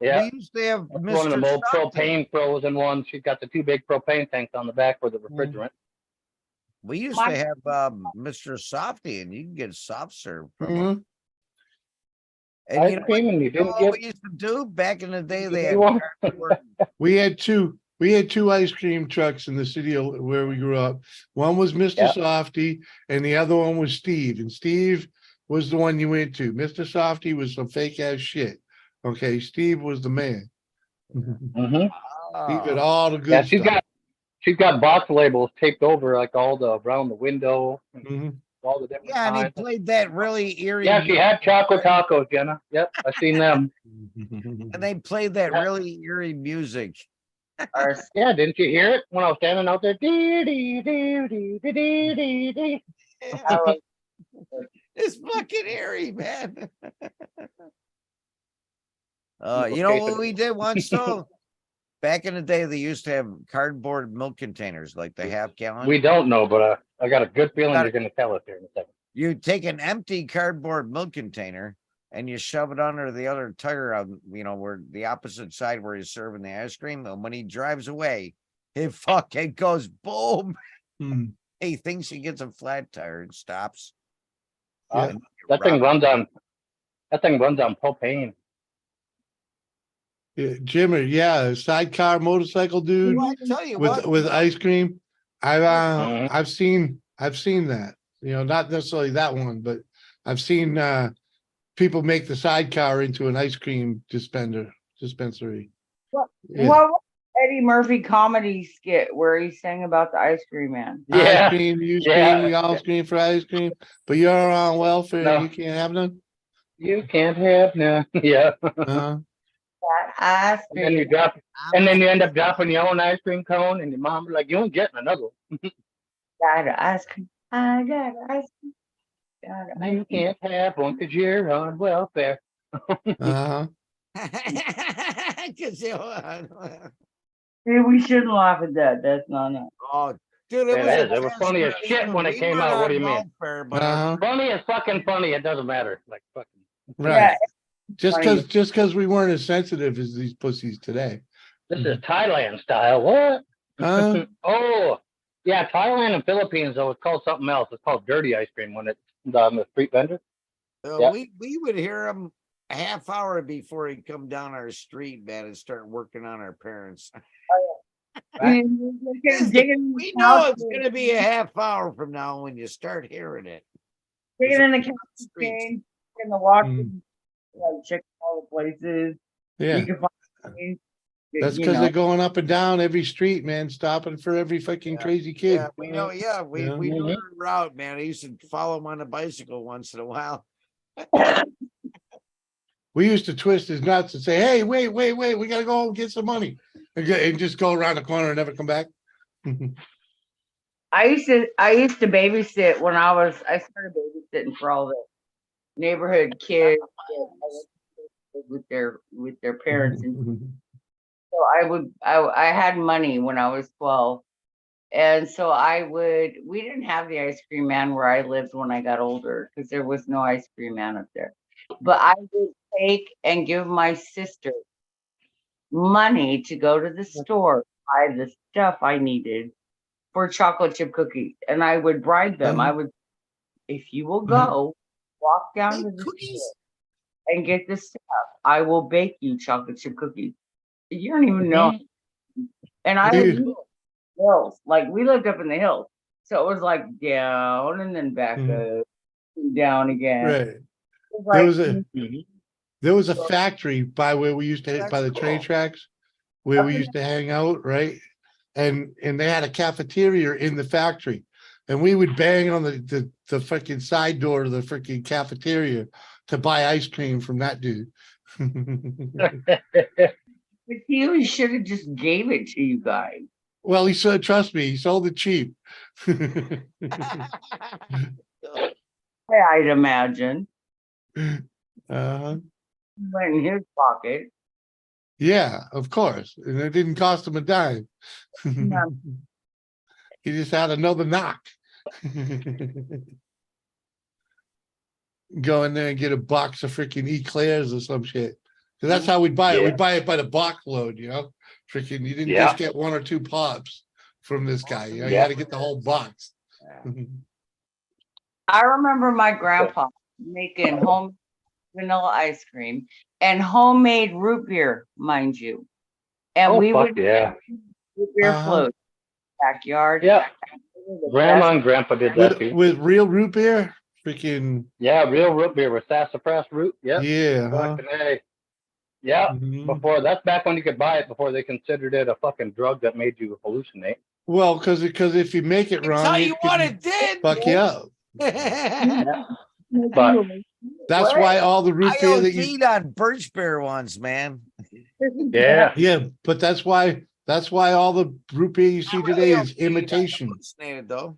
Yeah. We used to have That's one of them Mr. old Softy. propane frozen ones. She's got the two big propane tanks on the back for the Mm. refrigerant. We used My- to have Mr. Softy, and you can get soft serve from him. Mhm. And Ice you know what, cream and you you know didn't what get we used to do back in the day? They You had want- cardboard. We had two ice cream trucks in the city where we grew up. One was Mr. Yeah. Softy and the other one was Steve. And Steve was the one you went to. Mr. Softy was some fake ass shit. Okay, Steve was the man. Mhm. He got Ah, all the good Yeah, stuff. she's got box labels taped over like all the around the window, and Mhm. all the different yeah, and he kinds. played that really eerie. Yeah, she had chocolate tacos, Jenna. Yep, I've seen them. And they played that really eerie music. our Yeah, didn't you hear it when I was standing out there? Dee, dee, dee, dee, dee, dee, dee, dee. It's fucking eerie, man. You Okay, know so- what we did once though? Back in the day, they used to have cardboard milk containers, like the half-gallon. We don't know, but I got a good feeling Got you're it. going to tell us here in a second. You take an empty cardboard milk container, and you shove it under the other tire on, where the opposite side where he's serving the ice cream. And when he drives away, it fucking goes boom. Hmm. He thinks he gets a flat tire and stops. Yeah. And That thing runs on propane. Yeah, Jimmer, yeah, a sidecar motorcycle dude Well, I tell you what, with ice cream. Mhm. I've seen that. Not necessarily that one, but I've seen people make the sidecar into an ice cream dispensary. What, Yeah. what was Eddie Murphy comedy skit where he sang about the ice cream man? Ice Yeah. cream, you Yeah. scream, we all scream for ice cream, but you're on welfare No. and you can't have none. You can't have none. Yeah. Uh-huh. That ice And then you cream. drop, and then you end up dropping your own ice cream cone, and your mom be like, "You ain't getting another one. Got ice cream. I got ice cream. Got ice You can't have one because you're on welfare." Uh-huh. Hey, we shouldn't laugh at that. That's not nice. Oh, dude, it It was was funny as shit when it came out. What do you mean? Uh-huh. Funny is fucking funny. It doesn't matter. Like fucking. Right. Yeah, Just funny. because we weren't as sensitive as these pussies today. This is Thailand style. What? Huh? Oh, yeah. Thailand and Philippines, though, it's called something else. It's called dirty ice cream when it's on the street vendor. Yeah. We would hear him a half hour before he'd come down our street, man, and start working on our parents. We We know it's gonna be a half hour from now when you start hearing it. digging in the couch Streets. chain, in the walk, Mm. like checking all the places. Yeah. You can find things, That's you because know. they're going up and down every street, man, stopping for every fucking crazy kid. Yeah, we know. Yeah, we know Mhm. the route, man. I used to follow him on a bicycle once in a while. We used to twist his nuts and say, "Hey, wait, we gotta go home and get some money," and just go around the corner and never come back. I used to babysit when I started babysitting for all the neighborhood kids with their parents, and so I had money when I was 12, and so we didn't have the ice cream man where I lived when I got older because there was no ice cream man up there, but I would take and give my sister money to go to the store, buy the stuff I needed for chocolate chip cookies, and I would bribe them. I would, if you will go walk down to the store and get this stuff, I will bake you chocolate chip cookies. You don't even know. And I Dude. lived in the hills, like we lived up in the hills, so it was like down and then back up, and down again. Right. It was like, There was a factory by where we used to hit by the That's train cool. tracks where we Okay. used to hang out, right? And they had a cafeteria in the factory. And we would bang on the fucking side door of the freaking cafeteria to buy ice cream from that dude. but he should have just gave it to you guys. Well, he said, trust me, he sold it cheap. I'd imagine Uh-huh. went in his pocket. Yeah, of course. And it didn't cost him a dime. No. He just had another knock. Go in there and get a box of freaking eclairs or some shit. Cause that's how we'd buy it. Yeah. We'd buy it by the box load, Freaking, you didn't Yeah. just get one or two pops from this guy. You Yeah. had to get the whole box. I remember my grandpa making home vanilla ice cream and homemade root beer, mind you. And Oh, we fuck would yeah. root beer Uh-huh. float backyard. Yeah. The Grandma best- and grandpa did that With, too. with real root beer, freaking Yeah, real root beer with sassafras root. Yep. yeah. Huh? Fucking A. Yeah. Mhm. Before that's back when you could buy it before they considered it a fucking drug that made you hallucinate. Well, because if you make it wrong, Tell it you what can it did. fuck you up. But That's What? why all the root I beer that you OD'd on birch beer once, man. yeah. yeah, but that's why all the root beer you see Not today really is OD'd, I imitation. hallucinated, though.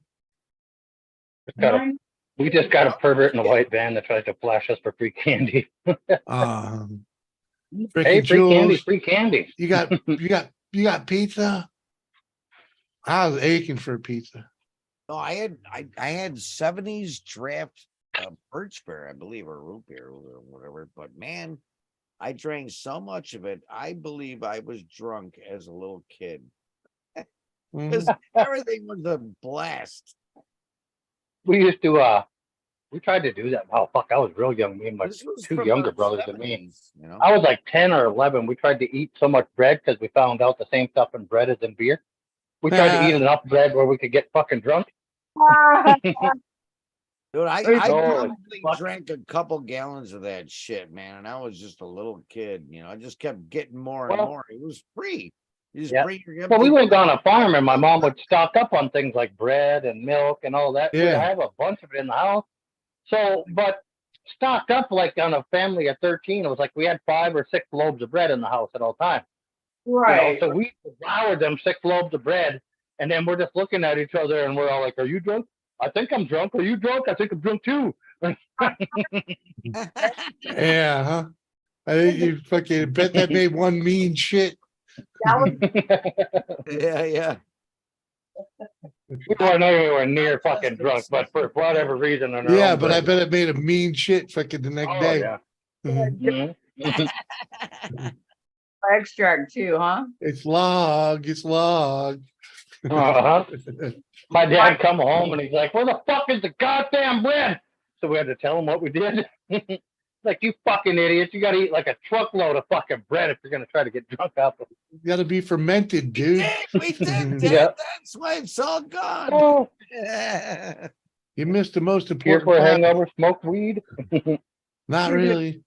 We just got a pervert in a white van that tries to flash us for free candy. Um, Hey, freaking free candy, Jules, free candy. you got pizza. I was aching for a pizza. No, I had 70s draft birch beer, I believe, or root beer or whatever. But man, I drank so much of it. I believe I was drunk as a little kid. Mhm. 'Cause everything was a blast. We used to, we tried to do that. Oh, fuck, I was real young. Me and my This was two from younger the brothers and me. 70s, you know. I was like 10 or 11. We tried to eat so much bread because we found out the same stuff in bread as in beer. We tried to eat enough bread where we could get fucking drunk. Dude, I Holy probably fuck. drank a couple gallons of that shit, man. And I was just a little kid, you know. I just kept getting more and Well, more. It was free. You just yeah. bring your Well, we empty- lived on a farm and my mom would stock up on things like bread and milk and all that. We'd Yeah. have a bunch of it in the house. So, but stocked up like on a family of 13, it was like we had 5 or 6 loaves of bread in the house at all times. Right. You know, so we devoured them 6 loaves of bread, and then we're just looking at each other and we're all like, "Are you drunk? I think I'm drunk. Are you drunk? I think I'm drunk too." Yeah, huh? I think you fucking bet that made one mean shit. That was Yeah, yeah. We weren't anywhere near fucking drunk, but for whatever reason, on our Yeah, own but I bread. bet it made a mean shit fucking the next Oh day. yeah. Mhm. Mhm. extract too, huh? It's log, it's log. Uh-huh. My dad come home and he's like, "Where the fuck is the goddamn bread?" So we had to tell him what we did. Like, you fucking idiots, you gotta eat like a truckload of fucking bread if you're gonna try to get drunk off of it. Gotta be fermented, dude. We did, Dad. Yeah. That's why it's all gone. Oh, You missed the most here important for a part. hangover, smoke weed. Not really.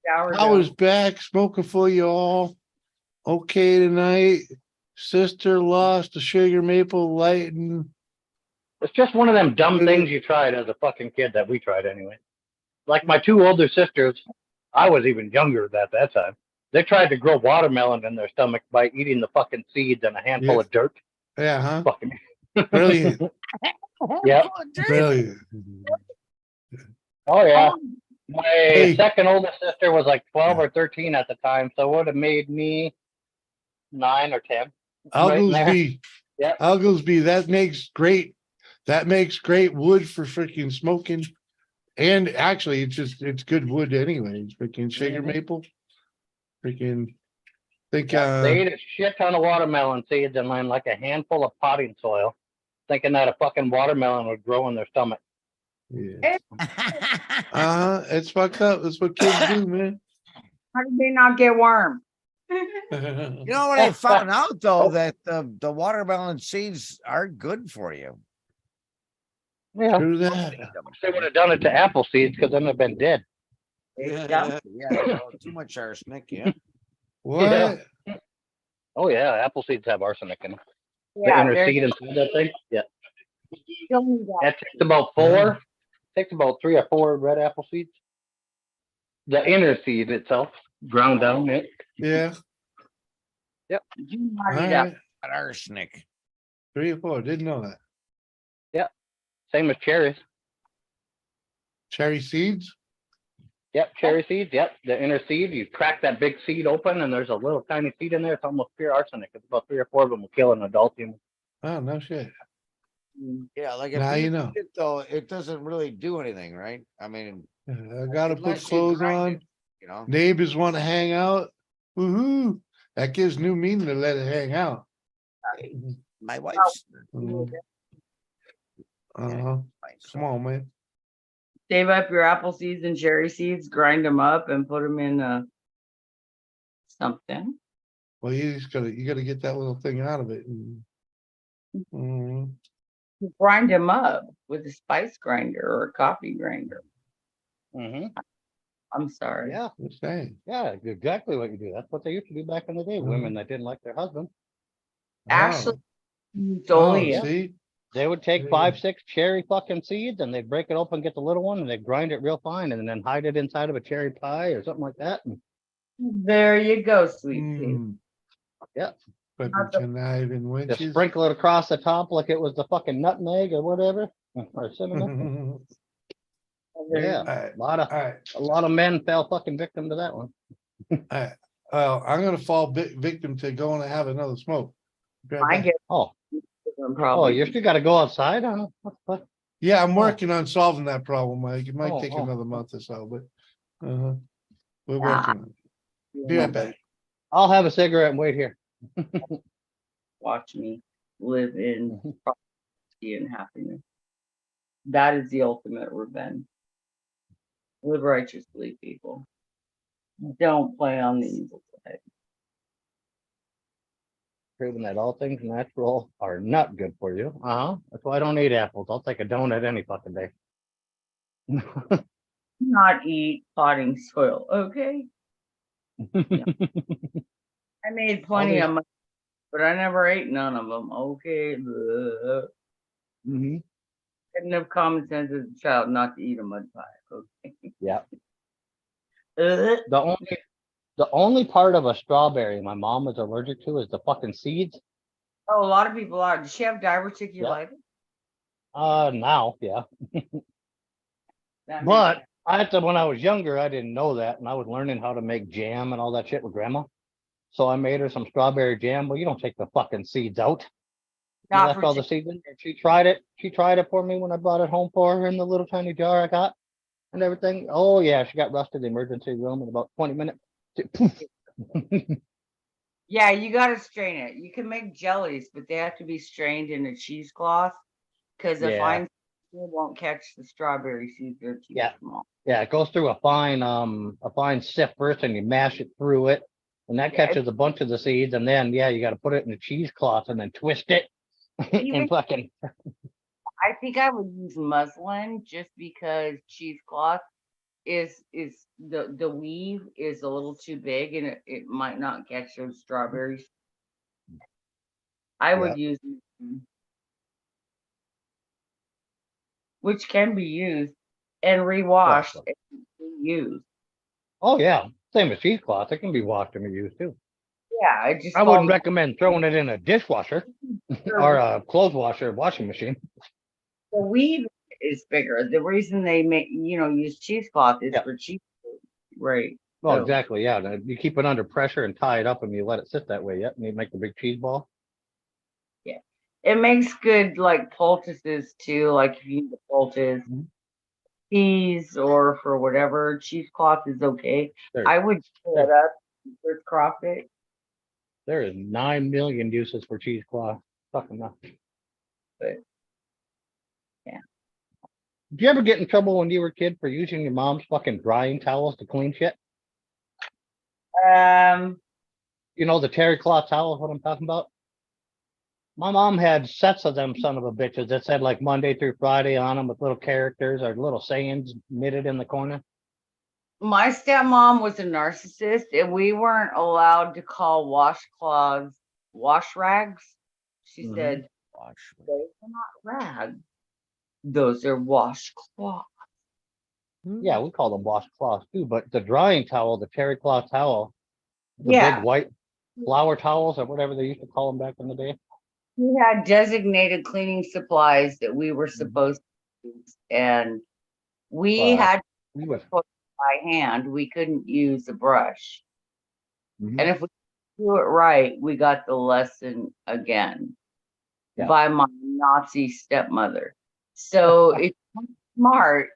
I Sourdough. was back smoking for you all. Okay tonight. Sister lost the sugar maple lighting. It's just one of them dumb Mhm. things you tried as a fucking kid that we tried anyway. Like my 2 older sisters, I was even younger at that time. They tried to grow watermelon in their stomach by eating the fucking seeds and a handful Yeah. of dirt. Yeah, huh? Fucking Brilliant. Yep. Brilliant. Oh yeah. My Hey. second oldest sister was like 12 or 13 at the time, so it would have made me 9 or 10. Right in there. Alglesby. Yep. Alglesby, that makes great wood for freaking smoking. And actually it's good wood anyways. Freaking sugar Mhm. maple. Freaking think Yep. They ate a shit ton of watermelon seeds and then like a handful of potting soil, thinking that a fucking watermelon would grow in their stomach. yeah. It's fucked up. That's what kids do, man. How did they not get worm? You know what I found out though, Oh. that the watermelon seeds are good for you. Yeah. True that. They would have done it to apple seeds because then they've been dead. Yeah, well, too much arsenic. Yeah. What? Yeah. Oh yeah, apple seeds have arsenic in them. The Yeah, inner they're seed inside that thing. Yeah. killing that. That takes about 4. Takes about 3 or 4 red apple seeds. The inner seed itself, ground down. It. Yeah. Do not All eat up. right. Arsenic. 3 or 4. Didn't know that. Same as cherries. Cherry seeds? Yep, cherry seeds. Yep, the inner seed. You crack that big seed open, and there's a little tiny seed in there. It's almost pure arsenic. It's about 3 or 4 of them will kill an adult human. Oh, no shit. Yeah, like if Now you you know. eat it though, it doesn't really do anything, right? I mean, I gotta put unless you clothes grind on. it, you know. Neighbors want to hang out. Woohoo. That gives new meaning to let it hang out. My wife's Mhm. Uh-huh. Come on, man. Save up your apple seeds and cherry seeds, grind them up and put them in something. Well, you gotta get that little thing out of it. Mhm. Grind them up with a spice grinder or a coffee grinder. Mm-hmm. I'm sorry. Yeah, Just saying. yeah, exactly what you do. That's what they used to do back in the day. Women that didn't like their husband, Actually, Oh, it's only see? they would take Yeah. 5, 6 cherry fucking seeds, and they'd break it open, get the little one, and they'd grind it real fine, and then hide it inside of a cherry pie or something like that. And there you go, sweet pea. yeah, Fucking Not the- conniving just wenches. sprinkle it across the top like it was the fucking nutmeg or whatever, or cinnamon. Yeah, Alright, a lot of men fell fucking victim to that one. alright. I'm gonna fall victim to going to have another smoke. Be right I back. get Oh, them oh, probably. you still got to go outside, huh? What? Yeah, I'm working on solving that problem, Mike. It might Oh, take oh, another oh. month or so, but, we're Nah. working on it. Be right back. I'll have a cigarette and wait here. Watch me live in prosperity and happiness. That is the ultimate revenge. Live righteously, people. Don't play on the evil side. Proving that all things natural are not good for you. That's why I don't eat apples. I'll take a donut any fucking day. Not eat potting soil, okay? I made plenty these- of money, but I never ate none of them. Okay. Bleh. Didn't have common sense as a child not to eat a mud pie. Okay. Yeah. Ugh. The only part of a strawberry my mom is allergic to is the fucking seeds. Oh, a lot of people are. Does she have diverticulitis? Now, yeah. That But makes when I was younger, I didn't know that, and I was learning how to make jam and all that shit with grandma. So I made her some strawberry jam. Well, you don't take the fucking seeds out. You not left for all the seeds in there. She tried it. She tried it for me when I brought it home for her in the little tiny jar I got and everything. Oh yeah, she got rushed to the emergency room in about 20 minutes. Yeah, you gotta strain it. You can make jellies, but they have to be strained in a cheesecloth because a Yeah. fine won't catch the strawberry seeds. They're too Yeah. small. Yeah, it goes through a fine sift first, and you mash it through it, and that Yeah, catches a bunch of the seeds, and then yeah, you got to put it in a cheesecloth and then twist it Even and fucking. I think I would use muslin just because cheesecloth is the weave is a little too big and it might not catch those strawberries. I would use muslin, which can be used and rewashed and reused. Oh yeah, same as cheesecloth. It can be washed and reused too. Yeah, it just I wouldn't falls recommend throwing it in a dishwasher or a clothes washer, washing machine. the weave is bigger. The reason they make use cheesecloth is for cheese, right? Well, So, exactly. Yeah, you keep it under pressure and tie it up, and you let it sit that way. Yep, and you make the big cheese ball. yeah, it makes good like poultices too. Like if you need the poultice, peas, or for whatever, cheesecloth is okay. I would pull it up, crisscross it. There is 9 million uses for cheesecloth. Fucking enough. But yeah. Did you ever get in trouble when you were a kid for using your mom's fucking drying towels to clean shit? You know, the terry cloth towels, what I'm talking about? My mom had sets of them son of a bitches that said like Monday through Friday on them with little characters or little sayings knitted in the corner. My stepmom was a narcissist, and we weren't allowed to call washcloths wash rags. She said, "Those are not rags; those are washcloths." Yeah, we call them washcloths too, but the drying towel, the terry cloth towel, the Yeah. big white flower towels or whatever they used to call them back in the day. We had designated cleaning supplies that we were supposed to use, and we had to put it by hand. We couldn't use a brush. And if we do it right, we got the lesson again by my Nazi stepmother. So if you're smart,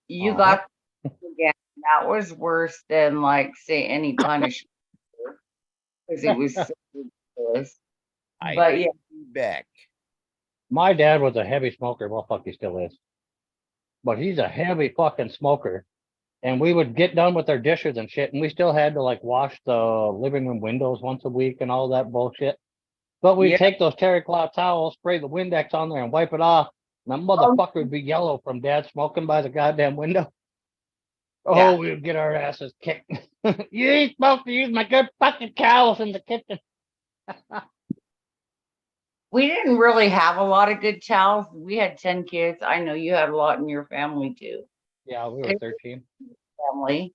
you got again. That was worse than like say any punishment because it was so ridiculous. But yeah, back. My dad was a heavy smoker. Well, fuck, he still is. But he's a heavy fucking smoker. And we would get done with our dishes and shit, and we still had to like wash the living room windows once a week and all that bullshit. But we'd take those terry cloth towels, spray the Windex on there, and wipe it off. And that motherfucker would be yellow from dad smoking by the goddamn window. Oh, we would get our asses kicked. You ain't supposed to use my good fucking towels in the kitchen. we didn't really have a lot of good towels. We had 10 kids. I know you had a lot in your family too. Yeah, we were 13. Family,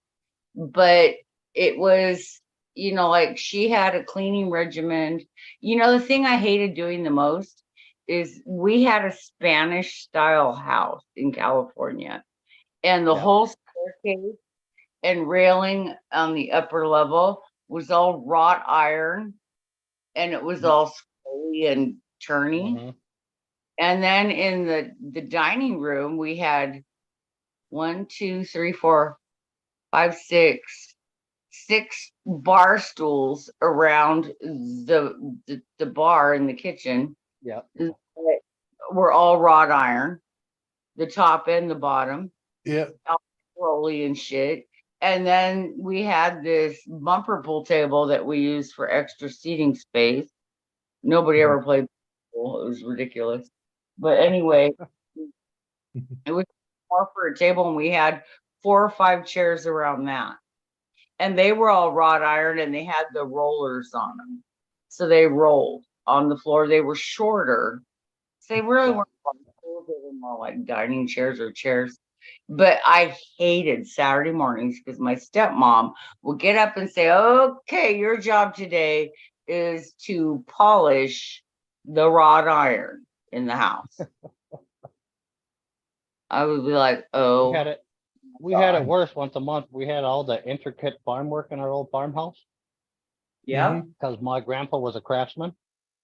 but it was, like she had a cleaning regimen. The thing I hated doing the most is we had a Spanish style house in California, and the whole staircase and railing on the upper level was all wrought iron, and it was all scully and turny. And then in the dining room, we had 1, 2, 3, 4, 5, 6 bar stools around the bar in the kitchen. Yeah. Were all wrought iron, the top and the bottom, Yeah. rolly and shit. And then we had this bumper pool table that we used for extra seating space. Nobody ever played pool. It was ridiculous. But anyway, it was more for a table, and we had 4 or 5 chairs around that. And they were all wrought iron, and they had the rollers on them. So they rolled on the floor. They were shorter. So they really weren't cool. They were more like dining chairs or chairs. But I hated Saturday mornings because my stepmom would get up and say, okay, your job today is to polish the wrought iron in the house. I would be like, oh. We had it worse once a month. We had all the intricate farm work in our old farmhouse. Yeah. Because my grandpa was a craftsman.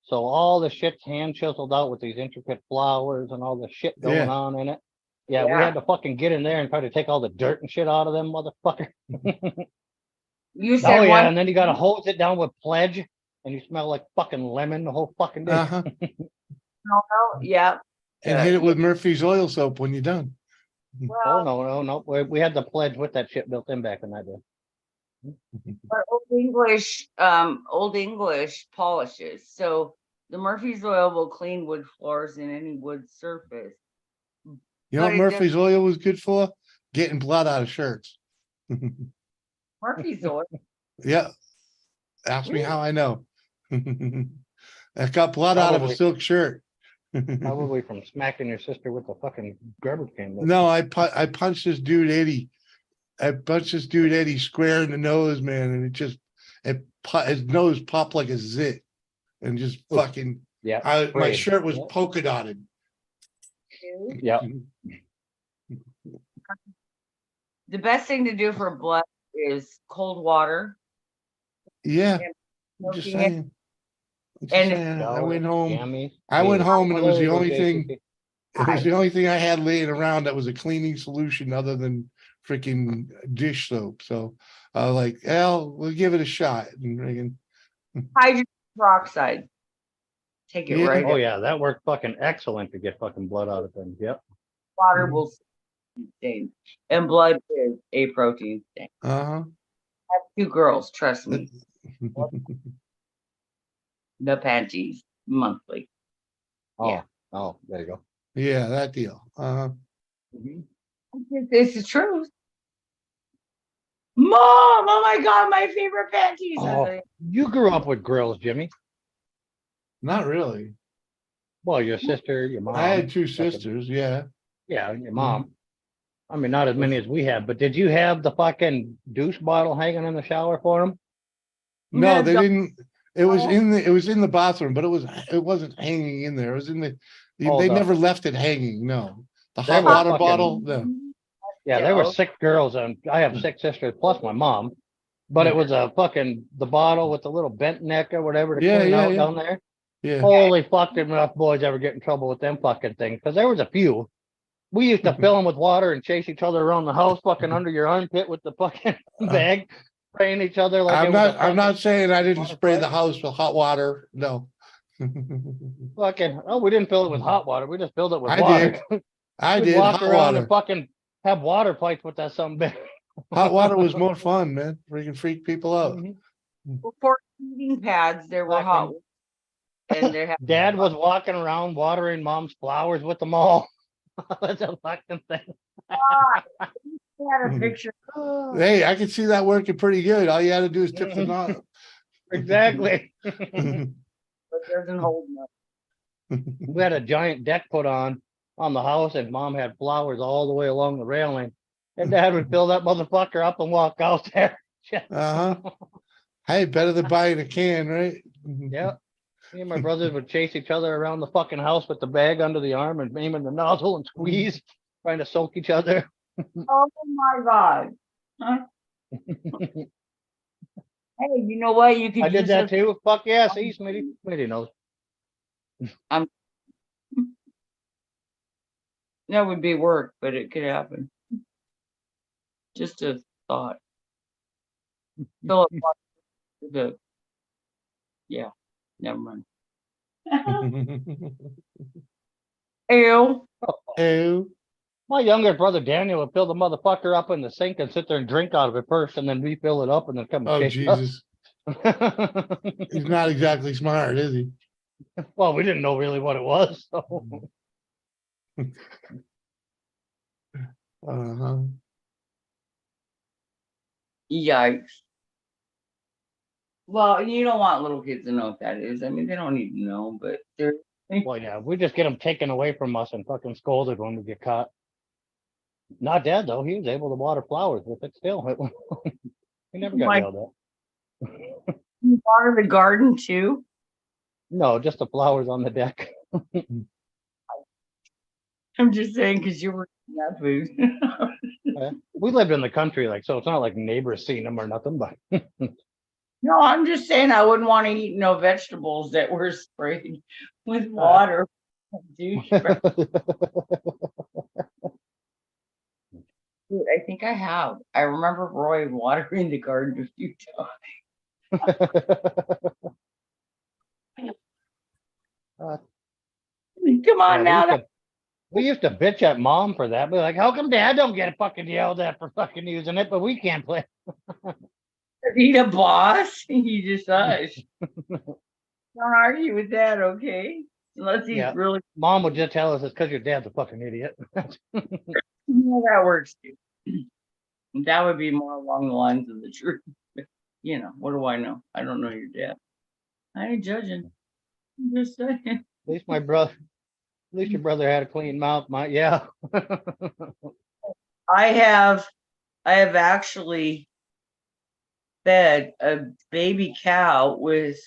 So all the shit's hand chiseled out with these intricate flowers and all the shit going on in it. Yeah, we had to fucking get in there and try to take all the dirt and shit out of them, motherfucker. You said and then you gotta hose it down with pledge, and you smell like fucking lemon the whole fucking day. Yeah. And hit it with Murphy's oil soap when you're done. Oh no. We had the pledge with that shit built in back in that day. But Old English polishes. So the Murphy's oil will clean wood floors and any wood surface. You know what Murphy's oil was good for? Getting blood out of shirts. Murphy's oil? Yeah. Ask me how I know. I got blood out of a silk shirt. Probably from smacking your sister with the fucking garbage can. No, I punched this dude Eddie. I punched this dude Eddie square in the nose, man, and his nose popped like a zit, and just fucking. Yeah. My shirt was polka dotted. Yeah. The best thing to do for blood is cold water. Yeah. I'm just saying. I went home. I went home, and it was the only thing. It was the only thing I had laying around that was a cleaning solution other than freaking dish soap. So I was like, we'll give it a shot. And hydrogen peroxide. Take it right. Oh yeah, that worked fucking excellent to get fucking blood out of things. Yep. Water will stain, and blood is a protein stain. I have 2 girls, trust me. The panties monthly. Oh, there you go. Yeah, that deal. It's the truth. Mom, oh my God, my favorite panties. Oh, you grew up with girls, Jimmy. Not really. Well, your sister, your mom. I had 2 sisters, yeah. Yeah, your mom. I mean, not as many as we have, but did you have the fucking douche bottle hanging in the shower for them? No, they didn't. It was in the bathroom, but it wasn't hanging in there. It was in the. They never left it hanging. No, the hot water bottle. No. Yeah, there were 6 girls, and I have 6 sisters plus my mom. But it was the bottle with the little bent neck or whatever to clean out down there. Yeah. Holy fuck, did enough boys ever get in trouble with them fucking things? Because there was a few. We used to fill them with water and chase each other around the house, fucking under your armpit with the fucking bag, spraying each other like. I'm not saying I didn't spray the house with hot water. No. Fucking. Oh, we didn't fill it with hot water. We just filled it with water. I did. Walk hot around water. and fucking have water fights with that something big. Hot water was more fun, man. Freaking freak people out. Before heating pads, there were hot. And Dad was walking around watering mom's flowers with them all. That's a fucking thing. had a picture. Hey, I can see that working pretty good. All you had to do is tip the knob. Exactly. But doesn't hold much. We had a giant deck put on the house, and mom had flowers all the way along the railing. And Dad would fill that motherfucker up and walk out there. Hey, better than buying a can, right? Yeah. Me and my brothers would chase each other around the fucking house with the bag under the arm and aim in the nozzle and squeeze, trying to soak each other. Oh my God. Huh? Hey, you know what? You could. I did that too. Fuck yeah, see, Smitty knows. That would be work, but it could happen. Just a thought. Philip, the yeah, never mind. Ew. Oh, My younger brother Daniel would fill the motherfucker up in the sink and sit there and drink out of it first, and then refill it up, and then come and oh, chase us. Jesus. He's not exactly smart, is he? Well, we didn't know really what it was. So. Uh-huh. Yikes. Well, you don't want little kids to know what that is. I mean, they don't need to know, but they're. Well, yeah, we just get them taken away from us and fucking scolded when we get caught. Not dead though. He was able to water flowers with it still. He never got Like- yelled at. You water the garden too? No, just the flowers on the deck. I'm just saying because you were eating that food. We lived in the country, like, so it's not like neighbors seen them or nothing, but No, I'm just saying I wouldn't want to eat no vegetables that were sprayed with water. Douchebag. Dude, I think I have. I remember Roy watering the garden a few times. Come on now. We used to bitch at mom for that. We're like, how come dad don't get fucking yelled at for fucking using it, but we can't play? He a boss. You just hush. Don't argue with that, okay? Unless he's really. Mom would just tell us it's because your dad's a fucking idiot. Yeah, that works too. That would be more along the lines of the truth. You know, what do I know? I don't know your dad. I ain't judging. I'm just saying. At least your brother had a clean mouth. I have actually fed a baby cow with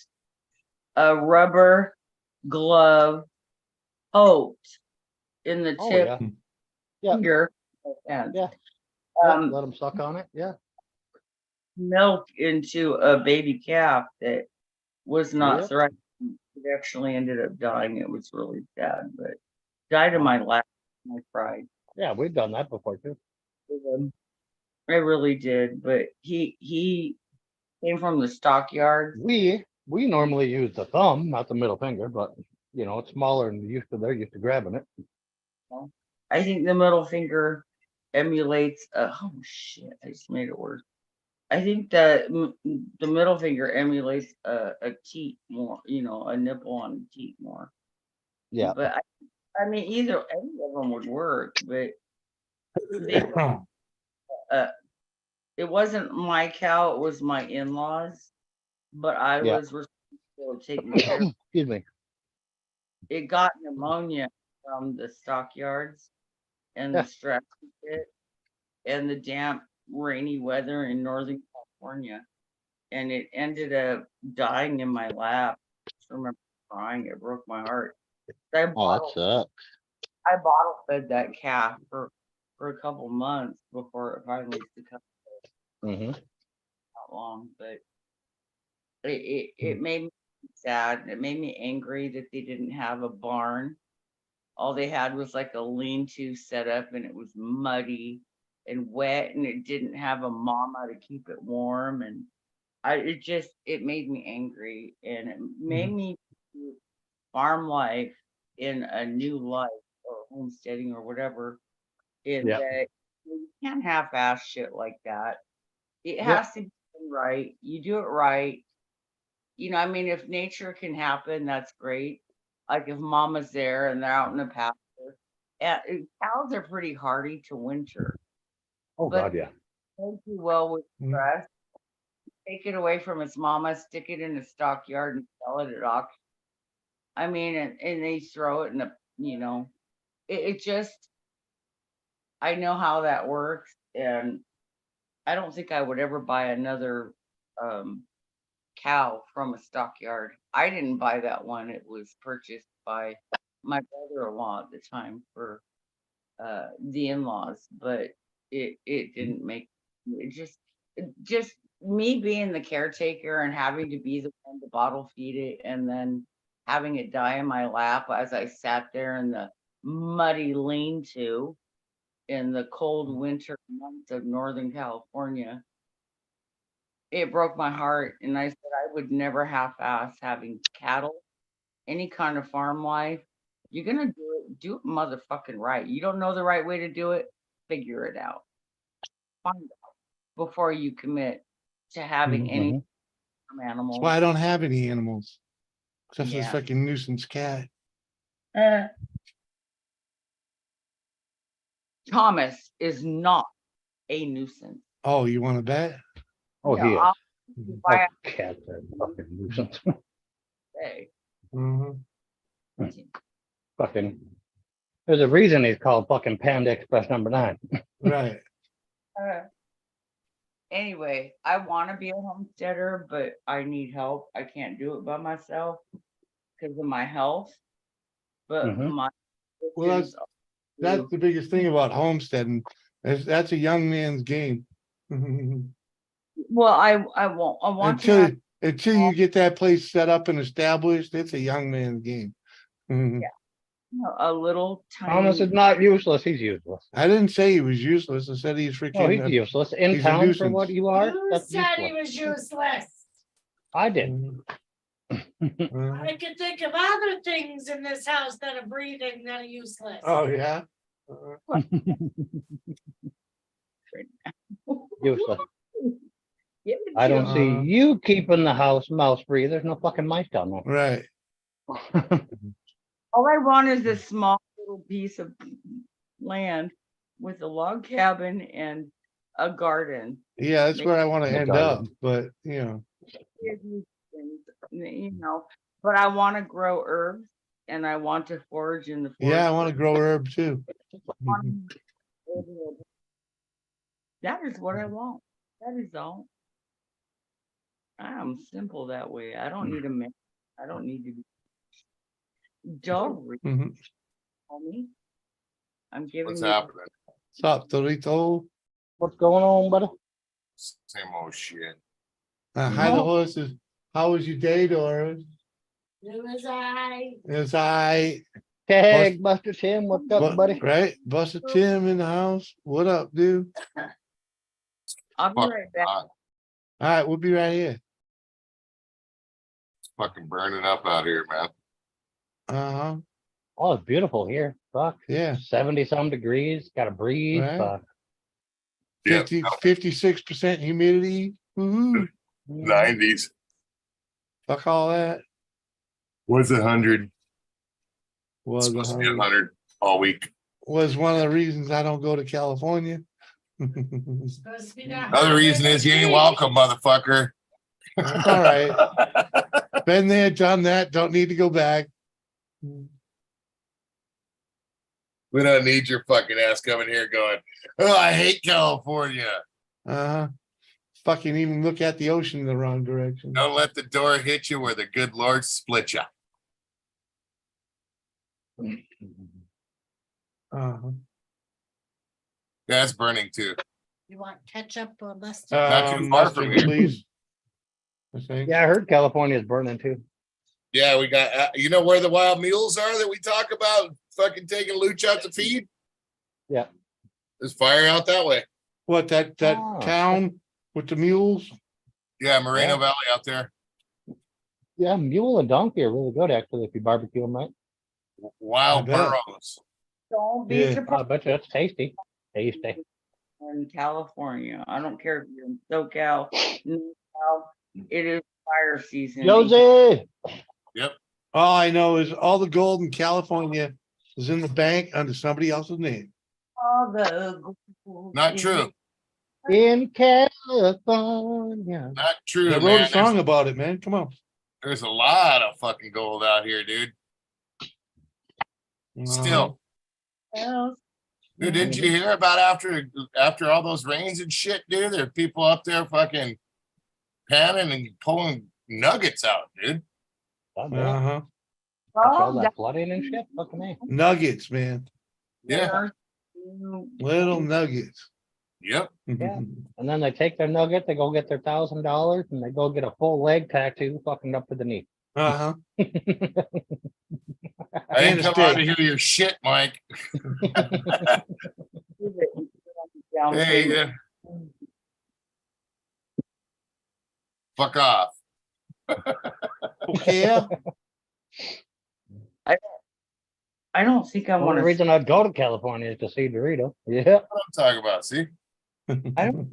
a rubber glove poked in the tip finger. Let them suck on it. Yeah. Milk into a baby calf that was not threatened. It actually ended up dying. It was really sad, but died in my lap. I cried. Yeah, we've done that before too. I really did, but he came from the stockyard. We normally use the thumb, not the middle finger, but you know it's smaller and they're used to grabbing it. I think the middle finger emulates. Oh shit! I just made it worse. I think that the middle finger emulates a teat more. You know, a nipple on a teat more. Yeah. But I mean, any of them would work, but it wasn't my cow; it was my in-laws. But I was responsible for taking care. Excuse me. It got pneumonia from the stockyards and the stress pit and the damp, rainy weather in Northern California, and it ended up dying in my lap. I just remember crying; it broke my heart. That sucks. I bottle fed that calf for a couple months before it finally succumbed. Not long, but it made me sad. It made me angry that they didn't have a barn. All they had was like a lean-to set up, and it was muddy and wet, and it didn't have a mama to keep it warm. And it made me angry, and it made me do farm life in a new life, or homesteading or whatever. That you can't half-ass shit like that. It has to be right. You do it right. You know, I mean, if nature can happen, that's great. Like if mama's there and they're out in the pasture. Cows are pretty hardy to winter. Oh God, yeah. Don't do well with stress. Take it away from its mama, stick it in a stockyard and sell it at auction. I mean, and they throw it in the, you know, it just, I know how that works, and I don't think I would ever buy another cow from a stockyard. I didn't buy that one. It was purchased by my brother-in-law at the time for the in-laws, but it didn't make it just me being the caretaker and having to be the one to bottle feed it and then having it die in my lap as I sat there in the muddy lean-to in the cold winter months of Northern California. It broke my heart, and I said I would never half-ass having cattle, any kind of farm life. You're gonna do it motherfucking right. You don't know the right way to do it, figure it out. Find out before you commit to having any Mhm. That's animals. why I don't have any animals. Except for this Yeah. fucking nuisance cat. Thomas is not a nuisance. Oh, you want to bet? Oh, No, he is. I'll Mhm. buy Oh, cats are fucking nuisance. a day. Mhm. Fucking. There's a reason he's called fucking Panda Express number 9. Right. Anyway, I want to be a homesteader, but I need help. I can't do it by myself because of my health. But Mhm. my Well, wishes that's the biggest thing about homesteading. That's a young man's game. well, I won't. I want to have Until you get that place set up and established, it's a young man's game. Mhm. a little Thomas tiny. is not useless. He's useless. I didn't say he was useless. I said he's freaking. No, he's useless. In he's a town for what nuisance. you are, Who that's said he useless. was useless? I did. Mhm. I could think of other things in this house that are breathing that are useless. Oh yeah. Useless. Give it I to don't him. see you keeping the house mouse free. There's no fucking mice down there. Right. All I want is this small little piece of land with a log cabin and a garden. Yeah, that's where I want to The end up. garden. But you know. You know, but I want to grow herbs and I want to forage in the forest. Yeah, I want to grow herb too. That is what I want. That is all. I'm simple that way. I don't need a man. I don't need to be. Don't Mhm. call me. I'm giving What's you. happening? What's up, Dorito? What's going on, buddy? Same old shit. Hi, the horses. How was your day, Doris? It was I. It's I. Tag Buster Tim, what's up, buddy? Right? Buster Tim in the house. What up, dude? I'll be Fuck, right back. All right, we'll be right here. It's fucking burning up out here, man. Uh-huh. Oh, it's beautiful here. Fuck. Yeah. 70 some degrees. Got a breeze. Right. Fuck. 56% humidity. Woohoo. 90s. Fuck all that. Was 100. Was Supposed to be 100. 100 all week. Was one of the reasons I don't go to California. Supposed to be that Another reason is you ain't welcome, motherfucker. That's all right. Been there, done that. Don't need to go back. We don't need your fucking ass coming here going, oh, I hate California. Uh-huh. Fucking even look at the ocean in the wrong direction. Don't let the door hit you where the good Lord split you. Uh-huh. Yeah, it's burning too. You want ketchup or mustard? Not too far from Mustard, here. please. I think. Yeah, I heard California is burning too. Yeah, we got, you know where the wild mules are that we talk about fucking taking looch out to feed? Yeah. There's fire out that way. What, that Oh. town with the mules? Yeah, Moreno Yeah. Valley out there. Yeah, mule and donkey are really good actually if you barbecue them right. Wild I bet. burros. Don't be Yeah. Oh, I surprised bet you that's tasty. Tasty. in California. I don't care if you're in SoCal, NorCal, it is fire season. Josie! All I know is all the gold in California is in the bank under somebody else's name. All the gold Not is true. In California. Not true, They wrote man. a song about it, man. Come on. There's a lot of fucking gold out here, dude. Still. else. Dude, didn't you hear about after all those rains and shit, dude? There are people up there fucking panning and pulling nuggets out, dude. Uh-huh. All Oh, that flooding and shit. Fucking A. Nuggets, man. Yeah. Little nuggets. Yep. Yeah. And then they take their nugget, they go get their $1,000 and they go get a full leg tattoo fucking up to the knee. Uh-huh. I didn't come on to hear your shit, Mike. Hey, fuck off. Okay. I don't think I Only want to. reason I'd go to California is to see Dorito. Yeah. What I'm talking about, see? I don't.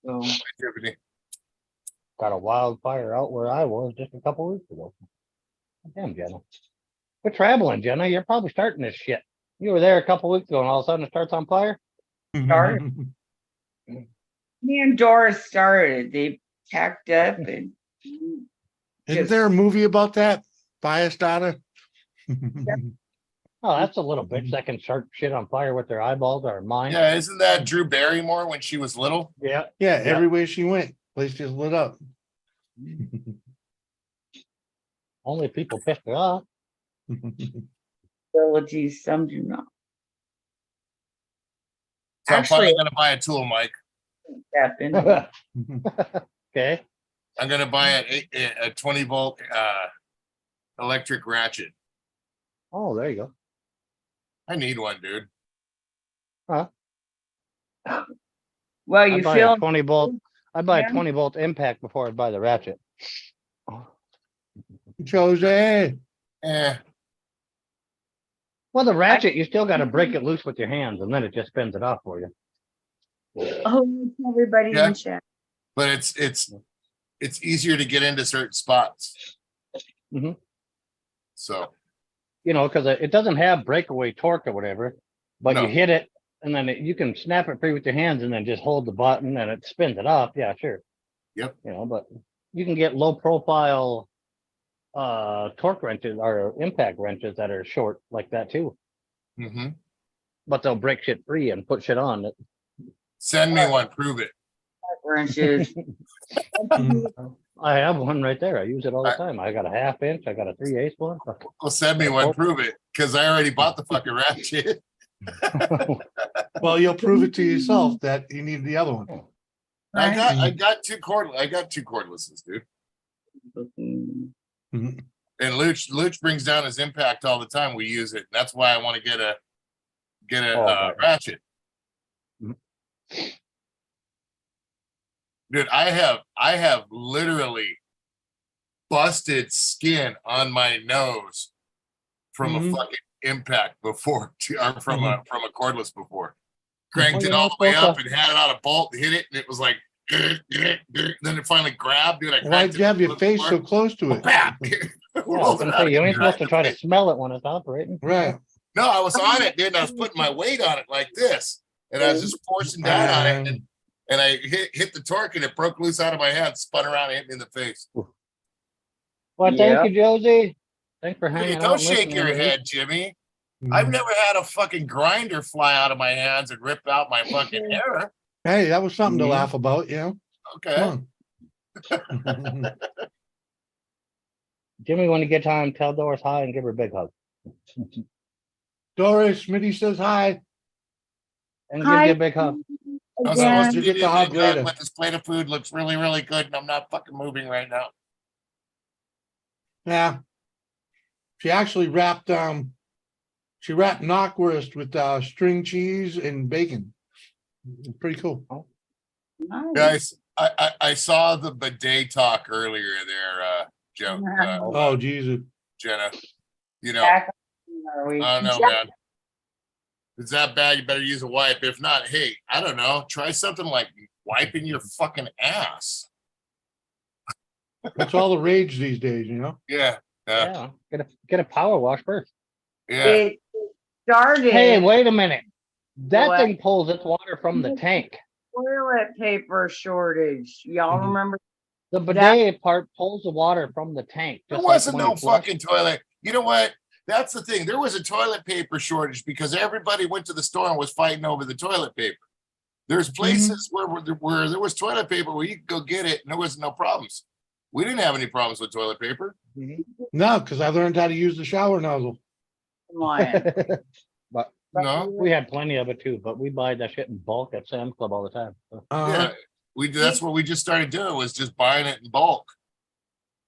Hey, Tiffany. Got a wildfire out where I was just a couple weeks ago. Damn, Jenna. Quit traveling, Jenna. You're probably starting this shit. You were there a couple weeks ago and all of a sudden it starts on fire. Started. Me and Doris started. They packed up and. Isn't there a movie about that? Biased daughter? Oh, that's a little bitch that can start shit on fire with their eyeballs or mine. Yeah, isn't that Drew Barrymore when she was little? Yeah. Yeah, everywhere she went, place just lit up. Only people pissed her off. Abilities, some do not. So I'm Actually- finally gonna buy a tool, Mike. Tap into Okay. I'm gonna buy a 20-volt electric ratchet. Oh, there you go. I need one, dude. Huh? Well, I'd you buy feel a 20 volt. I'd buy Yeah. a 20 volt impact before I'd buy the ratchet. Jose. Eh. Well, the ratchet, you still got to break it loose with your hands and then it just spins it off for you. Oh, everybody Yeah. in chat. But it's easier to get into certain spots. Mhm. So You know, because it doesn't have breakaway torque or whatever, but No. you hit it and then you can snap it free with your hands and then just hold the button and it spins it off. Yeah, sure. Yep. You know, but you can get low profile torque wrenches or impact wrenches that are short like that too, mhm. but they'll break shit free and put shit on it. Send me one, prove it. Wrenches. I have one right there. I use it all the time. I got a 1/2 inch. I got a 3/8 one. Well, send me one, prove it, because I already bought the fucking ratchet. Well, you'll prove it to yourself that you need the other one. I got two cordlesses, dude. Mhm. And Luch brings down his impact all the time. We use it. That's why I want to get a right. ratchet. Mhm. Dude, I have literally busted skin on my nose from a fucking impact before, or from a cordless before. Cranked Well, it you're all not the way supposed up to- and had it on a bolt, hit it, and it was like, then it finally grabbed, dude. I Why'd cranked you it have your to the face floor. so close to it? Bam! Yeah, I was Rolled it gonna out say, you again, ain't right supposed to in try the to face. smell it when it's operating. Right. No, I was on it, dude, and I was putting my weight on it like this, and I was just forcing down on it, and I hit the torque, and it broke loose out of my hand, spun around, and hit me in the face. Well, Yeah. thank you, Josie. Thanks for Hey, hanging out. don't and shake listening your to me. head, Jimmy. I've never had a fucking grinder fly out of my hands and rip out my fucking hair. Hey, that was something to Mhm. laugh about, you know? Okay. Come on. Jimmy, when you get time, tell Doris hi and give her a big hug. Doris, Smitty says hi. And Hi. give you a big hug. I was Again. supposed to You get the hug later. but this plate of food looks really, really good, and I'm not fucking moving right now. Yeah. She actually wrapped knockwurst with string cheese and bacon. Pretty cool. Nice. Guys, I saw the bidet talk earlier there, Joe, Oh, Jesus. Jenna. You know, Back on, are we? I don't know, man. If it's that bad, you better use a wipe. If not, hey, I don't know. Try something like wiping your fucking ass. That's all the rage these days, you know? Yeah. Yeah, get a power wash first. Yeah. It started. Hey, wait a minute. That What? thing pulls its water from the tank. Toilet paper shortage. Y'all Mhm. remember? The bidet part pulls the water from the tank. There just like wasn't when no you flush. fucking toilet. You know what? That's the thing. There was a toilet paper shortage because everybody went to the store and was fighting over the toilet paper. There's places where there was toilet paper where you could go get it and there was no problems. We didn't have any problems with toilet paper. No, because I learned how to use the shower nozzle. Come on. But No. we had plenty of it too, but we buy that shit in bulk at Sam's Club all the time. So, Uh-huh. Yeah. That's what we just started doing was just buying it in bulk.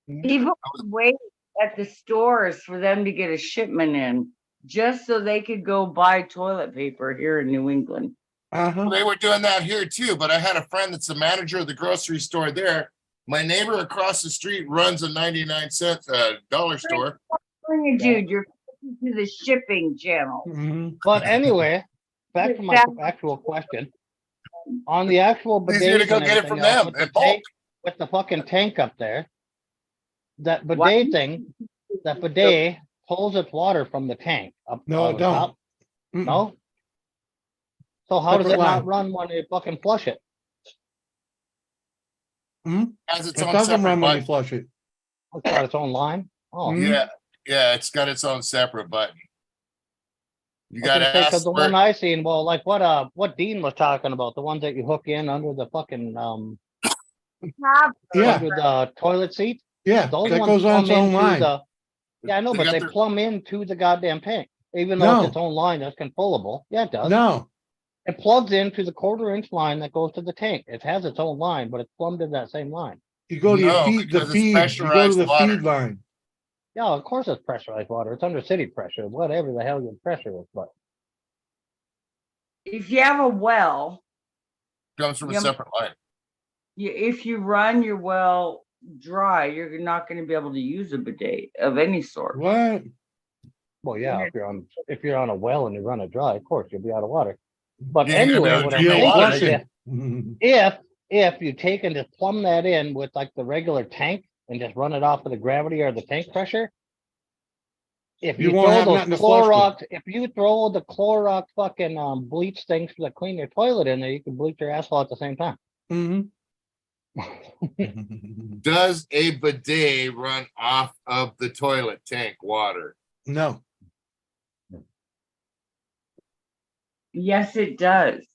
People would wait at the stores for them to get a shipment in just so they could go buy toilet paper here in New England. Uh-huh. They were doing that here too, but I had a friend that's the manager of the grocery store there. My neighbor across the street runs a 99-cent dollar store. Dude, you're to the shipping channel. Mhm. But anyway, back to my actual question. On the actual It's easier to bidets go and get it everything from else them with the in bulk. tank, with the fucking tank up there, that bidet What? thing, that bidet pulls its water from the tank up No, it on don't. top. Mm-mm. No? So how does Separate it not line. run when they fucking flush it? Has its It own doesn't separate run when you button. flush it. It's got its own line? Oh. Mhm. Yeah, yeah, it's got its own separate button. You I was gotta gonna say, ask. cause the one I seen, well, like what Dean was talking about, the ones that you hook in under the fucking, Yeah, under the toilet seat. yeah, Those that ones goes on plumb its own into line. the, yeah, I know, They but got they their- plumb into the goddamn tank, even though it's its No, own line that's controllable. Yeah, it does. no, It plugs into the 1/4 inch line that goes to the tank. It has its own line, but it's plumbed in that same line. you go to your No, feed, the because it's feed, you go to pressurized the water. feed line. Yeah, of course it's pressurized water. It's under city pressure, whatever the hell your pressure is, but If you have a well, Comes from a Yeah. separate line. if you run your well dry, you're not going to be able to use a bidet of any sort. What? well, yeah, if you're on a well and you run it dry, of course you'll be out of water. But You ain't gonna be anyway, able to what drink I'm no thinking water. is Flushing. if you take and just plumb that in with like the regular tank and just run it off of the gravity or the tank pressure, if You you won't throw have those nothing to flush Clorox, if you throw the Clorox fucking bleach things to clean your toilet in there, you can bleach your asphalt at the same time. Mhm. Does a bidet run off of the toilet tank water? No, Yes, it does.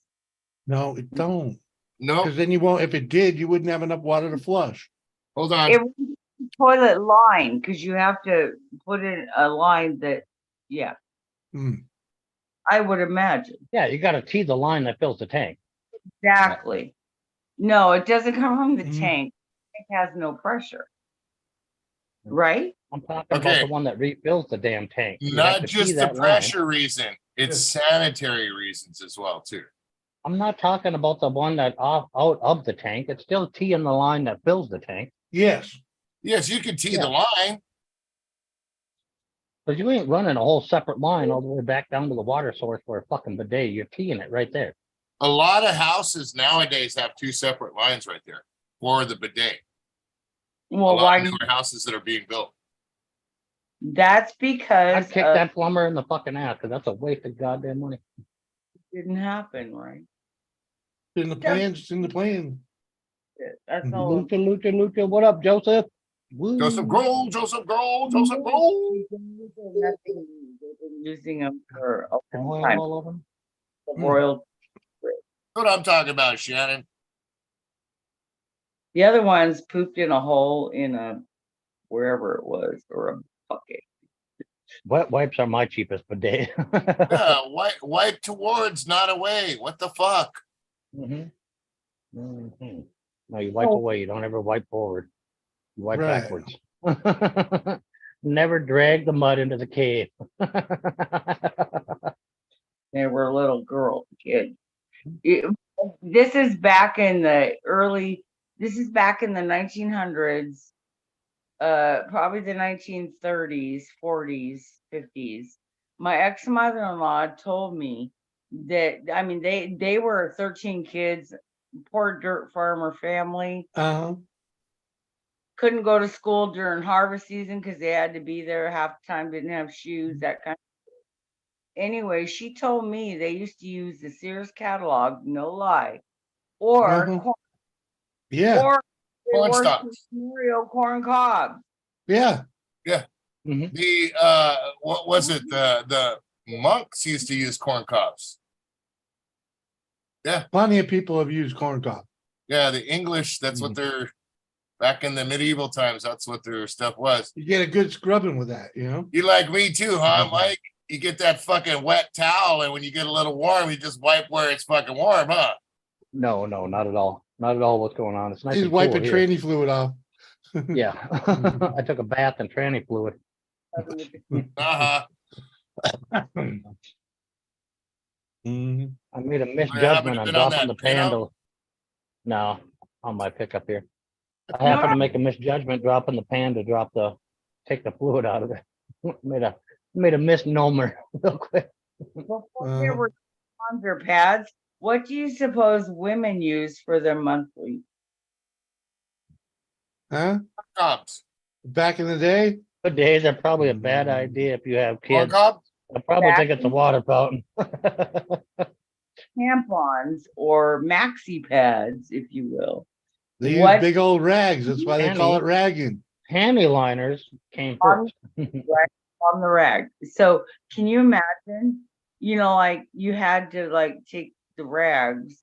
no, it don't. No, Because then you won't, if it did, you wouldn't have enough water to flush. hold on. It toilet line because you have to put in a line that, yeah, Mm. I would imagine. Yeah, you got to tee the line that fills the tank. Exactly. No, it doesn't come from the Mhm. tank. It has no pressure. Right? I'm talking Okay. about the one that refills the damn tank. You have Not to tee just the that line. pressure reason, it's sanitary reasons as well too. I'm not talking about the one that out of the tank. It's still teeing the line that fills the tank. Yes, Yes, you can tee Yeah. the line. But you ain't running a whole separate line all the way back down to the water source for a fucking bidet. You're teeing it right there. A lot of houses nowadays have two separate lines right there for the bidet. A Well, lot why? of newer houses that are being built. That's because I'd kick that plumber in the fucking ass because that's a waste of goddamn money. didn't happen, right? in the plans, it's in the plan. That's all. Lucha, Lucha, Lucha. What up, Joseph? Woo. Joseph Grohl, Joseph Grohl, Joseph Grohl. Nothing. They've been using them for a long Oil time. all over 'em. The royal. What I'm talking about, Shannon. The other ones pooped in a hole in a wherever it was or a bucket. Wet wipes are my cheapest bidet. Yeah, wipe towards, not away. What the fuck? No, you wipe away. You don't ever wipe forward. You wipe Right. backwards. Never drag the mud into the cave. They were a little girl, kid. This is back in the 1900s, probably the 1930s, 40s, 50s. My ex-mother-in-law told me that, I mean, they were 13 kids, poor dirt farmer family. Uh-huh. Couldn't go to school during harvest season because they had to be there half the time, didn't have shoes, that kind of. Anyway, she told me they used to use the Sears catalog, no lie, or Uh-huh. corn, Yeah, or they Corn were stalks. Oreo corn cob. yeah. The what was it? The monks used to use corn cobs. Plenty of people have used corn cob. Yeah, the English, that's what they're back in the medieval times, that's what their stuff was. You get a good scrubbing with that, you know? You like me too, huh, Mike? You get that fucking wet towel, and when you get a little warm, you just wipe where it's fucking warm, huh? No, not at all. Not at all what's going on. It's nice He's and wiping cool here. tranny fluid off. Yeah. I took a bath in tranny fluid. Uh-huh. Mhm. I made a What happened misjudgment to on been on dropping that the pan pinout? to. No, on my pickup here. I happened to make a misjudgment dropping the pan to take the fluid out of it. made a misnomer real quick. Before there were ponds or pads, what do you suppose women use for their monthly? Huh? Cobs. Back in the day? Good days are probably a bad idea if you have Corn kids. cob? I probably think it's a water fountain. Tampons or maxi pads, if you will. They use What big old rags. That's why they call it Handy. ragging. Handy liners came on, first. right, on the rag. So can you imagine, like you had to like take the rags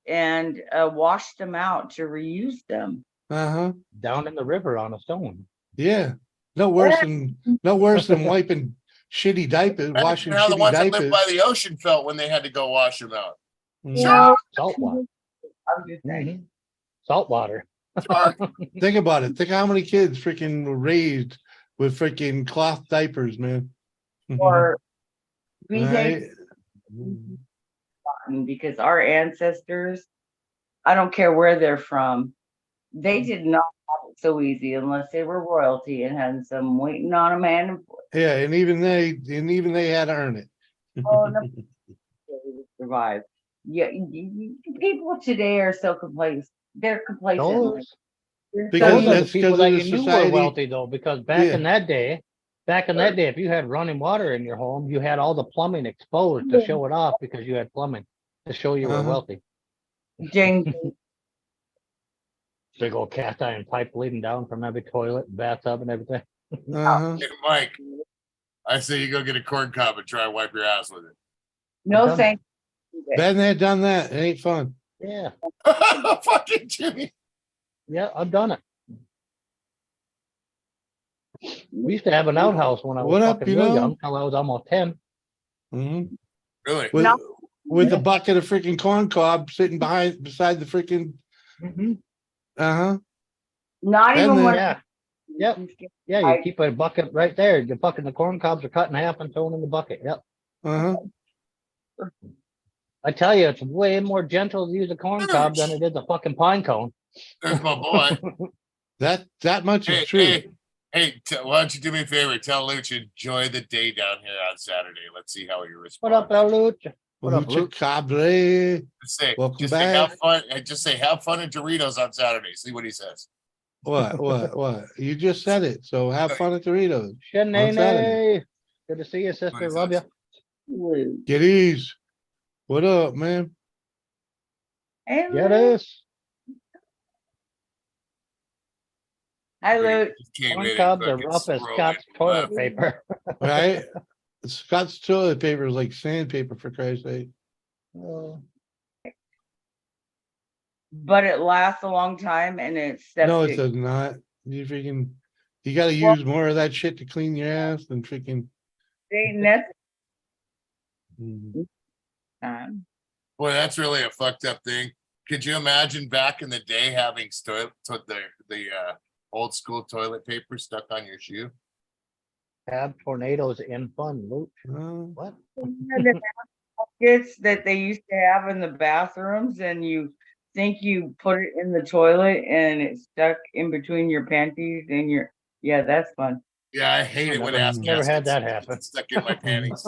and wash them out to reuse them. Uh-huh. Down in the river on a stone. Yeah. No worse than wiping shitty diapers, washing How the shitty ones that lived by diapers. the ocean felt when they had to go wash them out. Salt water. I'm just saying. Salt water. Think about it. Think how many kids freaking were raised with freaking cloth diapers, man. Or we Right? take because our ancestors, I don't care where they're from, they did not have it so easy unless they were royalty and had some waiting on them and Yeah, and even they had to earn it. oh, no, they would survive. Yeah, people today are so complacent. They're complacent. Those Because are the that's people because that of you the knew were society. wealthy though, because back in that day, if you had running water in your home, you had all the plumbing exposed to show it off because you had plumbing to show you were wealthy. Ding. Big old cast iron pipe leading down from every toilet, bathtub, and everything. Uh-huh. Hey, Mike, I say you go get a corn cob and try and wipe your ass with it. No, thank you. Been there, done that. It ain't fun. Yeah. Fucking Jimmy. Yeah, I've done it. We used to have an outhouse when I was What up, fucking you real know? young, till I was almost 10. Mhm. Really? With a bucket of freaking corn cob sitting beside the freaking. Uh-huh. Not Been even there. when Yeah. Yep. Yeah, you keep a bucket right there. You're fucking the corn cobs are cut in half and thrown in the bucket. Yep. Uh-huh. I tell you, it's way more gentle to use a corn cob than it is a fucking pine cone. There's my boy. That much is true. Hey, why don't you do me a favor? Tell Luch enjoy the day down here on Saturday. Let's see how he responds. What up, El Lucha? What up, Lucha Lucha? Cabre. Welcome Say back. have fun. And just say have fun at Doritos on Saturday. See what he says. What? You just said it. So have fun at Doritos. on Saturday. Shanae. Good to see you, sister. Love you. Giddies. What up, man? Hey, Get Luke. us. Hi, Luke. Corn cobs are rough as Scott's toilet paper. Right? Scott's toilet paper is like sandpaper, for Christ's sake. But it lasts a long time and it's septic. No, it does not. You gotta use more of that shit to clean your ass than freaking. Ain't necessary. Boy, that's really a fucked up thing. Could you imagine back in the day having the old school toilet paper stuck on your shoe? Have tornadoes in fun, Luke. What? The buckets that they used to have in the bathrooms, and you think you put it in the toilet and it's stuck in between your panties and yeah, that's fun. Yeah, I hate it when ass Never had that happen. stuck in my panties.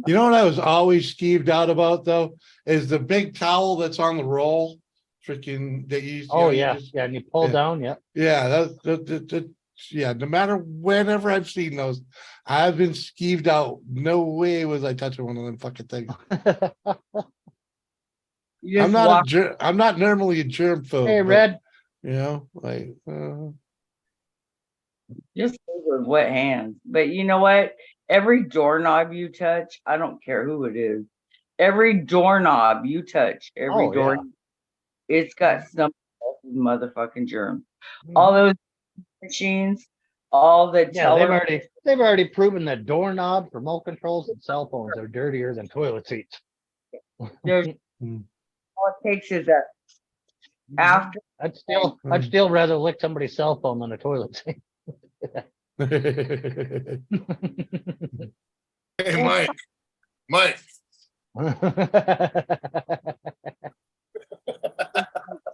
You know what I was always skeeved out about though, is the big towel that's on the roll, freaking that you. Oh you yeah, just- yeah, and you pull down, yeah. Yeah, yeah. No matter whenever I've seen those, I've been skeeved out. No way was I touching one of them fucking things. I'm not normally a germ phobe. Hey, but, Red. You know, like. Just with wet hands. But you know what? Every doorknob you touch, I don't care who it is. Every doorknob you touch, every door, it's got some motherfucking germ. All those machines, all the they've already proven that doorknobs, remote controls, and cell phones are dirtier than toilet seats. There's all it takes is after I'd still rather lick somebody's cell phone than a toilet seat. Hey, Mike,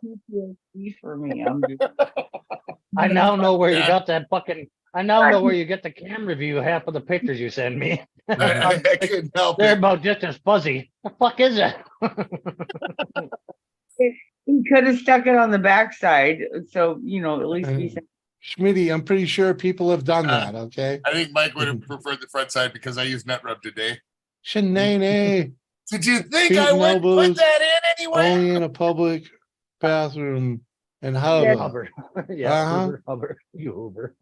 PTSD for me. I'm just, I now know where you Yeah. got that fucking. I now know where you get the camera view. Half of the pictures you send me. I couldn't help They're it. about just as fuzzy. The fuck is it? he could have stuck it on the backside, so at least be. Schmitty, I'm pretty sure people have done that, okay? I think Mike would have preferred the front side because I used nut rub today. Shenane. Did you think Feet I and would put elbows that in anyway? only in a public bathroom and hover. Hoover. Yeah, Uh-huh. Hoover. You Hoover.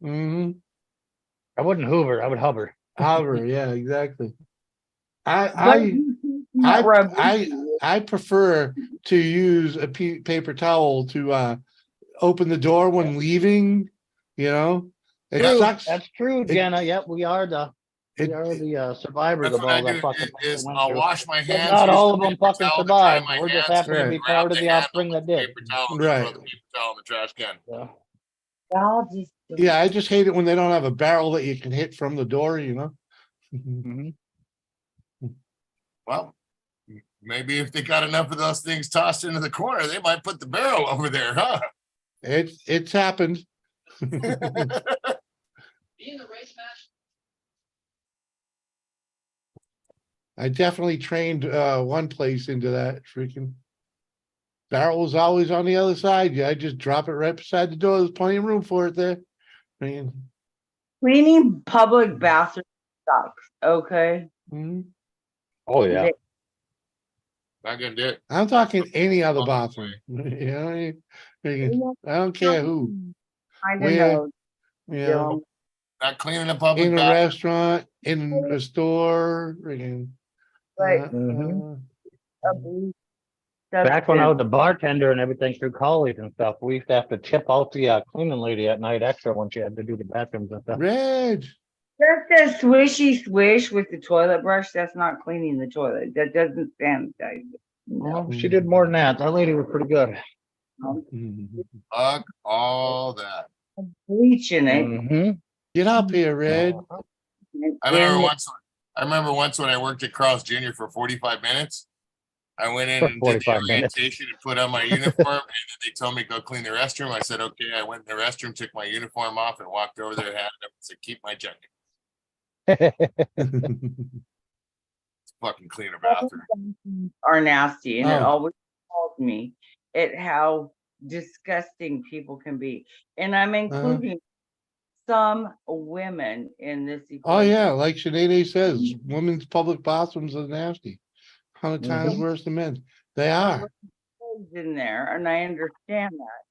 Mm-hmm. I wouldn't Hoover. I would hover. Hover, yeah, exactly. I prefer to use a paper towel to open the door when leaving. It True. sucks. That's true, Jenna. Yep, we are the survivors That's of what all I that do fucking. is I'll wash my But hands. not use all the of them paper fucking towel to dry survived. my We're just hands, happy to and be grab part of the handle offspring with that the did. paper towel and Right. throw the paper towel in the trash can. Yeah, I just hate it when they don't have a barrel that you can hit from the door. Well, maybe if they got enough of those things tossed into the corner, they might put the barrel over there, huh? It's happened. I definitely trained one place into that freaking barrel was always on the other side. Yeah, I just drop it right beside the door. There's plenty of room for it there. Cleaning public bathrooms sucks. Okay. Oh yeah. Not gonna do it. I'm talking any other bathroom. I don't care who. I don't Where, know. Not cleaning a public in a bathroom. restaurant, in a store, Right. Back when I was a bartender and everything through college and stuff, we used to have to tip out the cleaning lady at night extra when she had to do the bathrooms and stuff. Red. Just a swishy swish with the toilet brush. That's not cleaning the toilet. That doesn't sanitize it. Well, she did more than that. That lady was pretty good. Fuck all that. Bleach in it. Get up here, Red. I remember once when I worked at Carl's Jr. for 45 minutes. I went in and did the orientation and put on my uniform, and then they told me go clean the restroom. I said, okay. I went in the restroom, took my uniform off, and walked over there, had it up, and said, keep my jacket. It's fucking cleaner bathroom. Are nasty, and it Oh. always calls me at how disgusting people can be, and I'm including some women in this. Oh yeah, like Sinead says, women's public bathrooms are nasty. 100 times worse than men's. They are. In there, and I understand that.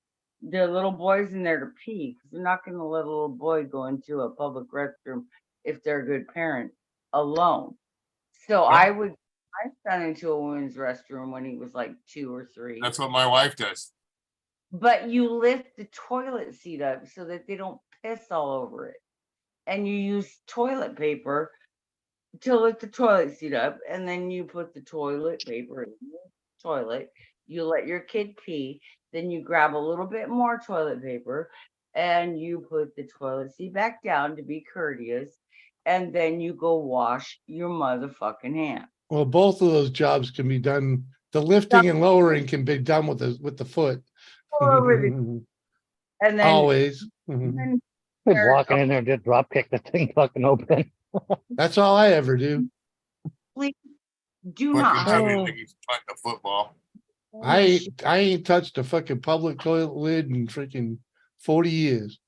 There are little boys in there to pee, because they're not going to let a little boy go into a public restroom if they're a good parent alone. So I would my son into a women's restroom when he was like 2 or 3. That's what my wife does. But you lift the toilet seat up so that they don't piss all over it. And you use toilet paper to lift the toilet seat up, and then you put the toilet paper in the toilet. You let your kid pee, then you grab a little bit more toilet paper and you put the toilet seat back down to be courteous, and then you go wash your motherfucking hands. Well, both of those jobs can be done. The lifting and lowering can be done with the foot. And then Always. Walking in there and just drop kick the thing fucking open. That's all I ever do. Please do Fucking not. tell me like he's punting a football. I ain't touched a fucking public toilet lid in freaking 40 years.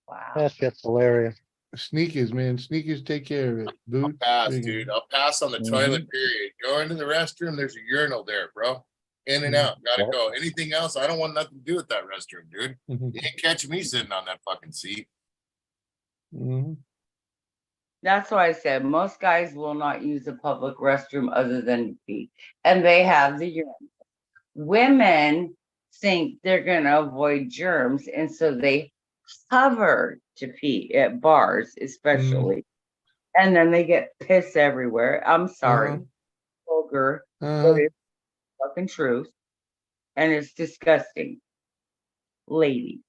Wow. That's just hilarious. Sneakers, man. Sneakers take care of it. Boots. Pass, freaking- dude. I'll pass on the toilet, period. Go into the restroom, there's a urinal there, bro. In and out. Gotta go. Anything else? I don't want nothing to do with that restroom, dude. You ain't catch me sitting on that fucking seat. That's why I said most guys will not use a public restroom other than to pee, and they have the urine. Women think they're going to avoid germs, and so they hover to pee at bars, especially, and then they get piss everywhere. I'm sorry, vulgar, but it's fucking truth. And it's disgusting. Lady.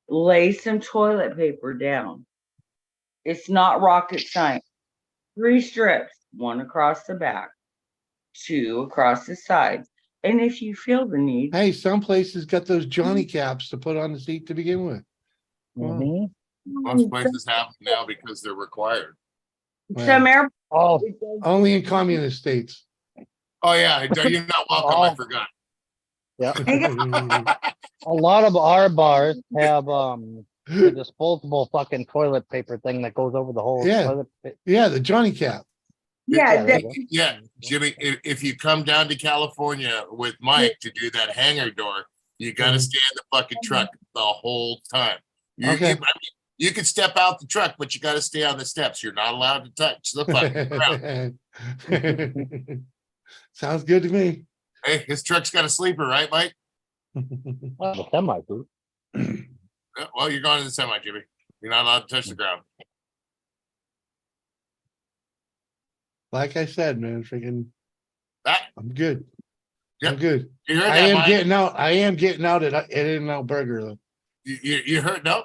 Lay some toilet paper down. It's not rocket science. 3 strips, 1 across the back, 2 across the sides. And if you feel the need, Hey, some places got those Johnny caps to put on the seat to begin with. Mhm. Most places have them now because they're required. some airports. Oh, Only in communist states. Oh yeah, you're not welcome. I Oh. forgot. yeah. A lot of our bars have the disposable fucking toilet paper thing that goes over the whole Yeah. toilet. Yeah, the Johnny cap. Yeah, there you go. Yeah, Jimmy, if you come down to California with Mike to do that hangar door, you got to stay in the fucking truck the whole time. Okay. You can step out the truck, but you got to stay on the steps. You're not allowed to touch the fucking ground. Sounds good to me. Hey, his truck's got a sleeper, right, Mike? Well, the semi, dude. Yeah, well, you're going to the semi, Jimmy. You're not allowed to touch the ground. Like I said, man, freaking, That, I'm good. Yep. I'm good. you heard I that, am Mike? getting out. I am getting out at In-N-Out Burger though. You heard? No.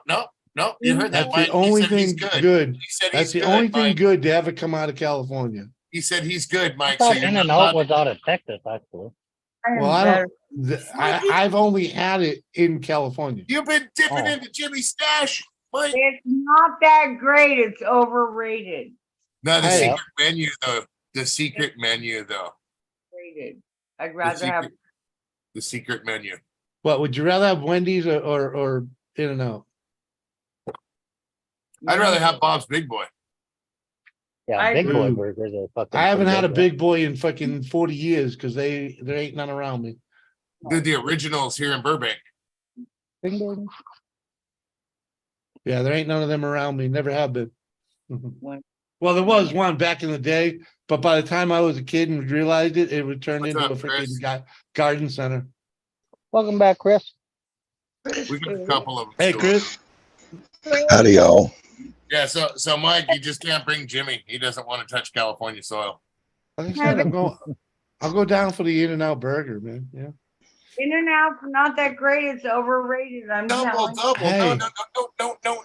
You heard that, That's Mike. the only He said he's thing good. He said That's he's the good, only thing Mike. good to ever come out of California. He said he's good, I Mike. So thought you're In not and allowed Out to- was out of Texas, actually. Well, I don't. I've only had it in California. You've been dipping Oh. into Jimmy's stash, Mike. it's not that great. It's overrated. No, the Hey. secret menu though. The secret menu though. Rated. I'd The rather have. secret, the secret menu. What would you rather have, Wendy's or In-N-Out? I'd rather have Bob's Big Boy. Yeah, I big boy agree. burgers are fucking. I haven't pretty had a good, big boy in fucking 40 years because there ain't none around me. Did the originals here in Burbank. yeah. Big boy. Yeah, there ain't none of them around me. Never have been. When- Well, there was one back in the day, but by the time I was a kid and realized it, it would turn What's into up, a freaking Chris? garden center. Welcome back, Chris. We got a couple of them. Hey, still. Chris. Howdy, y'all. Yeah, so Mike, you just can't bring Jimmy. He doesn't want to touch California soil. Like I said, I'll go down for the In-N-Out burger, man. Yeah. In-N-Out's not that great. It's overrated. I'm Double. telling you. Hey.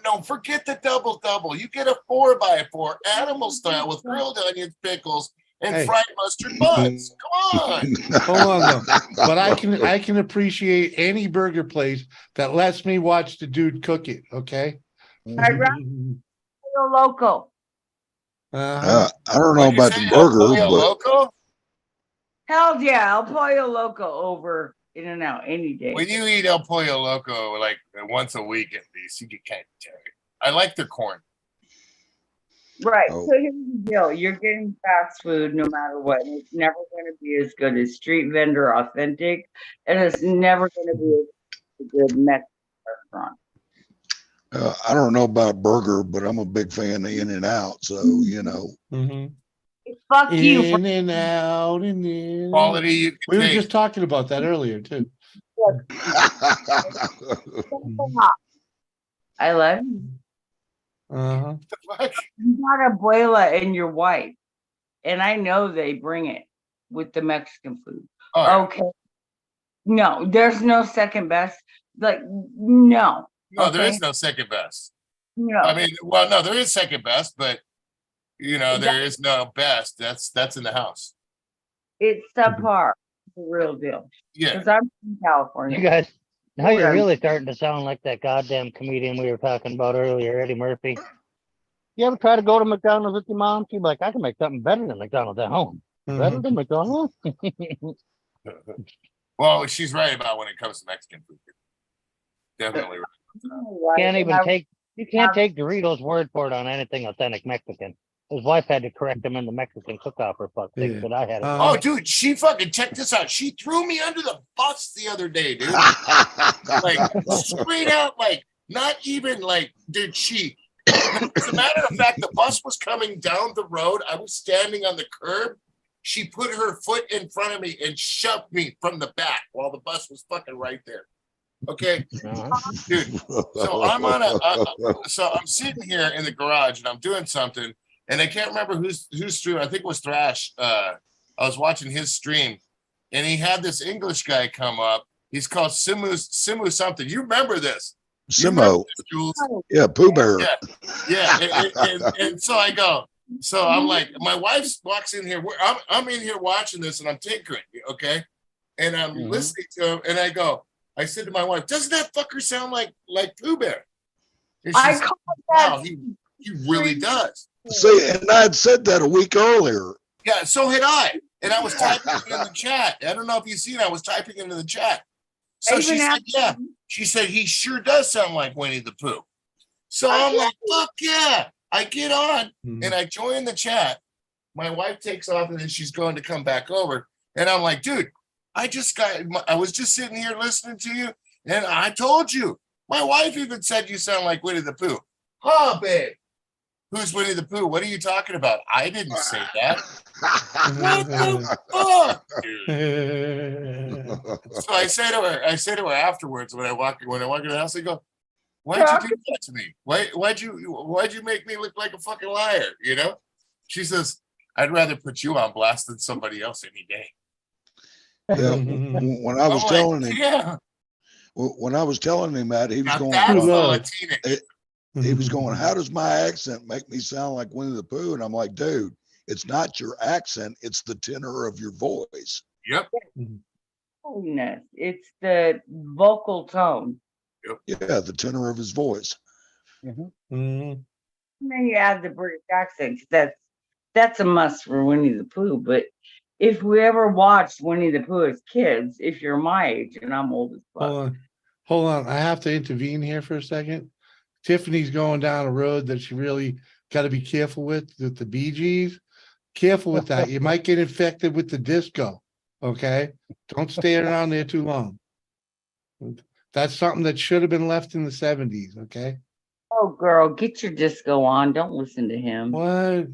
No. Forget the double. You get a 4x4 animal style with grilled onions, pickles, and Hey. fried mustard buns. Come on. Hold on though. But I can appreciate any burger place that lets me watch the dude cook it. Okay. I'd rather go local. I don't know What'd you about say, the burger, El Pollo but Loco? Hell yeah, El Pollo Loco over In-N-Out any day. When you eat El Pollo Loco like once a week at least, you get kind of tired. I like their corn. Right. Oh. So here's the deal. You're getting fast food no matter what. And it's never going to be as good as street vendor authentic. And it's never going to be as good Mexican restaurant. I don't know about burger, but I'm a big fan of In-N-Out. So, you know, Mhm. Fuck you. In and out and in. Quality you can We were take. just talking about that earlier too. I love you. Uh-huh. You got abuela and your wife. And I know they bring it with the Mexican food. Oh, yeah. Okay. No, there's no second best. Like, no. No, there okay? is no second best. No. I mean, well, no, there is second best, but you know, there is no best. That's in the house. It's subpar. The real deal. Yeah. Because I'm from California. You guys, now you're Okay. really starting to sound like that goddamn comedian we were talking about earlier, Eddie Murphy. You ever try to go to McDonald's with your mom? She'd be like, I can make something better than McDonald's at home. Better than McDonald's? Well, she's right about when it comes to Mexican food. Definitely right. Can't even take, you can't take Doritos' word for it on anything authentic Mexican. His wife had to correct him in the Mexican cook-off for fuck's sake, Yeah. but I had it. Oh, dude, she fucking check this out. She threw me under the bus the other day, dude. Like straight out, like not even like did she. As a matter of fact, the bus was coming down the road. I was standing on the curb. She put her foot in front of me and shoved me from the back while the bus was fucking right there. Okay, dude. So I'm on so I'm sitting here in the garage and I'm doing something, and I can't remember whose stream. I think it was Thrash. I was watching his stream, and he had this English guy come up. He's called Simu something. You remember this? You remember Simo. this, Jules? Yeah, Pooh Bear. Yeah. And so I go. So I'm like, my wife walks in here. I'm in here watching this, and I'm tinkering. Okay, and I'm listening to him, and I said to my wife, "Doesn't that fucker sound like Pooh Bear?" And I she's call wow, that he really does. See, and I had said that a week earlier. Yeah, so had I. And I was typing it in the chat. I don't know if you've seen it. I was typing into the chat. So she said, yeah. She said, he sure does sound like Winnie the Pooh. So I'm like, fuck yeah. I get on and I join the chat. My wife takes off and then she's going to come back over. And I'm like, dude, I was just sitting here listening to you. And I told you. My wife even said you sound like Winnie the Pooh. Oh, babe. Who's Winnie the Pooh? What are you talking about? I didn't say that. What the fuck, dude? So I say to her afterwards when I walk in the house, I go, why'd you do that to me? Why'd you make me look like a fucking liar? You know? She says, I'd rather put you on blast than somebody else any day. Yeah, when I was telling him, when I was telling him that, he was he was going, how does my accent make me sound like Winnie the Pooh? And I'm like, dude, it's not your accent, it's the tenor of your voice. Yep. Holiness. It's the vocal tone. Yep. Yeah, the tenor of his voice. And then you add the British accent. That's a must for Winnie the Pooh. But if we ever watched Winnie the Pooh as kids, if you're my age, and I'm old as fuck. Hold on. I have to intervene here for a second. Tiffany's going down a road that she really got to be careful with the Bee Gees. Careful with that. You might get infected with the disco. Okay. Don't stay around there too long. That's something that should have been left in the 70s. Okay. Oh, girl, get your disco on. Don't listen to him. What?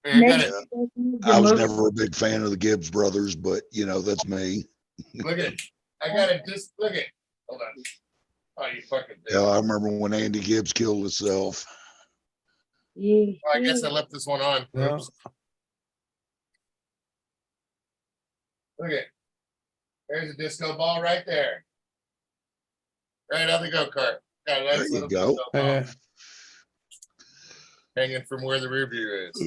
I was never a big fan of the Gibbs brothers, but you know, that's me. Look at it. I got it. Just look at it. Hold on. Oh, you fucking bitch. Yeah, I remember when Andy Gibbs killed himself. Well, I guess I left this one on. Oops. Look at it. There's a disco ball right there. Right on the go-kart. Got a nice There you little go. disco ball hanging from where the rear view is.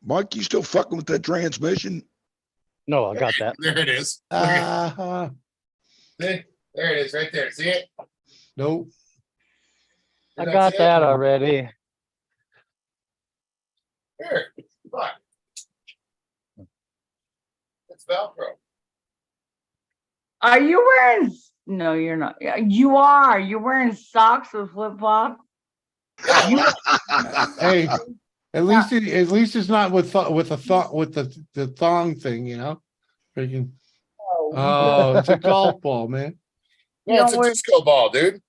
Mike, you still fucking with that transmission? No, I got that. There it is. See? There it is, right there. See it? Nope. I got that already. Here, look. It's Velcro. Are you wearing? No, you're not. You are. You're wearing socks with flip flops. Hey, at least it's not with the thong thing, you know. Freaking. Oh, it's a golf ball, man. Yeah, it's a disco ball, dude.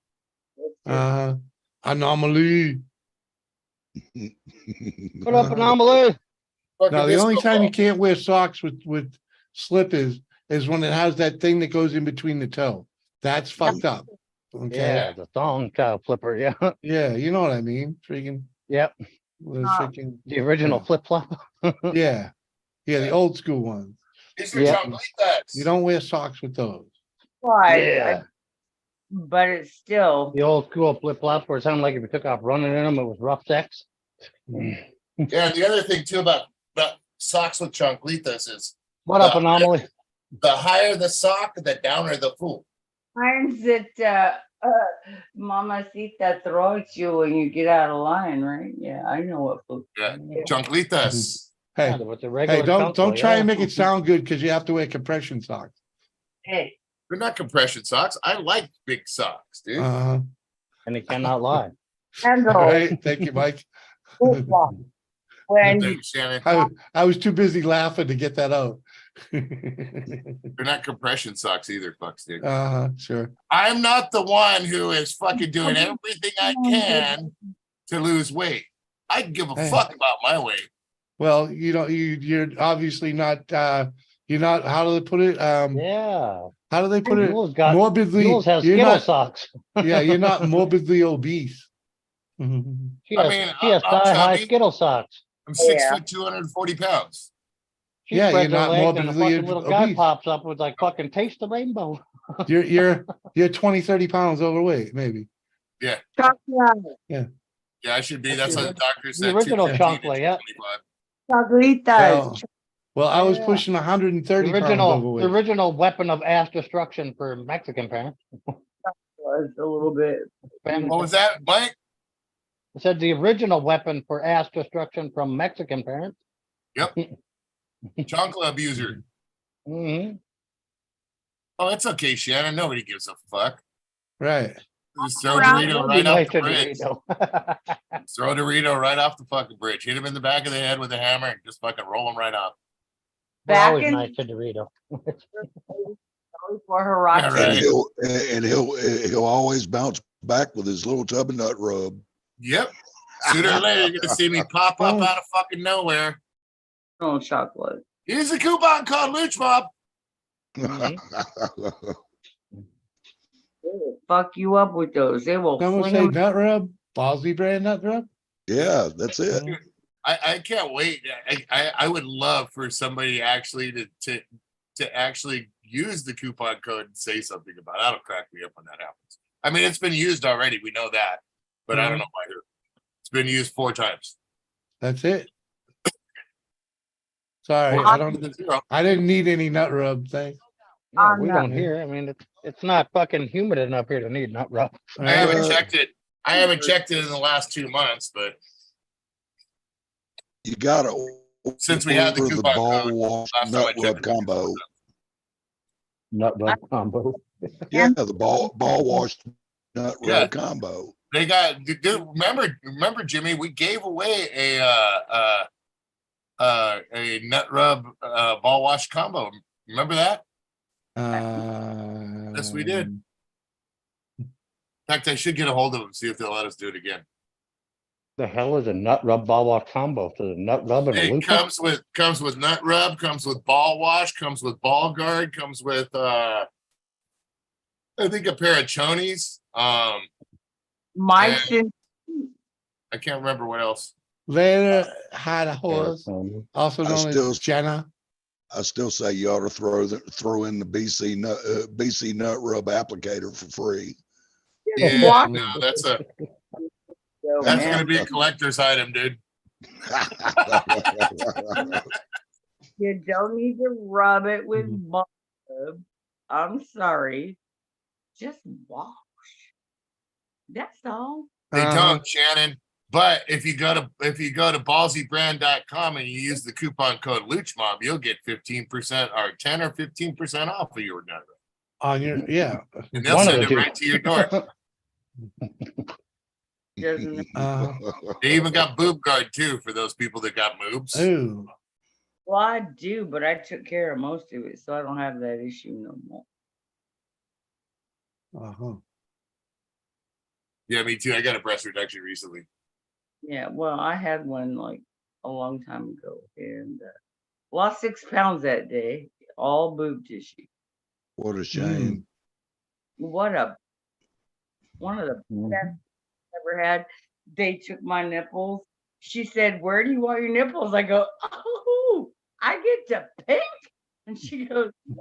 Anomaly. Put up anomaly. Now the only time you can't wear socks with slippers is when it has that thing that goes in between the toe. That's fucked up. Okay. Yeah, the thong flipper. Yeah. Yeah, you know what I mean. Freaking. Yep. The original flip flop. Yeah. Yeah, the old school ones. You don't wear socks with those. Why? But it's still the old school flip flop where it sounded like if you took off running in them, it was rough sex. Yeah, and the other thing too about socks with chanclitas is what up, anomaly? The higher the sock, the downer the fool. times that Mamacita throws you when you get out of line, right? Yeah, I know what food. Yeah, chanclitas. Hey, don't try and make it sound good because you have to wear compression socks. Hey, they're not compression socks. I like big socks, dude. And he cannot lie. All right, thank you, Mike. When I was too busy laughing to get that out. They're not compression socks either, fucks, dude. Sure. I'm not the one who is fucking doing everything I can to lose weight. I can give a fuck about my weight. Well, you know, you're obviously not You're not, how do they put it? Yeah. How do they put it? Jules got, Morbidly, Jules has you're Skittle not, socks. yeah, you're not morbidly obese. She I has, mean, she has I'm thigh-high chubby. Skittle socks. I'm 6 Yeah. foot, 240 pounds. She Yeah, spreads you're her not legs and a morbidly fucking little guy obese. pops up with like fucking taste the rainbow. You're 20, 30 pounds overweight, maybe. Yeah. Chocolate. Yeah, I should be. That's That's the what the doctor the said. original 215 to chocolate, yeah. 225. Chocolitas. Well, I was Yeah. pushing 130 The pounds original, the overweight. original weapon of ass destruction for Mexican parents. Was a little bit. Family What was parents. that, Mike? I said the original weapon for ass destruction from Mexican parents. Yep. Chocolate abuser. hmm Oh, it's okay, Shannon. Nobody gives a fuck. Right. Just throw Around. Dorito That'd right be off nice the to bridge. Dorito. Throw Dorito right off the fucking bridge. Hit him in the back of the head with a hammer and just fucking roll him right off. We're Back always in nice to Dorito. for Hirachi. Yeah, right. And he'll always bounce back with his little tub of nut rub. Yep. Sooner or later, you're gonna see me pop up out of fucking nowhere. Oh, chocolate. Use a coupon code Luch Mob. They will fuck you up with those. They will Someone fling say them. nut rub, Ballsy brand nut rub. Yeah, that's it. I can't wait. I would love for somebody actually to actually use the coupon code and say something about it. That'll crack me up when that happens. I mean, it's been used already. We know that, but I don't know why it's been used 4 times. That's it. Sorry, Well, I didn't need any nut rub. Thanks. Yeah, we no. don't hear. I mean, it's not fucking humid enough here to need nut rub. I haven't checked it. I haven't checked it in the last 2 months, but You gotta since we had the order coupon ball code, wash last time I nut checked rub it, combo. Nut rub combo. Yeah, the ball wash nut Yeah. rub combo. they got. Remember, Jimmy, we gave away a nut rub ball wash combo. Remember that? Yes, we did. In fact, I should get a hold of them, see if they'll let us do it again. The hell is a nut rub ball wash combo? So the nut rub and a It loofah? comes with nut rub, comes with ball wash, comes with ball guard, comes with I think a pair of chonies. Mike's in. I can't remember what else. Later had a horse, also I known still- as Jenna. I still say you ought to throw in the BC nut rub applicator for free. Yeah, no, that's Oh, gonna man. be a collector's item, dude. You don't need to rub it with ball rub. I'm sorry. Just wash. That's all. They don't, Shannon. But if you go to ballsybrand.com and you use the coupon code LuchMob, you'll get 15% or 10 or 15% off of your nut. On your And they'll One of send the it two. right to your door. Doesn't They even got boob guard too for those people that got boobs. Ooh. Well, I do, but I took care of most of it, so I don't have that issue no more. Yeah, me too. I got a breast reduction recently. Yeah, well, I had one like a long time ago and lost 6 pounds that day, all boob tissue. What a shame. What a one of the best I've ever had. They took my nipples. She said, "Where do you want your nipples?" I go, "Oh, I get to pick." And she goes, "Yeah."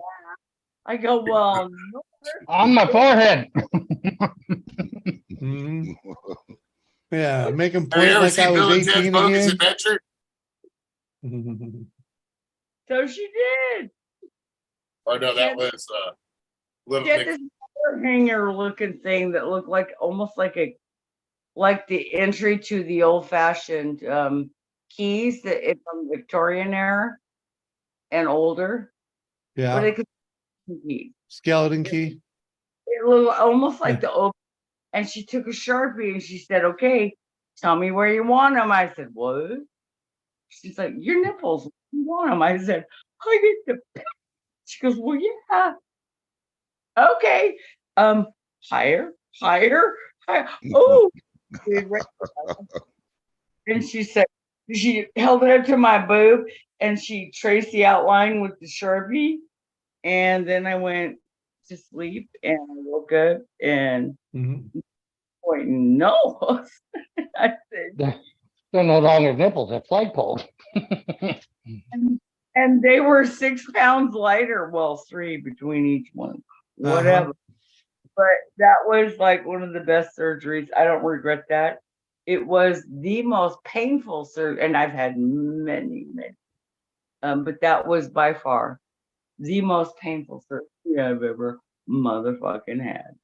I go, "Well, no, On my forehead. Yeah, make him Have you point ever like seen I Bill was and Ted's 18 Bogus again. Adventure? So she did. Oh no, that was Little She had Nick. this hair hanger looking thing that looked like almost like the entry to the old fashioned keys that it from Victorian era and older. Yeah. Where they could keys. Skeleton key. It looked almost like the open. And she took a Sharpie and she said, "Okay, tell me where you want them." I said, "What?" She's like, "Your nipples, where you want them?" I said, "I get to pick." She goes, "Well, yeah." Okay. Higher. Oh. And she said, she held it up to my boob and she traced the outline with the Sharpie. And then I went to sleep and I woke up and pointing no. I said, They're no longer nipples, they're flagpoles. and they were 6 pounds lighter. Well, 3 between each one. Whatever. But that was like one of the best surgeries. I don't regret that. It was the most painful surgery, and I've had many. But that was by far the most painful surgery I've ever motherfucking had.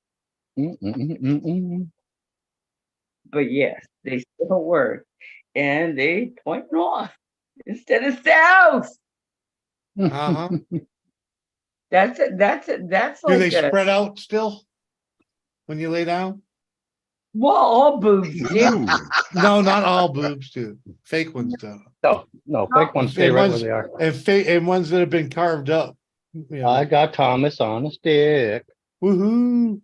But yes, they still work, and they point north instead of south. That's Do like they spread out still when you lay down? Well, all boobs do. No, not all boobs do. Fake ones do. No, fake ones stay right where they are. And ones that have been carved up. You know. I got Thomas on a stick. Woohoo!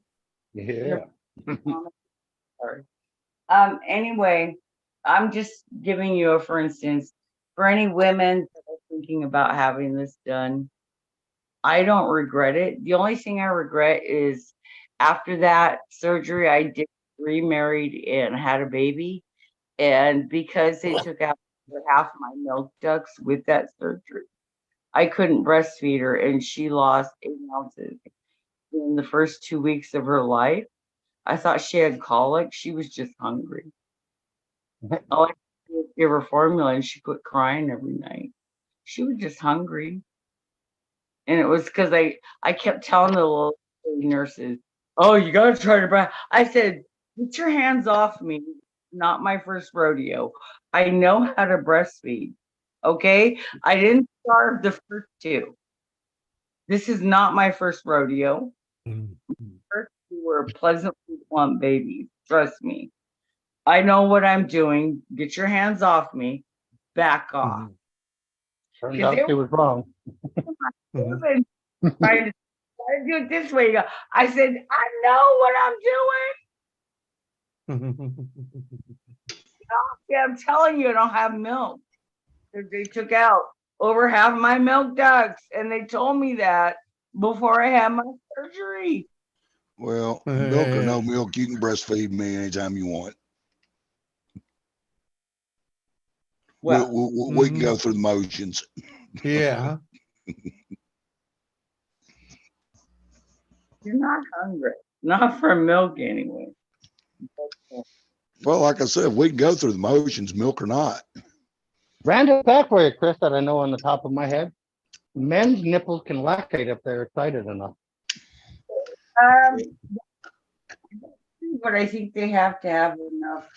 Yeah. Sorry. Anyway, I'm just giving you a for instance. For any women that are thinking about having this done, I don't regret it. The only thing I regret is after that surgery, I did remarried and had a baby. And because they took out half my milk ducts with that surgery, I couldn't breastfeed her, and she lost 8 ounces in the first 2 weeks of her life. I thought she had colic. She was just hungry. All I did was give her formula, and she quit crying every night. She was just hungry. And it was because I kept telling the little nurses, "Oh, you gotta try to breast." I said, "Get your hands off me. Not my first rodeo. I know how to breastfeed. Okay? I didn't starve the first 2. This is not my first rodeo. First 2 were pleasantly plump babies. Trust me. I know what I'm doing. Get your hands off me. Back off." Turns out she was wrong. Trying to do it this way. I said, "I know what I'm doing." Yeah, I'm telling you, I don't have milk. They took out over half my milk ducts, and they told me that before I had my surgery. Well, milk or no milk, you can breastfeed me anytime you want. Well, we can go through the motions. Yeah. You're not hungry. Not for milk anyway. Well, like I said, we can go through the motions, milk or not. Random fact for you, Chris, that I know on the top of my head. Men's nipples can lactate if they're excited enough. But I think they have to have enough.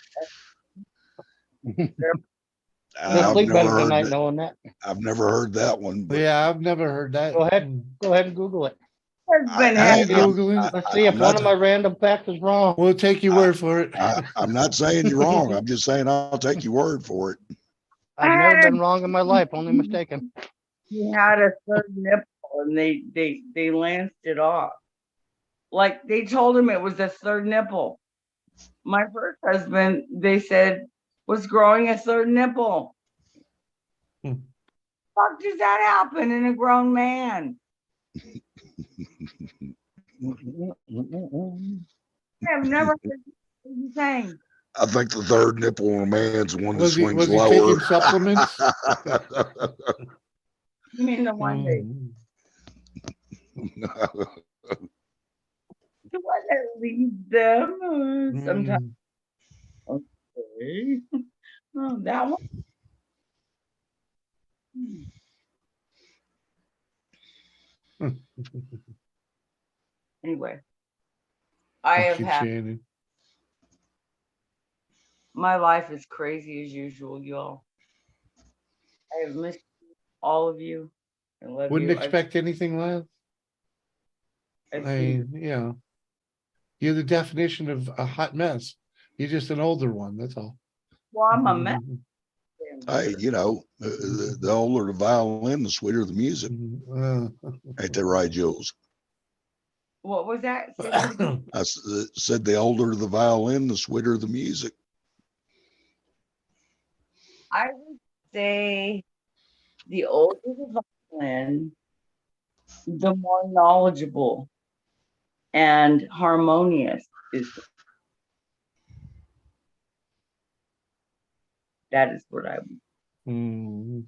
I've sleep better never heard tonight that. knowing that. I've never heard that one. But Yeah, I've never heard that. Go ahead and Google it. I ain't Googling. Let's see if one of my random facts is wrong. We'll take your word for it. I'm not saying you're wrong. I'm just saying I'll take your word for it. I've never been wrong in my life, only mistaken. He had a third nipple, and they lanced it off. Like they told him it was a third nipple. My first husband, they said, was growing a third nipple. Fuck does that happen in a grown man? I've never heard anything. I think the third nipple on a man's the one that Was he swings taking lower. supplements? You mean the one day? The one that leads them sometimes. Okay. Oh, that one. Anyway, I have had my life is crazy as usual, y'all. I have missed all of you. I love Wouldn't you. expect anything less. I mean, you know, you're the definition of a hot mess. You're just an older one. That's all. Well, I'm a mess. Hey, you know, the older the violin, the sweeter the music. Ain't that right, Jules? What was that? I said the older the violin, the sweeter the music. I would say the older the violin, the more knowledgeable and harmonious is. That is what I would. Hmm.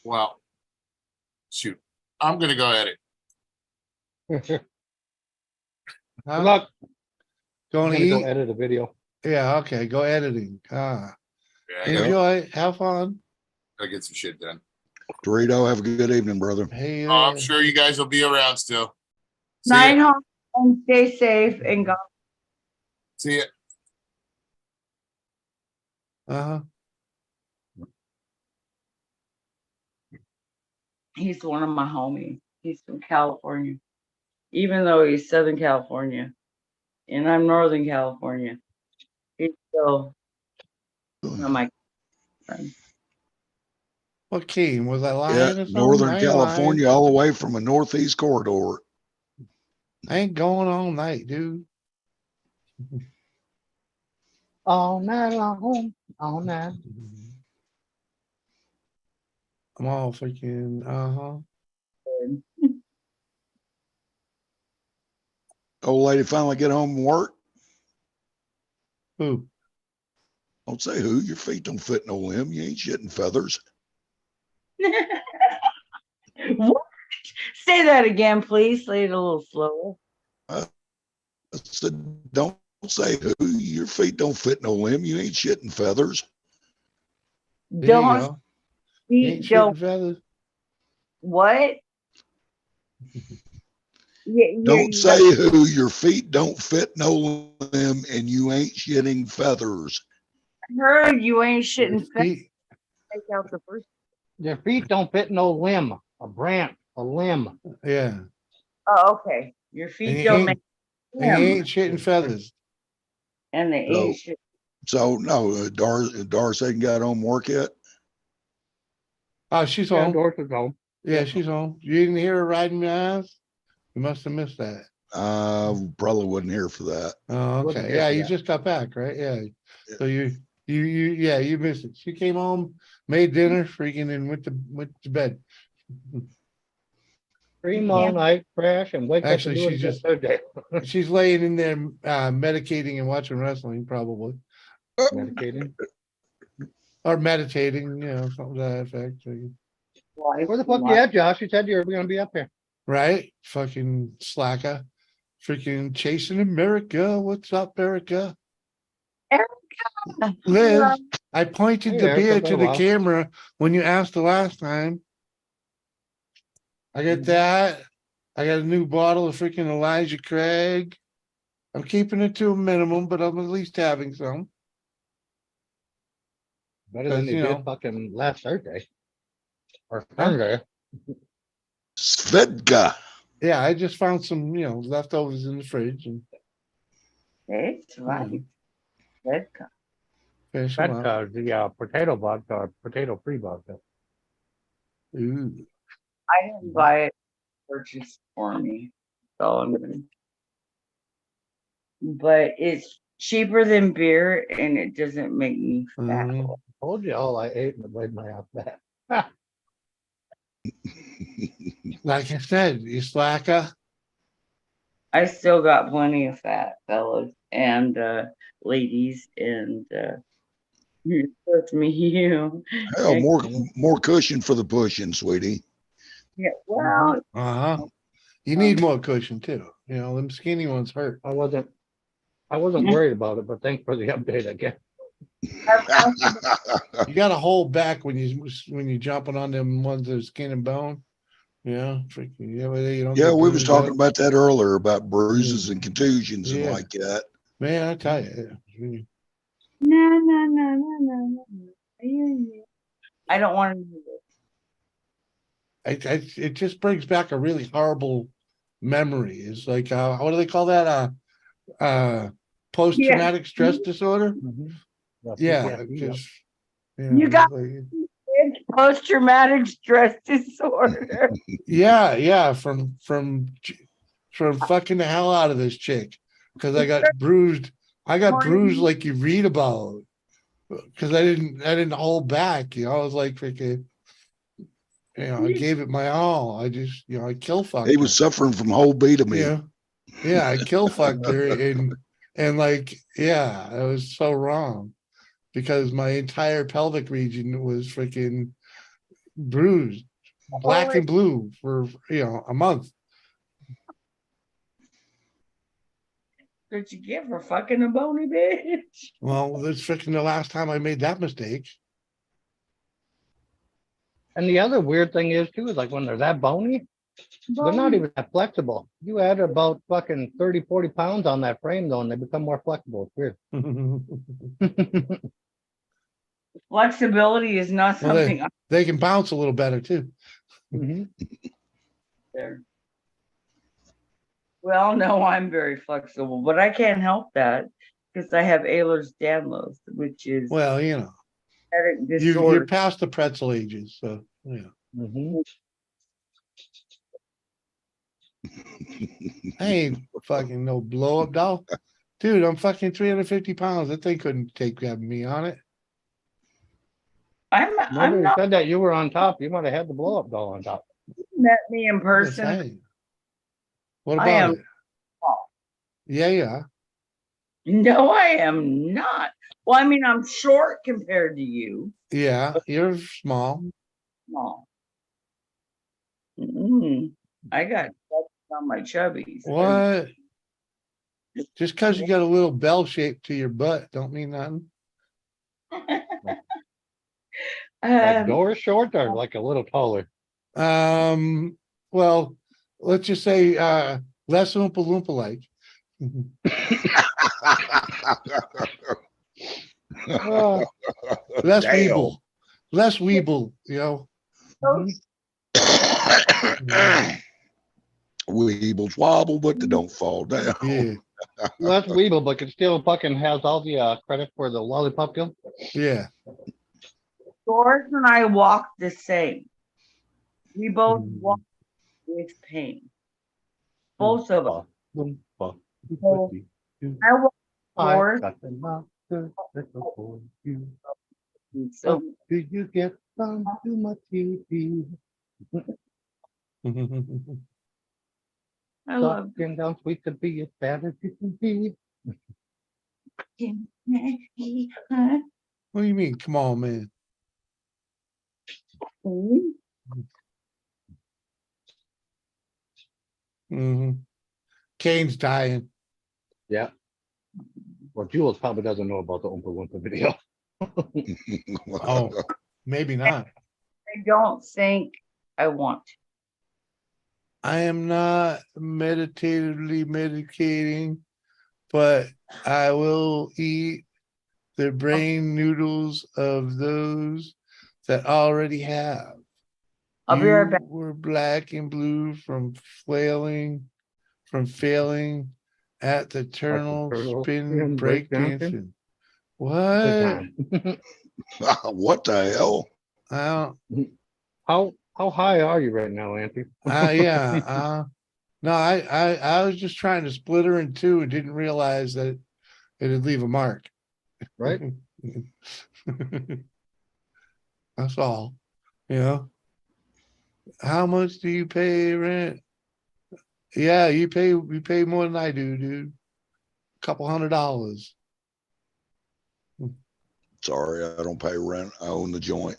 Well, shoot, I'm gonna go edit. Good Huh? luck. Going to I'm gonna go eat? edit a video. Yeah, okay, go editing. Yeah, I gotta, Enjoy, have fun. gotta get some shit done. Dorito, have a good evening, brother. Hey, I'm sure you guys will be around still. See Night ya. home and stay safe and God. See ya. uh-huh. He's one of my homies. He's from California. Even though he's Southern California and I'm Northern California, he's still one of my friends. What came? Was I Yeah, lying or something? Northern I ain't California, lying. all the way from a northeast corridor. I ain't going all night, dude. All night long, all night. I'm all freaking, uh-huh. Old lady finally get home from work. Who? Don't say who. Your feet don't fit no limb. You ain't shitting feathers. What? Say that again, please. Say it a little slower. I said, don't say who. Your feet don't fit no limb. You ain't shitting feathers. There you Don't go. feet Ain't don't shitting feathers. what? Yeah, Don't say who. Your feet don't fit no limb, and you ain't shitting feathers. heard you ain't shitting fast. Feet. Take out the first. Your feet don't fit no limb, a branch, a limb. Yeah. Oh, okay. Your And feet he don't make ain't, and he limb, ain't shitting feathers. and they So, ain't shit. so no, Doris ain't got home work yet. Oh, she's Yeah, home. Doris is home. Yeah, Yep. she's home. You didn't hear her riding my ass? You must have missed that. Probably wasn't here for that. Oh, Wasn't okay. here Yeah, for you that. just got back, right? Yeah. So yeah, you missed it. She came home, made dinner, freaking, and went to bed. Scream all night, crash, and wake Actually, up and do it again Thursday. she's laying in there medicating and watching wrestling, probably. Medicating. Or meditating, you know, something to that effect. Where the fuck you at, Josh? You said you were gonna be up here. Right? Fucking slacker. Freaking chasing America. What's up, Erica? Erica. Liz, I pointed Hey, the Erica, beer been to a the while. camera when you asked the last time. I got that. I got a new bottle of freaking Elijah Craig. I'm keeping it to a minimum, but I'm at least having some. Better than 'Cause, you you did know. fucking last Thursday. Or Huh? Sunday. Svedka. Yeah, I just found some, you know, leftovers in the fridge and It's right. Vodka. finish them up. Vodka, the potato vodka, or potato free vodka. Ooh. I didn't buy it. Purchase for me. So I'm gonna. But it's cheaper than beer, and it doesn't make me fat. Told you all I ate and it made my ass fat. Like I said, you slacker. I still got plenty of fat, fellas and ladies, and that's me, you. Hell, And- more cushion for the pushing, sweetie. yeah, well, Uh-huh. You need more cushion too. You know, them skinny ones hurt. I wasn't worried about it, but thanks for the update again. You gotta hold back when you're jumping on them ones that are skin and bone. Yeah, freaking you don't Yeah, get we was bruised talking up. about that earlier about bruises and contusions and Yeah. like that. Man, I tell you. No. I don't want to do this. It just brings back a really horrible memory. It's like what do they call that? Post-traumatic stress disorder. Yeah, because you got post-traumatic stress disorder. yeah, from fucking the hell out of this chick because I got bruised. I got bruised like you read about. Cause I didn't hold back, I was like freaking, I gave it my all. I just, I kill fucked He her. was suffering from whole beat of me. Yeah, I kill fucked her and like, yeah, it was so wrong because my entire pelvic region was freaking bruised, black and blue for, a month. What you get for fucking a bony bitch? Well, that's freaking the last time I made that mistake. And the other weird thing is too, is like when they're that bony, they're not even that flexible. You add about fucking 30, 40 pounds on that frame though, and they become more flexible. It's weird. Flexibility is not Well, something they can bounce a little better too. there. Well, no, I'm very flexible, but I can't help that because I have Ehlers-Danlos, which is Well, genetic you're disorder. past the pretzel ages, so I ain't fucking no blow up doll. Dude, I'm fucking 350 pounds. That thing couldn't take me on it. I'm Nobody not said that you were on top. You might have had the blow up doll on top. met me in I'm just person. saying. What I about am it? Yeah. No, I am not. Well, I mean, I'm short compared to you. Yeah, you're small. Small. I got on my chubbies. What? Just because you got a little bell shape to your butt don't mean nothing. Like Doris short or like a little taller? Well, let's just say less Oompa Loompa like. Less Damn. weeble. Less weeble, Weebles wobble, but they don't fall down. Yeah. Less Weeble, but it still fucking has all the credit for the lollipop kill. Yeah. Doris and I walk the same. We both walk with pain. Both of us. So, I walk Doris. So do you get some too much TV? I love getting down sweet to be as bad as you can be. What do you mean? Come on, man. Kane's dying. Yeah. Well, Jules probably doesn't know about the Oompa Loompa video. Oh, maybe not. I don't think I want to. I am not meditatively medicating, but I will eat the brain noodles of those that already have. I'll be right back. We're black and blue from failing at the eternal spin break dancing. What? What the hell? How high are you right now, Auntie? Yeah. No, I was just trying to split her in two and didn't realize that it'd leave a mark. Right. That's all. How much do you pay rent? Yeah, you pay more than I do, dude. $200. Sorry, I don't pay rent. I own the joint.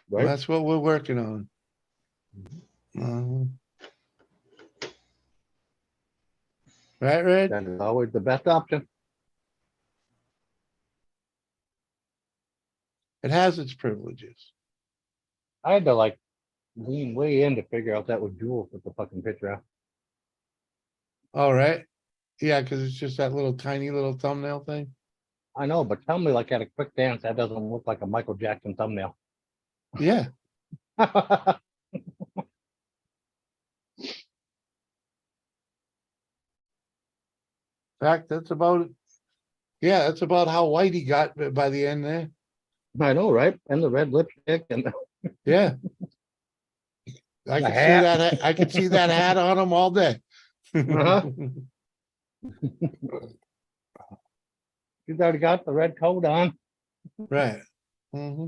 Right. Well, that's what we're working on. Right, Red? That is always the best option. It has its privileges. I had to like lean way in to figure out that was Jules with the fucking picture out. All right. Yeah, because it's just that little tiny little thumbnail thing. I know, but tell me like at a quick dance, that doesn't look like a Michael Jackson thumbnail. Yeah. In fact, that's about it. Yeah, that's about how white he got by the end there. I know, right? And the red lipstick and yeah. I could see that. I could see that hat on him all day. You've already got the red coat on. Right. hmm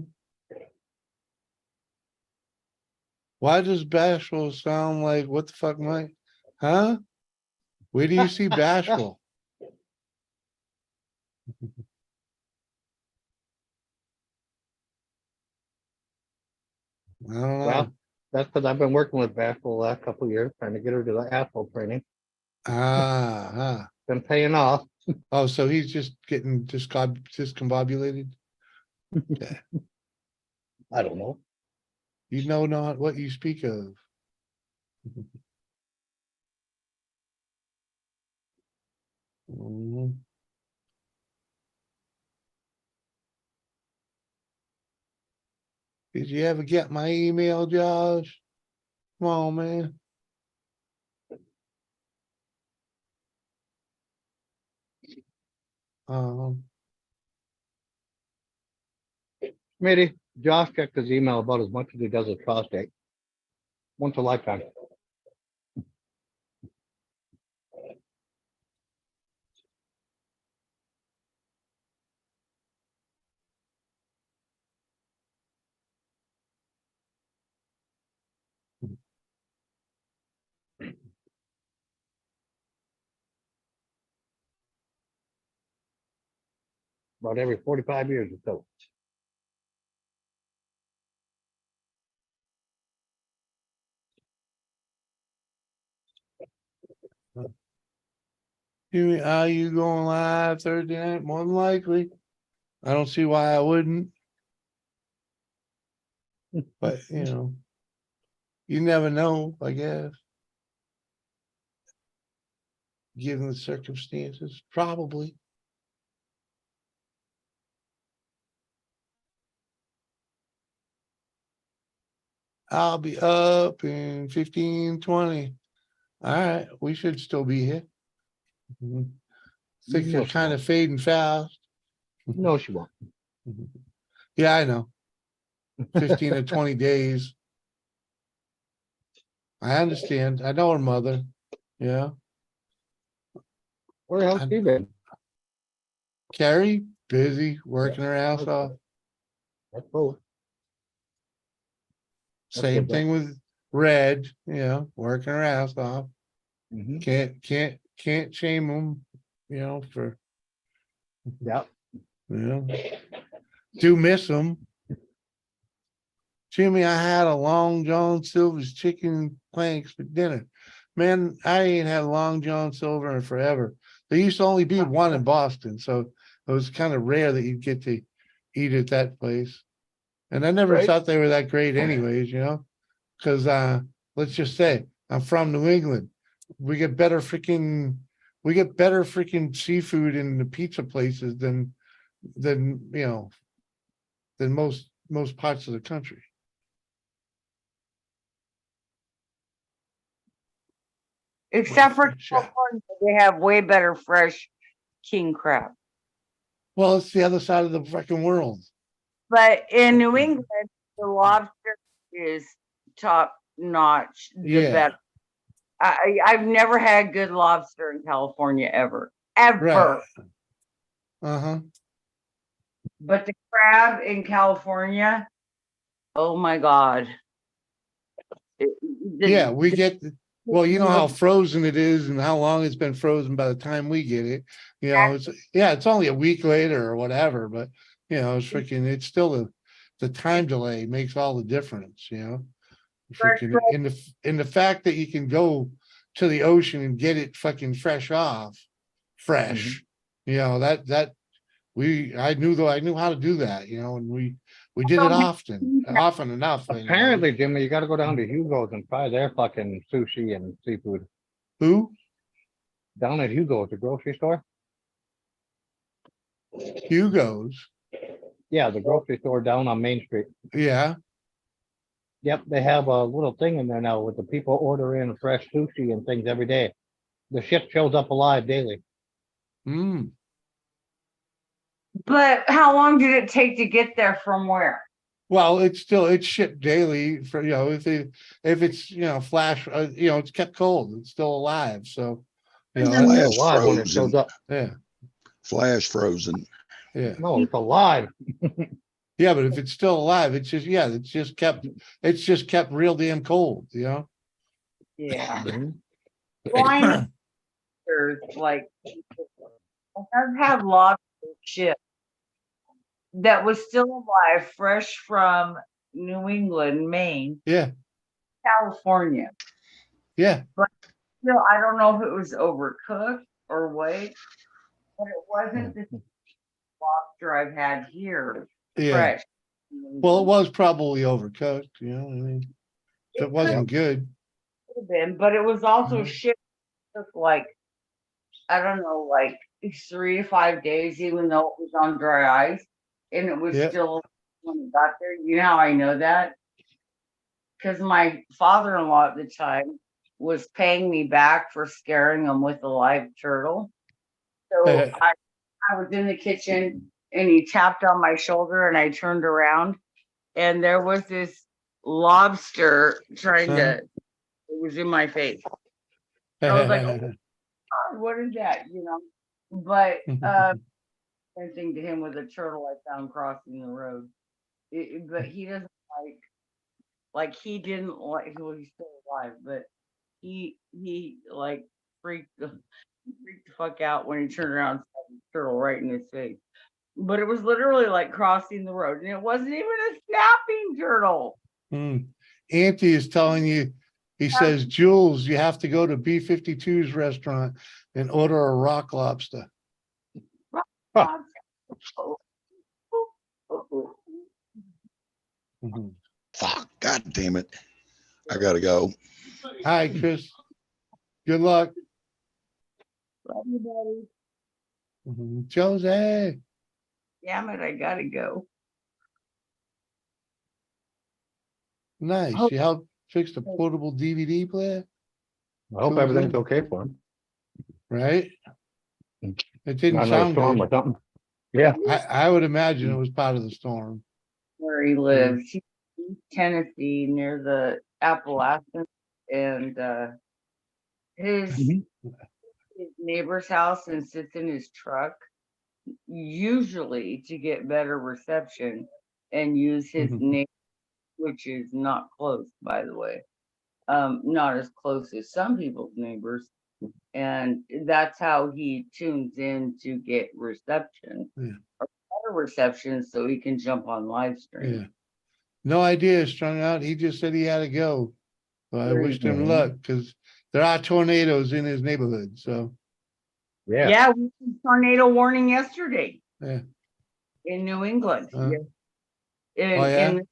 Why does bashful sound like what the fuck, Mike? Huh? Where do you see bashful? I don't know. Well, that's because I've been working with Bashful the last couple of years, trying to get her to the asphalt training. Been paying off. Oh, so he's just getting discombobulated? Yeah. I don't know. You know not what you speak of. Mhm. Did you ever get my email, Josh? Come on, man. Um, Smitty, Josh checks his email about as much as he does his prostate. Once a lifetime. About every 45 years or so. are you going live Thursday night? More than likely. I don't see why I wouldn't. But you never know, I guess. Given the circumstances, probably. I'll be up in 15, 20. All right, we should still be here. Things No, are she kind won't. of fading fast. No, she won't. Yeah, I know. 15 or 20 days. I understand. I know her mother. Yeah. Where the hell's she been? Carrie, busy working her ass off. That's cool. Same good, thing with Red, working her ass off. Mhm. Can't shame them, for Yeah. do miss them. Jimmy, I had a Long John Silver's chicken planks for dinner. Man, I ain't had Long John Silver in forever. There used to only be one in Boston, so it was kind of rare that you'd get to eat at that place. And I never Right. thought they were that great anyways, because let's just say I'm from New England. We get better freaking seafood in the pizza places than most parts of the country. Except for Sure. California, they have way better fresh king crab. Well, it's the other side of the fucking world. But in New England, the lobster is top notch. The best. I've never had good lobster in California ever. Right. Uh-huh. But the crab in California, oh my God. Yeah, we get well, you know how frozen it is and how long it's been frozen by the time we get it. It's only a week later or whatever, but it's still the time delay makes all the difference, freaking in the fact that you can go to the ocean and get it fucking fresh. I knew how to do that, and we did it often enough. Apparently, Jimmy, you got to go down to Hugo's and try their fucking sushi and seafood. Who? Down at Hugo's, the grocery store. Hugo's. Yeah, the grocery store down on Main Street. Yeah. Yep, they have a little thing in there now with the people ordering fresh sushi and things every day. The shit shows up alive daily. But how long did it take to get there from where? Well, it's shipped daily for if it's flash it's kept cold, it's still alive, so flash frozen. Yeah, flash frozen. Yeah. No, it's alive. Yeah, but if it's still alive, it's just kept real damn cold, you know? Yeah. Mm-hmm. Blind there's like I've had lots of shit that was still alive, fresh from New England, Maine, Yeah, California. yeah. But still, I don't know if it was overcooked or what, but it wasn't the lobster I've had here, Yeah. fresh. Well, it was probably overcooked, you know, I mean, if it wasn't good. Could have been, but it was also Mhm. shit that took like, I don't know, like 3 to 5 days, even though it was on dry ice, and it was Yeah. still when it got there. You know how I know that? Because my father-in-law at the time was paying me back for scaring him with a live turtle. So I was in the kitchen and he tapped on my shoulder and I turned around and there was this lobster trying to, it was in my face. I was like, oh, God, what is that? You know, but same thing to him with a turtle I found crossing the road. But he doesn't like he didn't like, well, he's still alive, but he like freaked the fuck out when he turned around and saw the turtle right in his face. But it was literally like crossing the road, and it wasn't even a snapping turtle. Auntie is telling you, he says, Jules, you have to go to B-52's restaurant and order a rock lobster. Fuck, God damn it. I gotta go. Hi, Chris. Good luck. Love you, buddy. Jose. Damn it, I gotta go. Nice. Oh. You helped fix the portable DVD player? I hope everything's okay for him. Right? It didn't Not another sound storm good. or something. Yeah. I would imagine it was part of the storm. Where he lives, he's in Tennessee near the Appalachians, and his neighbor's house and sits in his truck, usually to get better reception and use his name, which is not close, by the way. Not as close as some people's neighbors. And that's how he tunes in to get reception or better reception so he can jump on live stream. Yeah. No idea, strung out. He just said he had to go. So I wished him luck because there are tornadoes in his neighborhood. So yeah, we had tornado warning yesterday. Yeah. In New England. Yeah. In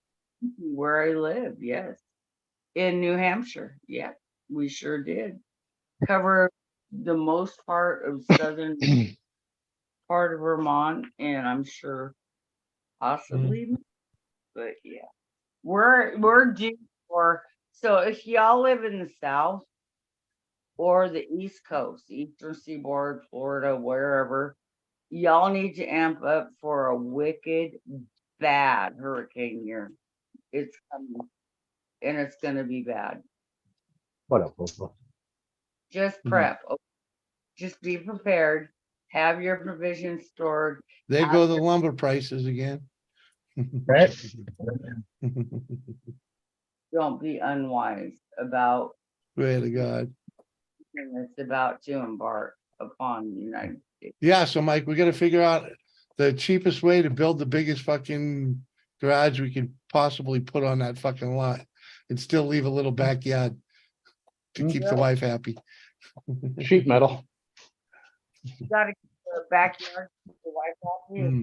where I live, yes. In New Hampshire, yeah, we sure did. Cover the most part of southern part of Vermont, and I'm sure possibly, but yeah, we're due for. So if y'all live in the South or the East Coast, Eastern Seaboard, Florida, wherever, y'all need to amp up for a wicked bad hurricane year. It's coming, and it's gonna be bad. What up, Bobo? Just prep. Just be prepared. Have your provisions stored. There go the lumber prices again. Right. Don't be unwise about Pray to God. it's about to embark upon the United States. Yeah, so Mike, we got to figure out the cheapest way to build the biggest fucking garage we could possibly put on that fucking lot and still leave a little backyard to keep the wife happy. Sheet metal. You gotta keep the backyard, keep the wife happy.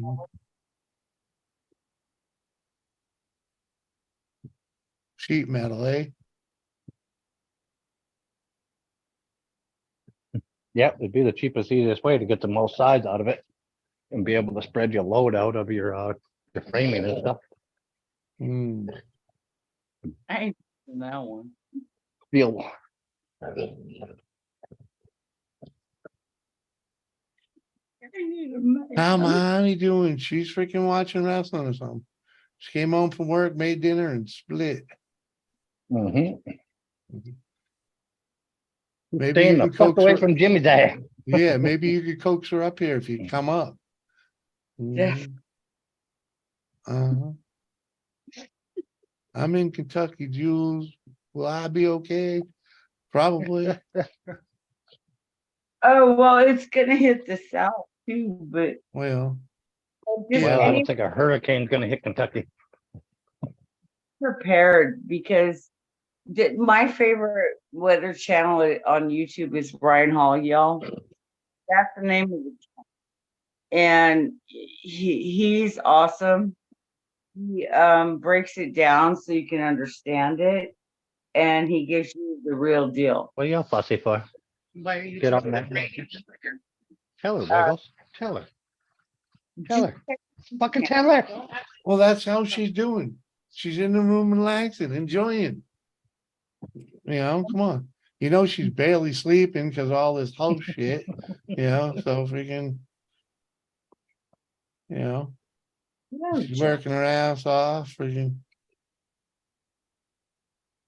Sheet metal, eh? Yep, it'd be the cheapest, easiest way to get the most size out of it and be able to spread your load out of your framing and stuff. I ain't doing that one. Feel. How mommy doing? She's freaking watching wrestling or something. She came home from work, made dinner, and split. Maybe Maybe staying you the could fuck coax away her. from Jimmy's ass. Yeah, maybe you could coax her up here if you come up. Mhm. Uh-huh. I'm in Kentucky, Jules. Will I be okay? Probably. Oh, well, it's gonna hit the south too, but Well, just Well, I any don't think a hurricane's gonna hit Kentucky. prepared because my favorite weather channel on YouTube is Brian Hall, y'all. That's the name of the channel. And he's awesome. He breaks it down so you can understand it, and he gives you the real deal. What are you fussy for? Why are you Get on trying that. to Tell her, Wiggles. Tell her. Tell her. Fucking tell her. well, that's how she's doing. She's in the room relaxing, enjoying. Come on. She's barely sleeping because all this house shit. So freaking, she's working her ass off, freaking.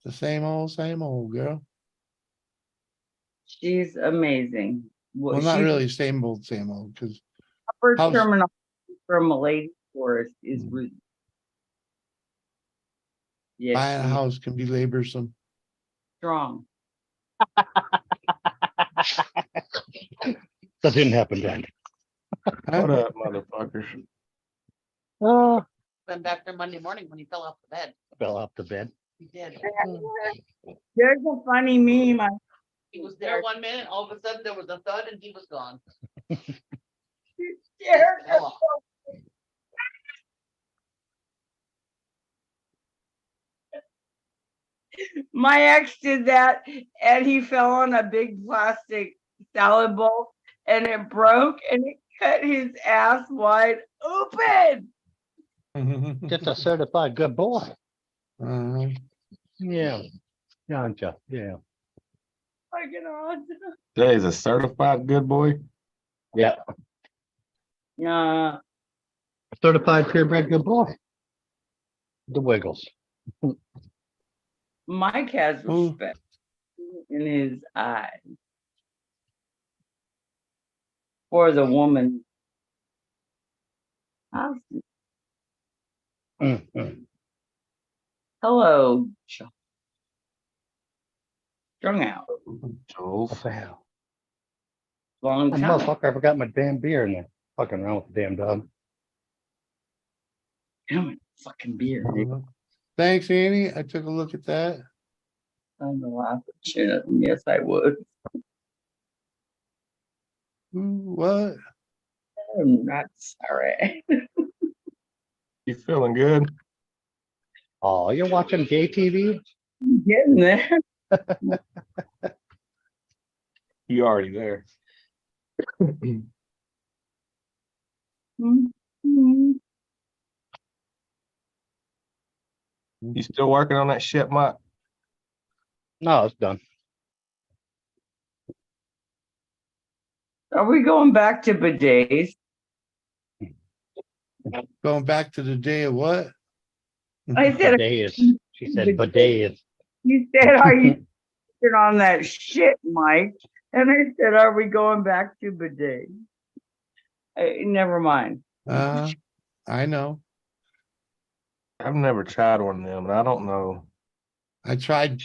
The same old girl. She's amazing. Well, not really same old, because Proper house- terminology from a lady forest is rude. Yes, buying a house can be laborsome. strong. That didn't happen, Dan. What up, motherfuckers? Oh, Then back there Monday morning when he fell off the bed. fell off the bed. He did. There's a funny meme. He was there 1 minute, all of a sudden there was a thud and he was gone. Fell off. My ex did that and he fell on a big plastic salad bowl and it broke and it cut his ass wide open. Just a certified good boy. Uh-huh. Yeah. Gotcha. Yeah. Fucking awesome. Jay's a certified good boy. Yeah. Yeah. Certified purebred good boy. The Wiggles. Mike has respect in his eyes for the woman. Hello, strung out. Jules. What the hell? Long Oh, time. motherfucker, I forgot my damn beer in there. Fucking around with the damn dog. Damn it, fucking beer. Thanks, Annie. I took a look at that. I'm gonna laugh at shit. Yes, I would. What? I'm not sorry. You feeling good? Oh, you're watching gay TV? Getting there. You already there. You still working on that shit, Mike? No, it's done. Are we going back to bidets? Going back to the day of what? I said, Bidets. She said bidets. you said, are you on that shit, Mike? And I said, are we going back to bidets? Never mind. I know. I've never tried one of them, and I don't know. I tried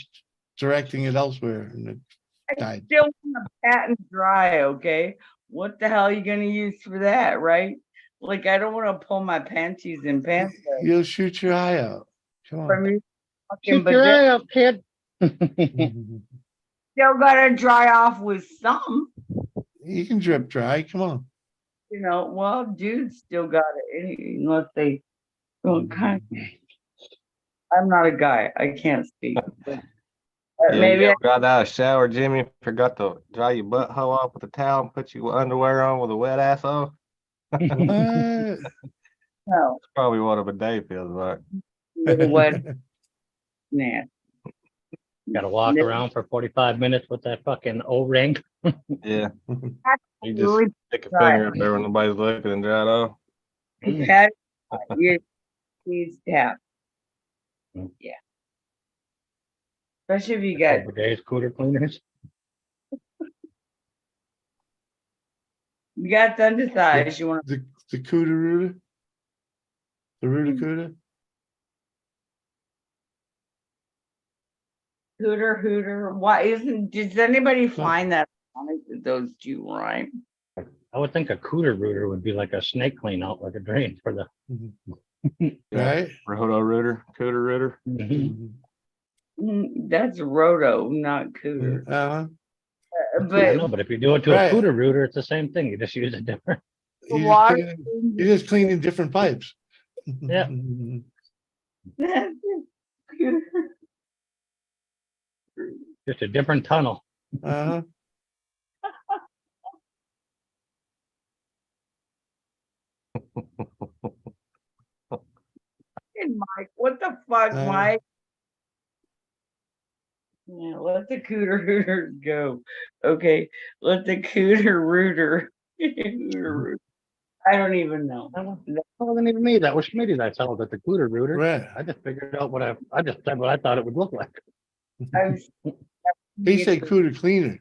directing it elsewhere and it died. Still want a pat and dry, okay? What the hell are you gonna use for that, right? Like, I don't want to pull my panties and pants. You'll shoot your eye out. Come on. Shoot your eye out, kid. Still gotta dry off with some. You can drip dry. Come on. Well, dudes still got it unless they don't kind of. I'm not a guy. I can't speak. But maybe you got out of the shower, Jimmy. Forgot to dry your butthole off with a towel and put your underwear on with a wet asshole. no. That's probably what a bidet feels like. With a wet nah. Gotta walk around for 45 minutes with that fucking O-ring. Yeah. You just Really stick a finger up there when nobody's looking and dry it off. Pat, please tap. Yeah. Especially if you got Bidets, cooler cleaners. you got to undersize. You want The The cooter rooter? The rooter cooter? Hooter. Why isn't, does anybody find that ironic that those two rhyme? I would think a cooter rooter would be like a snake clean out, like a drain for the. Right? Roto rooter, cooter rooter. That's roto, not cooter. Uh-huh. I But know, but if you do it to Right. a cooter rooter, it's the same thing. You just use a different. You're just cleaning different pipes. Yeah. that's cooter. Just a different tunnel. Uh-huh. Mike, what the fuck, Mike? Yeah, let the cooter hooters go. Okay, let the cooter rooter. I don't even know. That wasn't even me. That was Schmitty. I told that the cooter rooter. Right. I just figured out what I just said what I thought it would look like. He said cooter cleaner.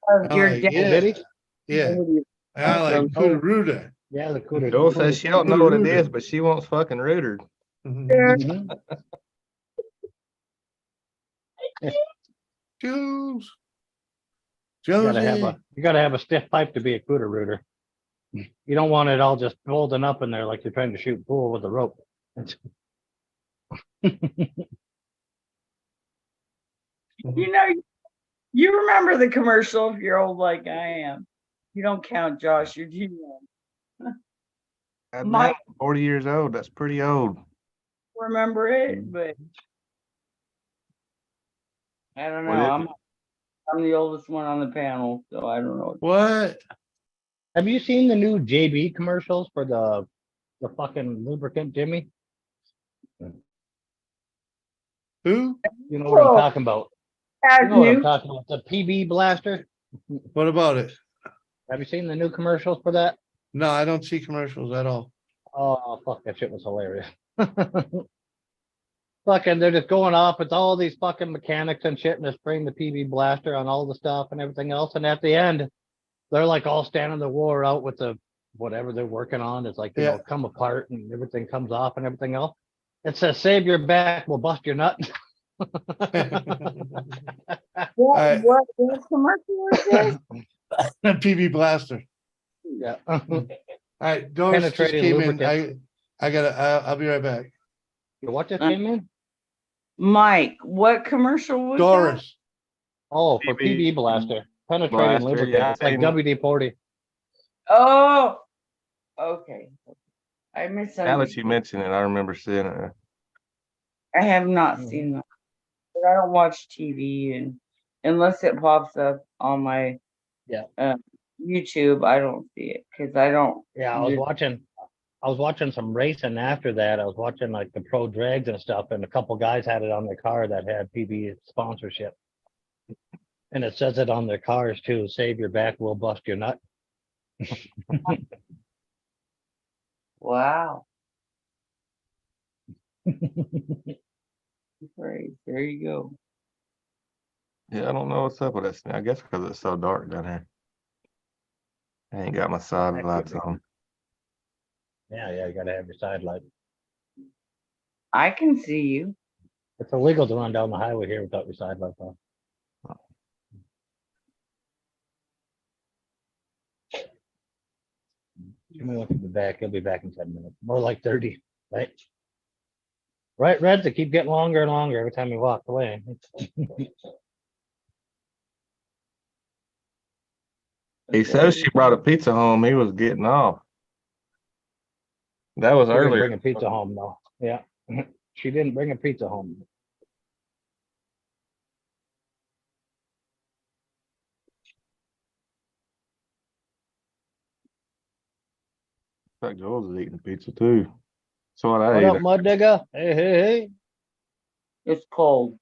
Of your Like, dad. yeah. Did he? Yeah. I like cooter rooter. Yeah, the cooter. Joel says she don't know what it Rooter. is, but she wants fucking rootered. Mhm. Jules. You gotta Josie. have a stiff pipe to be a cooter rooter. You don't want it all just folding up in there like you're trying to shoot pool with a rope. You know, you remember the commercial if you're old like I am. You don't count, Josh. You're too young. I'm Mike, 40 years old. That's pretty old. remember it, but I don't know. What is I'm the oldest one on the panel, so I don't know. What? Have you seen the new JB commercials for the fucking lubricant, Jimmy? Who? You know what I'm talking about. You know what I'm talking about. The PB blaster. What about it? Have you seen the new commercials for that? No, I don't see commercials at all. Oh, fuck, that shit was hilarious. Fucking, they're just going off with all these fucking mechanics and shit, and they're spraying the PB blaster on all the stuff and everything else. And at the end, they're like all standing the war out with the whatever they're working on. It's like, you know, come apart and everything comes off and everything else. It says, save your back, we'll bust your nut. What commercial is this? PB blaster. Yeah. All right, Doris just Penetrating came lubricant. in. I'll be right back. What just came in? Mike, what commercial was Doris. Oh, for PB blaster. Penetrating Blaster, lubricant. yeah, It's like same. WD-40. that? Oh, okay. I Now that misunderstood. you mention it, I remember seeing it. I have not seen that. But I don't watch TV, and unless it pops up on my YouTube, I don't see it because I don't. Yeah, I was watching some racing after that. I was watching like the pro drags and stuff, and a couple guys had it on their car that had PB sponsorship. And it says it on their cars too. Save your back, we'll bust your nut. Wow. Great. There you go. Yeah, I don't know what's up with this. I guess because it's so dark down here. I ain't got my side lights on. Yeah, you gotta have your side light. I can see you. It's illegal to run down the highway here without your side lights on. Jimmy wants to be back. He'll be back in 10 minutes. More like 30, right? Right, Reds, they keep getting longer and longer every time you walk away. He says she brought a pizza home. He was getting off. That was She didn't earlier. bring a pizza home though. Yeah, she didn't bring a pizza home. In fact, Joel's is eating pizza too. That's what I What ate. up, Mud Digger? Hey, hey, hey. It's cold.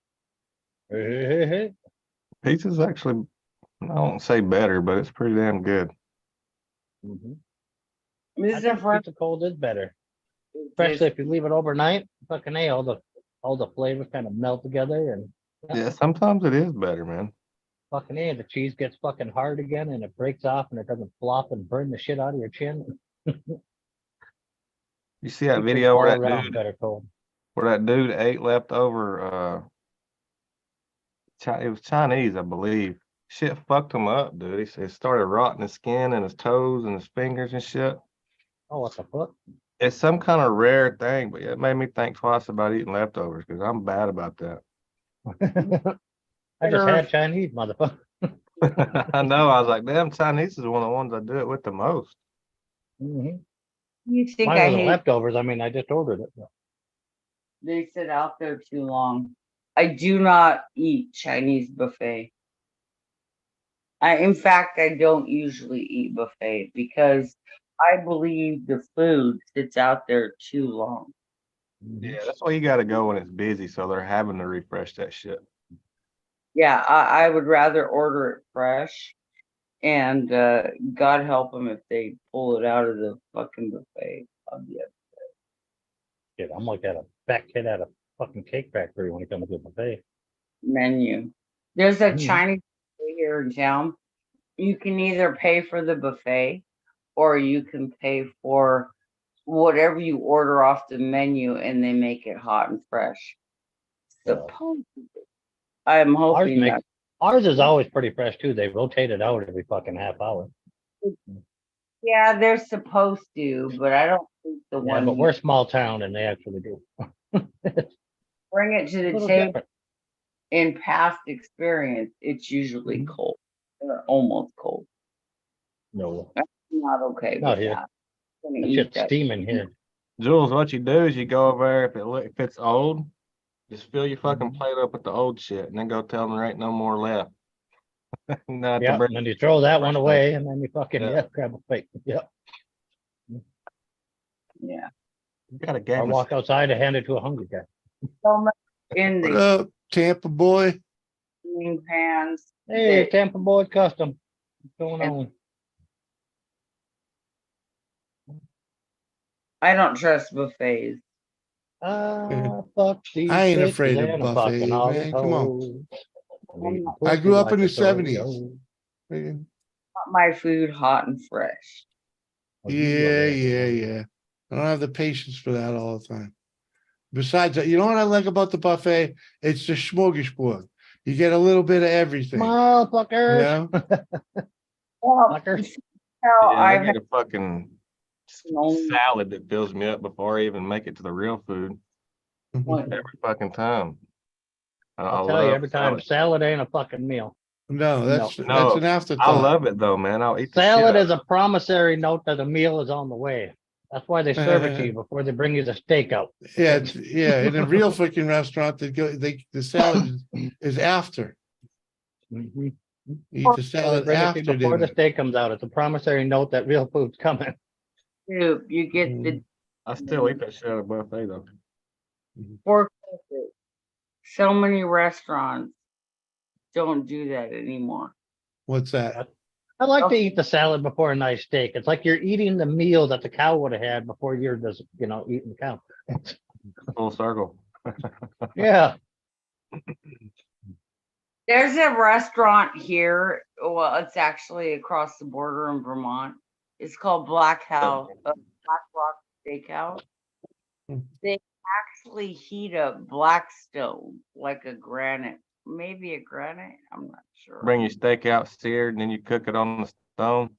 Hey, hey, hey, hey. Pizza's actually, I won't say better, but it's pretty damn good. This I is think a friend. pizza cold is better, especially if you leave it overnight. Fucking A, all the flavors kind of melt together, and Yeah, sometimes it is better, man. fucking A, the cheese gets fucking hard again, and it breaks off, and it doesn't flop and burn the shit out of your chin. You see that Keep video all where around better cold. that dude ate leftover it was Chinese, I believe. Shit fucked him up, dude. It started rotting his skin and his toes and his fingers and shit. Oh, what the fuck? It's some kind of rare thing, but it made me think twice about eating leftovers because I'm bad about that. I just had Chinese, motherfucker. I know. I was like, damn, Chinese is one of the ones I do it with the most. Mhm. You think Mine I wasn't hate leftovers. I mean, I just ordered it. they sit out there too long. I do not eat Chinese buffet. In fact, I don't usually eat buffet because I believe the food sits out there too long. Yeah, that's why you got to go when it's busy, so they're having to refresh that shit. Yeah, I would rather order it fresh, and God help them if they pull it out of the fucking buffet. Shit, I'm like that a fat kid at a fucking cake factory when it comes to buffet. Menu. There's a Mhm. Chinese buffet here in town. You can either pay for the buffet or you can pay for whatever you order off the menu and they make it hot and fresh. Supposedly. I'm hoping that. Ours is always pretty fresh too. They rotate it out every fucking half hour. Yeah, they're supposed to, but I don't think the Yeah, one but we're a small town and they actually do. bring it to the Little table. different. In past experience, it's usually cold or almost cold. No, I'm not okay not with here. that. I'm gonna That eat shit's that. steaming here. Jules, what you do is you go over there if it's old, just fill your fucking plate up with the old shit, and then go tell them there ain't no more left. Not to Yeah, bring and then you throw that one fresh away and then you fucking Yeah. grab a plate. Yep. Yeah. You got a I game. walk outside and hand it to a hungry guy. So much in What the up, Tampa boy? heating pans. Hey, that- Tampa Boy Custom. What's going on? I don't trust buffets. Fuck these I ain't bitches afraid of and I'm fucking buffets, all man. these Come on. hoes. I'm eating I pussy grew up like in the a yo-yo. 70s. Want my food hot and fresh. Oh, you love Yeah, that. yeah. I don't have the patience for that all the time. Besides that, you know what I like about the buffet? It's the smorgasbord. You get a little bit of everything. Smile, fuckers. Yeah. Well, Fuckers. how Yeah, I I've get a fucking salad that fills me up before I even make it to the real food every fucking time. I'll tell you every time, salad ain't a fucking meal. No, that's No, an I afterthought. love it though, man. I'll eat the Salad shit is a promissory note that a meal is on the way. That's why they serve it to you before they bring you the steak out. Yeah, yeah. In a real freaking restaurant, the salad is after. Mhm. You eat the So they salad bring it to you after before the dinner. steak comes out. It's a promissory note that real food's coming. soup, you get the I still eat that shit at a buffet though. pork courses. So many restaurants don't do that anymore. What's that? I like to eat the salad before a nice steak. It's like you're eating the meal that the cow would have had before you're just, eating the cow. Full circle. Yeah. There's a restaurant here. Well, it's actually across the border in Vermont. It's called Black Rock Steakhouse. They actually heat up black stone like a granite, maybe a granite. I'm not sure. Bring your steak out seared, and then you cook it on the stone.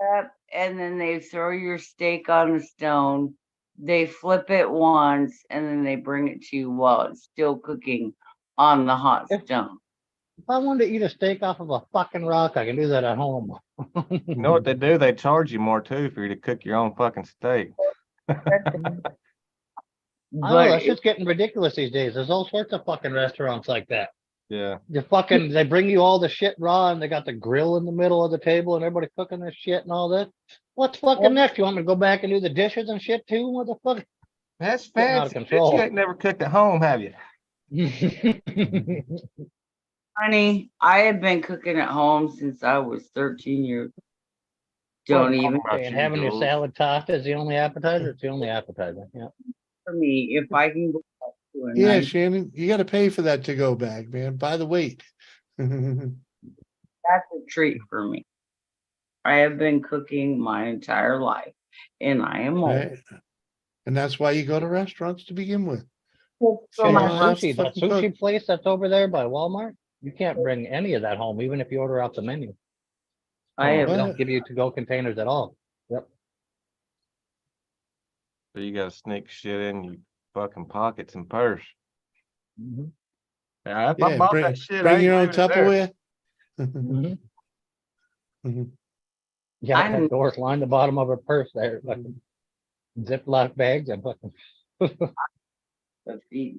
Yep, and then they throw your steak on the stone. They flip it once, and then they bring it to you while it's still cooking on the hot stone. If I wanted to eat a steak off of a fucking rock, I can do that at home. You know what they do? They charge you more too for you to cook your own fucking steak. I know that's just getting ridiculous these days. There's all sorts of fucking restaurants like that. Yeah. They bring you all the shit raw and they got the grill in the middle of the table and everybody cooking this shit and all that. What's fucking next? You want me to go back and do the dishes and shit too? What the fuck? That's Getting out of fancy. control. You ain't never cooked at home, have you? Honey, I have been cooking at home since I was 13 years. Don't even. And having your salad tossed is the only appetizer. It's the only appetizer. Yeah. For me, if I can go back to a Yeah, nice, Shannon, you got to pay for that to go bag, man. By the weight. that's a treat for me. I have been cooking my entire life, and I am old. Right. And that's why you go to restaurants to begin with. So So my you don't have to Sushi, that fucking cook. sushi place that's over there by Walmart, you can't bring any of that home, even if you order off the menu. I They have, don't What? give you to-go containers at all. Yep. So you gotta sneak shit in your fucking pockets and purse. Mhm. Yeah, if I Yeah, bought bring that shit, I bring ain't your own leaving it there. Tupperware. Mhm. Mhm. Yeah, I'm- that Doris lined the bottom of her purse there, fucking Ziploc bags and fucking. let's see.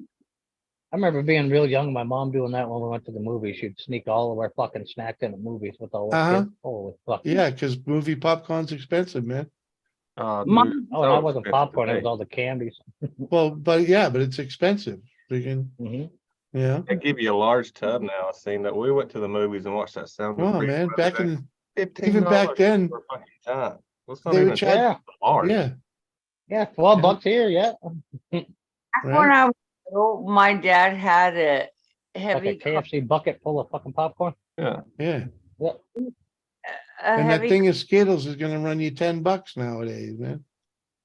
I remember being real young, my mom doing that when we went to the movies. She'd sneak all of our fucking snacks in the movies with all the Uh-huh. kids. Holy fuck. Yeah, because movie popcorn's expensive, man. Oh, Mom- dude, Oh, and that so wasn't expensive popcorn, it was today. all the candies. Well, but it's expensive. Freaking, Mhm. yeah. They give you a large tub now. I seen that. We went to the movies and watched that Sound of Well, Freedom. man, the back other day. in $15 even back then, for a fucking time. What's not they would even charge. Yeah, large? Yeah, yeah, 12 Yeah. bucks here, yeah. Back when right. I was little, my dad had a Like a heavy, KFC bucket full of fucking popcorn. Yeah. Yeah, Yep. a and that heavy thing of Skittles is gonna run you $10 nowadays, man.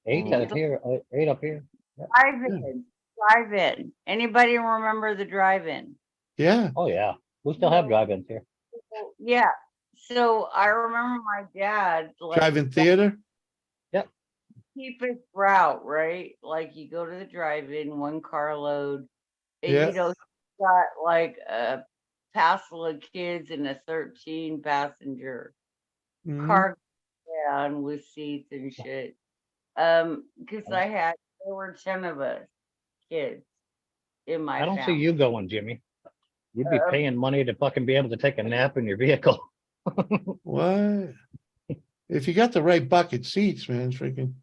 8 Mm. up here, 8 up here. Yep. drive-in. Drive-in. Anybody remember the drive-in? Yeah, Oh, yeah. We still have drive-ins here. Yeah. So I remember my dad like drive-in theater. keep his route, right? Like you go to the drive-in, one carload, and Yeah. you know, got like a passel of kids and a 13 passenger Mhm. cargo van with seats and shit. Because there were 10 of us kids in my I don't see family. you going, Jimmy. You'd be Uh, paying money to fucking be able to take a nap in your vehicle. What? If you got the right bucket seats, man, freaking,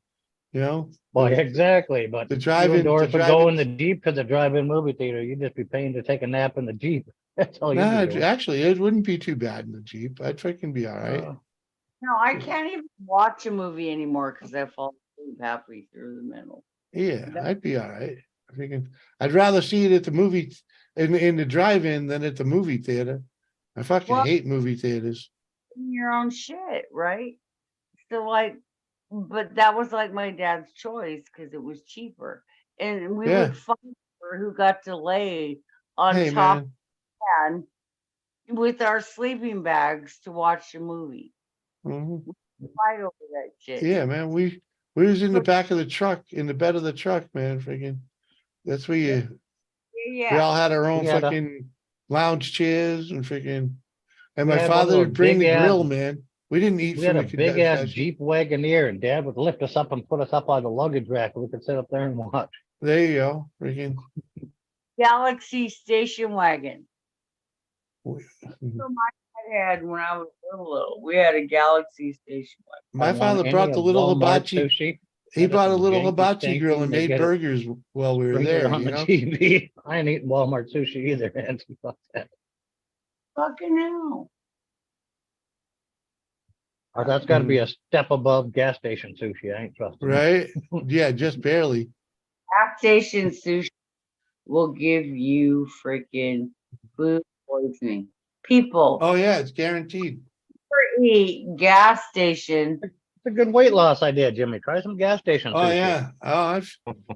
Well, the exactly, but the you and drive-in, the Doris would go in the drive-in. Jeep to the drive-in movie theater. You'd just be paying to take a nap in the Jeep. That's all you'd Nah, be doing. actually, it wouldn't be too bad in the Jeep. I'd freaking be all right. no, I can't even watch a movie anymore because I fall asleep halfway through the middle. Yeah, I'd be all right. I'd rather see it at the movie in the drive-in than at the movie theater. I fucking Well- hate movie theaters. Your own shit, right? So like, but that was like my dad's choice because it was cheaper, and we Yeah. would fight for who got to lay on Hey, top man. and with our sleeping bags to watch the movie. Mhm. Fight over that shit. Yeah, man. We was in the back of the truck, in the bed of the truck, man. Freaking. That's where you. We Yeah. all had our own We had a- fucking lounge chairs and freaking. And We my had one of father would those bring the big-ass- grill, man. We didn't eat We from had the a big ass concession. Jeep Wagoneer, and Dad would lift us up and put us up on the luggage rack. We could sit up there and watch. There you go. Freaking. Galaxy station wagon. Mhm. So my dad had when I was little. We had a Galaxy station wagon. My Won father any brought the of little Walmart hibachi. sushi. He Had us brought a some little janky hibachi grill stanky, and they made get it burgers while we were right there. on You the know. TV. I ain't eating Walmart sushi either, man. Fuck that. Fucking hell. Or that's got to be a step above gas station sushi. I ain't trusting. it. Right? Yeah, just barely. Gas station sushi will give you freaking food poisoning. People Oh yeah, it's guaranteed. eat gas station. It's a good weight loss idea, Jimmy. Try some gas station Oh sushi. yeah. Oh,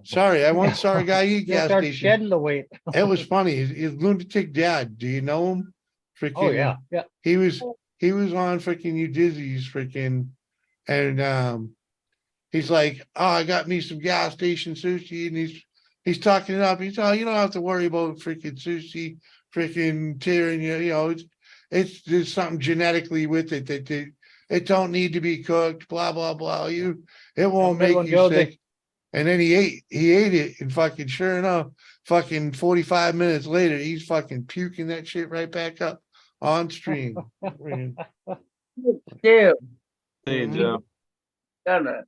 sorry. I once saw a guy eat You'll gas start station. shedding the weight. It was funny. His lunatic dad. Do you know him? Freaking. Oh yeah, yeah. He was on freaking you dizzy's freaking, and he's like, oh, I got me some gas station sushi, and he's talking it up. He's, oh, you don't have to worry about freaking sushi, freaking tearing you. You know, it's there's something genetically with it that it don't need to be cooked. Blah blah blah. It won't Have a good make one, you Josie. sick. And then he ate it, and fucking sure enough, fucking 45 minutes later, he's fucking puking that shit right back up on stream. Dude, See Mm-hmm. you, Joe. gonna.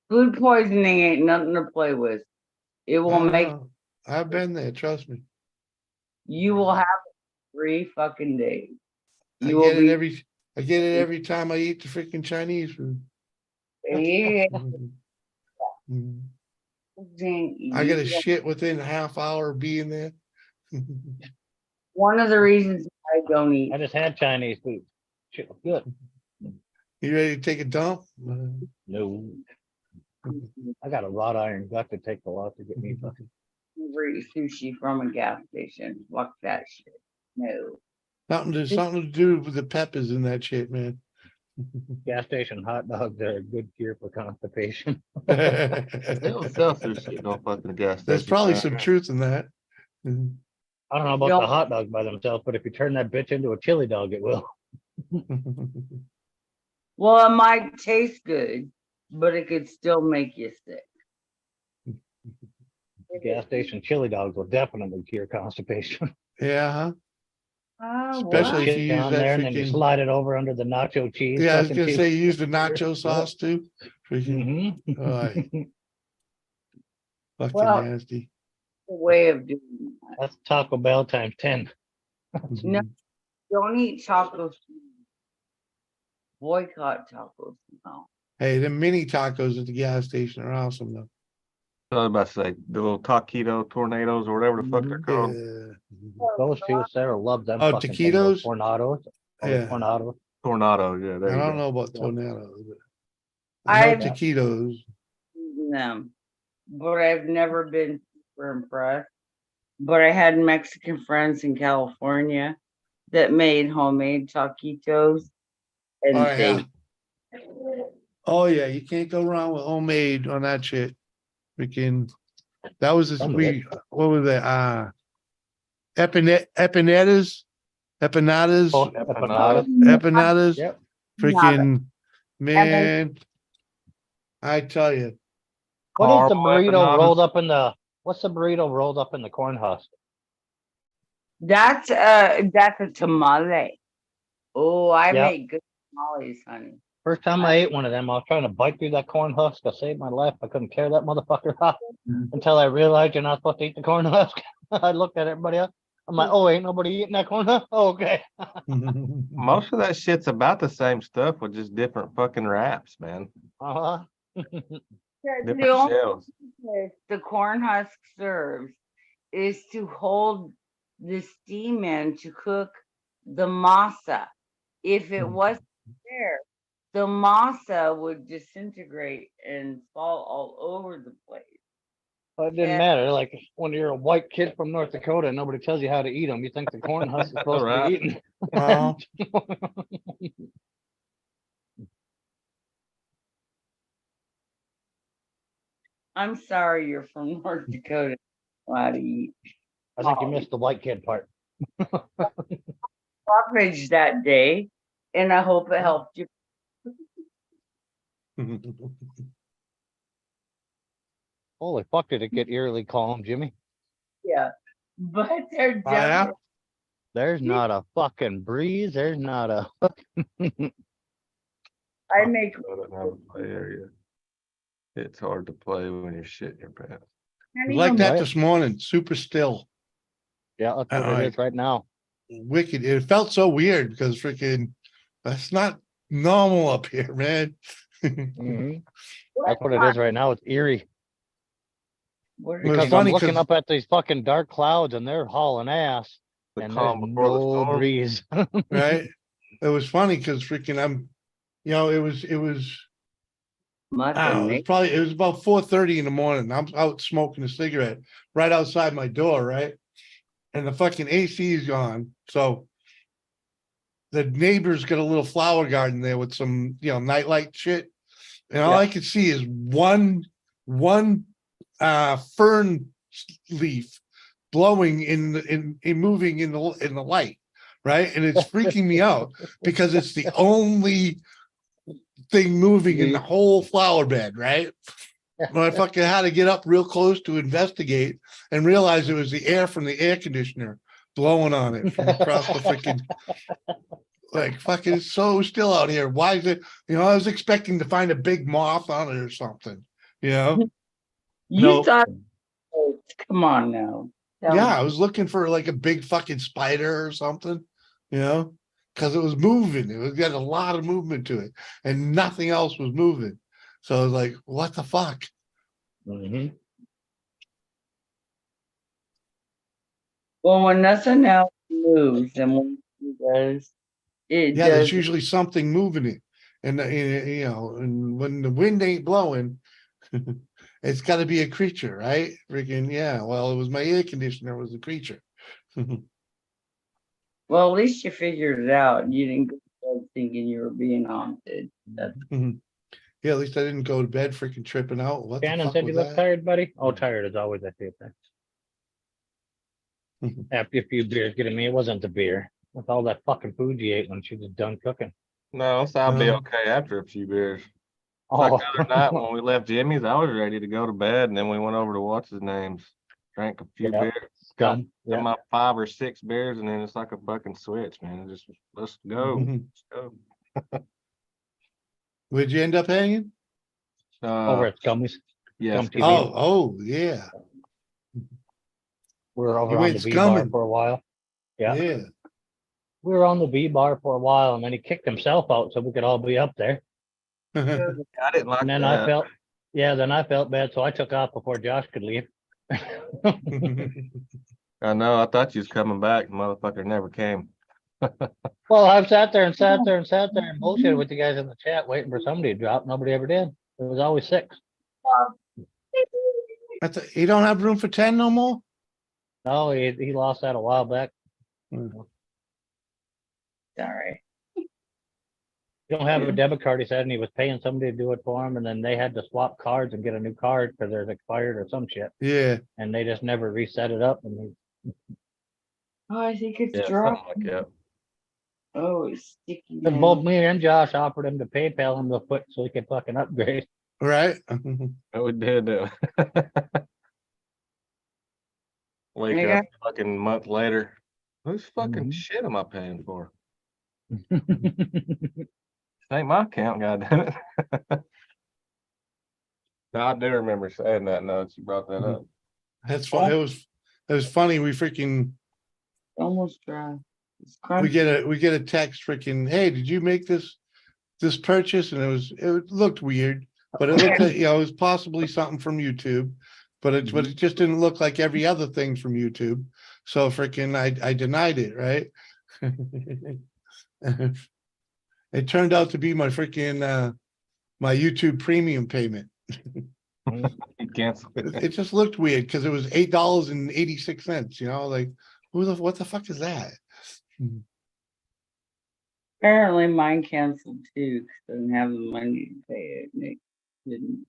Food poisoning ain't nothing to play with. It will make I've been there, trust me. you will have it 3 fucking days. I You will get it be every time I eat the freaking Chinese food. yeah. Mhm. I get a shit within a half hour of being there. One of the reasons I don't eat. I just had Chinese food. Shit was good. You ready to take a dump? No. I got a wrought iron gut to take the lot to get me fucking Never eat sushi from a gas station. Fuck that shit. No. Something to do with the peppers in that shit, man. gas station hot dogs are a good cure for constipation. They don't sell sushi at no fucking gas station. There's probably some truth in that. I don't know about the hot dogs by themselves, but if you turn that bitch into a chili dog, it will. Well, it might taste good, but it could still make you sick. Gas station chili dogs will definitely cure constipation. Yeah, huh? Oh, Especially if you use on that there and then you freaking- slide it over under the nacho cheese. Yeah, I was fucking gonna cheese. say you use the nacho sauce too. Mhm. Freaking, fucking Well, nasty. the way of doing that. That's Taco Bell times 10. No, don't eat tacos. Boycott tacos. No. Hey, the mini tacos at the gas station are awesome though. I was about to say the little taquito tornadoes or whatever the fuck they're called. Yeah. Those two, Sarah loves them. Oh, fucking things, those taquitos? tornadoes. Oh, the Yeah. tornadoes. Tornado, yeah. There I you don't go. know about Yeah. tornadoes, but I know I've taquitos. eaten them, but I've never been super impressed. But I had Mexican friends in California that made homemade taquitos, and Oh yeah. Oh yeah, you can't go wrong with homemade on that shit. Freaking, that was this, Some of it. what was that? Empanadas. Oh, Empanadas. Yep. Freaking, man, I tell you. What is the Caramel burrito empanadas. rolled up in the? What's the burrito rolled up in the corn husk? that's a tamale. Oh, I Yep. make good tamales, honey. First time I ate one of them, I was trying to bite through that corn husk to save my life. I couldn't tear that motherfucker off until I realized you're not supposed to eat the corn husk. I looked at everybody else. I'm like, oh, ain't nobody eating that corn husk? Oh, okay. Most of that shit's about the same stuff with just different fucking wraps, man. Uh-huh. Different The only shells. purpose the corn husk serves is to hold the steam in to cook the masa. If it wasn't there, the masa would disintegrate and fall all over the place. But it didn't Yeah. matter. Like when you're a white kid from North Dakota and nobody tells you how to eat them, you think the corn husk is supposed to Right. be eaten. Uh, I'm sorry you're from North Dakota. How to eat I think you missed the white kid part. sausage that day, and I hope it helped you. Holy fuck, did it get eerily calm, Jimmy? Yeah, but they're Oh, yeah? definitely. There's not a fucking breeze. There's not a. I make. I don't have a play area. It's hard to play when you're shitting your pants. like that Right. this morning, super still, Yeah, that's what it Alright. is right now. wicked. It felt so weird because freaking, that's not normal up here, man. Mhm. That's what it is right now. It's eerie. What It was Because funny I'm looking 'cause- up at these fucking dark clouds and they're hauling ass. The And calm there's before the no storm. breeze. Right? It was funny because freaking it was it was about 4:30 in the morning. I'm out smoking a cigarette right outside my door, right? And the fucking AC is gone. So the neighbor's got a little flower garden there with some, nightlight shit. And all Yeah. I could see is one fern leaf blowing in moving in the light, right? And it's freaking me out because it's the only thing moving in the whole flower bed, right? Well, I fucking had to get up real close to investigate and realize it was the air from the air conditioner blowing on it from across the freaking. Like fucking, it's so still out here. Why is it? I was expecting to find a big moth on it or something. You No. thought, oh, come on now. Tell Yeah, me. I was looking for like a big fucking spider or something, because it was moving. It was got a lot of movement to it, and nothing else was moving. So I was like, "What the fuck?" Mhm. Well, when nothing else moves, and when it does, it Yeah, there's does. usually something moving it, and and when the wind ain't blowing, It's gotta be a creature, right? Freaking, yeah, well, it was my air conditioner was a creature. Well, at least you figured it out. You didn't go to bed thinking you were being haunted. That's Yeah, at least I didn't go to bed freaking tripping out. What the Shannon fuck said you was look that? tired, buddy. Oh, tired as always. I see it there. After a few beers getting me, it wasn't the beer. With all that fucking food you ate when she was done cooking. No, so I'll be Uh, okay after a few beers. Like Oh, the other night when we left Jimmy's, I was ready to go to bed, and then we went over to what's his name's, drank a few yeah, beers, scum. got Yeah. my 5 or 6 beers, and then it's like a fucking switch, man. It just let's go. Let's go. Where'd you end up hanging? Over at Scummies. Yes. Scum TV. Oh, yeah. We were over You on went the B bar scumming. for a while. Yeah. Yeah. We were on the B bar for a while, and then he kicked himself out so we could all be up there. I didn't like And then that. I felt, yeah, then I felt bad, so I took off before Josh could leave. I know. I thought you was coming back. Motherfucker never came. Well, I've sat there and sat there and sat there and bullshit with the guys in the chat waiting for somebody to drop. Nobody ever did. It was always 6. You don't have room for 10 no more? No, he lost that a while back. Sorry. You don't have a debit card, he said, and he was paying somebody to do it for him, and then they had to swap cards and get a new card because theirs expired or some shit. Yeah. And they just never reset it up. And Oh, I think it's Yeah, dropped. something like that. Oh, it's sticky. and now. both me and Josh offered him to PayPal him the foot so he could fucking upgrade. Right? We did. Wake Yeah. up fucking month later. Whose fucking Mhm. shit am I paying for? Ain't my account, goddamn it. No, I do remember saying that now that you brought that up. That's fun. It was funny. We freaking Almost dry. It's we crunchy. get a text freaking, hey, did you make this purchase? And it looked weird, but it looked like, it was possibly something from YouTube, but it just didn't look like every other thing from YouTube. So freaking I denied it, right? It turned out to be my freaking my YouTube premium payment. You cancel It just looked weird because it was $8.86, like what the fuck is that? Apparently mine canceled too because I didn't have the money to pay it. And it didn't.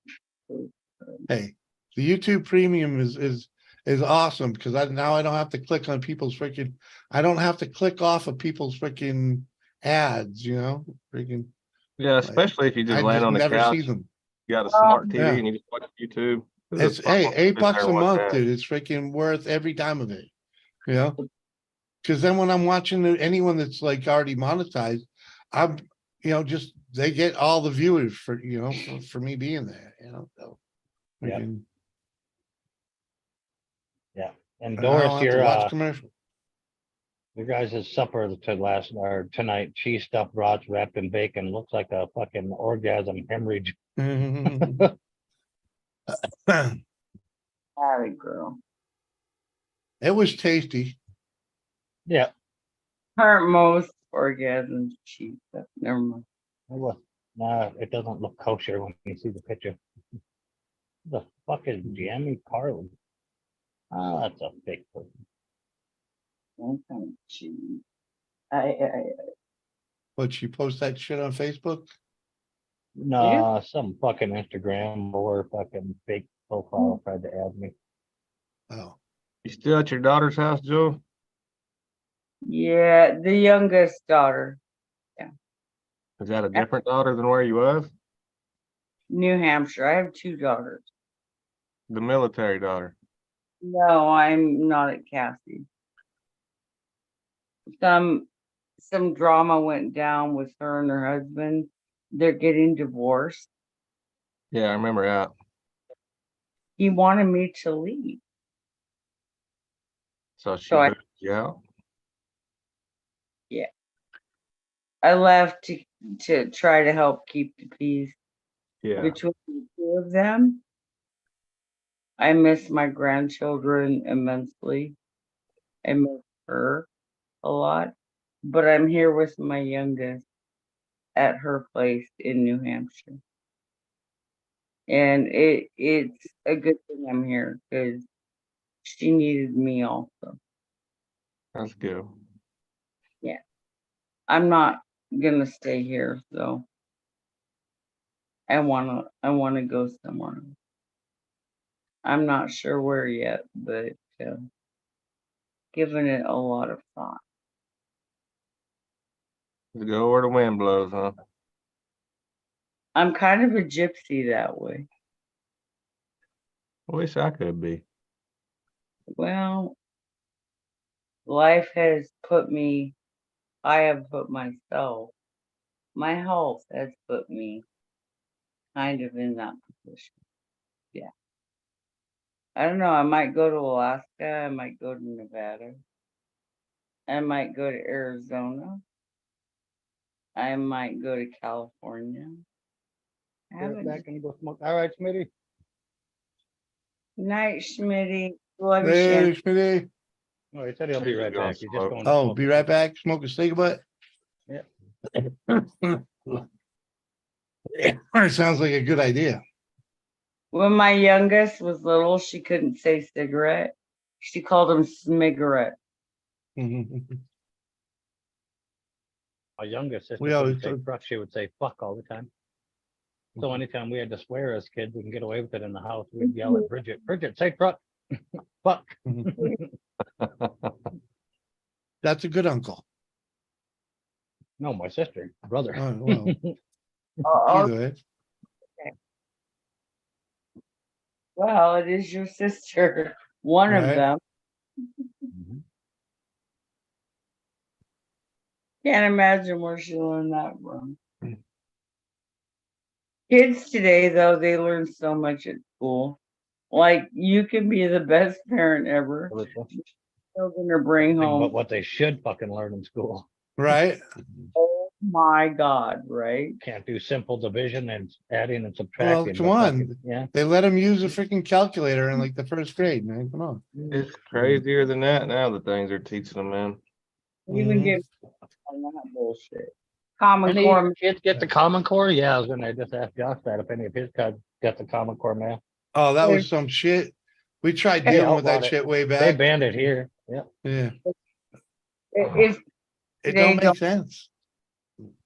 Hey, the YouTube premium is awesome because now I don't have to click on people's freaking, I don't have to click off of people's freaking ads, freaking. Yeah, especially if you just I land just on the never couch. see them. You got a smart TV Yeah. and you just watch YouTube. It's hey, $8 a month, dude. It's freaking worth every time of it. Because then when I'm watching anyone that's like already monetized, I'm just they get all the viewers for for me being there. So, Yeah. freaking- Yeah. And I Doris, don't have to watch commercial. your guys' supper tonight, cheese stuffed brats wrapped in bacon looks like a fucking orgasm hemorrhage. Sorry, girl. It was tasty. Yeah. Aren't most orgasms cheap? Never mind. Nah, it doesn't look kosher when you see the picture. The fuck is Jamie Carlin? Oh, that's a fake person. That's kind of cheap. But she post that shit on Facebook? No, some fucking Instagram or fucking fake profile tried to add me. Oh. You still at your daughter's house, Joe? Yeah, the youngest daughter. Is that a different daughter than where you was? New Hampshire. I have 2 daughters. The military daughter. No, I'm not at Cassie. Some drama went down with her and her husband. They're getting divorced. Yeah, I remember that. He wanted me to leave. So she So I- booted you out? Yeah. I left to try to help keep the peace Yeah. between the 2 of them. I miss my grandchildren immensely. I miss her a lot. But I'm here with my youngest at her place in New Hampshire. And it's a good thing I'm here because she needed me also. That's good. Yeah. I'm not gonna stay here, so I wanna go somewhere. I'm not sure where yet, but giving it a lot of thought. Just go where the wind blows, huh? I'm kind of a gypsy that way. I wish I could be. Well, life has put me, I have put myself, my health has put me kind of in that position. Yeah. I don't know. I might go to Alaska. I might go to Nevada. I might go to Arizona. I might go to California. I haven't. Back and go smoke. All right, Smitty. Night, Schmitty. Love you, Later, Shannon. Schmitty. Oh, he said he'll be right Go back. He's just smoke. going to Oh, smoke. be right back. Smoke a cig butt. Yeah. It sounds like a good idea. When my youngest was little, she couldn't say cigarette. She called him smigarette. My youngest sister We couldn't always say took- fuck. She would say fuck all the time. So anytime we had to swear as kids, we can get away with it in the house. We'd yell at Bridget. Bridget, say fuck. Fuck. That's a good uncle. No, my sister, brother. Oh, well, Oh, either way. well, it is your sister. One of Right. them. Can't imagine where she learned that from. Kids today, though, they learn so much at school. Like, you can be the best parent ever. Children are bring But home. what they should fucking learn in school. Right. Oh my God, right? Can't do simple division and adding and Well, subtracting. come but on. fucking- Yeah. They let him use a freaking calculator in like the first grade, man. Come on. It's crazier than that now, the things they're teaching them, man. Even get on that bullshit. Common Any Core. kids get the Common Core? Yeah, I was gonna just ask Josh that if any of his kids got the Common Core math. Oh, that was some shit. We tried Hey, dealing with that outlawed it. shit way They back. banned it here. Yeah. Yeah. If It they don't make sense.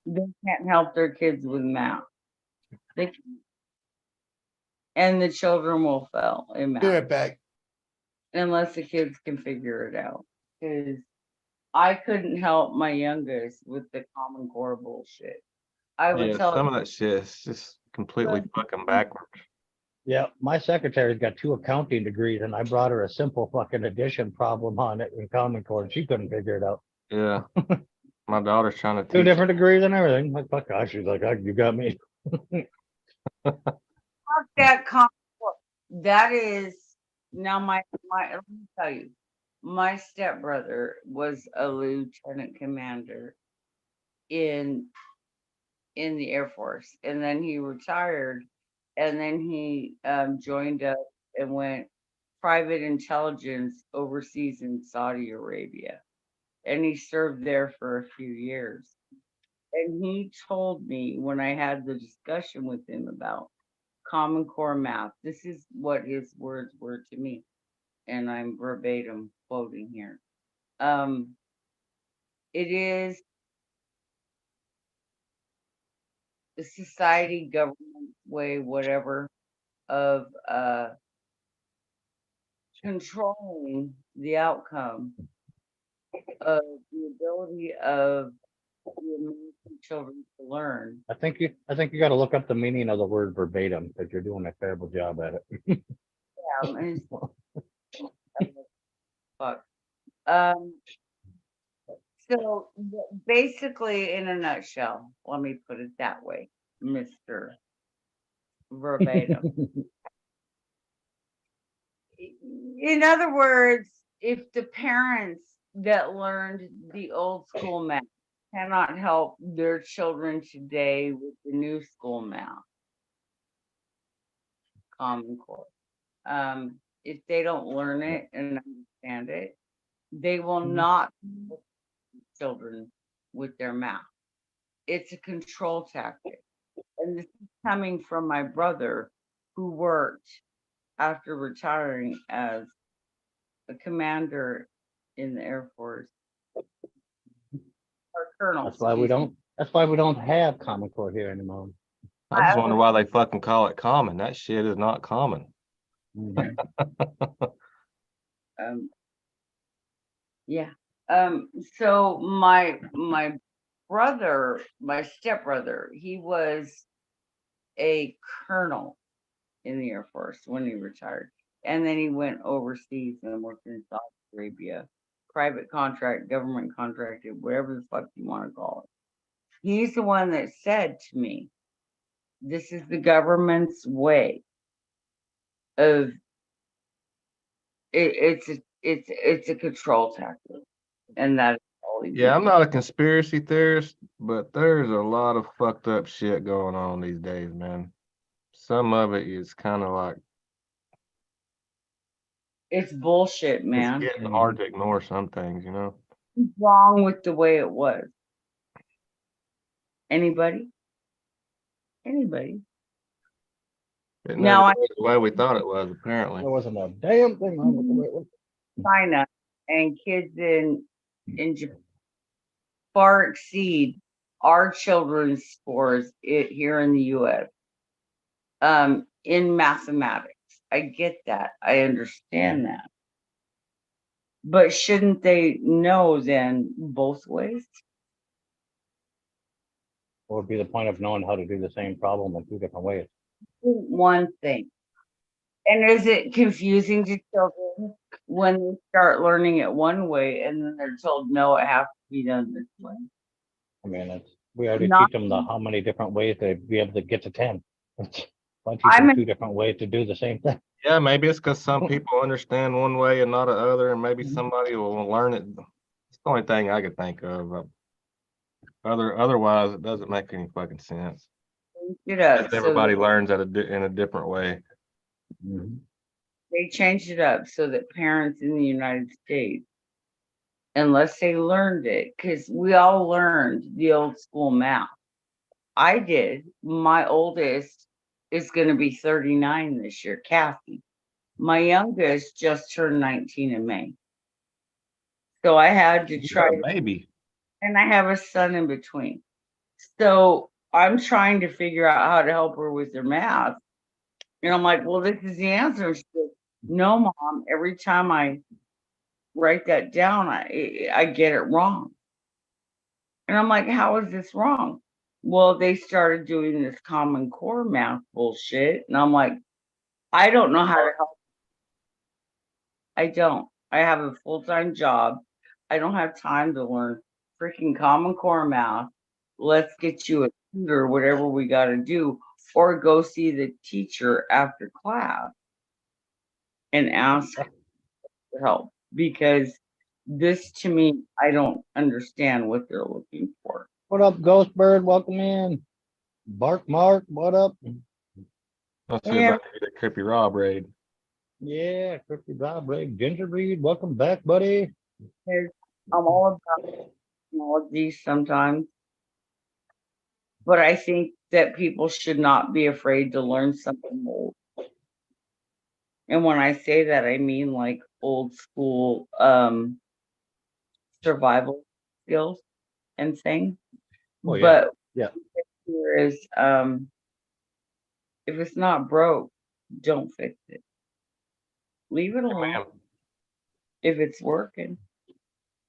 they can't help their kids with math. They can't. And the children will fail in Be math right back. unless the kids can figure it out. Because I couldn't help my youngest with the Common Core bullshit. I would Yeah, tell some her, of that shit is just completely fucking backwards. Yeah, my secretary's got 2 accounting degrees, and I brought her a simple fucking addition problem on it in Common Core, and she couldn't figure it out. Yeah. My daughter's trying to 2 teach. different degrees and everything. Like, fuck, gosh, she's like, you got me. fuck that Common Core. That is now my let me tell you, my stepbrother was a lieutenant commander in the Air Force, and then he retired, and then he joined up and went private intelligence overseas in Saudi Arabia, and he served there for a few years. And he told me when I had the discussion with him about Common Core math, this is what his words were to me, and I'm verbatim quoting here. It is the society, government way, whatever, of controlling the outcome of the ability of the American children to learn. I think you got to look up the meaning of the word verbatim because you're doing a terrible job at it. Yeah, and fuck. So basically, in a nutshell, let me put it that way, Mr. Verbatim. In other words, if the parents that learned the old school math cannot help their children today with the new school math, Common Core, if they don't learn it and understand it, they will not help children with their math. It's a control tactic. And this is coming from my brother, who worked after retiring as a commander in the Air Force. Or colonel. That's why we excuse me. don't. That's why we don't have Common Core here anymore. I just wonder why they fucking call it common. That shit is not common. Yeah. So my brother, my stepbrother, he was a colonel in the Air Force when he retired. And then he went overseas and worked in Saudi Arabia, private contract, government contracted, whatever the fuck you want to call it. He's the one that said to me, this is the government's way of it's a control tactic. And that's all he Yeah, did. I'm not a conspiracy theorist, but there's a lot of fucked up shit going on these days, man. Some of it is kind of like It's bullshit, man. it's getting hard to ignore some things, you know. What's wrong with the way it was? Anybody? Anybody? It Now never was the way we thought it was, apparently. There wasn't a damn thing wrong with the way it was. China and kids in Japan far exceed our children's scores here in the U.S. In mathematics. I get that. I understand that. But shouldn't they know then both ways? What would be the point of knowing how to do the same problem in two different ways? One thing. And is it confusing to children when they start learning it one way and then they're told, no, it has to be done this way? I mean, we already Not- teach them how many different ways to be able to get to 10. Why teach I'm them in- 2 different ways to do the same thing? Yeah, maybe it's because some people understand one way and not the other, and maybe somebody will learn it. It's the only thing I could think of. Otherwise, it doesn't make any fucking sense. It up. Because So everybody learns in a different way. they changed it up so that parents in the United States, unless they learned it, because we all learned the old school math. I did. My oldest is going to be 39 this year, Kathy. My youngest just turned 19 in May. So I had to try. Maybe. And I have a son in between. So I'm trying to figure out how to help her with her math. And I'm like, well, this is the answer. She goes, no, Mom, every time I write that down, I get it wrong. And I'm like, how is this wrong? Well, they started doing this Common Core math bullshit. And I'm like, I don't know how to help. I don't. I have a full-time job. I don't have time to learn freaking Common Core math. Let's get you a tutor, whatever we got to do, or go see the teacher after class and ask for help, because this to me, I don't understand what they're looking for. What up, Ghost Bird? Welcome in. Bark Mark, what up? Let's see Yeah. about the Creepy Rob raid. Yeah, Crispy Rob Ray, Ginger Reed, welcome back, buddy. Because I'm all about technology sometimes, but I think that people should not be afraid to learn something old. And when I say that, I mean like old school survival skills and things. Oh, yeah. But Yeah. here is if it's not broke, don't fix it. Leave it alone. If it's working.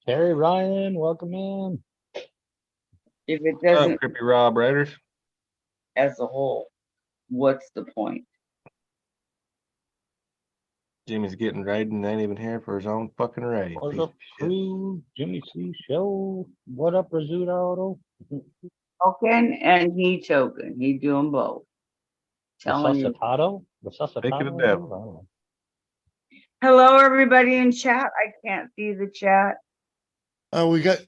Terry Ryan, welcome in. If it What's up, doesn't Creepy Rob Raiders? as a whole, what's the point? Jimmy's getting raided and ain't even here for his own fucking raid. What's Piece up, of shit. crew? Jimmy C. Show. What up, Rizzuto Auto? Token and he token. He doing both. Telling you. Resuscitato? Speak of the Resuscitato? devil. Hello, everybody in chat. I can't see the chat. We got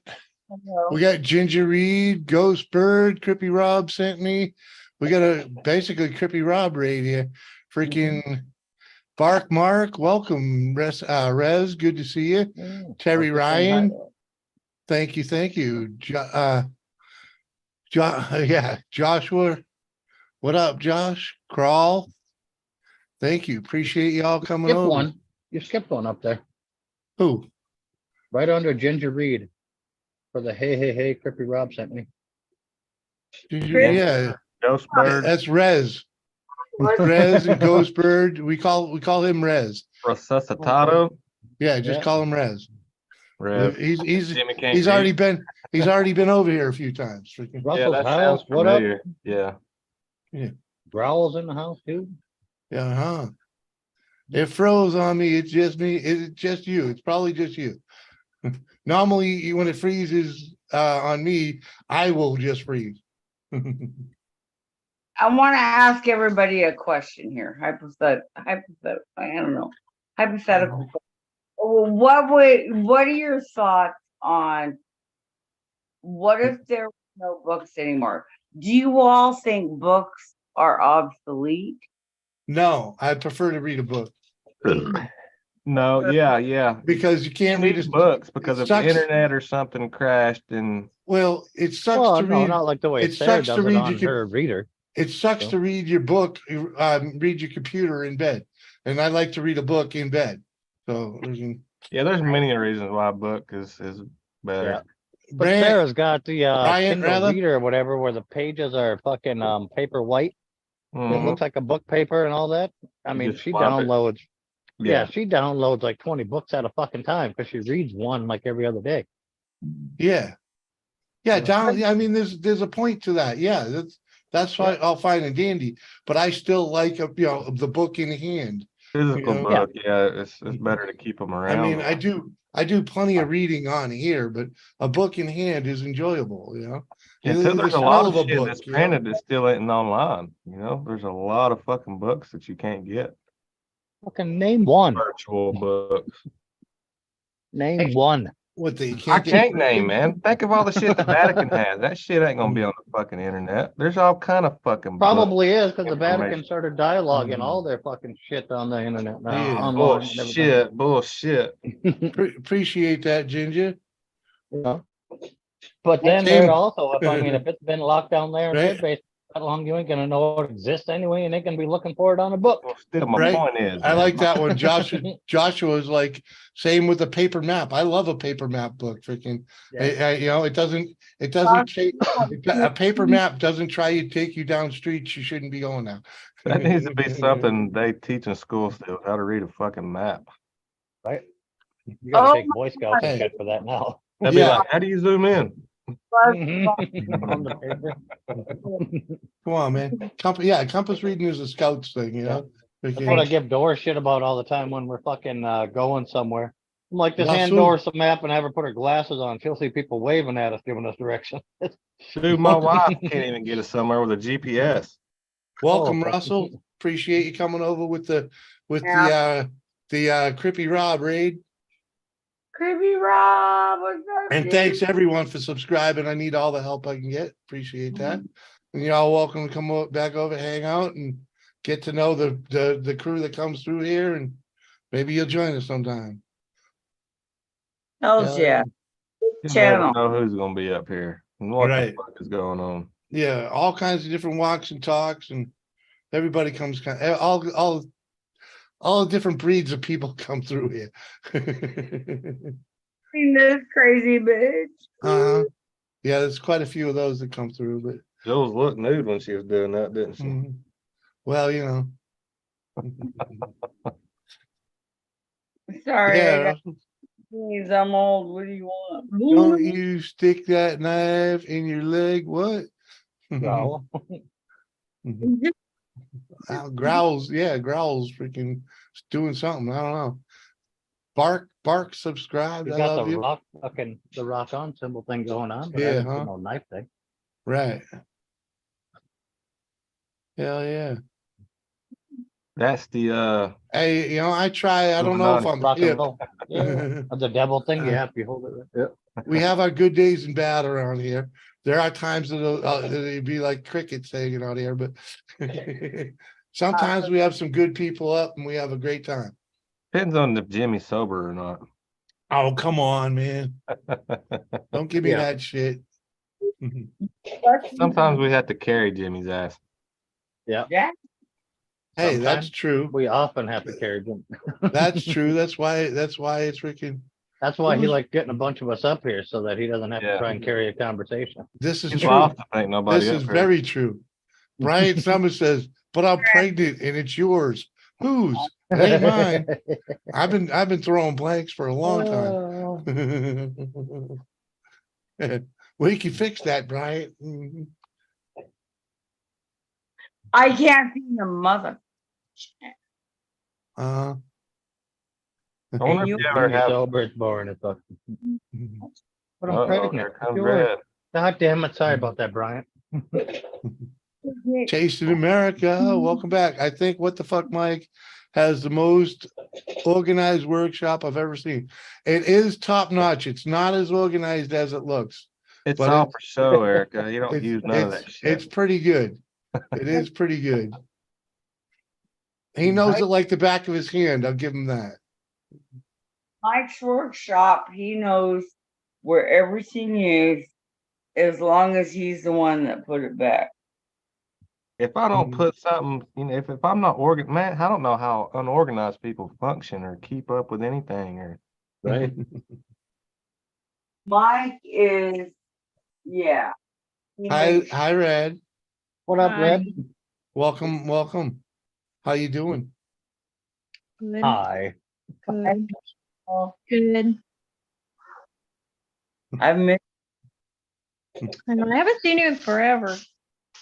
Hello. Ginger Reed, Ghost Bird, Crippy Rob sent me. We got a basically Crippy Rob raid here. Freaking Bark Mark, welcome. Rez, good to see you. Terry Ryan, thank you. Yeah, Joshua, what up, Josh? Crawl, Thank you. Appreciate y'all coming Skip over. one. You skipped one up there. Who? Right under Ginger Reed for the hey, Crippy Rob sent me. Yeah. Ghost Bird. That's Rez. Rez and Ghost Bird. We call him Rez. Resuscitado. Yeah, just call him Rez. Rev. He's already been over here a few times. Freaking. Russell's that house. sounds What up? familiar. Yeah. Yeah. Growls in the house too. Yeah, huh? It froze on me. It's just me. It's just you. It's probably just you. Normally, when it freezes on me, I will just freeze. I want to ask everybody a question here. Hypothetical. I don't know. Hypothetical. What are your thoughts on what if there were no books anymore? Do you all think books are obsolete? No, I prefer to read a book. No, yeah. Because you can't read books because if the sucks. internet or something crashed and Well, it sucks to read. Not like the way It Sarah sucks to does it read on her reader. It sucks to read your book, read your computer in bed, and I like to read a book in bed. So there's many reasons why a book is better. Yeah. But Sarah's got the Kindle rather? Reader or whatever, where the pages are fucking paper white. It looks like a book paper and all that. I mean, just she flop it. downloads. Yeah. She downloads like 20 books at a fucking time because she reads one like every other day. Yeah. I mean, there's a point to that. Yeah, that's why all fine and dandy. But I still like the book in hand. Physical book, it's better to keep them around. I mean, I do plenty of reading on here, but a book in hand is enjoyable. Until there's the a lot smell of shit that's printed that still ain't online. There's a lot of fucking books that you can't get. Fucking name one. Virtual books. Name one. What they I can't name, man. Think of all the shit the Vatican has. That shit ain't gonna be on the fucking internet. There's all kind of fucking Probably books, is because the Vatican information. started dialoguing all their fucking shit on the internet now. Yeah. Online and everything. Bullshit. Appreciate that, Ginger. But then Same. they're also, if it's been locked down there in Right. base that long, you ain't gonna know it exists anyway, and they can be looking for it on a book. Well, still, my point is, I like that one. Joshua's like same with the paper map. I love a paper map book. Freaking, it doesn't take a paper map doesn't try to take you down streets you shouldn't be going down. that needs to be something they teach in school still, how to read a fucking map. Right? You gotta take Boy Scouts and shit for that now. That'd be like, how do you zoom in? On the paper. Come on, man. Compass reading is a scouts thing, That's what I give Doris shit about all the time when we're fucking going somewhere. I'm like, just hand Russell? Doris a map and have her put her glasses on. She'll see people waving at us, giving us direction. Dude, my wife can't even get us somewhere with a GPS. Welcome, Russell. Appreciate you coming over with the Crippy Rob raid. Creepy Rob, what's up? And thanks everyone for subscribing. I need all the help I can get. Appreciate that. And you're all welcome to come back over, hang out, and get to know the crew that comes through here, and maybe you'll join us sometime. Hell yeah. You Channel. never know who's gonna be up here and what the fuck is going on. Yeah, all kinds of different walks and talks, and everybody comes. All different breeds of people come through here. This crazy bitch. Yeah, there's quite a few of those that come through, but Jules looked nude when she was doing that, didn't she? Well, Sorry. Yeah. Please, I'm old. What do you want? Don't you stick that knife in your leg? What? No. Growls, growls, freaking doing something. I don't know. Bark, subscribe. You I got love the you. rock on symbol thing going on, but Yeah, I didn't see no knife thing. Right. Hell yeah. That's the Hey, I try. I don't know if I'm rock and hip. roll. Yeah. The devil thing, you hold it right. Yeah. We have our good days and bad around here. There are times it'll be like crickets hanging out here, but sometimes we have some good people up and we have a great time. depends on if Jimmy's sober or not. Oh, come on, man. Don't give me that shit. Sometimes we have to carry Jimmy's ass. Yeah. Yeah. Hey, that's Sometimes true. we often have to carry Jim. That's true. That's why it's freaking. That's why he Who's- likes getting a bunch of us up here so that he doesn't have to Yeah. try and carry a conversation. This is Too true. often ain't nobody This up is here. very true. Brian Summers says, "But I'm pregnant and it's yours. Whose? It ain't mine. I've been throwing blanks for a long time." We can fix that, Brian. Mhm. I can't see your mother. Uh, I wonder And if you- you ever have. sober, it's boring as fuck. But I'm Uh-oh, pregnant. here It's comes yours. Red. God damn it. Sorry about that, Brian. Chasing America, welcome back. I think What the Fuck Mike has the most organized workshop I've ever seen. It is top notch. It's not as organized as it looks. It's But all for show, Erica. You don't It's, use none of that it's shit. pretty good. It is pretty good. He knows it like the back of his hand. I'll give him that. Mike's workshop, he knows where everything is, as long as he's the one that put it back. If I don't Mhm. put something, if I'm not man, I don't know how unorganized people function or keep up with anything or. Right. Mike is, yeah. He Hi, makes- hi, Red. What up, Hi. Red? Welcome, welcome. How you doing? Good. Hi. Good. Oh, Good. I've missed, I know, I haven't seen you in forever.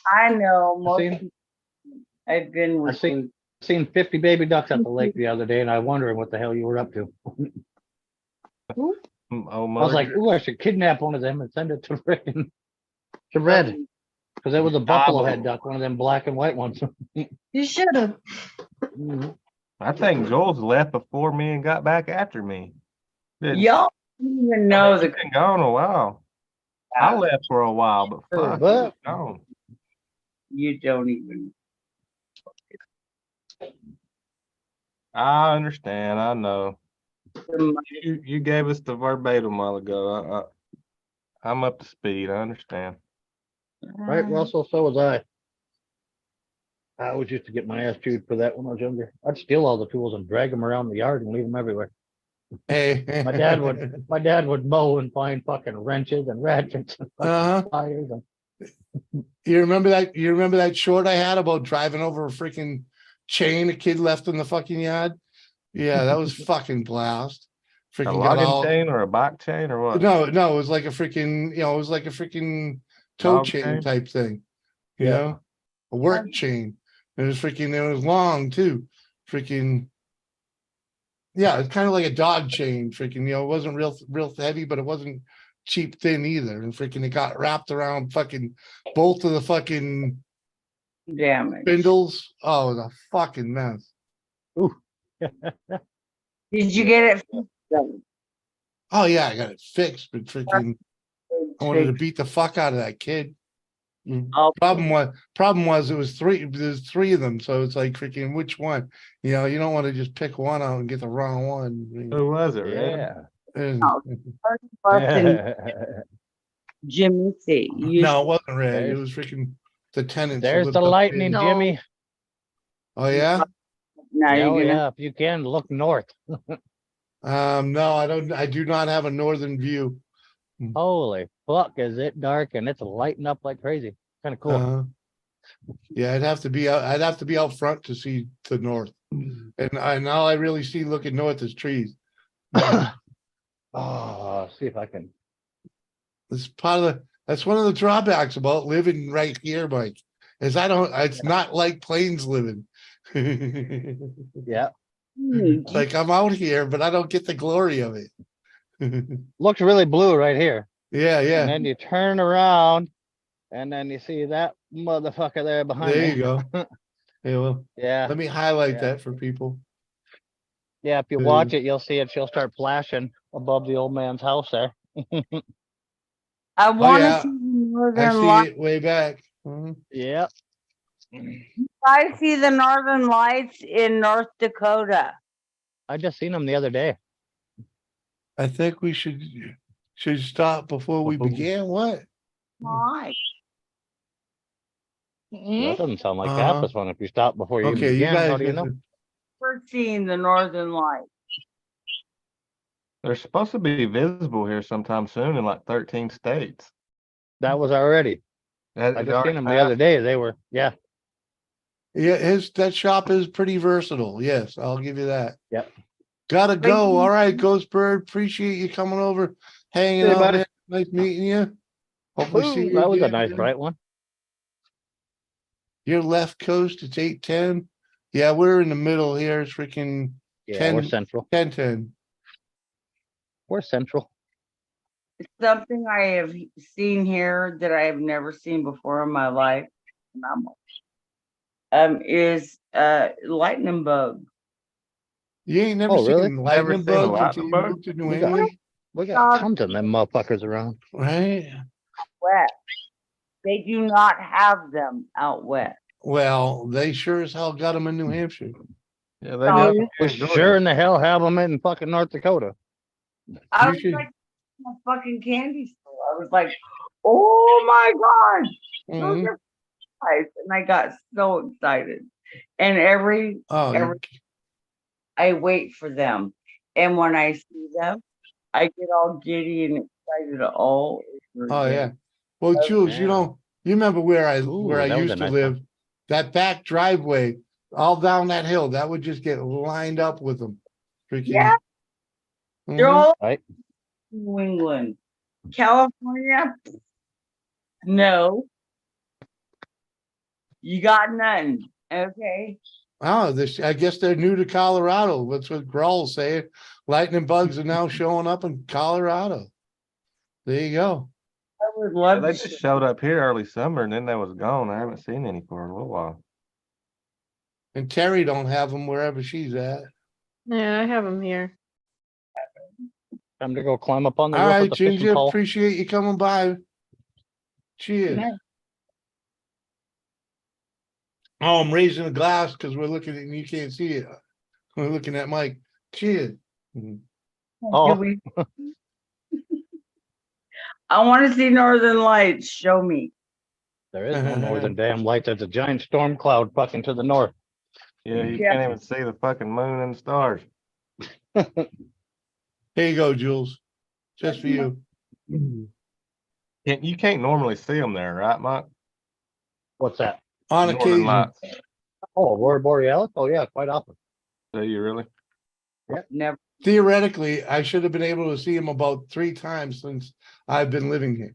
I know, most seen- people, I've been I with. seen 50 baby ducks at the lake the other day, and I was wondering what the hell you were up to. Oh, I was mother. like, ooh, I should kidnap one of them and send it to frickin' to Red. Because it was a buffalo head duck, one of them black and white ones. You should have. I think Joel's left before me and got back after me. Didn't she? Y'all don't even know He's the. been gone a while. I left for a while, but fuck, he was gone. You don't even. I understand. I know. You gave us the verbatim a while ago. I'm up to speed. I understand. Right, Russell? So was I. I always used to get my ass chewed for that when I was younger. I'd steal all the tools and drag them around the yard and leave them everywhere. Hey. My dad would mow and find fucking wrenches and ratchets and Uh-huh. pliers and You remember that? You remember that short I had about driving over a freaking chain a kid left in the fucking yard? Yeah, that was fucking blast. A Freaking got logging all. chain or a bike chain or what? No, it was like a freaking, it was like a freaking toe Dog chain chain? type thing. You Yeah. know, a work chain. It was freaking. It was long too. Freaking. Yeah, it's kind of like a dog chain. Freaking, it wasn't real heavy, but it wasn't cheap thin either. And freaking, it got wrapped around fucking both of the fucking Damage. spindles. Oh, it was a fucking mess. Did you get it? Oh yeah, I got it fixed, but freaking, I wanted to beat the fuck out of that kid. Oh. Problem was there's three of them, so it's like freaking which one? You don't want to just pick one out and get the wrong one. Who was it, Red? yeah. And- Jimmy C. no, it wasn't Red. It There's- was freaking the tenants. who There's lived the up lightning, there. Jimmy. Oh yeah. Now Oh you're gonna. yeah, if you can look north. No, I don't. I do not have a northern view. Holy fuck, is it dark and it's lighting up like crazy. Kind of cool. Yeah, I'd have to be out. I'd have to be out front to see the north, and all I really see looking north is trees. Oh, see if I can. It's that's one of the drawbacks about living right here, Mike. Is it's not like plains living. Yeah. Like I'm out here, but I don't get the glory of it. Looks really blue right here. Yeah, yeah. And then you turn around and then you see that motherfucker there behind There me. you go. Yeah, well, Yeah. let me highlight Yeah. that for people. Yeah, if you watch it, you'll see it. She'll start flashing above the old man's house there. I want to yeah. see the I northern see lights. it way back. Mhm. Yeah. I see the northern lights in North Dakota. I just seen them the other day. I think we should stop before we began. What? Why? That doesn't sound like Uh-huh. half as fun if you stop before you even Okay, you begin. How guys do you get know? to, We're seeing the northern lights. They're supposed to be visible here sometime soon in like 13 states. That was already. That- I it just already seen them the passed. other day. They were, yeah. yeah, that shop is pretty versatile. Yes, I'll give you that. Yep. Gotta But go. you- All right, Ghost Bird. Appreciate you coming over, hanging Hey, out, buddy. man. Nice meeting you. Hopefully see Ooh, you that was a again, nice man. bright one. Your left coast, it's 8:10. Yeah, we're in the middle here. It's freaking Yeah, we're 10, central. 10:10. We're central. Something I have seen here that I have never seen before in my life, is lightning bug. You ain't never Oh, really? seen Never lightning seen a bugs until lightning you bug? moved to New We got, England, we got tons of them motherfuckers around. right? Wet. They do not have them out west. Well, they sure as hell got them in New Hampshire. Yeah, they No. got them We here in Georgia. sure in the hell have them in fucking North Dakota. I You was should- like a fucking candy store. I was like, oh my god, those Mhm. are nice. And I got so excited. And every Oh, I wait for them. And when I see them, I get all giddy and excited all over oh yeah. again. Well, Jules, you Yeah. know, you remember where I Ooh, where I that was used a to nice live? one. That back driveway, all down that hill, that would just get lined up with them. Freaking. Yeah, they're Mhm. all Right? New England. California, no. You got none. Okay. Oh, this, I guess they're new to Colorado. That's what Grohl's saying. Lightning bugs are now showing up in Colorado. There you go. I would Yeah, love they to. just showed up here early summer and then they was gone. I haven't seen any for a little while. And Terry don't have them wherever she's at. Yeah, I have them here. Time to go climb up on the All roof right, of the fishing Ginger, pole. appreciate you coming by. Cheers. Nice. Oh, I'm raising a glass because we're looking at, and you can't see it. We're looking at Mike. Cheers. Mhm. Oh. Do we- I want to see Northern Lights. Show me. There is no northern damn light. There's a giant storm cloud fucking to the north. Yeah, you Yeah. can't even see the fucking moon and stars. Here you go, Jules. Just for you. You can't normally see them there, right, Mike? What's that? On Northern occasion. Lights. Oh, Aurora Borealis? Oh, yeah, quite often. Do you really? Never. Theoretically, I should have been able to see him about 3 times since I've been living here.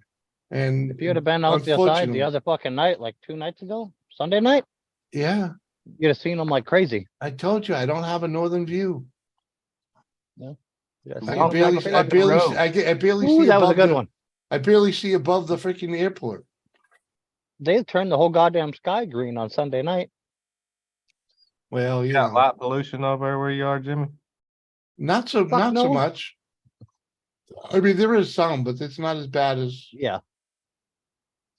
And If you'd have been out the side unfortunately, the other fucking night, like 2 nights ago, Sunday night, yeah, you'd have seen them like crazy. I told you I don't have a northern view. You'd have I seen Long them barely, like like I the barely, road. I barely Ooh, see that was a above good the, one. I barely see above the freaking airport. They turned the whole goddamn sky green on Sunday night. Well, you Got know, light pollution over there where you are, Jimmy? not so Fuck no. much. I mean, there is some, but it's not as bad as. Yeah.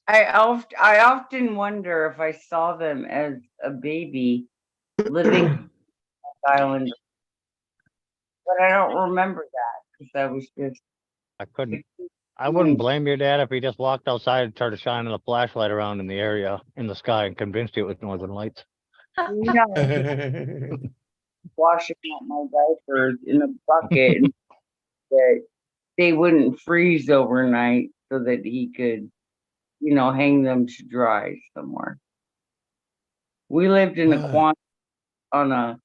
I often wonder if I saw them as a baby living on the island, but I don't remember that because I was just. I couldn't. I wouldn't blame your dad if he just walked outside and started shining a flashlight around in the area in the sky and convinced you it was northern lights. You know, washing out my diapers in a bucket and that they wouldn't freeze overnight so that he could, hang them to dry somewhere. We lived in on a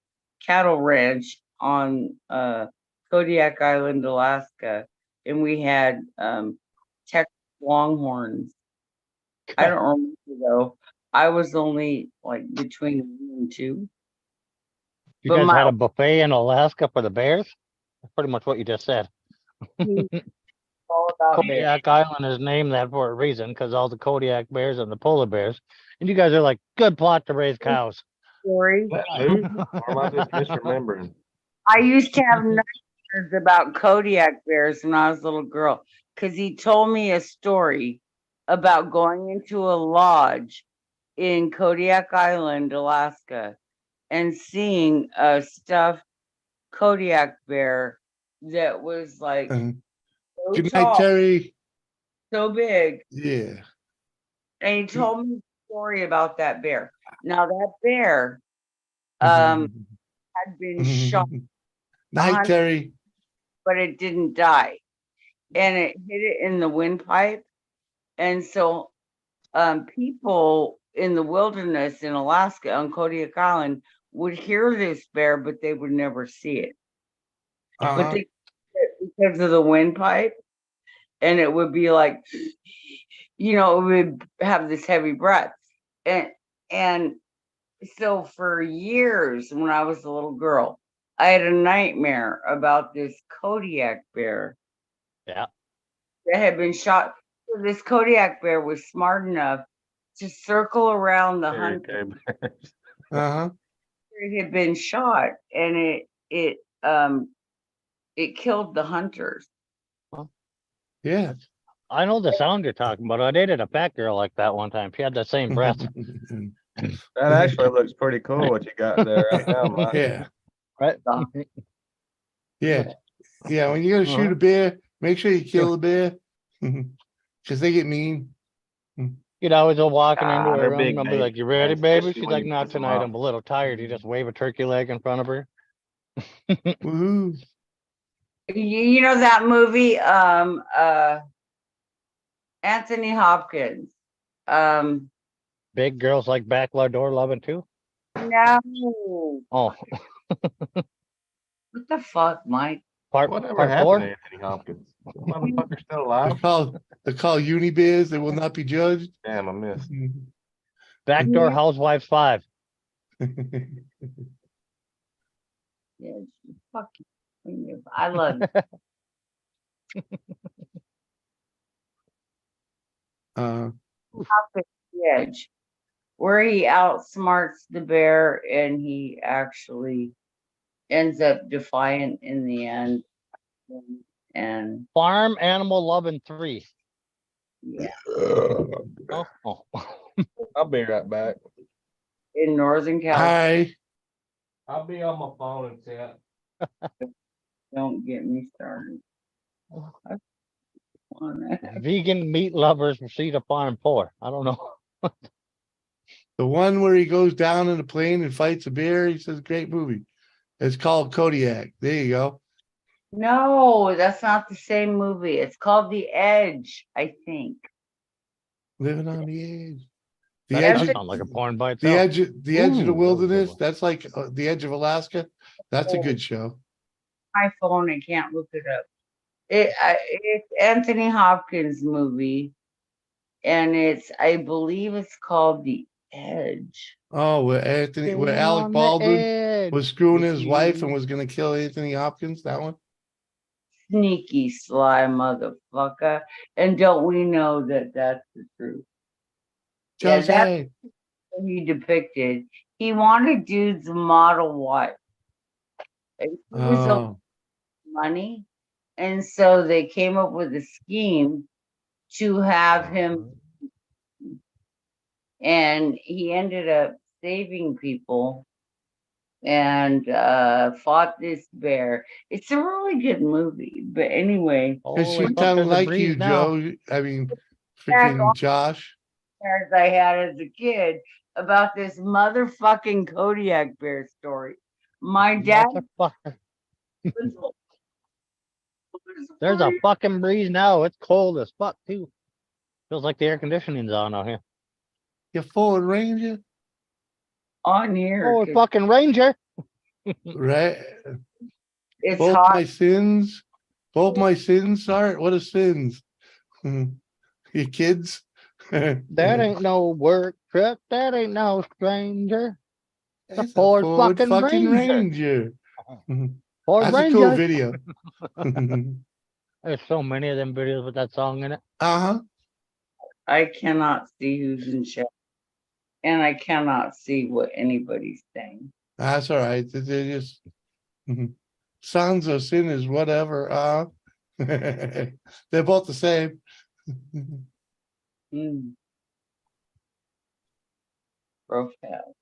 cattle ranch on Kodiak Island, Alaska, and we had Texas Longhorns. I don't remember though. I was only like between 1 and 2. You But guys my- had a buffet in Alaska for the bears? That's pretty much what you just said. all about bears. Kodiak Island is named that for a reason because all the Kodiak bears and the polar bears. And you guys are like, good plot to raise cows. Story. Who? Or am I just misremembering? I used to have nightmares about Kodiak bears when I was a little girl because he told me a story about going into a lodge in Kodiak Island, Alaska, and seeing a stuffed Kodiak bear that was like so Good tall, night, Terry. so big. Yeah. And he told me the story about that bear. Now that bear had been shot, Night, Terry. but it didn't die, and it hit it in the windpipe, and so people in the wilderness in Alaska on Kodiak Island would hear this bear, but they would never see it. But they, because of the windpipe, and it would be like, it would have this heavy breath, and so for years when I was a little girl, I had a nightmare about this Kodiak bear. Yeah. That had been shot. So this Kodiak bear was smart enough to circle around the hunter. It had been shot, and it killed the hunters. Yeah. I know the sound you're talking about. I dated a fat girl like that one time. She had the same breath. That actually looks pretty cool what you got there right now, Mike. Yeah. Right? Yeah. Yeah. When you're gonna shoot a bear, make sure you kill the bear. Because they get mean. I was walking into her they're room big, and I'll be Nate, like, "You ready, man, baby?" especially She's when like, you "Not piss 'em tonight. off. I'm a little tired." You just wave a turkey leg in front of her. Woohoo. You know that movie, Anthony Hopkins. Big girls like backyard door loving too. No. Oh, What the fuck, Mike? Whatever part happened four. to Anthony Hopkins? That motherfucker still alive? They're called uni bears. They will not be judged. Damn, I missed. Backdoor Housewives 5. Yeah, fucking. I love it. Hopkins, the Edge, where he outsmarts the bear and he actually ends up defiant in the end. And Farm Animal Loving 3. yeah, Oh. I'll be right back. in Northern California. Hi. I'll be on my phone and chat. Don't get me started. Vegan meat lovers proceed upon 4. I don't know. The one where he goes down in a plane and fights a bear. He says, "Great movie." It's called Kodiak. There you go. No, that's not the same movie. It's called The Edge, I think. Living on the edge. The That edge. does sound like a porn by The itself. edge. The edge of the Ooh, that was a good wilderness. one. That's like the edge of Alaska. That's a good show. My phone, I can't look it up. It's Anthony Hopkins movie, and I believe it's called The Edge. Oh, where Alec on the Baldwin edge was screwing with his wife and you. was going to kill Anthony Hopkins. That one. Sneaky, sly motherfucker. And don't we know that that's the truth? Yeah, that's what he depicted. He wanted dude's model wife. It was a money. And so they came up with a scheme to have him, and he ended up saving people and fought this bear. It's a really good movie. But anyway, She kind of like you, Joe. I mean, freaking Josh. As I had as a kid about this motherfucking Kodiak bear story. My dad. There's a fucking breeze now. It's cold as fuck too. Feels like the air conditioning's on out here. You're Ford Ranger. On here. Oh, fucking Ranger. Right. It's both hot. my sins. Both my sins are what are sins? Your kids. That ain't no work truck. That ain't no stranger. It's a It's Ford, Ford fucking Ranger. Ranger. Ford That's Ranger. a cool video. There's so many of them videos with that song in it. I cannot see who's in chat, and I cannot see what anybody's saying. That's all right. They're just sons of sin is whatever. They're both the same. Profile.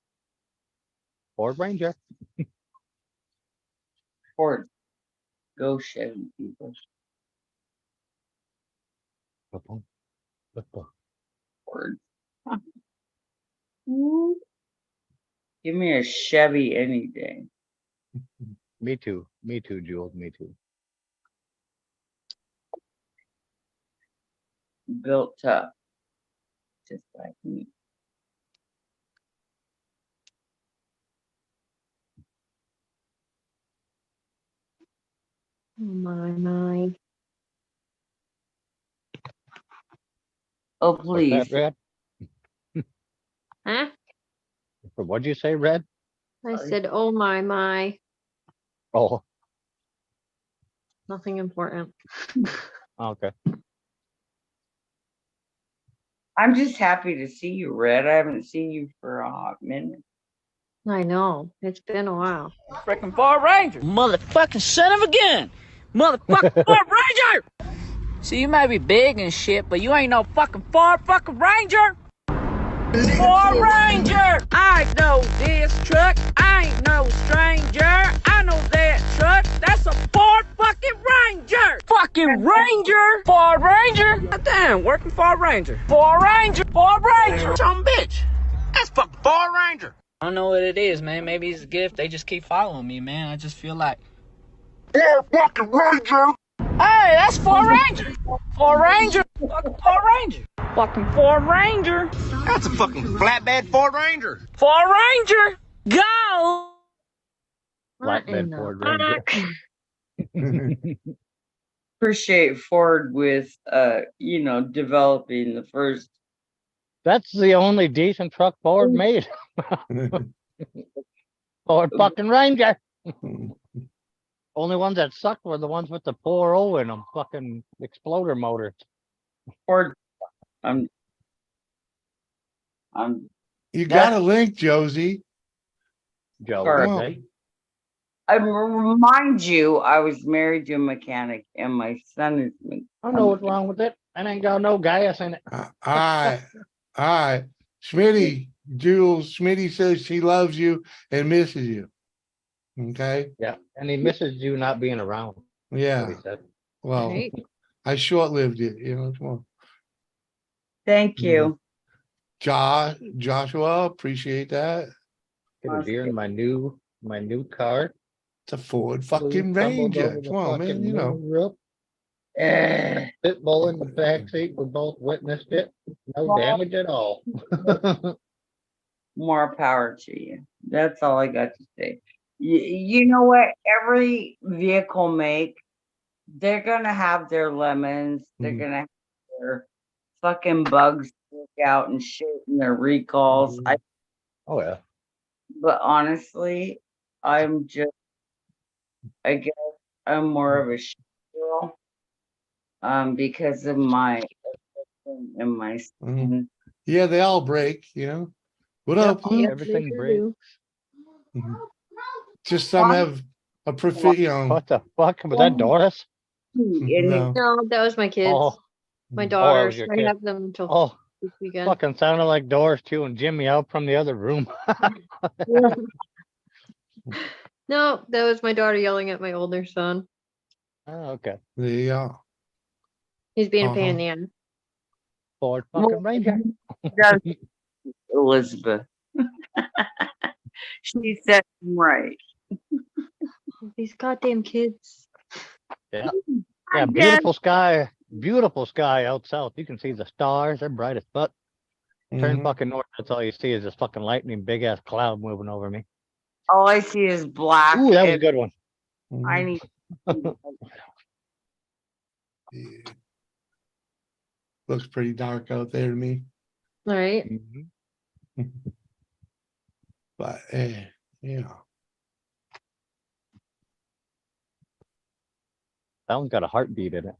Ford Ranger. Ford. Go Chevy people. Ford. Give me a Chevy any day. Me too. Me too, Jules. Me too. Built tough. Just like me. Oh my. Oh, What's please. that, Red? Huh? What'd you say, Red? I said, oh my. Oh, Nothing important. okay. I'm just happy to see you, Red. I haven't seen you for a hot minute. I know. It's been a while. Freaking Ford Ranger. Motherfucking son of a gun. Motherfucking Ford Ranger. See, you may be big and shit, but you ain't no fucking Ford fucking Ranger. Ford Ranger. I know this truck. I ain't no stranger. I know that truck. That's a Ford fucking Ranger. Fucking Ranger. Ford Ranger. Goddamn, working Ford Ranger. Ford Ranger. Ford Ranger. Some bitch. That's fucking Ford Ranger. I don't know what it is, man. Maybe it's a gift. They just keep following me, man. I just feel like Ford fucking Ranger. Hey, that's Ford Ranger. Ford Ranger. Fucking Ford Ranger. Fucking Ford Ranger. That's a fucking flatbed Ford Ranger. Ford Ranger. Go. What in Flatbed the Ford Ranger. fuck? Appreciate Ford with developing the first. That's the only decent truck Ford made. Ford fucking Ranger. Only ones that sucked were the ones with the 4.0 in them. Fucking exploder motors. Ford. I'm. You got a link, Josie. Joe, Sorry. Come on. okay? I remind you, I was married to a mechanic, and my son is. I don't know what's wrong with it. I ain't got no gas in it. All right. Smitty, Jules, Smitty says she loves you and misses you. Okay. Yeah, and he misses you not being around. Yeah. What he said. Well, Right. I short-lived it, come on. Thank you. Joshua, appreciate that. Get a deer in my new car. It's a Ford Flew, fucking tumbled Ranger. over the Come on, man, fucking moonroof. Pitbull in the backseat. We both witnessed it. No damage at all. More power to you. That's all I got to say. You know what? Every vehicle make, they're gonna have their lemons. They're gonna have their fucking bugs work out and shit in their recalls. Oh yeah. But honestly, I guess I'm more of a shit girl. Because of my and my son. Yeah, they all break, What up, Luke? Everything breaks. Just some have a What the fuck? Was that Doris? No. No, that was my kids. Oh. My Oh, that daughters. was your I kid. have them until Oh, this weekend. fucking sounded like Doris too, and Jimmy out from the other room. No, that was my daughter yelling at my older son. Oh, okay. There you go. He's being a pain in the ass. Ford fucking Ranger. Elizabeth. She said I'm right. These goddamn kids. Yeah. Yeah, beautiful sky. Beautiful sky out south. You can see the stars. They're bright as fuck. Turn fucking north. That's all you see is this fucking lightning, big ass cloud moving over me. All I see is black. Ooh, that was a good one. I need. Looks pretty dark out there to me. All right. But That one's got a heartbeat in it.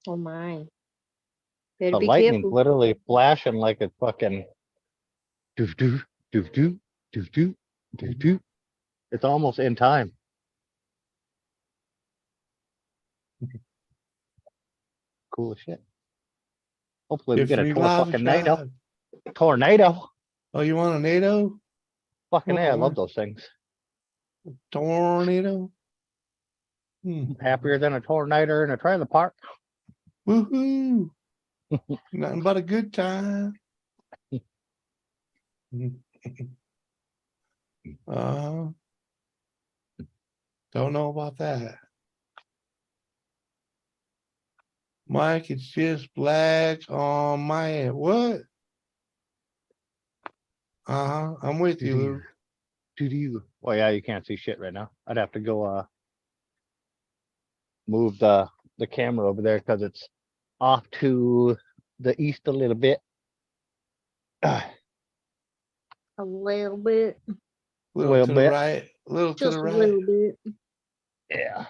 Oh my. Better The be lightning's careful. literally flashing like it's fucking doof doof doof doof doof doof doof doof. It's almost in time. Cool as shit. Hopefully we get a Tiffany Lava tornado. Tribe. Tornado. Oh, you want a NATO? Fucking A, I love those things. Tornado. Happier than a tornado in a trailer park. Woohoo. Nothing but a good time. Uh, don't know about that. Mike, it's just black on my end. What? I'm with you, Luke. Well, yeah, you can't see shit right now. I'd have to go move the camera over there because it's off to the east a little bit. A little bit. Little Little to the bit. right, little to Just the a right. little bit. Yeah.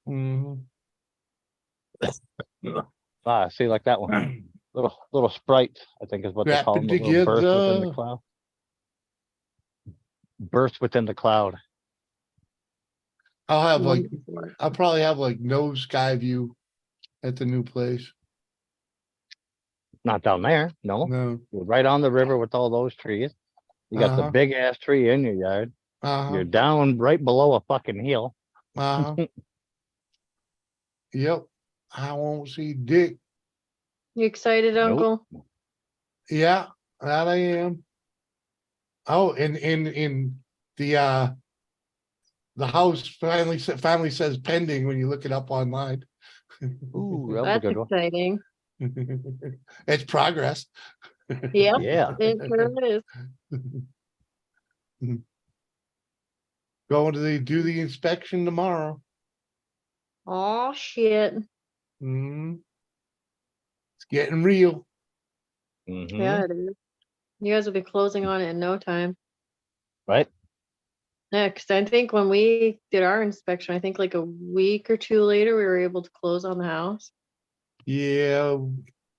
Mhm. See, like that one. Little sprites, I think is what they call them. Wrapping A little burst within the together. cloud. Burst within the cloud. I'll have like, Wonderful. I'll probably have like no sky view at the new place. Not down there, no. No. You're right on the river with all those trees. You got the Uh-huh. big ass tree in your yard. Uh-huh. You're down right below a fucking hill. Uh-huh. Yep. I won't see Dick. You excited, Uncle? Yeah, that I am. Oh, and in the house finally says pending when you look it up online. Ooh, that was a That's good one. exciting. It's progress. Yep. Yeah. It sure is. Going to do the inspection tomorrow. Oh shit. Mhm. It's getting real. Yeah, it is. You guys will be closing on it in no time. Right? Next, I think when we did our inspection, I think like a week or two later, we were able to close on the house. Yeah,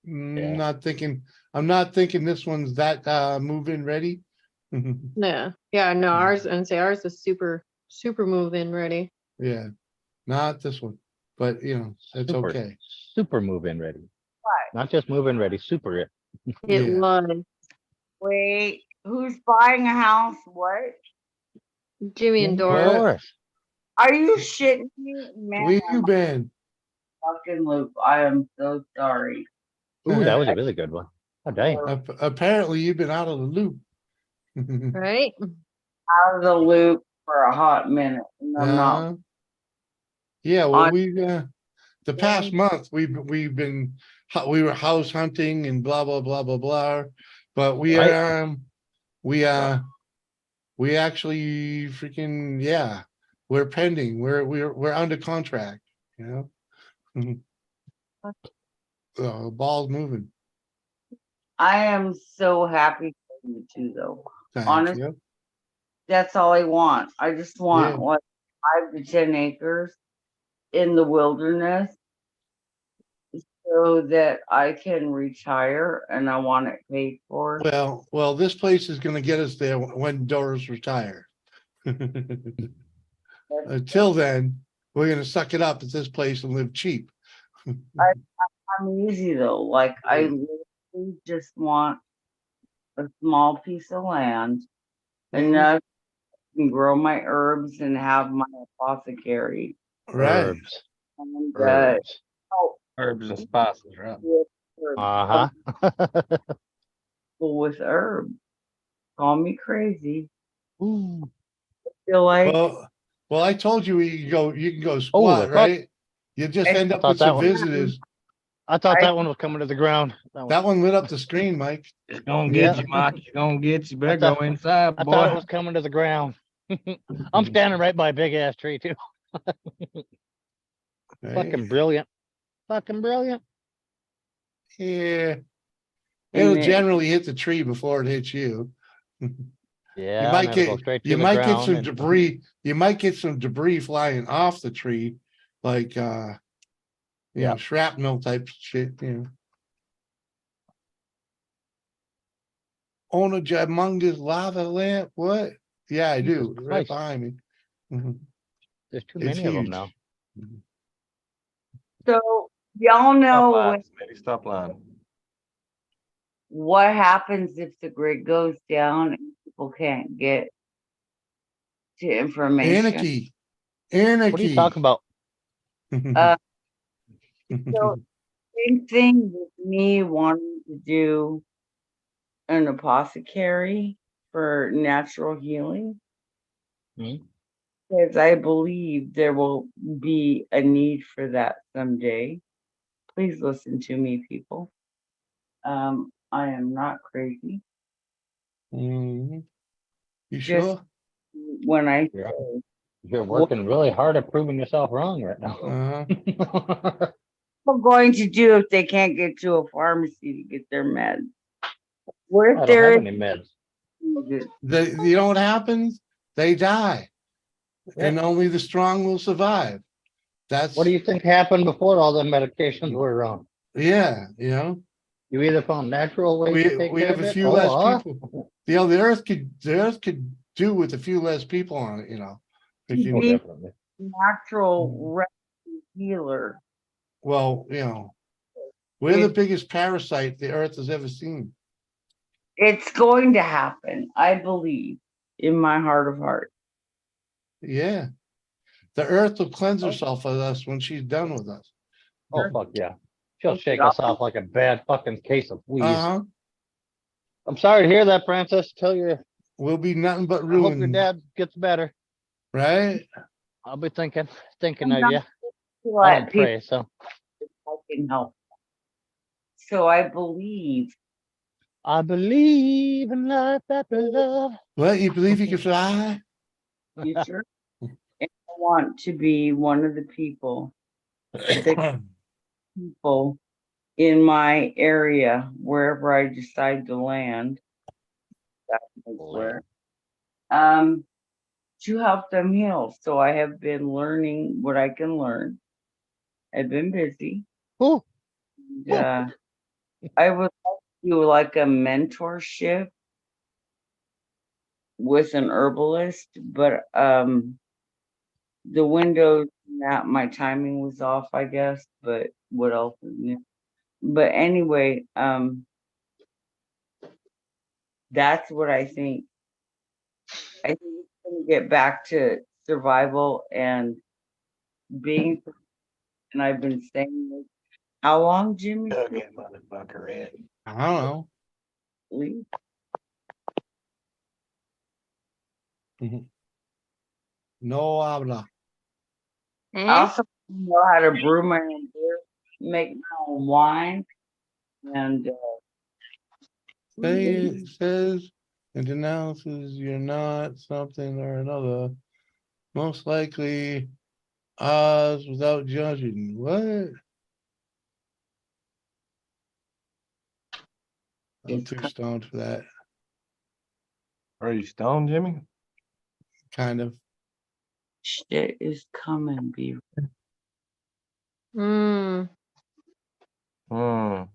Yeah. I'm not thinking this one's that move-in ready. Yeah. Yeah, no, ours and say ours is super move-in ready. Yeah, not this one, but you know, it's Super. okay. Super move-in ready. Not just move-in ready, super it. It Yeah. was. Wait, who's buying a house? What? Jimmy and Of Dora. course. Are you shitting me? Man, Where you been? fucking loop. I am so sorry. Ooh, that was a really good one. Oh, dang. Apparently you've been out of the loop. Right? Out of the loop for a hot minute. And I'm not Yeah, well, on the past month we were house hunting and blah blah blah blah blah, but we actually freaking we're pending. We're under contract. You know, ball's moving. I am so happy for you too, though. Thank Honestly, you. that's all I want. I just want Yeah. what 5 to 10 acres in the wilderness so that I can retire and I want it paid for. Well, this place is going to get us there when Doris retires. Until then, we're going to suck it up at this place and live cheap. I'm easy though. Like I literally just want a small piece of land enough I can grow my herbs and have my apothecary. Right. Herbs. And, Herbs. Herbs and spices, right? Uh-huh. With herbs. Call me crazy. Ooh. I feel like Well, I told you you can go squat, right? You just end up with some visitors. I thought that one was coming to the ground. That one lit up the screen, Mike. It's gonna get you, Mike. It's gonna get you. Better go inside, I boy. thought it was coming to the ground. I'm standing right by a big ass tree too. Fucking brilliant. Fucking brilliant. Yeah. It'll generally hit the tree before it hits you. Yeah. You might go straight to you the might get ground some and- debris. You might get some debris flying off the tree, like you know, shrapnel type shit, you know. Own a humongous lava lamp? What? Yeah, I do. Jesus Right Christ. behind me. Mhm. There's too It's many of them huge. now. So y'all know Stop lying. what happens if the grid goes down and people can't get to information. Anarchy. Anarchy. What are you talking about? So big thing with me wanting to do an apothecary for natural healing, because I believe there will be a need for that someday. Please listen to me, people. I am not crazy. You Just sure? when I Yeah. say You're working really hard at proving yourself wrong right now. Uh-huh. what I'm going to do if they can't get to a pharmacy to get their meds. What I if don't there have is any meds. You know what happens? They die. Yeah. And only the strong will survive. That's What do you think happened before all the medications were wrong? yeah, you know. You either found natural ways to take We care have of a it, few less or people. You know, the earth could do with a few less people on it, you know. If you oh, need, definitely. natural rescue healer? well, you know, we're the It, biggest parasite the earth has ever seen. it's going to happen, I believe, in my heart of hearts. Yeah. The earth will cleanse herself of us when she's done with us. Oh fuck yeah. She'll shake us off like a bad fucking case of wheeze. Uh-huh. I'm sorry to hear that, Francis. Tell you, We'll be nothing but I hope your ruined. dad gets better. Right? I'll be thinking of you. I Let don't people pray, so I can help. So I believe in life after love. What, you believe you can fly? future, and I want to be one of the people that people in my area, wherever I decide to land, that's where, to help them heal. So I have been learning what I can learn. I've been busy. Ooh. And, I would like to do like a mentorship with an herbalist, but the window that my timing was off, I guess, but what else is new? But anyway, that's what I think. I think it's gonna get back to survival and being, and I've been saying this. How long, Jimmy? Motherfucker in. I don't know. Leave. No habla. I also know how to brew my own beer, make my own wine, and It says and denounces you're not something or another. Most likely Oz without judging. What? I'm too stoned for that. Are you stoned, Jimmy? Kind of. shit is coming, beaver. Mm. I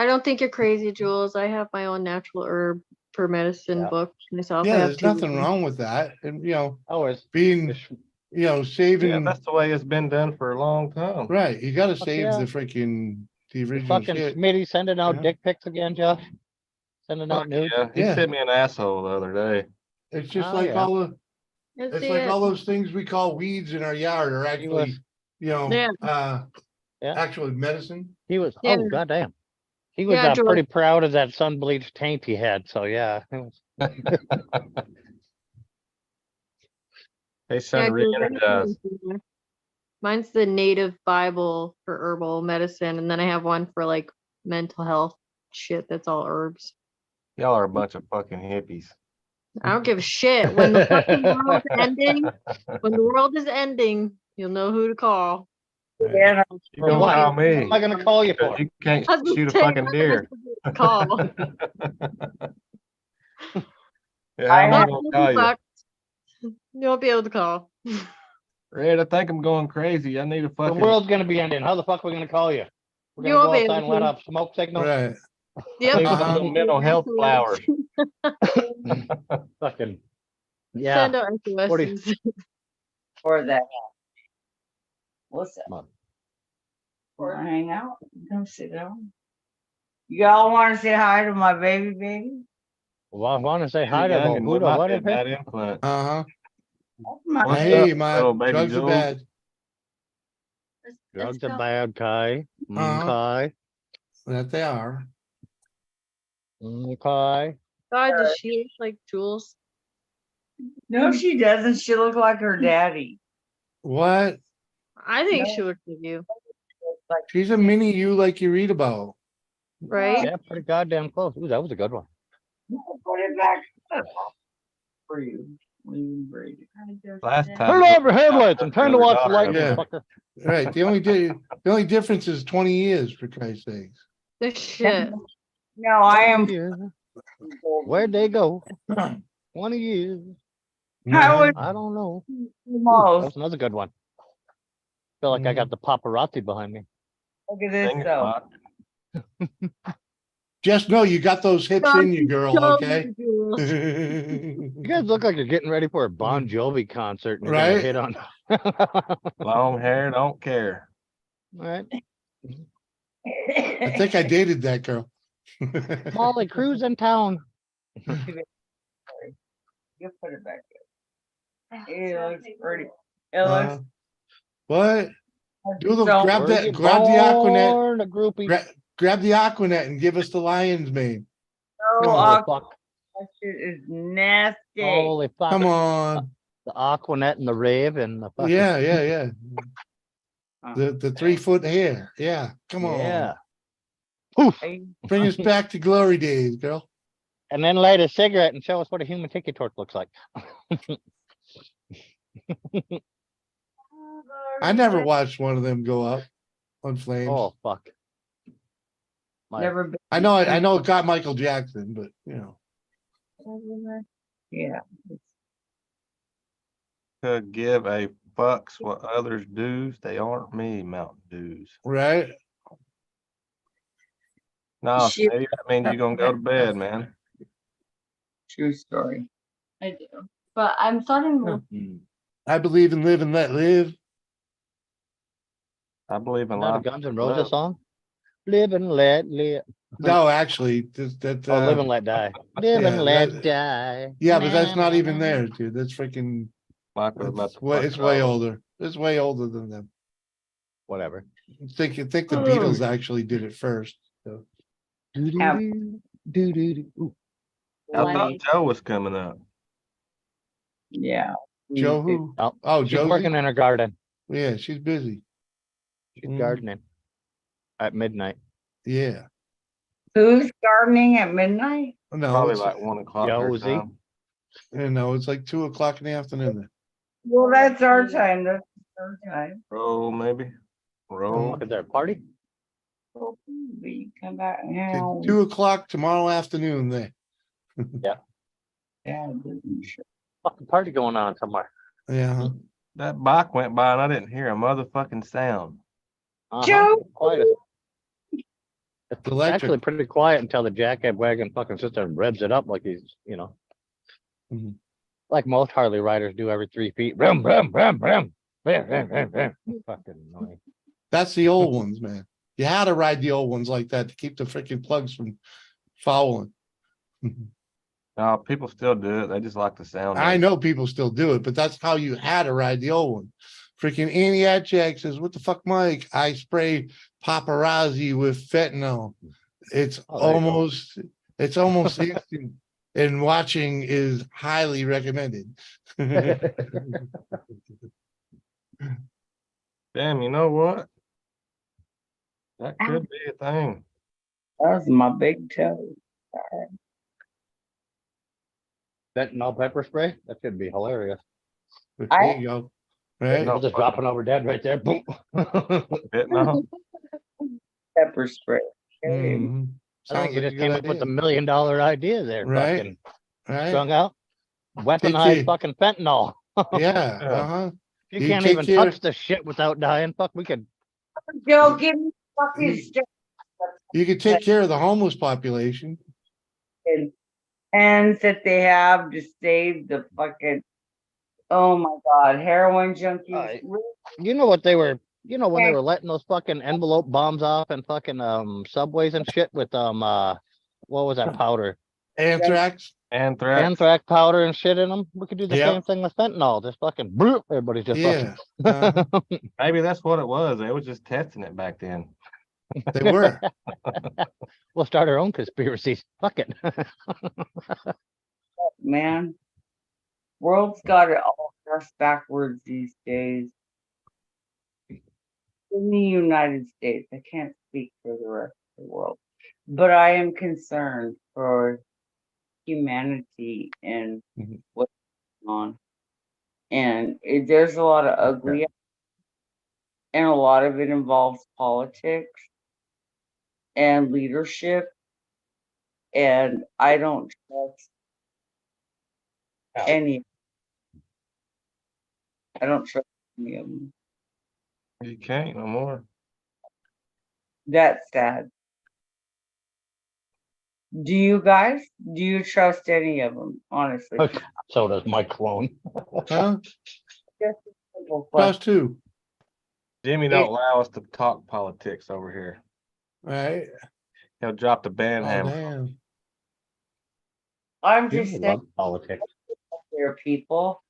don't think you're crazy, Jules. I have my own natural herb for medicine book myself. I Yeah, have there's two of nothing them. wrong with that. And you know, always being saving Yeah, that's the way it's been done for a long time. right. You gotta Fuck save yeah. the original Fucking shit. Smitty sending out Yeah. dick pics again, Josh. Sending out nudes. Yeah, he sent me an asshole the other day. It's just Oh, like yeah. all the Let's it's see like it. all those things we call weeds in our yard are actually, Yeah. actually medicine. He was Yeah. oh goddamn. He was Yeah, George. pretty proud of that sun bleached taint he had. So yeah. It was... Hey Yeah, son, George, I have re-energize. two in there. Mine's the native Bible for herbal medicine, and then I have one for like mental health shit that's all herbs. Y'all are a bunch of fucking hippies. I don't give a shit. When the fucking world's ending, when the world is ending, you'll know who to call. Yeah. You don't call me. What am I gonna call you for? You can't I was shoot a saying, fucking deer. call. Yeah, how am I Oh, gonna you'll call be you? fucked. You won't be able to call. Red, I think I'm going crazy. I need a The fucking. world's gonna be ending. How the fuck are we gonna call you? We're You gonna won't go be outside able and let to. off smoke signals. Right. Yep. Need some little mental health flowers. Fucking yeah. Send out SOSs. Or that. What's that? Or hang out? Come sit down. Y'all want to say hi to my baby? Well, I want to say hi to Young and who to might what be a if bad it? influence. Uh-huh. My Hey, up, my little baby drugs are Jules? bad. Drugs are bad, Kai. Uh-huh. Kai. That they are. Okay. God, does she look like Jules? No, she doesn't. She look like her daddy. What? I think No. she looks like you, She's a mini you like you read about. right? Yeah, pretty goddamn close. Ooh, that was a good one. Put it back up for you. When you braid it. Last time. Turn off your headlights. I'm trying to watch the light, Yeah. motherfucker. Right. The only difference is 20 years, for Christ's sakes. This shit. No, I am. Where'd they go? 20 years. I was I don't know. Ooh, that almost. was another good one. Feel like I got the paparazzi behind me. Look at this though. Just know you got those hips in you, girl, okay? You guys look like you're getting ready for a Bon Jovi concert and you're gonna Right? hit on. Long hair, don't care. All right. I think I dated that girl. Molly Cruz in town. You put it back there. It looks pretty. It looks. What? Do the So- grab Were that you grab the Aquanet. born a groupie? Grab the Aquanet and give us the lion's mane. So Come on. fuck. that shit is nasty. Holy fuck. Come on. The Aquanet and the rave and the fucking. Yeah. The 3-foot hair. Yeah. Come on. Yeah. Bring us back to glory days, girl. And then light a cigarette and show us what a human tiki torch looks like. I never watched one of them go up on flames. Oh fuck. Never been. I know it got Michael Jackson, but you know. Yeah. Could give a fucks what others do. They aren't me, Mountain Dews. Right? No, Shit. maybe that means you're gonna go to bed, man. True story. I do. But I'm starting to I believe in live and let live. I believe in Not a life. Guns N' Roses song. Live and let live. No, actually, that Oh, live and let die. Live and yeah, let that- die. yeah, but that's not even there, dude. That's freaking. Like we're about It's to way, fuck it's way up. older. It's way older than them. Whatever. I think the Beatles actually did it first. So. Ooh. I thought Joe was coming up. Yeah. Joe who? Oh, Oh, she's Josie? working in her garden. Yeah, she's busy. She's gardening at midnight. Yeah. Who's gardening at midnight? No, Probably it's, like 1 o'clock. their Josie. time. no, it's like 2 o'clock in the afternoon. Well, that's our time. That's our time. Roll, maybe. Roll. Fuck, is there a party? Well, we come back It's now. 2 o'clock tomorrow afternoon there. Yeah. Business. Fucking party going on somewhere. Yeah. That bike went by and I didn't hear a motherfucking sound. Joe! Quiet. It's Electric. actually pretty quiet until the jackhead wagon fucking sits there and revs it up like he's, Mhm. like most Harley riders do every 3 feet. Rum, rum, rum, rum. Rum, rum, rum, rum. Fucking annoying. That's the old ones, man. You had to ride the old ones like that to keep the freaking plugs from fouling. No, people still do it. They just like the sound. of I it. know people still do it, but that's how you had to ride the old one. Freaking Annie Atchak says, "What the fuck, Mike? I spray paparazzi with fentanyl. It's Oh, there you go. almost instant, and watching is highly recommended." Damn, you know what? That could be a thing. That's my big toe. Fentanyl pepper spray? That could be hilarious. There you go. Right? I'll just dropping over dead right there. Boom. No. Pepper spray. Mhm. I think Sounds you like a just good came up with idea. $1 million idea there. Right. Fucking Right? strung out. Take Weaponized the- fucking fentanyl. Yeah. Uh-huh. You You can't take even care- touch the shit without dying. Fuck, we could. Joe, give me fucking stick. You could take care of the homeless population. Ends that they have to save the fucking, oh my god, heroin junkies. You know what they were. You know when they were letting those fucking envelope bombs off and fucking subways and shit with what was that powder? Anthrax. Anthrax powder and shit in them. We could do the Yep. same thing with fentanyl. Just fucking bloop, everybody's just Yeah. fucking. Maybe that's what it was. They was just testing it back then. They were. We'll start our own conspiracies. Fuck it. Man, world's got it all ass backwards these days. In the United States, I can't speak for the rest of the world, but I am concerned for humanity and what's going on. And there's a lot of ugly, and a lot of it involves politics and leadership. And I don't trust any. I don't trust any of them. You can't no more. That's sad. Do you guys? Do you trust any of them? Honestly, So does my clone. Huh? just a simple question. Us too. Jimmy don't allow us to talk politics over here. Right. He'll drop the Oh, band hammer. damn. I'm Jimmy just saying, loves politics. there, people.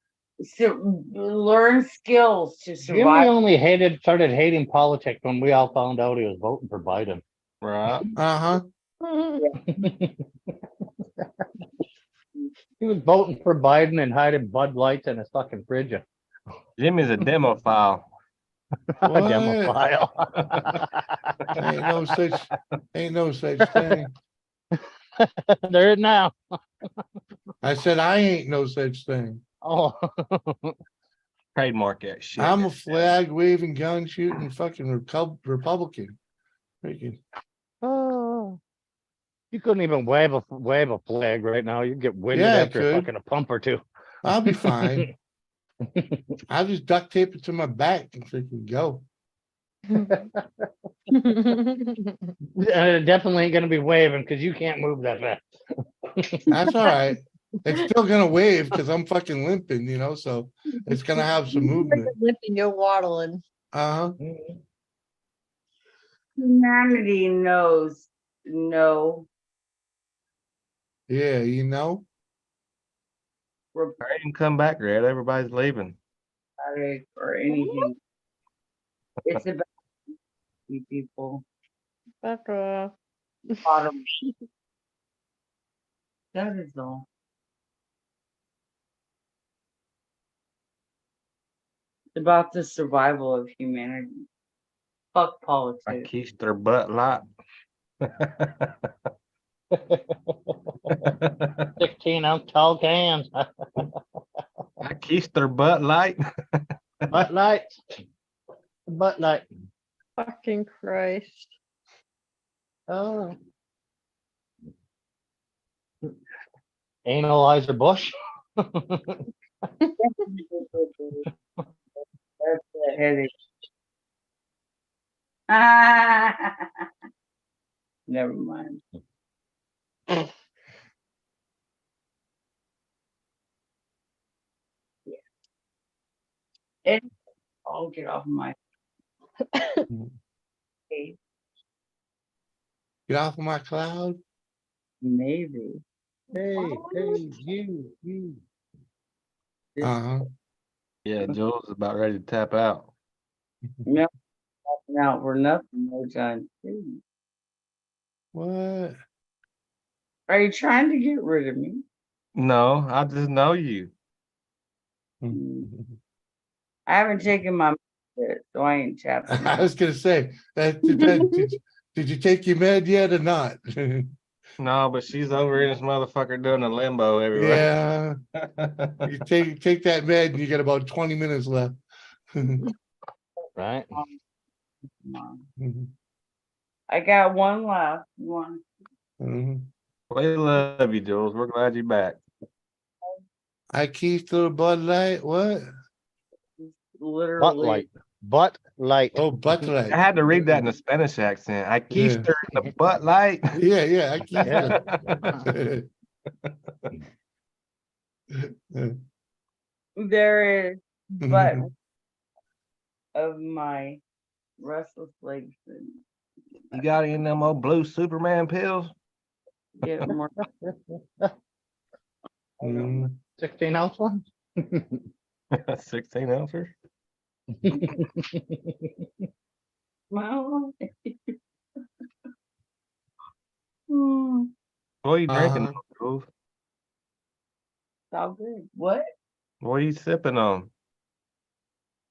So learn skills to Jimmy survive. only started hating politics when we all found out he was voting for Biden. Right. Uh-huh. He was voting for Biden and hiding Bud Lights in his fucking fridge. Jimmy's a demo file. A What? demo file. Ain't no such thing. There it now. I said I ain't no such thing. Oh. Trademark that shit. I'm a flag waving, gun shooting fucking Republican. Freaking. Oh. You couldn't even wave a flag right now. You'd get winded Yeah, I after could. fucking a pump or two. I'll be fine. I'll just duct tape it to my back and freaking go. It definitely ain't gonna be waving because you can't move that fast. That's all right. It's still gonna wave because I'm fucking limping, so it's gonna have some movement. Limping, you're waddling. Uh-huh. Humanity knows no Yeah, I didn't come back, Red. Everybody's leaving. republic or anything. It's about you people. Fuck off. Bottom. That is all. It's about the survival of humanity. Fuck I politics. kissed their butt light. 16-ounce tall cans. I kissed their butt light. Butt light. Butt light. Fucking Christ. Oh. Analyzer Bush. That's a headache. Never mind. Yeah. I'll get off my case. Get off of my cloud. Maybe. Hey, you. Uh-huh. Yeah, Jules is about ready to tap out. No, now we're nothing no time soon. What? Are you trying to get rid of me? No, I just know you. I haven't taken my med, so I ain't tapping. I was gonna say did you take your med yet or not? No, but she's over in this motherfucker doing a limbo everywhere. Yeah. You take that med and you got about 20 minutes left. Right. I got one left. One. We love you, Jules. We're glad you're back. I keep through Bud Light. What? Literally. Butt light. Butt light. Oh, Bud Light. I had to read that in a Spanish accent. I kissed her in the butt light. Yeah, I keep There is, but of my restless legs. You got any of them old blue Superman pills? Get more. 16-ounce one. 16 ounces. Well, What are you drinking, Uh-huh. Jules? All good. What? What are you sipping on?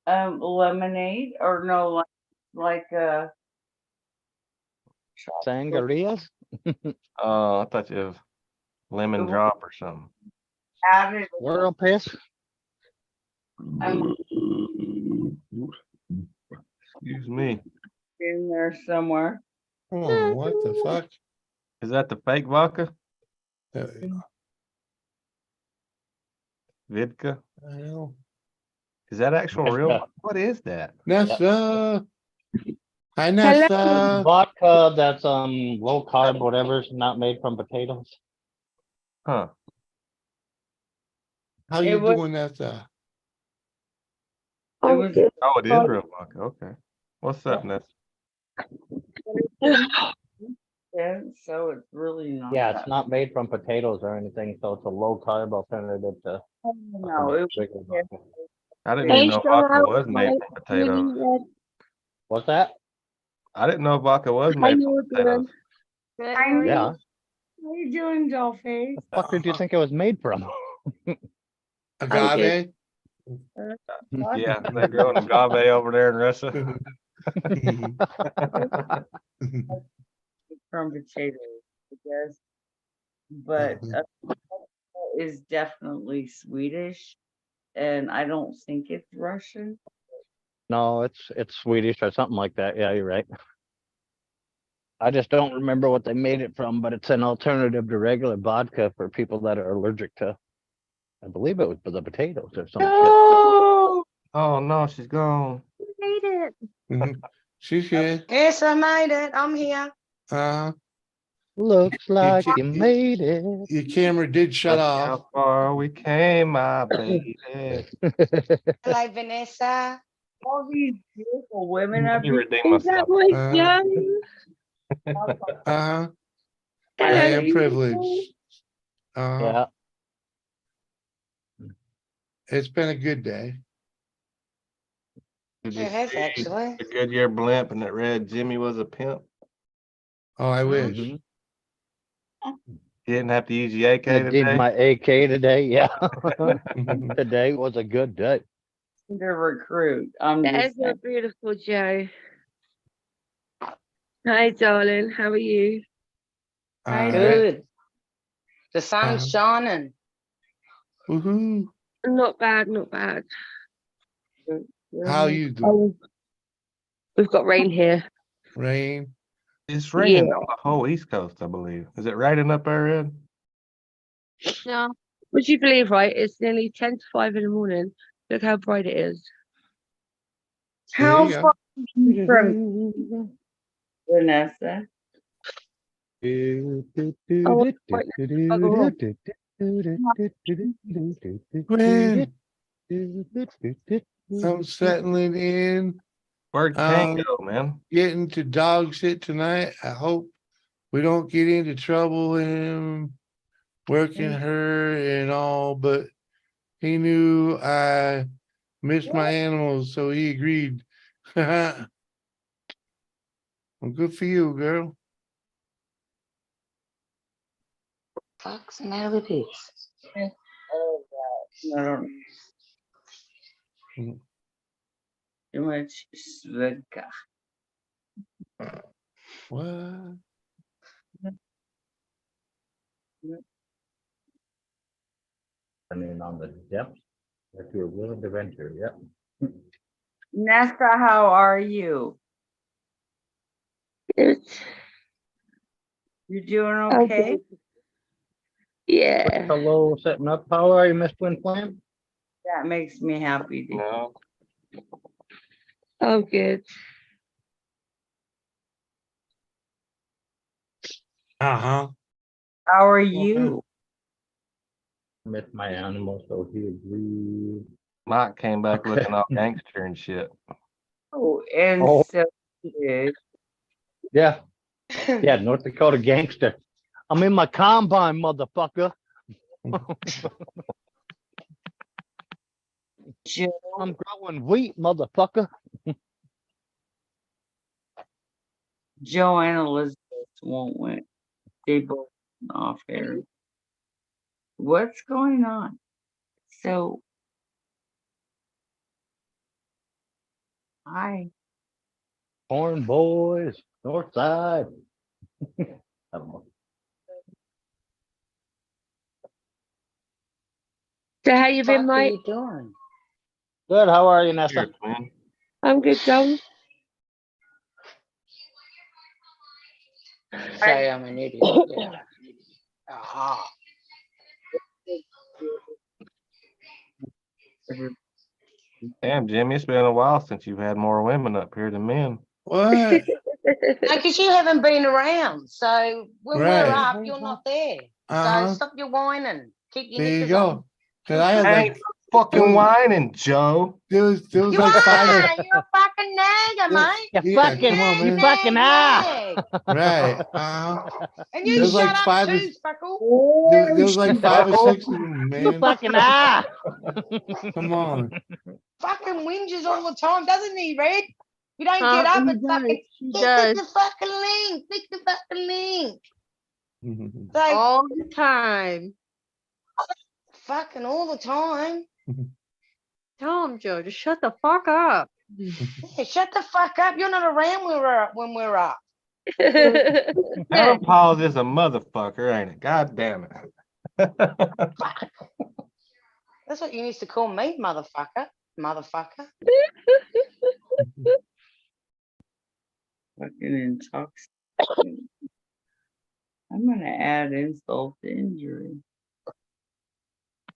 Lemonade or no, like Sangrias? Oh, I thought you was lemon drop or something. added World piss? Excuse me. in there somewhere. Oh, what the fuck? Is that the fake vodka? Vidka? Hell. Is that actual real? Vidka. What is that? Nessa. Hi, Nessa. Vodka that's low carb, whatever's not made from potatoes. Huh. How you doing, Nessa? Oh, it is real vodka. Okay. What's up, Ness? Yeah, so it's really not. Yeah, that. it's not made from potatoes or anything, so it's a low carb alternative to. No, it regular vodka. I didn't even know vodka was made from potatoes. What's that? I didn't know vodka was made from potatoes. Good, how are Yeah. you? How you doing, Dollface? The fuck did you think it was made from? Agave? Yeah, they grow an agave over there in Russia. From potatoes, I guess, but is definitely Swedish, and I don't think it's Russian. No, it's Swedish or something like that. Yeah, you're right. I just don't remember what they made it from, but it's an alternative to regular vodka for people that are allergic to. I believe it was for the potatoes or some Oh no, she's gone. Made it. She's here. Yes, I made it. I'm here. Uh, Looks like you made it. Your camera did shut Look off. how far we came, my baby. Hello, Vanessa. All these beautiful women Let up me here. redeem myself. Uh-huh. I am privileged. Yeah. It's been a good day. Did you It has see actually. the Goodyear blimp and it read Jimmy was a pimp? Oh, I wish. Mhm. You didn't have to use the AK I did today? my AK today. Yeah. Today was a good day. To recruit. I'm There's just my beautiful Joe. Hi, darling. How are you? Good. The sun's shining. Woohoo. Not bad, not bad. How you doing? We've got rain here. Rain. It's raining Yeah. on the whole East Coast, I believe. Is it raining up there, Ed? No. Would you believe, right? It's nearly 10 to 5 in the morning. Look how bright it is. How you go. far from Vanessa? Gwen, I'm settling in. Where'd Kane go, man? Getting to dog sit tonight. I hope we don't get into trouble with him working her and all, but he knew I missed my animals, so he agreed. Well, good for you, girl. Fox and out of the pigs. Oh, I don't Mm. too much vodka. What? I mean, on the depths that you're willing to venture. Yeah. Nesta, how are you? Good. You doing okay? Yeah. Hello, setting up. How are you, Miss Twin Flame? That makes me happy. To No. Oh, good. Uh-huh. How are you? Miss my animal, so he agreed. Mike came back looking all gangster and shit. Oh, and Oh. so did. Yeah. Yeah, North Dakota gangster. I'm in my combine, motherfucker. Joe. I'm growing wheat, motherfucker. Joe and Elizabeth won't win. People off air. What's going on? So, hi. Corn boys, north side. I don't know. So how you been, Fuck are mate? you doing? Good. How are you, Nessa? Here, man. I'm good, John. Say I'm an idiot. Yeah. Aha. Damn, Jimmy, it's been a while since you've had more women up here than men. What? Because you haven't been around. So when we're Right. up, you're not there. So Uh-huh. stop your whining. Keep your There you knickers on. go. Cause I had I like ain't fucking whining, Joe. there was You like are. 5 or You're a fucking nagger, mate. You yeah, fucking, come on, you man. fucking Nag. Right. And There you was shut like up 5 or too, Speckle. there was like 5 or 6 of them, You man. fucking Come on. Fucking whinges all the time, doesn't he, Red? You don't Huh? get up He and does. fucking He click does. the fucking link. Click the fucking link. So All the time. fucking all the time. Tell him, Joe, just shut the fuck up. Yeah, shut the fuck up. You're not around when we're up. Adam Pauls is a motherfucker, ain't it? God damn it. That's what you used to call me, motherfucker. Motherfucker. Fucking intoxicated. I'm gonna add insult to injury.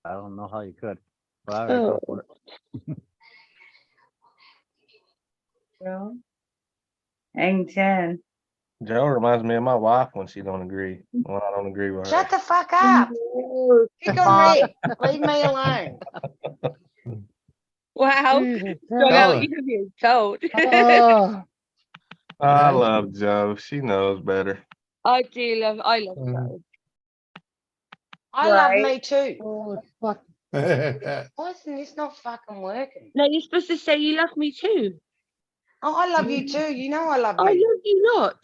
I don't know how you could. But all right, go for it. Well, hang 10. Joe reminds me of my wife when she don't agree. When I don't agree with her. Shut the fuck up. Pick on Red. Leave me alone. Wow. Strung Tell out, her. you're being told. I love Joe. She knows better. I love Joe. I love Right. me too. Oh, fuck. Why isn't this not fucking working? No, you're supposed to say you love me too. Oh, I love you too. You know I love I you. love you not.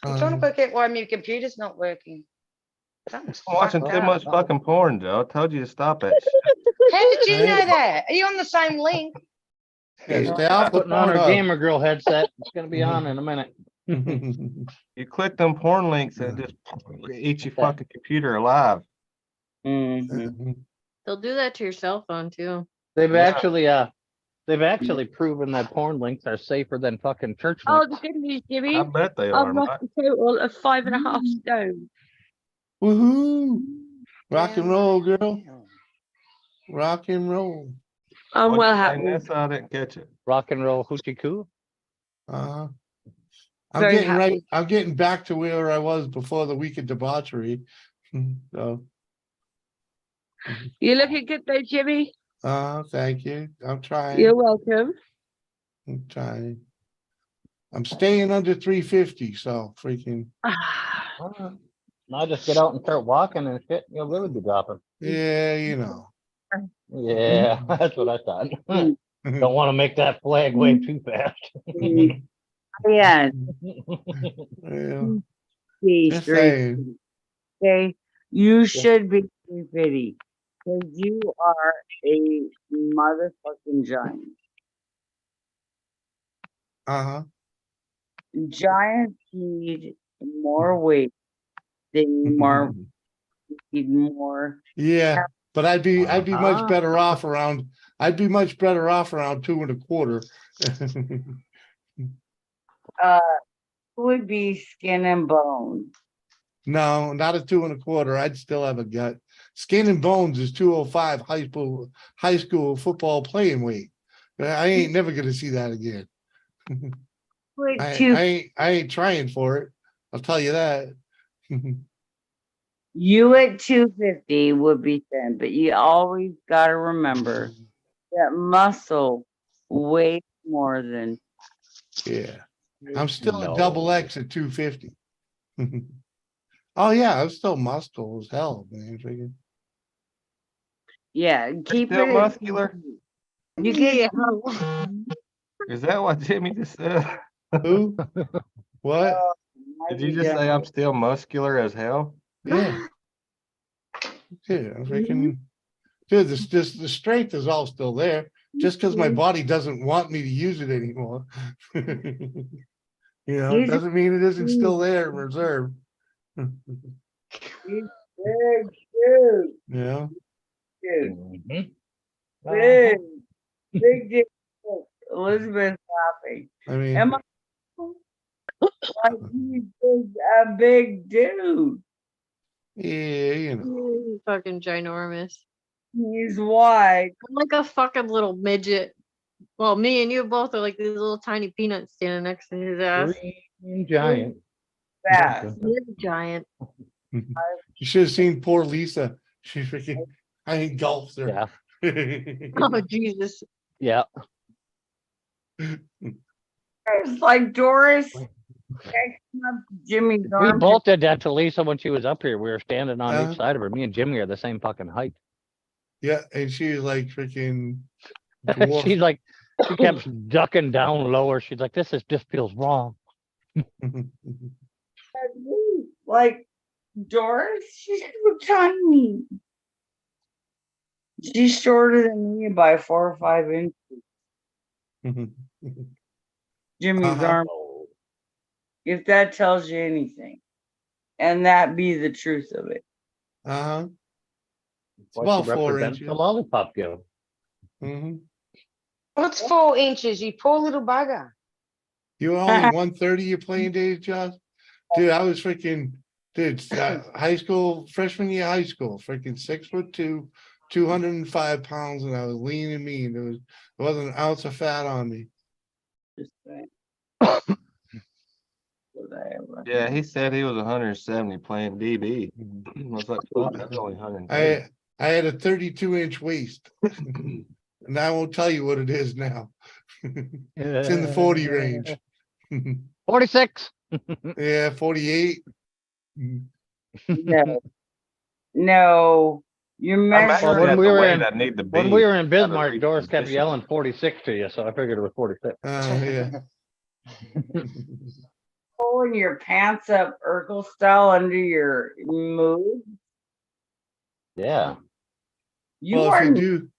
I'm trying to work out why my computer's not working. Something's I'm watching fucked too up. much fucking porn, Joe. I told you to stop that shit. How did you Right? know that? Are you on the same link? Yeah, stay off the Putting on her Pornhub. gamer girl headset. It's gonna be on in a minute. You click them porn links and it just eats your fucking computer alive. Mm-hmm. They'll do that to your cell phone too. They've Yeah. actually proven that porn links are safer than fucking church Oh, links. the good news, I Jimmy. bet they I've are, lost Mike. a total of 5.5 stone. Woohoo! Rock and Damn roll, right. girl. Rock and roll. I'm What'd well you say, happy. Nessa? I didn't catch it. Rock and roll hoochie coo. I'm Very getting right. happy. I'm getting back to where I was before the week of debauchery. So, You're looking good though, Jimmy. thank you. I'm trying. You're welcome. I'm trying. I'm staying under 350. So freaking. Now just get out and start walking and shit. You'll really be dropping. Yeah, you know. Yeah, that's what I thought. Don't want to make that flag wave too fast. Yeah. Yeah. Be Just straight. saying. Okay. You should be 350 because you are a motherfucking giant. Giants need more weight. They need more. Yeah, but I'd be much better off around. I'd be much better off around 2.25. Would be skin and bone. No, not a 2.25. I'd still have a gut. Skin and bones is 205 high school football playing weight. I ain't never gonna see that again. I ain't trying for it. I'll tell you that. You at 250 would be thin, but you always got to remember that muscle weighs more than. Yeah, I'm still a double X at 250. Oh yeah, I'm still muscle as hell, man. Freaking. Yeah, keep Still it. muscular? You get. Is that what Jimmy just said? Who? What? My Did you just say I'm still muscular as hell? Yeah. Yeah, I'm freaking, dude, the strength is all still there. Just because my body doesn't want me to use it anymore. You know, it doesn't mean it isn't still there in reserve. He's big, dude. Yeah. Dude. Mhm. Big dude. Elizabeth's laughing. I mean, Am I like he's a big dude? yeah, you know. He's fucking ginormous. He's wide. I'm like a fucking little midget. Well, me and you both are like these little tiny peanuts standing next to his ass. Green giant. Fast. He's giant. You should have seen poor Lisa. She freaking, I engulfed her. Yeah. Oh Jesus. Yeah. It's like Doris. catching up Jimmy's We arm. both did that to Lisa when she was up here. We were standing on Uh-huh. each side of her. Me and Jimmy are the same fucking height. Yeah, and she was like freaking dwarf. She's like, she kept ducking down lower. She's like, this feels wrong. Like Doris, she's so tiny. She's shorter than me by 4 or 5 inches. Jimmy's arm. If that tells you anything, and that be the truth of it. Uh-huh. It's What about she 4 represents inches. the lollipop gift. What's 4 inches, you poor little bugger? You were only 130 you're playing days, Josh? Dude, I was freaking, dude, high school, freshman year high school, freaking 6'2", 205 pounds, and I was lean and mean. There wasn't an ounce of fat on me. Yeah, he said he was 170 playing DB. I was like, fuck, that's only 130. I had a 32-inch waist. And I won't tell you what it is now. It's in the 40 range. 46. Yeah, 48. No, you're measuring. When we were in, I need to be. when we were in Bismarck, Doris kept yelling 46 to you, so I figured it was 46. Yeah. Pulling your pants up Urkel style under your mood. Yeah. You Well, are if you do,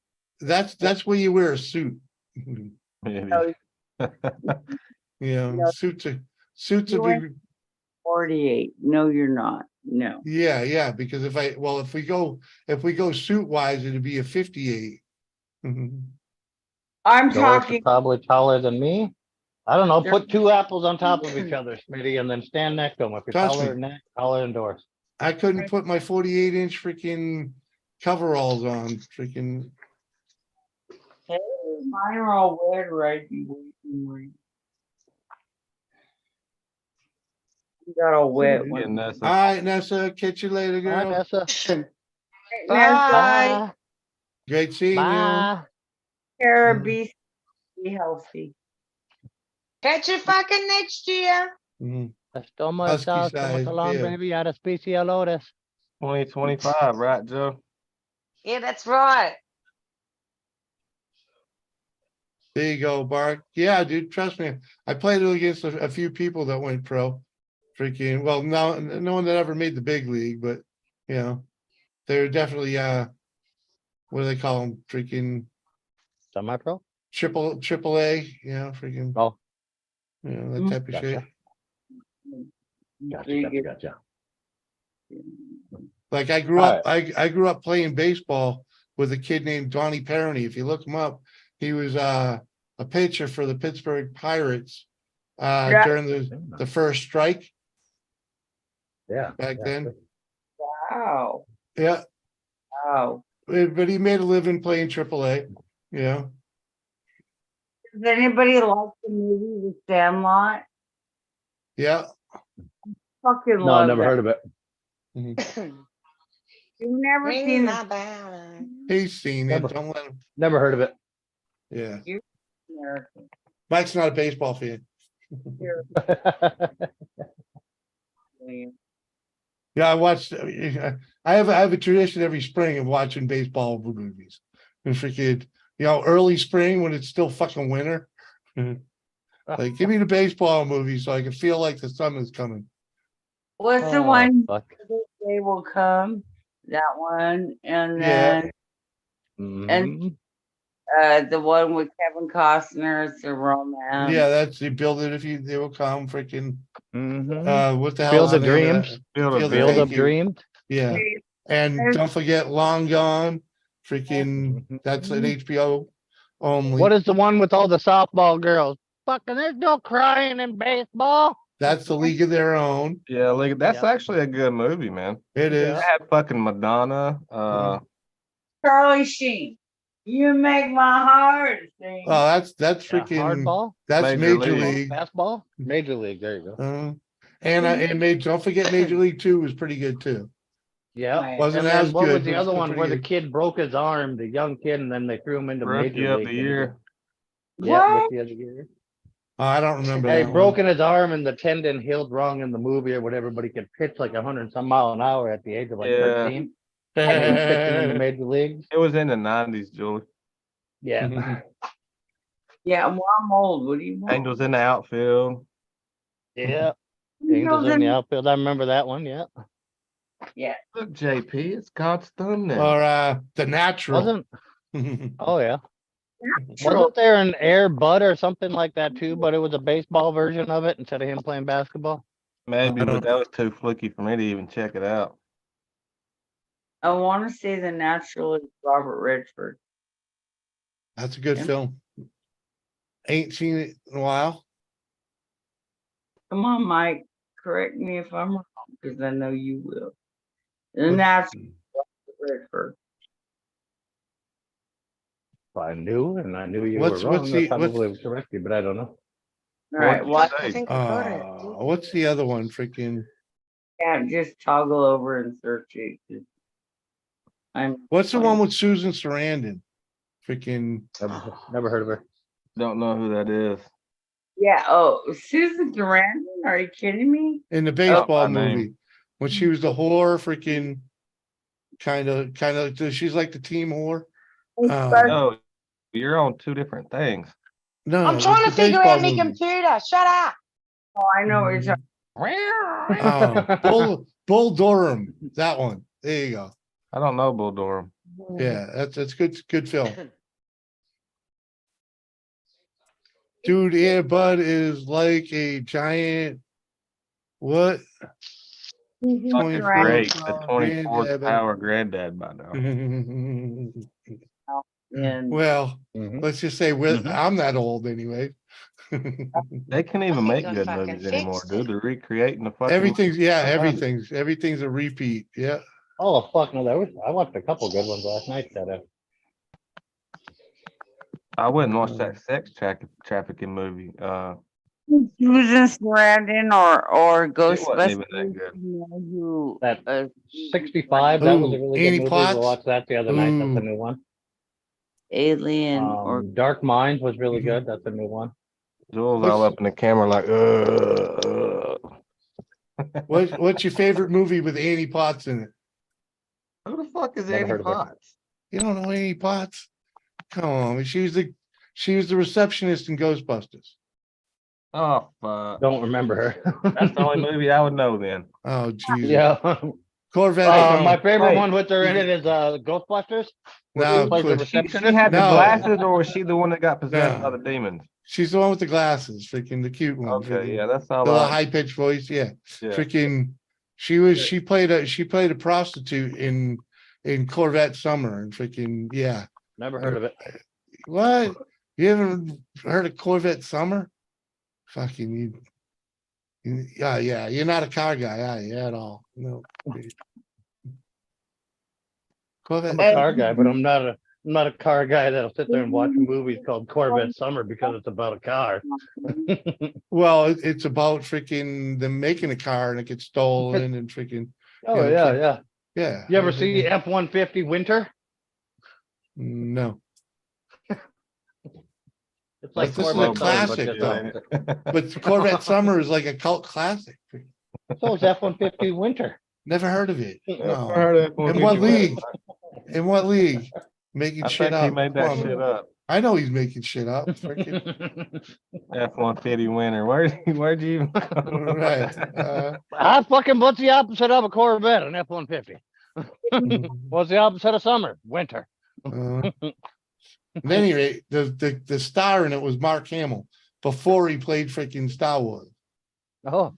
that's where you wear a suit. no, Yeah, No. suits are You ain't- big. 48. No, you're not. No. Yeah, because if we go suit wise, it'd be a 58. I'm Doris is talking. probably taller than me. I don't know. Put two apples on top of each other, Smitty, and then stand next to them. If you're Trust taller me. than that, taller than Doris. I couldn't put my 48-inch freaking coveralls on. Freaking Hey, mine are all wet right. You got all wet. Yeah, One. Nessa. all right, Nessa, catch you later, Bye, girl. Nessa. Bye. Great seeing Bye. Care, Mhm. be healthy. Catch you fucking next year. you. Estamos Husky estamos size, along, yeah. baby, out of specialidades. 2025, right, Joe? Yeah, that's right. There you go, Bark. Yeah, dude, trust me. I played against a few people that went pro. Freaking, well, no one that ever made the big league, but you know, they're definitely what do they call them? Freaking Semi-pro? triple A, you know, freaking, Oh, you know, that type of gotcha. shit. Gotcha. Like I grew All up, I grew up playing baseball with a kid named Donnie Perrone. If you look him up, he was a pitcher for the Pittsburgh Pirates during the first strike Yeah. back then. Wow. Yeah, Wow. but he made a living playing AAA. You know, Does anybody like the movie The Sandlot? yeah. Fucking No, love I never that. heard of it. You've never Ring seen my it. bell. He's seen Never. it. Don't let him. Never heard of it. Yeah, You're American. Mike's not a baseball fan. You're Yeah, I watched. I have a tradition every spring of watching baseball movies. And freaking, you know, early spring when it's still fucking winter. Like, give me the baseball movie so I can feel like the sun is coming. What's the Oh, one? fuck. They will come. That one, and Yeah. then Mhm. the one with Kevin Costner. It's a romance. Yeah, that's the build it if you they will come freaking Mhm. what the hell Field is of the name of Dreams. that? Field of Field Field Thank of You. Dreams. Yeah. And don't forget Long Gone. Freaking that's an HBO only. What is the one with all the softball girls? Fucking, there's no crying in baseball. That's the League of Their Own. Yeah, like that's Yeah. actually a good movie, man. It is. It had fucking Madonna. Charlie Sheen. You make my heart sing. Oh, that's Yeah, freaking hardball. that's Major League. League. Fastball. Major League. There you go. And don't forget Major League 2 was pretty good too. Yeah. Wasn't And then as what good, was the but it's other still one pretty where the good. kid broke his arm, the young kid, and then they threw him into Rookie Major of League? the Year. Yeah, What? Rookie of the Year. I don't remember He that one. broken his arm and the tendon healed wrong in the movie or whatever, but he could pitch like 100 some mile an hour at the age of like Yeah. 13. And he was pitching in the major leagues. It was in the 90s, Julie. Yeah. Yeah, well, I'm old. What do you want? Angels in the outfield. Yeah. Angels in the outfield. I remember that one. Yeah. Yeah. Look, JP, it's God's thumbnail. Or The Natural. Wasn't? Oh yeah. Wasn't there an Air Bud or something like that too? But it was a baseball version of it instead of him playing basketball. Maybe, but that was too flicky for me to even check it out. I want to say The Natural is Robert Redford. That's a good film. Ain't seen it in a while. Come on, Mike. Correct me if I'm wrong, because I know you will. The Natural is Robert Redford. If I knew, and I knew you What's- were wrong, what's I the- probably would correct you, but I don't know. All right. Well, What's the other one? Freaking can't just toggle over and search it. 'Cause I'm. what's the one with Susan Sarandon? Freaking Never heard of her. Don't know who that is. Yeah. Oh, Susan Sarandon? Are you kidding me? in the baseball my name. movie when she was the whore, freaking kind of. She's like the team whore. No, you're on two different things. No, I'm it's trying the to figure baseball out my movie. computer. Shut up. Oh, I know what you're Oh, Bull Durham. That one. There you go. I don't know Bull Durham. Yeah, that's good film. Dude, Air Bud is like a giant what? Susan Fucking 24 great. The power 24 granddad. power granddad by now. And Well, let's just say I'm that old anyway. They can't even make gonna good fucking movies fix anymore, dude. They're recreating the fucking. everything's everything's a repeat. Yeah. Oh fuck no! I watched a couple good ones last night. I wouldn't watch that sex trafficking movie. Susan Sarandon or It wasn't even Ghostbusters. that good. Who, That 65. That was a really Annie good movie. Potts? We watched that the other night. That's a new one. Alien or Dark Minds was really good. That's a new one. Jules all up in the camera like, What's your favorite movie with Annie Potts in it? Who the fuck is Never Annie heard of her. Potts? You don't know Annie Potts? Come on, she was the receptionist in Ghostbusters. Oh fuck! Don't remember her. That's the only movie I would know then. Oh Jesus. Yeah. Corvette. My favorite Wait. one with her in it is Ghostbusters. Where No, she plays the Chris, She receptionist. had the No. glasses, or was she the one that got possessed No. by the demons? she's the one with the glasses, freaking the cute one. Okay, yeah, that's all. The I, high pitched voice, yeah. yeah. Freaking she played a prostitute in Corvette Summer and freaking yeah. Never heard of it. What? You haven't heard of Corvette Summer? Fucking yeah, you're not a car guy, are you at all? No. Corvette. I'm a car guy, but I'm not a car guy that'll sit there and watch movies called Corvette Summer because it's about a car. Well, it's about freaking them making a car and it gets stolen and freaking. Oh you know, yeah. Yeah. You ever see F-150 Winter? No. It's like This is a Corvette classic, Summer, though. but just- But Corvette Summer is like a cult classic. So is F-150 Winter. Never heard of it. Never No. heard of it. In what league? In what league? Making I shit think he up. made that shit up. I know he's making shit up. Freaking F-150 winner. Where'd you even? right. I fucking what's the opposite of a Corvette? An F-150. What's the opposite of summer? Winter. At any rate, the star in it was Mark Hamill before he played freaking Star Wars. Oh,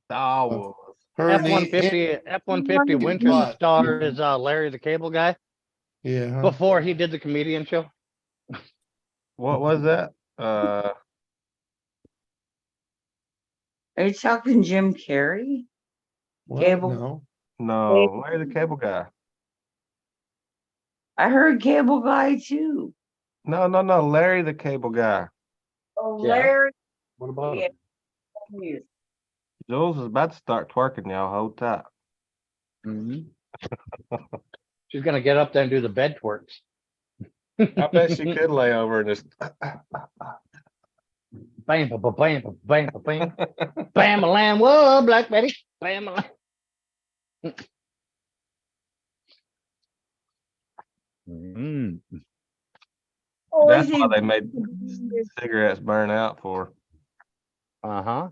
Star Wars. F-150 Winter. The star is Larry the Cable Guy. Yeah. Huh? Before he did the comedian show. What was that? Are you talking Jim Carrey? What? Cable? No, Larry the Cable Guy. I heard Cable Guy too. No, Larry the Cable Guy. Oh, Yeah. Larry. What about Yeah. him? Jules is about to start twerking, y'all. Hold tight. She's gonna get up there and do the bed twerks. I bet she could lay over and just Bam, ba, ba, bam, ba, bam, ba, bam, bam, a lamb. Whoa, Black Betty. Bam, a lamb. Oh, That's why they made cigarettes burn out for. Uh-huh.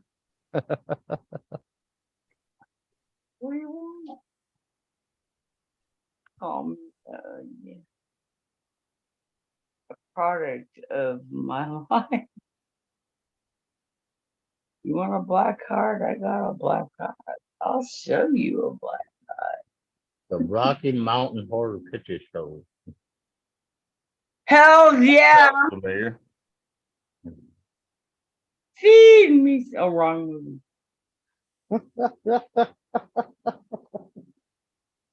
What do you want? Yeah. A product of my life. You want a black card? I got a black card. I'll show you a black card. The Rocky Mountain Horror Picture Show. Hell yeah! Familiar. Feed me. Oh, wrong movie.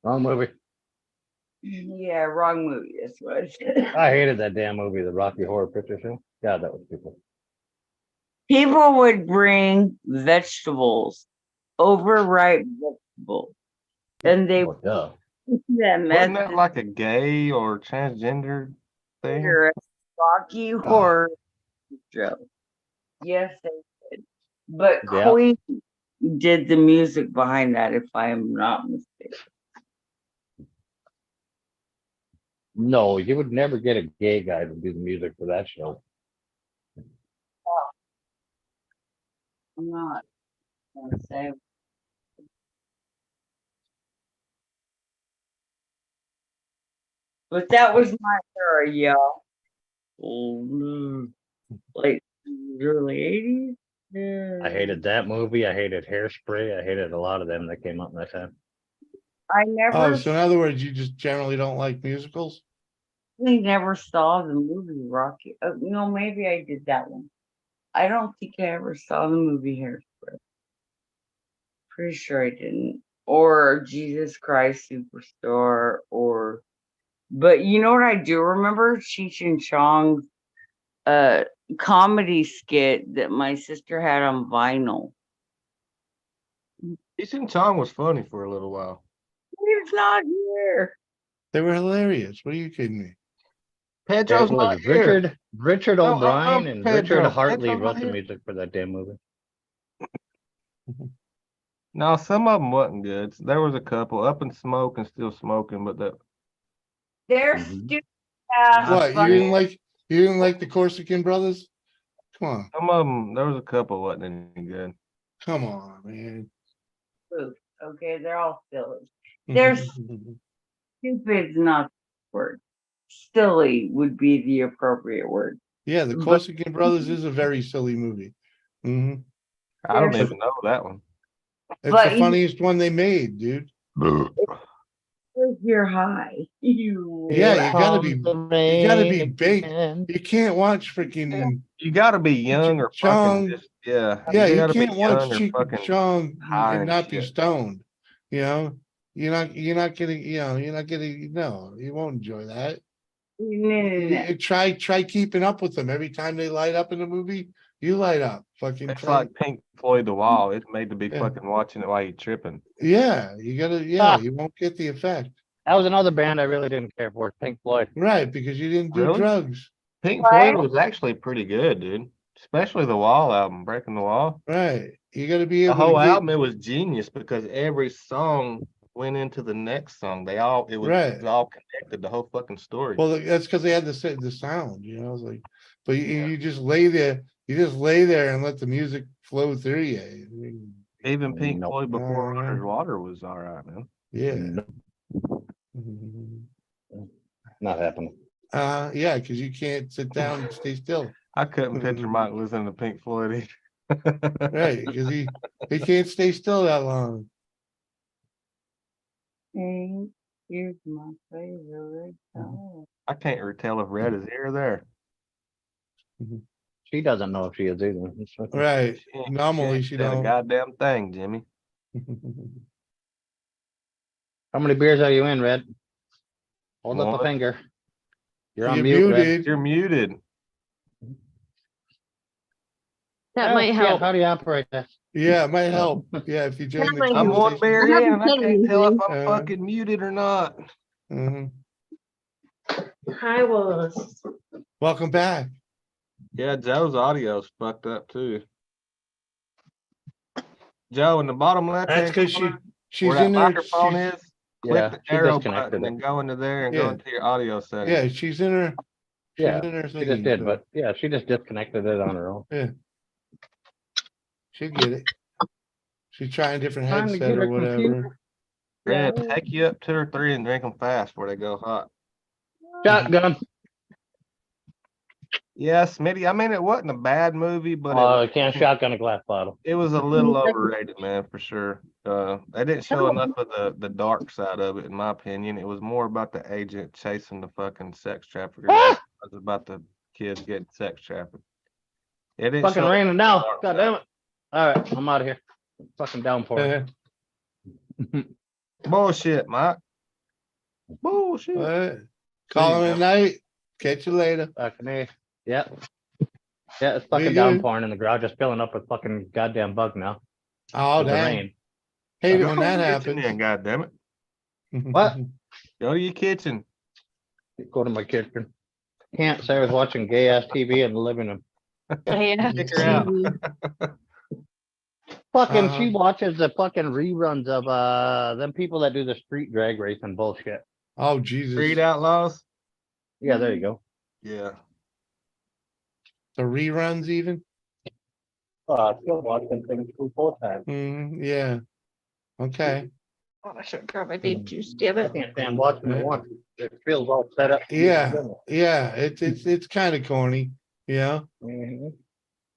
Wrong movie. Yeah, wrong movie. That's what I said. I hated that damn movie, the Rocky Horror Picture Show. God, that was stupid. People would bring vegetables, overripe vegetables, and they Oh, duh. them Wasn't that like a gay or transgender thing? Rocky Horror Show. Yes, they did. But Yeah. Queen did the music behind that, if I am not mistaken. No, you would never get a gay guy to do the music for that show. I'm not gonna say. But that was my era, y'all. Like early 80s. Yeah. I hated that movie. I hated Hairspray. I hated a lot of them that came out in that time. I never Oh, so in other words, you just generally don't like musicals? really never saw the movie Rocky. No, maybe I did that one. I don't think I ever saw the movie Hairspray. Pretty sure I didn't. Or Jesus Christ Superstar, but you know what I do remember? Cheech and Chong's comedy skit that my sister had on vinyl. Cheech and Chong was funny for a little while. He's not here. They were hilarious. What are you kidding me? Pedro's It not was here. Richard No, O'Brien and Pedro. Richard Hartley Pedro's wrote not the here. music for that damn movie. No, some of them wasn't good. There was a couple. Up in Smoke and Still Smoking, but that They're Mhm. stupid. What, you didn't like the Corsican Brothers? Come on. some of them, there was a couple wasn't any good. Come on, man. Okay, they're all silly. They're stupid's not the word. Silly would be the appropriate word. Yeah, the But- Corsican Brothers is a very silly movie. hmm I don't There's- even know that one. It's But the you- funniest one they made, dude. If you're high, you Yeah, you gotta be Rain big. again. You can't watch freaking You got to be young or Chong. fucking just yeah. yeah, you gotta be can't watch young or Cheech fucking and Chong high and and not be shit. stoned. You know, you're not getting, no, you won't enjoy that. Try keeping up with them every time they light up in the movie. You light up, fucking. It's try- like Pink Floyd The Wall. It's made to be Yeah. fucking watching it while you're tripping. Yeah, you gotta. Yeah, you won't get the effect. That was another band I really didn't care for, Pink Floyd. Right, because you didn't do Really? drugs. Pink Right. Floyd was actually pretty good, dude. Especially the Wall album, Breaking the Wall. Right, you got to be The able whole to get. album, it was genius because every song went into the next song. It was Right. all connected, the whole fucking story. Well, that's because they had the sound, you know, it's like, but you just lay there, and let the music flow through you. I mean, Even Pink Nope. Floyd before Underwater was all right, man. yeah. Not happening. Yeah, because you can't sit down and stay still. I couldn't picture Mike listening to Pink Floyd either. Right, because he can't stay still that long. Pink is my favorite color. I can't tell if red is here or there. She doesn't know if she is either. Right. Normally she Said a don't. goddamn thing, Jimmy. How many beers are you in, Red? Hold up a One. finger. You're on You're mute, Red. muted. You're muted. That Oh, might shit, help. How do you operate that? Yeah, it might help. Yeah, if you join That the might I'm help. one conversation. beer I haven't in. I said can't tell if anything. I'm fucking muted or not. Mhm. Hi, Willis. Welcome back. Yeah, Joe's audio's fucked up too. Joe, in the bottom left That's hand because corner, she's where that in her. microphone is, click Yeah, the she arrow disconnected button it. and go into there and Yeah. go into your audio settings. Yeah, she's in her. She's Yeah, in her she just thingy, did, so, but yeah, she just disconnected it on her own. yeah, she'll get it. She's trying a different Trying to headset get or her whatever. computer. Red, take you up 2 or 3 and drink them fast before they go hot. Shotgun. Yeah, Smitty, I mean, it wasn't a bad movie, but Can't shotgun a glass bottle. it was a little overrated, man, for sure. They didn't show enough of the dark side of it, in my opinion. It was more about the agent chasing the fucking sex trafficker. It was about the kids getting sex trafficked. It didn't Fucking show raining the now. dark God side. damn it. All right, I'm out of here. Fucking downpour. Bullshit, Mike. Bullshit. What? Call him at night. Catch you later. Fucking A. Yep. Yeah, it's Be fucking good. downpouring in the garage. It's filling up with fucking goddamn bug now. Oh, With the dang. rain. Hate it Go when to that your kitchen happens. then, goddammit. What? Go to your kitchen. Go to my kitchen. Can't say I was watching gay ass TV in the living room. Yeah. Kick her out. Fucking, Uh-huh. she watches the fucking reruns of them people that do the street drag racing bullshit. Oh, Jesus. Street Outlaws. Yeah, there you go. Yeah. The reruns even? I still watch them things 3-4 times. Yeah. Okay. Oh, I should grab my vape juice, damn I it. can't stand watching it Yeah. once. It feels all set up. Yeah. Yeah. It's kind of corny. Yeah. Mm-hmm.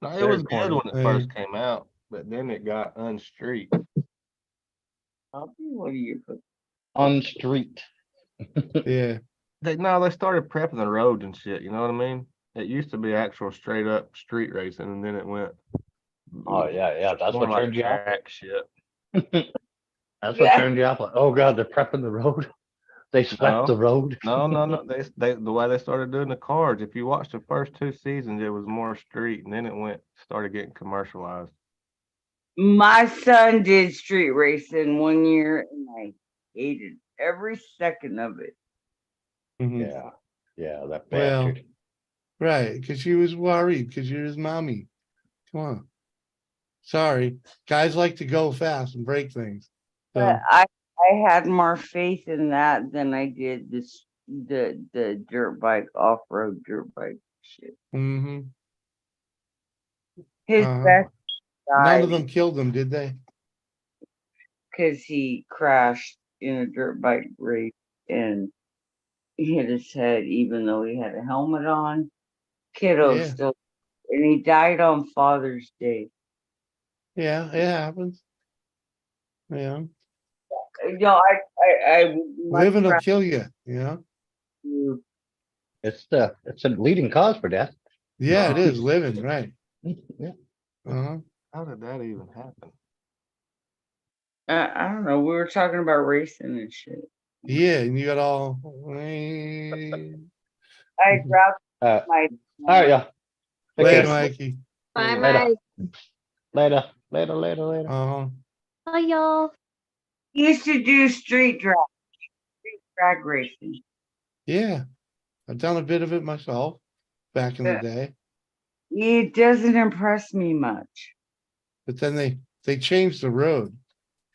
No, it Very was good corny. when it first came out, but then it got unstreet. What do you put? On street. Yeah. They started prepping the roads and shit. You know what I mean? It used to be actual straight up street racing, and then it went. Oh yeah, that's more what like turned you off. track shit. That's what turned you off. Like, oh god, they're prepping the road. They swept the road. No. They the way they started doing the cars. If you watch the first 2 seasons, it was more street, and then it started getting commercialized. My son did street racing one year, and I hated every second of it. Mhm. Yeah, that Well, bastard. right. Because she was worried because you're his mommy. Come on. Sorry. Guys like to go fast and break things. So, But I had more faith in that than I did the dirt bike off-road dirt bike shit. mm-hmm. His Uh-huh. best None died of them killed them, did they? because he crashed in a dirt bike race and hit his head, even though he had a helmet on. Kiddo Yeah. still, and he died on Father's Day. Yeah, it happens. Yeah. You know, I would much Living will rather kill you, you know? do- It's a leading cause for death. Yeah, it is living, right. Yeah. Uh-huh. How did that even happen? I don't know. We were talking about racing and shit. Yeah, and you got all I grabbed my. All right, yeah. later, Mikey. Bye, Later. Mike. Later. Uh-huh. Bye, y'all. He used to do street drag racing. Yeah. I've done a bit of it myself back in the day. It doesn't impress me much. But then they changed the road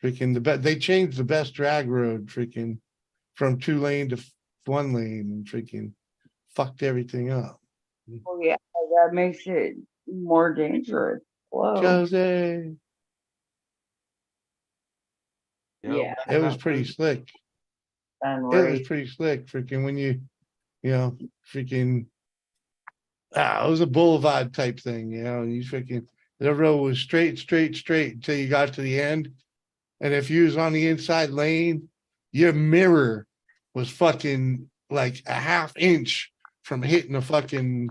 Freaking they changed the best drag road freaking from 2 lane to 1 lane and freaking fucked everything up. Oh yeah, that makes it more dangerous. Whoa. Jose. Yeah. It was pretty slick. And It was pretty slick. Freaking when you know, freaking it was a boulevard type thing, you know, and you freaking the road was straight until you got to the end. And if you was on the inside lane, your mirror was fucking like a half inch from hitting the fucking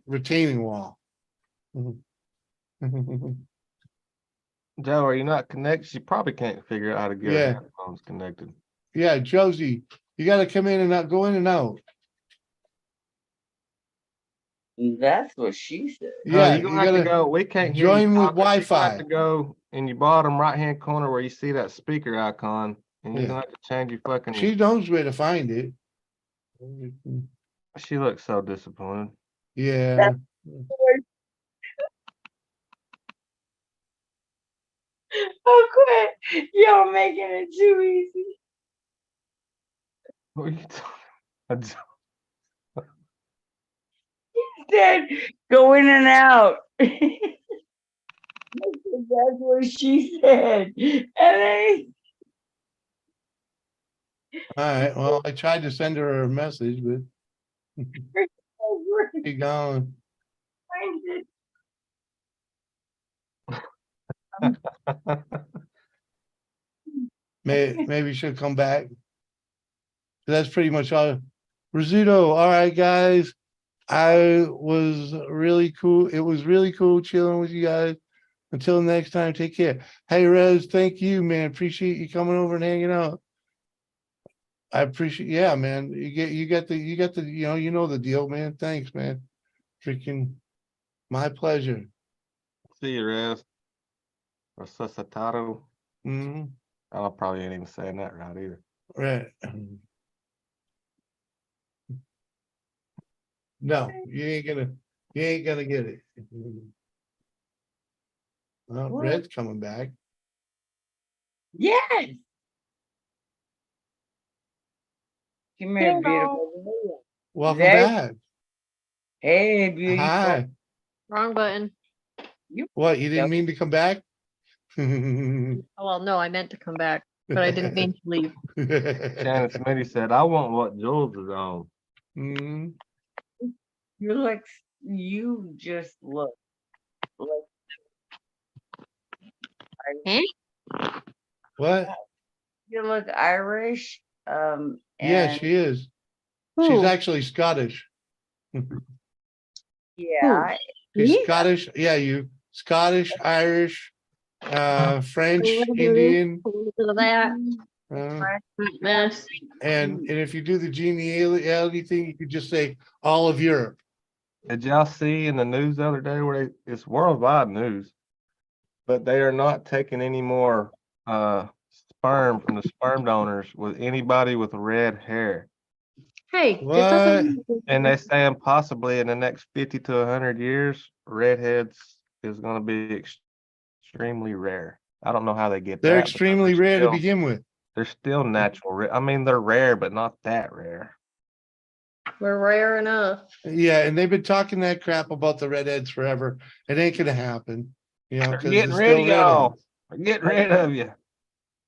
retaining wall. Joe, are you not connected? You probably can't figure out how to get Yeah. her headphones connected. Yeah, Josie, you gotta come in and out, go in and out. That's what she said. Yeah, you're gonna have to go. We can't hear join you with talking. You're gonna Wi-Fi. have to go in your bottom right hand corner where you see that speaker icon, and you're Yeah. gonna have to change your fucking. She knows where to find it. She looks so disappointed. Yeah. Oh, quit. Y'all making it too easy. What are you talking? Said go in and out. That's what she said. And then All right. Well, I tried to send her a message, but she gone. Maybe she'll come back. That's pretty much all. Rizzuto, all right, guys. I was really cool. It was really cool chilling with you guys. Until next time, take care. Hey, Rez, thank you, man. Appreciate you coming over and hanging out. I appreciate, yeah, man. You got the, you know the deal, man. Thanks, man. Freaking my pleasure. See you, Rez. Resuscitado. Mm-hmm. I probably ain't even saying that right either. Right. No, you ain't gonna get it. Well, Red's coming back. yes. Come here, beautiful. Welcome There- back. Hey, beautiful. Hi. Wrong button. What, you didn't mean to come back? Oh, well, no, I meant to come back, but I didn't mean to leave. Shannon Smitty said, I want what Jules is on. Mm. You just look like. What? You look Irish. Yeah, and she is. She's Who? actually Scottish. yeah. She's Scottish. Yeah, you Scottish, Irish, French, Indian. Mess. And if you do the genealogy thing, you could just say all of Europe. Did y'all see in the news the other day where it's worldwide news, but they are not taking any more sperm from the sperm donors with anybody with red hair. Hey, What? that doesn't. And they saying possibly in the next 50 to 100 years, redheads is going to be extremely rare. I don't know how they get They're that. extremely rare to begin with. They're still natural. I mean, they're rare, but not that rare. We're rare enough. Yeah, and they've been talking that crap about the redheads forever. It ain't gonna happen, you know, They're because getting it's rid still of y'all. redheads. They're getting rid of you.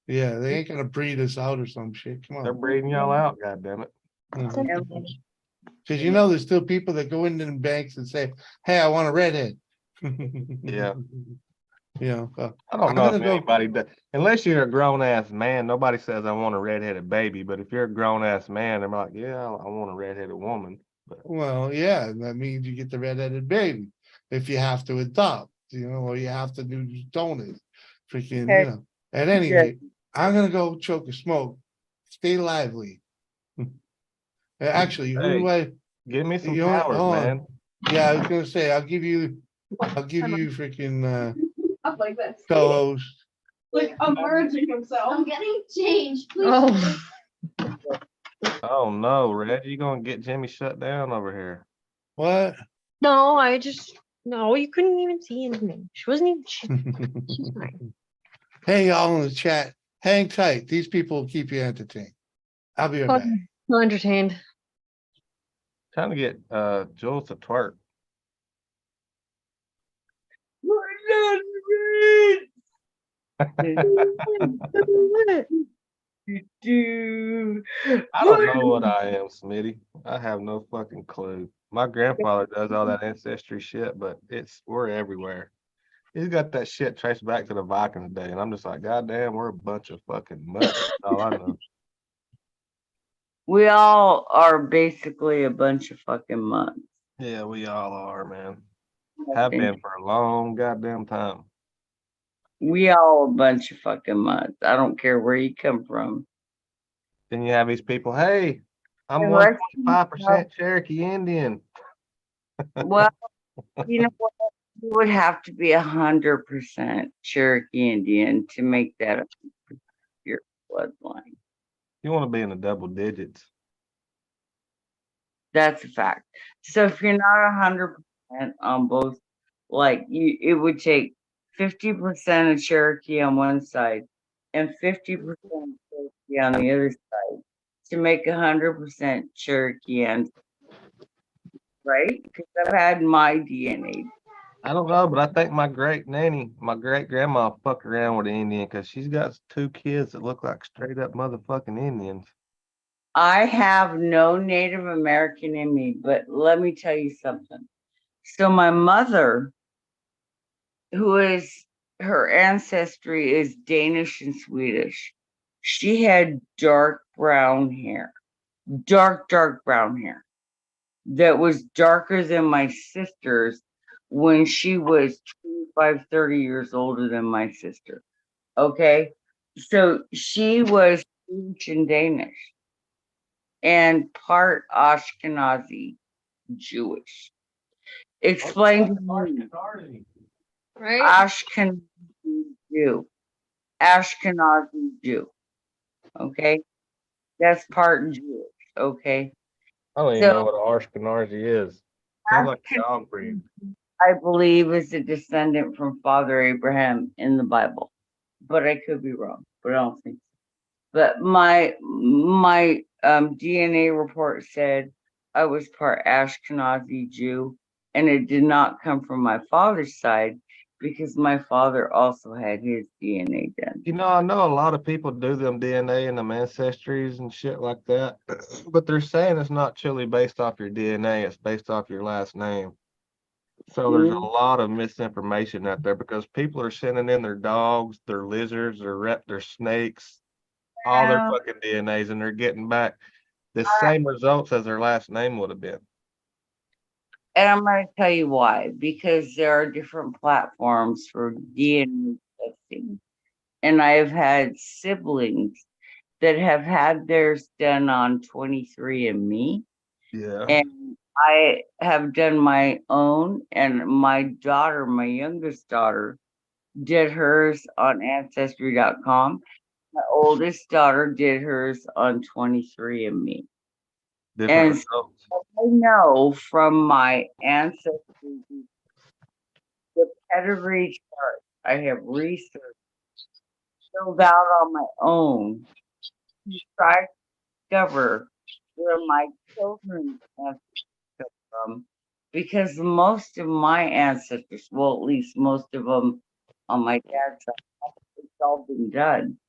Yeah, they ain't gonna breed us out or some shit. Come They're on. breeding y'all out, goddammit. Because you know there's still people that go into the banks and say, hey, I want a redhead. Yeah. You know, I don't I'm know if gonna go. anybody does. Unless you're a grown ass man, nobody says I want a redheaded baby. But if you're a grown ass man, they're like, yeah, I want a redheaded woman. But Well, yeah, that means you get the redheaded baby if you have to adopt, you know, or you have to do donors. Freaking, you know. At any rate, I'm gonna go choke a smoke. Stay lively. Actually, who hey, do I give me some you know what, powers, hold on. man. Yeah, I was gonna say I'll give you freaking Up like this. co-host. Like emerging himself. I'm getting changed. Please. Oh. Oh no, Reggie, you gonna get Jimmy shut down over here. What? No, you couldn't even see anything. She wasn't even. She's fine. Hey, y'all in the chat, hang tight. These people will keep you entertained. I'll be right back. So entertained. Trying to get Jules to twerk. I don't know what I am, Smitty. I have no fucking clue. My grandfather does all that ancestry shit, but we're everywhere. He's got that shit traced back to the Vikings day, and I'm just like, God damn, we're a bunch of fucking mutts. That's all I know. We all are basically a bunch of fucking months. Yeah, we all are, man. Have been for a long goddamn time. We all a bunch of fucking months. I don't care where you come from. Then you have these people, hey, I'm And let's 1.5% Cherokee Indian. Well, you know what? You would have to be 100% Cherokee Indian to make that your bloodline. You want to be in the double digits. That's a fact. So if you're not 100% on both, like it would take 50% of Cherokee on one side and 50% Cherokee on the other side to make 100% Cherokee, and right? Because I've had my DNA. I don't know, but I think my great grandma fucked around with an Indian because she's got 2 kids that look like straight up motherfucking Indians. I have no Native American in me, but let me tell you something. So my mother, her ancestry is Danish and Swedish. She had dark brown hair, dark brown hair that was darker than my sister's when she was 25, 30 years older than my sister. Okay. So she was Swedish and Danish and part Ashkenazi Jewish. Explain to me. Right? Ashkenazi Jew. Ashkenazi Jew. Okay. That's part Jewish. Okay. I don't even know what an Ashkenazi is. Sounds like a dog breed. I believe is a descendant from Father Abraham in the Bible, but I could be wrong. But I don't think so. But my DNA report said I was part Ashkenazi Jew, and it did not come from my father's side because my father also had his DNA done. You know, I know a lot of people do them DNA and them ancestries and shit like that, but they're saying it's not truly based off your DNA, it's based off your last name. So there's a lot of misinformation out there because people are sending in their dogs, their lizards, their snakes, all their fucking DNAs, and they're getting back the same results as their last name would have been. And I'm going to tell you why. Because there are different platforms for DNA testing. And I've had siblings that have had theirs done on 23andMe. Yeah. And I have done my own, and my daughter, my youngest daughter, did hers on Ancestry.com. My oldest daughter did hers on 23andMe. Different And results. so I know from my ancestry, the pedigree chart I have researched, filled out on my own, to try to discover where my children's ancestors come from, because most of my ancestors, well, at least most of them on my dad's side, it's all been done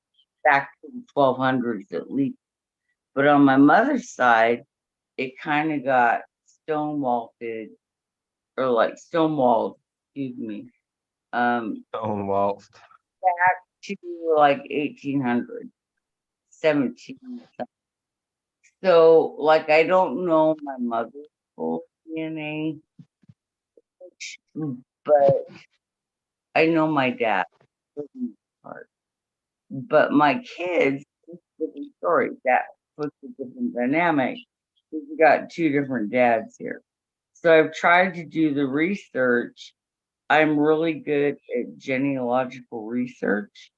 back to the 1200s at least. But on my mother's side, it kind of got stonewalled, excuse me. Stonewalled. Back to like 1800, 17. So, like, I don't know my mother's full DNA, but I know my dad for the most part. But my kids, it's a different story. That puts a different dynamic. We got 2 different dads here. So I've tried to do the research. I'm really good at genealogical research.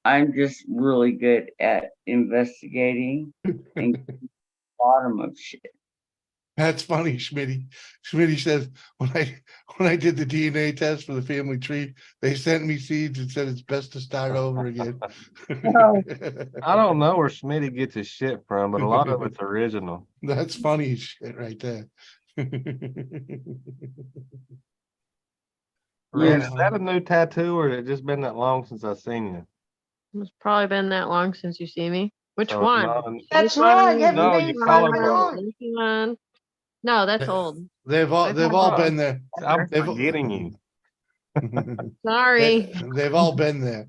I'm just really good at investigating and getting to the bottom of shit. That's funny, Schmitty. Schmitty says, when I did the DNA test for the family tree, they sent me seeds and said it's best to start over again. I don't know where Smitty gets his shit from, but a lot of it's original. That's funny shit right there. Ren, is that a new tattoo or has it just been that long since I've seen you? It's probably been that long since you see me. Which So it's one? not an- Which That's one? right. You haven't No, been your for collarbone. Which one? No, that's old. They've all been there. I'm They've- forgetting you. Sorry. They've all been there.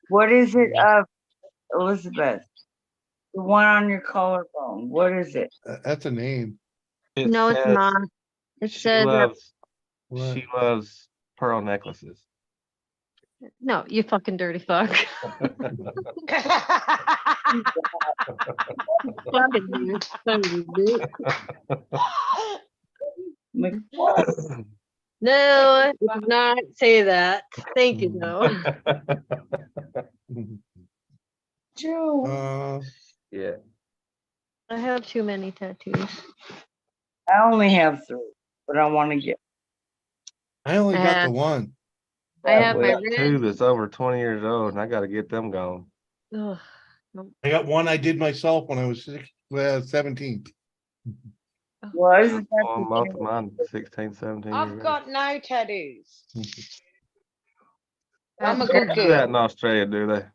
What is it, Elizabeth? The one on your collarbone. What is it? That's a name. It No, it's says not. It she says loves pearl necklaces. no, you fucking dirty fuck. Fucking dude. Fucking dude. No, it did not say that. Thank you, though. Joe. Yeah. I have too many tattoos. I only have 3, but I want to get. I only got the one. I have my Two that's over 20 years old, and I got to get them going. Ugh. I got one I did myself when I was 17. Was on both of mine 16, 17 I've years got no tattoos. I'm I'm a old. good They do that girl. in Australia, do they?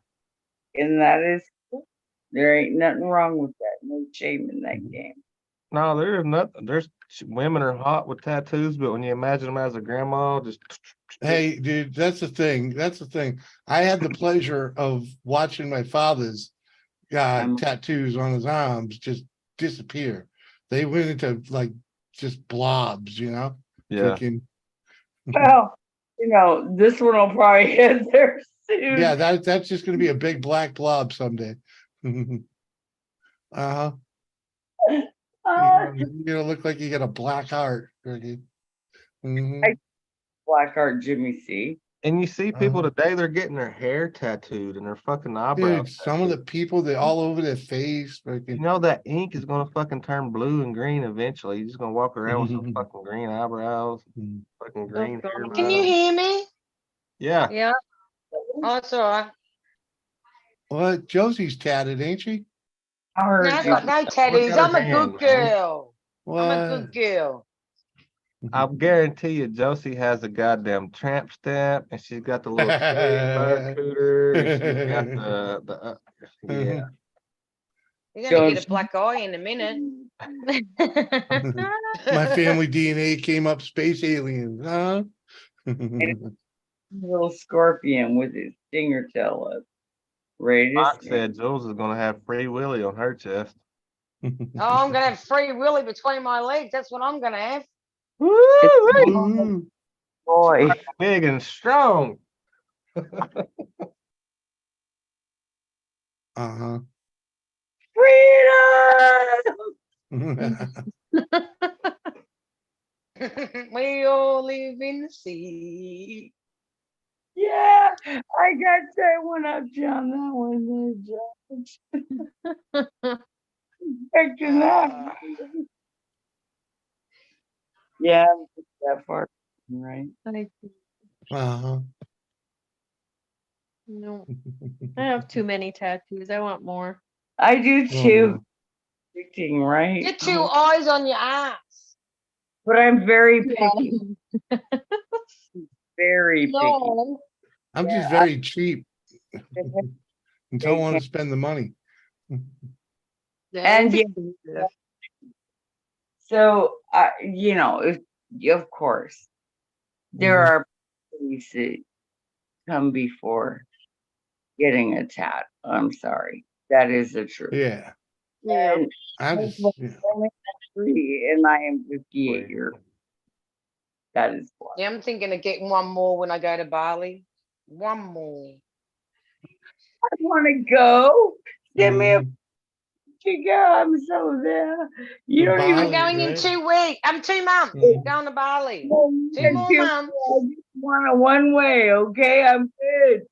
And that is, there ain't nothing wrong with that. No shame in that game. No, there's nothing. There's women are hot with tattoos, but when you imagine them as a grandma, just Hey, dude, that's the thing. That's the thing. I had the pleasure of watching my father's tattoos on his arms just disappear. They went into like just blobs, you know? Yeah. Freaking, Well, this one will probably hit there soon. yeah, that's just gonna be a big black blob someday. Uh-huh. You're gonna look like you got a black heart. Freaking. Mhm. Blackheart Jimmy C. And you see people today, they're getting their hair tattooed and their fucking eyebrows. Dude, some of the people, they're all over their face. You Freaking. know that ink is gonna fucking turn blue and green eventually. You're just gonna walk around with some fucking green eyebrows, fucking green hair. Can you hear me? Yeah. Yeah. Oh, it's all right. Well, Josie's tatted, ain't she? I No, heard I've you. got no tattoos. her I'm a hand, good girl. What? I'm a good girl. I guarantee you, Josie has a goddamn tramp stamp, and she's got the little barracuda, and she's got the yeah. You're gonna get a black eye in a minute. My family DNA came up space aliens, huh? Little scorpion with his fingertail up. Ready to Fox snap. said Jules is gonna have Free Willy on her chest. Oh, I'm gonna have Free Willy between my legs. That's what I'm gonna have. Woo! Boy. Big and strong. Uh-huh. Freedom! We all live in the sea. Yeah, I got that one up, John. That one there, John. Picking that. Yeah, that far, right? Uh-huh. No, I have too many tattoos. I want more. I do too. Picking, right? Get 2 eyes on your ass. But I'm very picky. Very picky. No. I'm just very cheap. And don't want to spend the money. And yeah, so of course, there are things that come before getting a tat. I'm sorry, that is the truth. Yeah. Yeah. And I'm I'm just, only 3 and I am 58 years. That is why. Yeah, I'm thinking of getting one more when I go to Bali. One more. I want to go. Give me a go. I'm so there. You don't even. I'm going in 2 weeks. I'm 2 months. Going to Bali. 2 more months. I just want a one way. Okay, I'm good.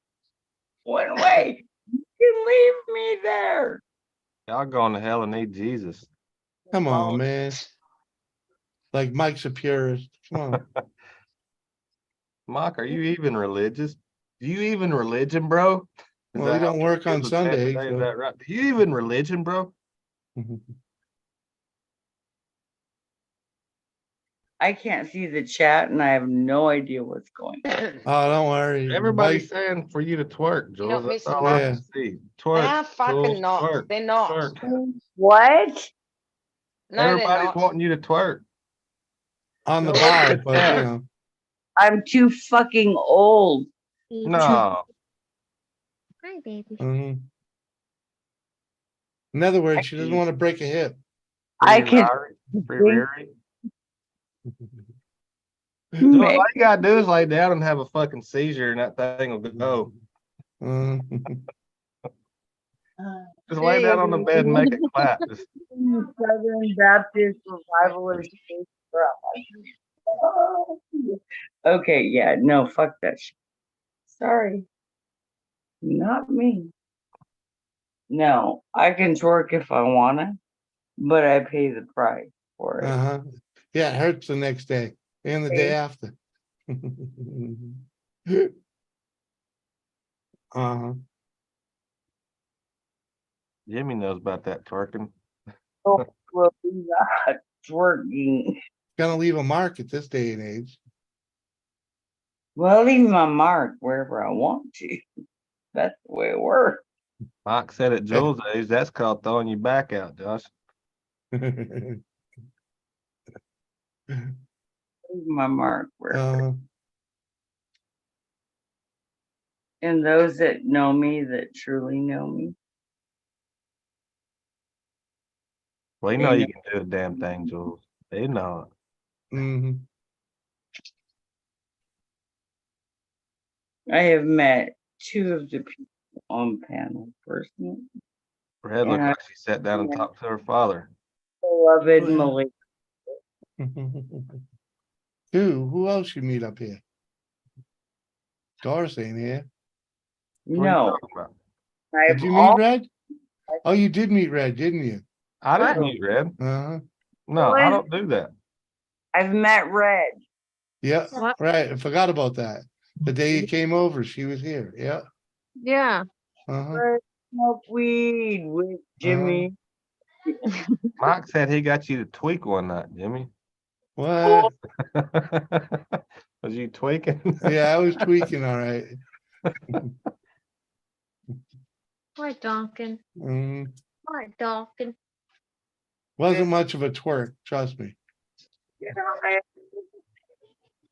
One way. You can leave me there. Y'all going to hell and need Jesus. Come on, man. Like Mike's a purist. Come on. Mark, are you even religious? Do you even religion, bro? Is Well, that we how don't work on kids are saying Sunday. today? Is So. that right? Do you even religion, bro? I can't see the chat and I have no idea what's going on. Oh, don't worry. Everybody's Mike, saying for you to twerk, You're Jules. not That's missing all I yeah. can see. They Twerk, are fucking Jules, not. twerk, They're not. twerk. What? No, they're Everybody's not. wanting you to twerk. On the Go bar, look at but you that. know. I'm too fucking old. No. Hi, baby. In other words, she doesn't want to break a hip. I Free can Riri, free Riri. So all make you gotta do is lay down and have a fucking seizure, and that thing will go. Just lay down on the bed and make it clap. Just, Southern Baptist Revivalist. Okay, yeah, no, fuck that shit. Sorry. Not me. No, I can twerk if I wanna, but I pay the price for it. Yeah, it hurts the next day and the day after. Jimmy knows about that twerking. Oh, well, not twerking. Gonna leave a mark at this day and age. Well, I leave my mark wherever I want to. That's the way it works. Mike said at Jules' age, that's called throwing you back out, Josh. Leave my mark wherever. And those that know me, that truly know me. Well, you know you can do the damn thing, Jules. They know it. I have met two of the people on panel personally. Her head looked like she sat down and talked to her father. Beloved Malik. Who else you meet up here? Doris ain't here. No. Did you meet Red? Oh, you did meet Red, didn't you? I didn't meet Red. No, I don't do that. I've met Red. Yeah, right. I forgot about that. The day you came over, she was here. Yeah. Yeah. Red smoke weed with Jimmy. Mike said he got you to tweak one night, Jimmy. What? Was you tweaking? Yeah, I was tweaking, all right. Hi, Donkin. Hi, Donkin. Wasn't much of a twerk, trust me. You know, I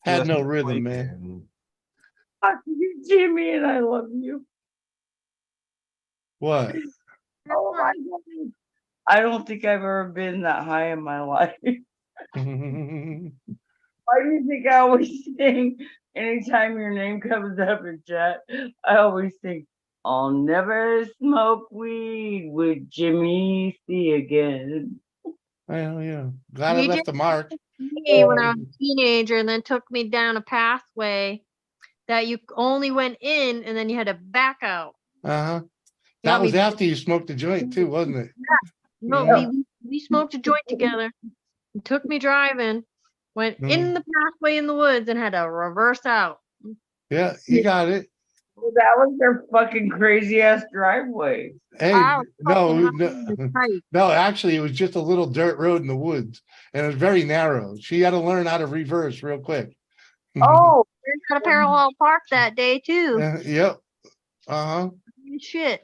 Had Just no rhythm, man. fuck you, Jimmy, and I love you. What? Oh my God. I don't think I've ever been that high in my life. Why do you think I always sing anytime your name comes up in chat? I always think, I'll never smoke weed with Jimmy C again. Well, yeah. Glad I He left did a mark. me when I was a teenager and then took me down a pathway that you only went in and then you had to back out. That was after you smoked the joint too, wasn't it? No, Yeah. we smoked a joint together. He took me driving, went in the pathway in the woods and had to reverse out. Yeah, you got it. Well, that was their fucking crazy ass driveway. Hey, no, actually, it was just a little dirt road in the woods, and it was very narrow. She had to learn how to reverse real quick. Oh, we got a parallel park that day too. Yep. Shit.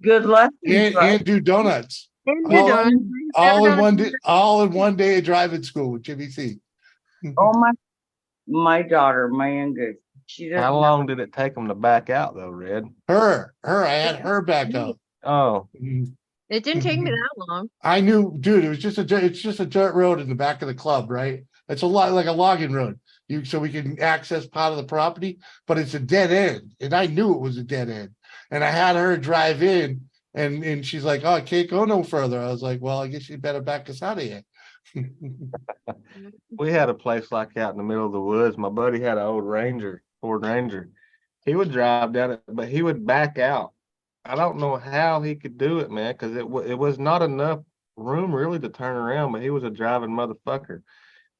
Good luck. And do donuts. And do donuts. All in one day of driving school with Jimmy C. Oh my daughter, my youngest. She doesn't How long did it take them to back out though, Red? I had her back up. Oh. It didn't take me that long. I knew, dude, it's just a dirt road in the back of the club, right? It's a lot like a logging road. So we can access part of the property, but it's a dead end. And I knew it was a dead end. And I had her drive in and she's like, oh, I can't go no further. I was like, well, I guess you better back us out of here. We had a place like out in the middle of the woods. My buddy had an old Ford Ranger. He would drive down it, but he would back out I don't know how he could do it, man, because it was not enough room really to turn around, but he was a driving motherfucker.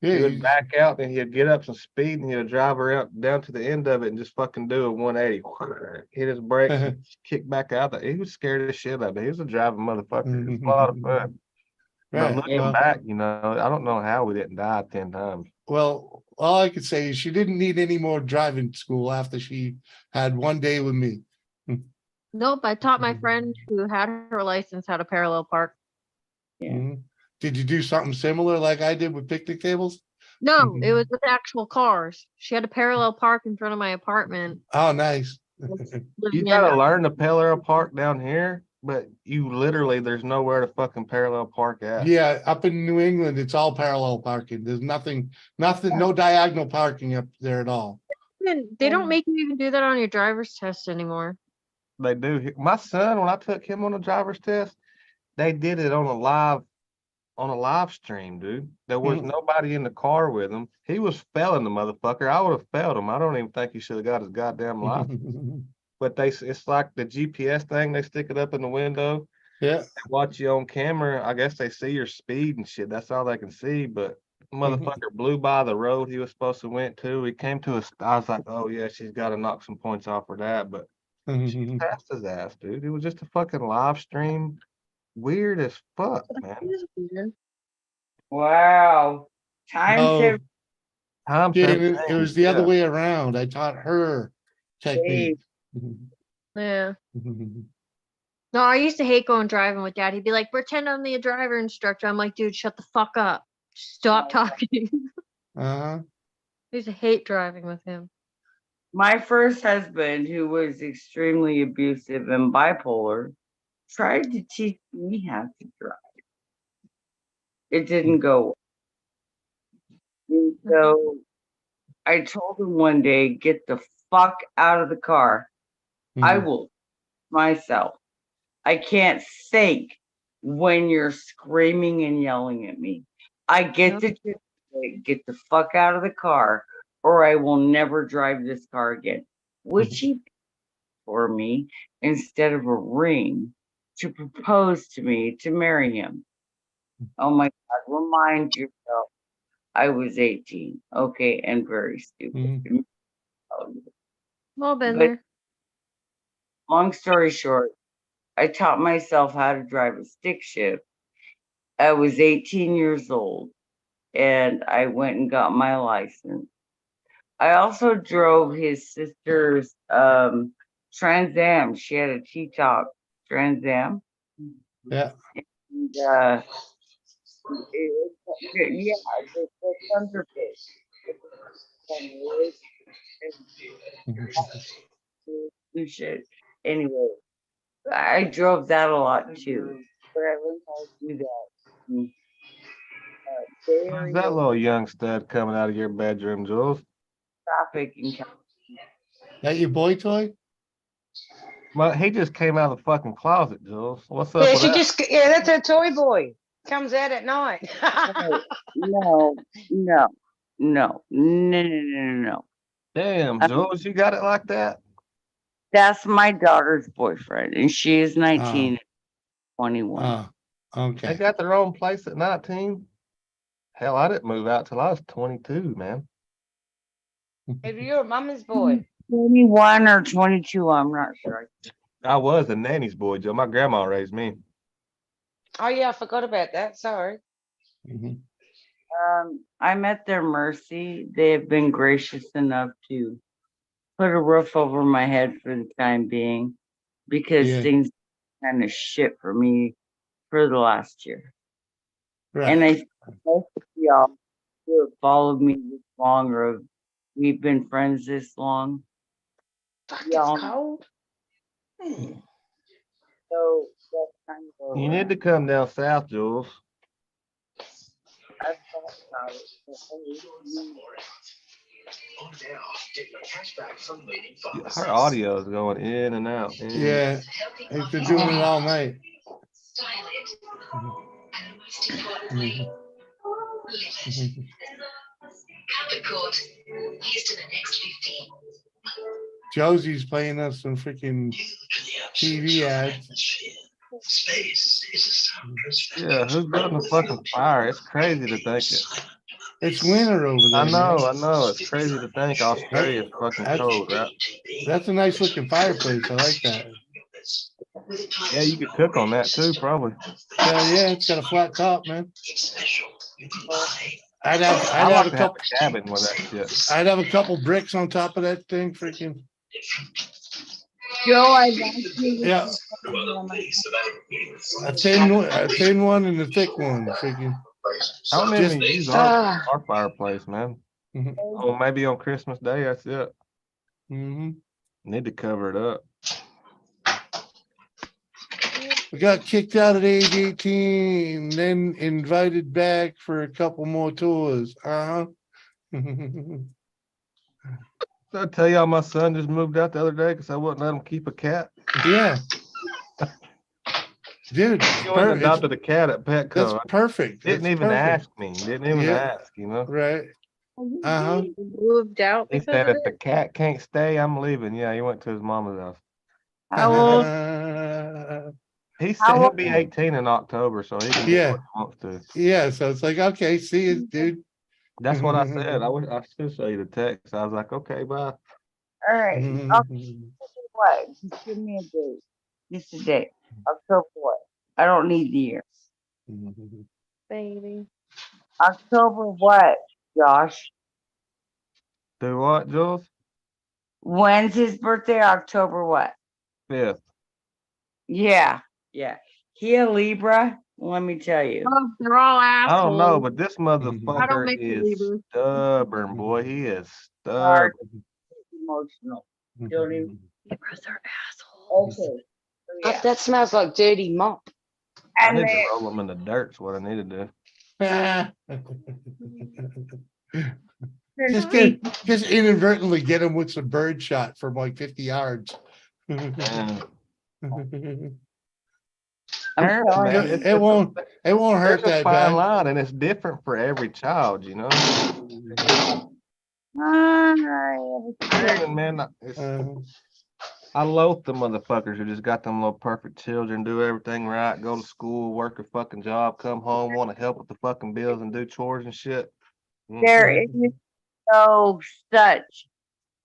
Yeah, He would back out, then he'd get up some speed, and he'd drive around down to the end of it and just fucking do a 180. Hit his brakes, and kick back out. He was scared as shit of it. He was a driving motherfucker. It was a lot of fun. But right. looking Well, back, I don't know how we didn't die 10 times. well, all I could say is she didn't need any more driving school after she had one day with me. Nope, I taught my friend who had her license how to parallel park. Mhm. Did you do something similar like I did with picnic tables? No, it was with actual cars. She had to parallel park in front of my apartment. Oh, nice. You gotta learn to parallel park down here, but you literally there's nowhere to fucking parallel park at. Yeah, up in New England, it's all parallel parking. There's nothing, no diagonal parking up there at all. They don't make you even do that on your driver's test anymore. They do. My son, when I took him on a driver's test, they did it on a live stream, dude. There was nobody in the car with him. He was failing the motherfucker. I would have failed him. I don't even think he should have got his goddamn license. But it's like the GPS thing. They stick it up in the window. Yeah. Watch you on camera. I guess they see your speed and shit. That's all they can see. But motherfucker blew by the road he was supposed to went to. He came to us. I was like, oh yeah, she's got to knock some points off for that. But she passed his ass, dude. It was just a fucking live stream. Weird as fuck, man. Wow. Times No, have it was the other way around. I taught her technique. Yeah. No, I used to hate going driving with Dad. He'd be like, pretend I'm the driver instructor. I'm like, dude, shut the fuck up. Stop talking. Uh-huh. I used to hate driving with him. My first husband, who was extremely abusive and bipolar, tried to teach me how to drive. It didn't go. And so I told him one day, get the fuck out of the car. I will myself. I can't think when you're screaming and yelling at me. I get to get the fuck out of the car or I will never drive this car again. Which he for me instead of a ring to propose to me to marry him. Oh my God, remind yourself I was 18. Okay, and very stupid. Well, been But there. long story short, I taught myself how to drive a stick shift. I was 18 years old and I went and got my license. I also drove his sister's Trans Am. She had a T-top Trans Am. Yeah. And, yeah, the thunder pit. Shit. Anyway, I drove that a lot too, but I learned how to do that. Who's that little young stud coming out of your bedroom, Jules? Traffic and That your boy toy? Well, he just came out of the fucking closet, Jules. What's up Yeah, with she that? just, yeah, that's her toy boy. Comes out at night. No. Damn, Jules, you got it like that? That's my daughter's boyfriend, and she is 19, 21. Okay. They got their own place at 19. Hell, I didn't move out till I was 22, man. Maybe you're a mama's boy. 21 or 22, I'm not sure. I was a nanny's boy, Joe. My grandma raised me. Oh yeah, I forgot about that. Sorry. I'm at their mercy. They have been gracious enough to put a roof over my head for the time being because things kind of shit for me for the last year. Right. And I think most of y'all who have followed me this long or we've been friends this long. Fuck, it's cold. So that's kind of You need to come down south, Jules. I've thought about it. Her audio is going in and out. Yeah. They've been doing it all night. Josie's playing us some freaking TV ads. Yeah, who's building a fucking fire? It's crazy to think it. It's winter over there. I know. It's crazy to think Australia's fucking cold, right? That's a nice looking fireplace. I like that. Yeah, you could cook on that too, probably. Hell yeah, it's got a flat top, man. I'd have I like a to have couple. a cabin with that shit. I'd have a couple bricks on top of that thing, freaking. Joe, Yeah. A thin one and a thick one, freaking. I don't Just- even use our fireplace, man. Oh, maybe on Christmas Day, that's it. Need to cover it up. We got kicked out at age 18, then invited back for a couple more tours. Did I tell y'all my son just moved out the other day because I wouldn't let him keep a cat? Yeah. Dude, He went and adopted a cat at Petco. That's perfect. Didn't That's even perfect. ask me. Didn't even ask, you know? Right. Moved out He because said, of if the it. cat can't stay, I'm leaving. Yeah, he went to his mama's house. How old? He said he'll be 18 in October, so he can do what he wants to. Yeah, so it's like, okay, see you, dude. That's what I said. I should show you the text. I was like, okay, bye. All right. I'll tell you what? Just give me a date. Just a date. October what? I don't need the year. Baby. October what, Josh? Do what, Jules? When's his birthday? October what? 5th. Yeah. He a Libra? Let me tell you. Oh, they're all I assholes. don't know, but this I don't motherfucker make is believers. stubborn, boy. He is Hard, stubborn. emotional. Don't even. Libras are assholes. Okay. So, yeah. That smells like dirty mop. I And need then, to roll them in the dirt. Is what I need to do. just inadvertently get him with some bird shot from like 50 yards. It won't hurt There's a that fine bad. line, and it's different for every child, you know. Man, I loathe the motherfuckers who just got them little perfect children, do everything right, go to school, work a fucking job, come home, want to help with the fucking bills and do chores and shit. there is no such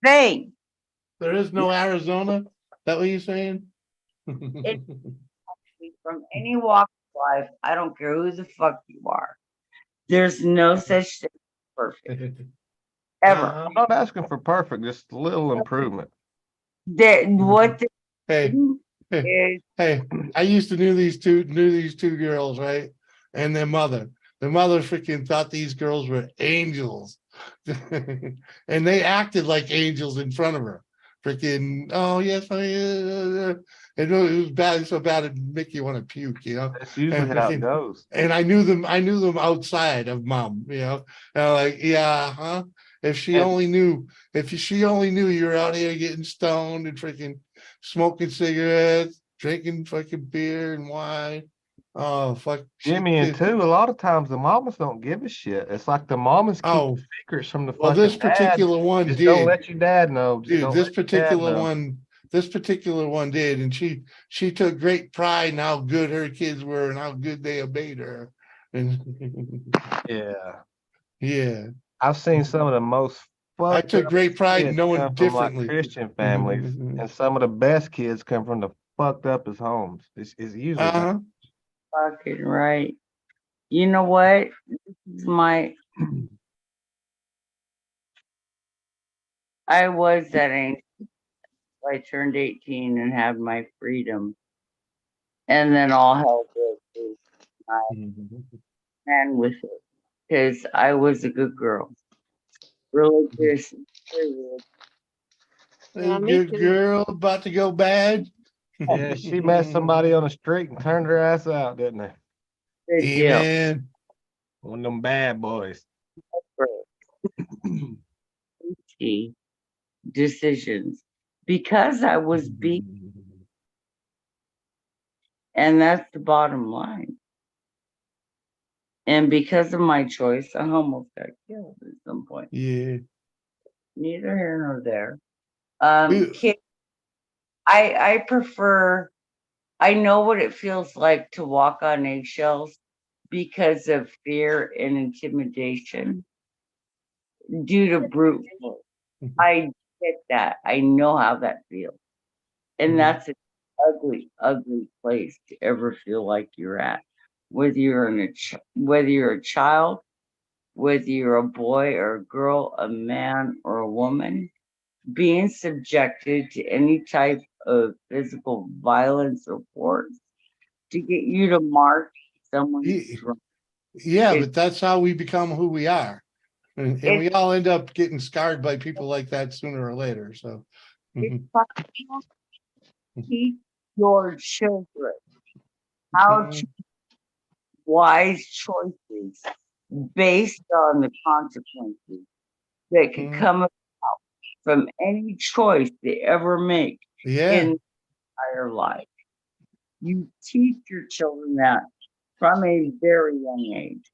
thing. There is no Arizona. Is that what you're saying? From any walk of life, I don't care who the fuck you are. There's no such thing as perfect. Ever. I'm not asking for perfect, just a little improvement. What Hey, I used to knew these two girls, right? And their mother freaking thought these girls were angels. And they acted like angels in front of her. Freaking, oh yes, and it was bad, so bad it make you want to puke, you know. That's usually how it goes. And I knew them outside of mom, you know. And I'm like, yeah, huh? If she only knew you were out here getting stoned and freaking smoking cigarettes, drinking fucking beer and wine. Oh fuck. Jimmy, and too, a lot of times the mamas don't give a shit. It's like the mamas keep secrets from the fucking this particular dad. one Just did. don't let your dad know. Just Dude, don't this let your dad particular know. one did, and she took great pride in how good her kids were and how good they obeyed her. And yeah. I've seen some of the most I fucked took up great pride in kids knowing come from like differently. Christian families, and some of the best kids come from the fucked up as homes. It's usually that. Fucking right. You know what? This is I was that age. I turned 18 and had my freedom. And then all hell broke loose. I ran with it because I was a good girl. Religious. A good girl about to go bad. Yeah, she met somebody on the street and turned her ass out, didn't they? Good deal. Amen. One of them bad boys. Decisions because I was beat, and that's the bottom line. And because of my choice, I almost got killed at some point. Yeah. Neither here nor there. I prefer, I know what it feels like to walk on eggshells because of fear and intimidation due to brute force. I get that. I know how that feels. And that's an ugly, ugly place to ever feel like you're at. Whether you're whether you're a child, whether you're a boy or a girl, a man or a woman, being subjected to any type of physical violence or force to get you to mark someone's wrong. Yeah, but that's how we become who we are. And we It's all end up getting scarred by people like that sooner or later. So teach your children how to wise choices based on the consequences that could come about from any choice they ever make in their life. You teach your children that from a very young age.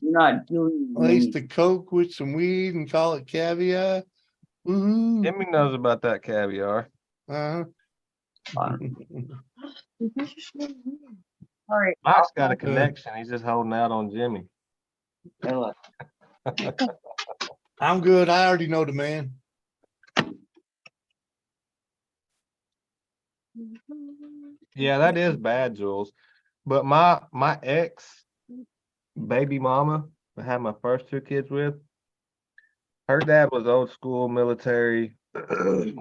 You're not doing Lace the Coke with some weed and call it caviar. Woohoo. Jimmy knows about that caviar. Sorry, Mike's got a connection. He's just holding out on Jimmy. I'm good. I already know the man. Yeah, that is bad, Jules. But my ex baby mama I had my first two kids with, her dad was old school military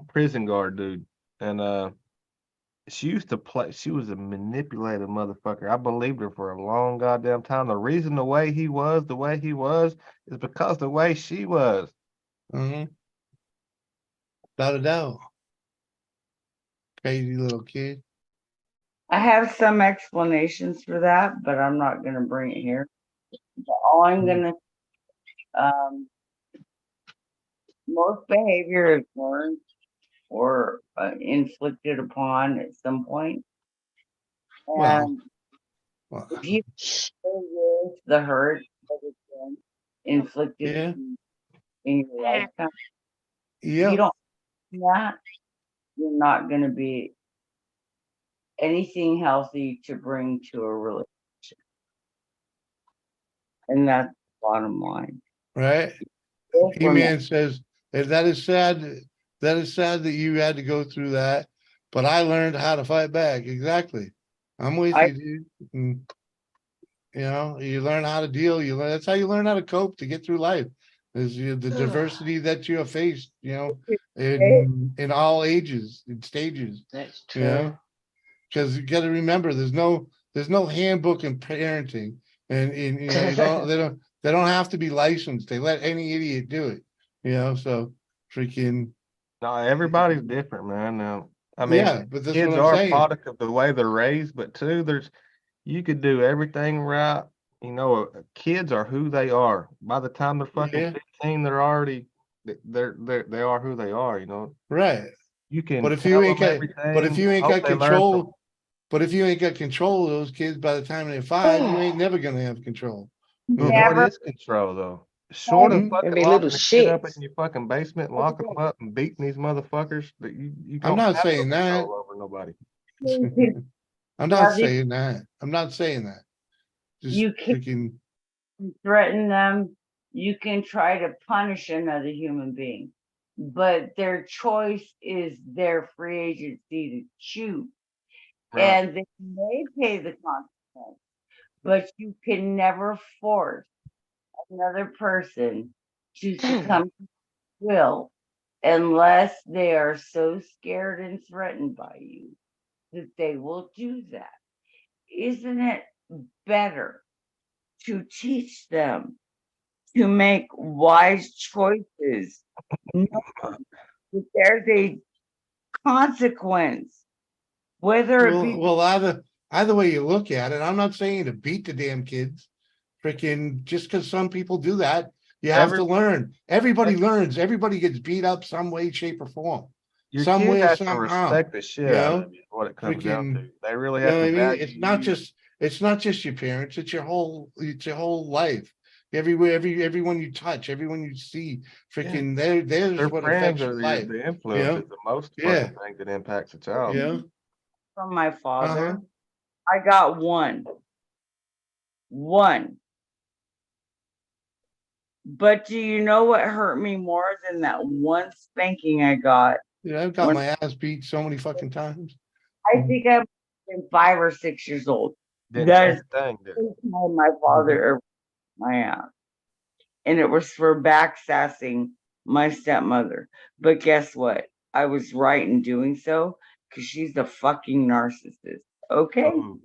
prison guard dude. And she used to play, she was a manipulative motherfucker. I believed her for a long goddamn time. The reason the way he was is because the way she was. Without a doubt. Crazy little kid. I have some explanations for that, but I'm not going to bring it here. But all I'm going to, most behavior is learned or inflicted upon at some point. And if you stay with the hurt that has been inflicted in your lifetime, if you don't do that, you're not going to be anything healthy to bring to a relationship. And that's the bottom line. Right? He-Man says, that is sad. That is sad that you had to go through that, but I learned how to fight back. Exactly. I'm with you, dude. And, you know, you learn how to deal. You learn, that's how you learn how to cope to get through life. Is the diversity that you have faced, you know, in all ages and stages. That's true. You know? Because you got to remember, there's no handbook in parenting, and you know they don't have to be licensed. They let any idiot do it. You know, so freaking. No, everybody's different, man. Now, I mean, Yeah, but that's kids what I'm are a saying. product of the way they're raised, but too, you could do everything right. You know, kids are who they are. By the time they're fucking 15, they're already they are who they are. You know, right? You can. But if you ain't got, hope they learn control, but if you ain't got control of those kids by the time they're 5, you ain't never gonna have control. But what is control though? Short of fucking be locking little the kid up shits. in your fucking basement, locking them up and beating these motherfuckers, that you I'm don't not have no saying that. control over nobody. I'm not saying that. I'm not saying that. Just you can threaten them. You can try to punish another human being, but their choice is their free agency to choose, and they may pay the consequence. But you can never force another person to succumb to will unless they are so scared and threatened by you that they will do that. Isn't it better to teach them to make wise choices, knowing that there's a consequence, whether it be either way you look at it, I'm not saying to beat the damn kids. Freaking just because some people do that, you have to learn. Everybody learns. Everybody gets beat up some way, shape, or form. Your Some kid way, has to somehow. respect the shit out of you. What it comes down to, they really have to value It's not just your parents. It's your whole life. everywhere, everyone you touch, everyone you see, freaking there's Their what friends affects are your life. the influence is the most Yeah. fucking thing that impacts a child. Yeah. From my father, Uh-huh. I got one. But do you know what hurt me more than that one spanking I got? Yeah, I've got When- my ass beat so many fucking times. I think I've been 5 or 6 years old. Didn't That change is a thing, the did it? first time my father ever beat my ass. And it was for backsassing my stepmother. But guess what? I was right in doing so because she's a fucking narcissist. Okay. Oh.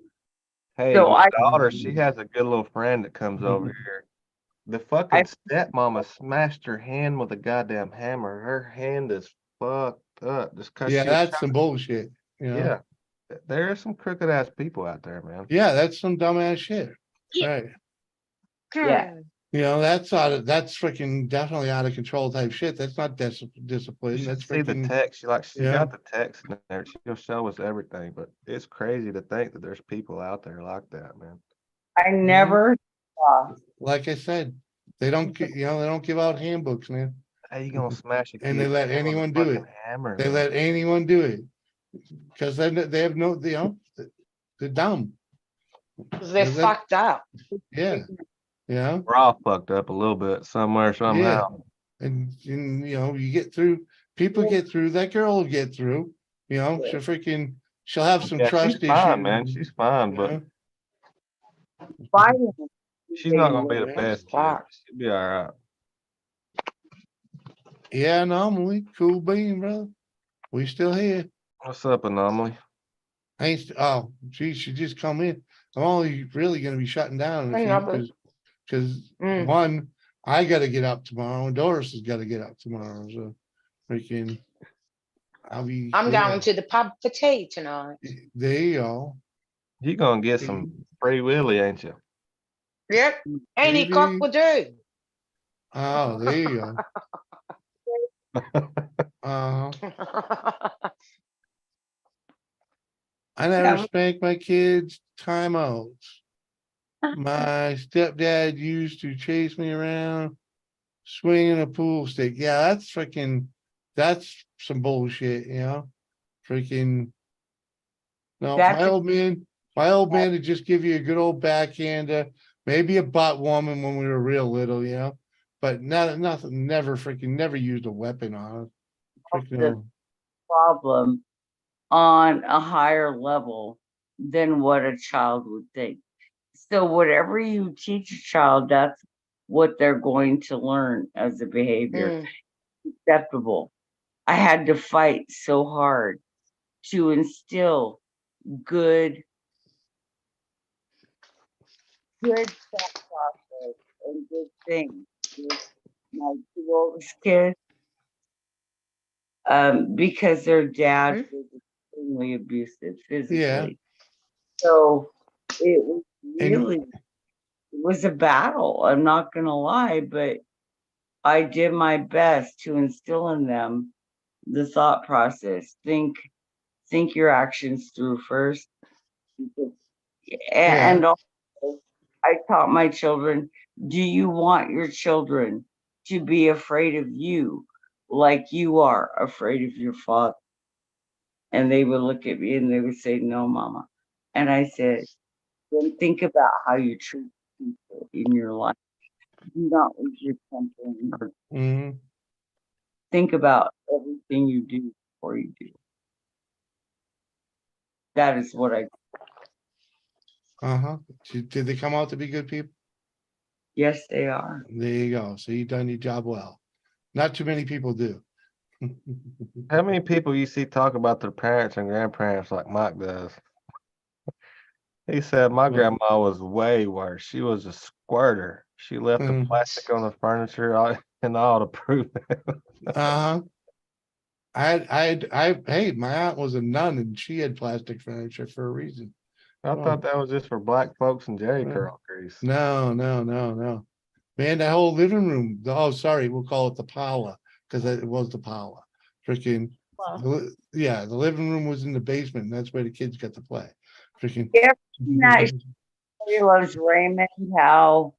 Hey, So my daughter, she has a good little friend that comes over here. The fucking stepmama smashed her hand with a goddamn hammer. Her hand is fucked up just because Yeah, she was that's some bullshit. You know? Yeah. There are some crooked ass people out there, man. Yeah, that's some dumbass shit. Right. Yeah. You know, that's that's freaking definitely out of control type shit. That's not discipline. You should That's see the freaking text. She yeah. got the text in there. She'll show us everything, but it's crazy to think that there's people out there like that, man. I never saw. Like I said, they don't they don't give out handbooks, man. How you gonna smash a kid? And they let anyone do it. Hammer, They man. let anyone do it. Because then they have no, they're dumb. Because they're fucked up. Yeah. Yeah. We're all fucked up a little bit somewhere, somehow. Yeah. And you get through, people get through, that girl will get through, she'll have some Yeah, trust she's issues. fine, man. She's fine, but she's not gonna be the best kid. She'll be all right. Yeah, Anomaly, cool bean, brother. We still here. What's up, Anomaly? Oh, geez, she just come in. I'm only really gonna be shutting down in a Hey, few Anomaly. because one, I gotta get up tomorrow and Doris has gotta get up tomorrow. So I'll be I'm going to the pub for tea tonight. there you go. You gonna get some free willy, ain't you? Yep. Any cock will do. Oh, there you go. I never spanked my kids timeouts. My stepdad used to chase me around swinging a pool stick. Yeah, that's some bullshit, freaking no, my old man would just give you a good old backhander, maybe a butt woman when we were real little, but nothing, never used a weapon on us. The problem on a higher level than what a child would think. So whatever you teach a child, that's what they're going to learn as a behavior. Acceptable. I had to fight so hard to instill good thought process and good things with my 2 oldest kids. Because their dad was extremely abusive physically. Yeah. So it was really, it was a battle. I'm not gonna lie, but I did my best to instill in them the thought process. Think your actions through first. And also, I taught my children, do you want your children to be afraid of you like you are afraid of your father? And they would look at me and they would say, no, mama. And I said, then think about how you treat people in your life. Do not lose your temper. Think about everything you do before you do. That is what I. Did they come out to be good people? Yes, they are. There you go. So you've done your job well. Not too many people do. How many people you see talk about their parents and grandparents like Mike does? He said my grandma was way worse. She was a squirter. She left the plastic on the furniture and all to prove it. Hey, my aunt was a nun and she had plastic furniture for a reason. I thought that was just for black folks and Jerry curl grease. No. Man, that whole living room. Oh, sorry, we'll call it the parlor because it was the parlor. Freaking, the living room was in the basement. And that's where the kids got to play. Freaking. Everything that she loves Raymond, how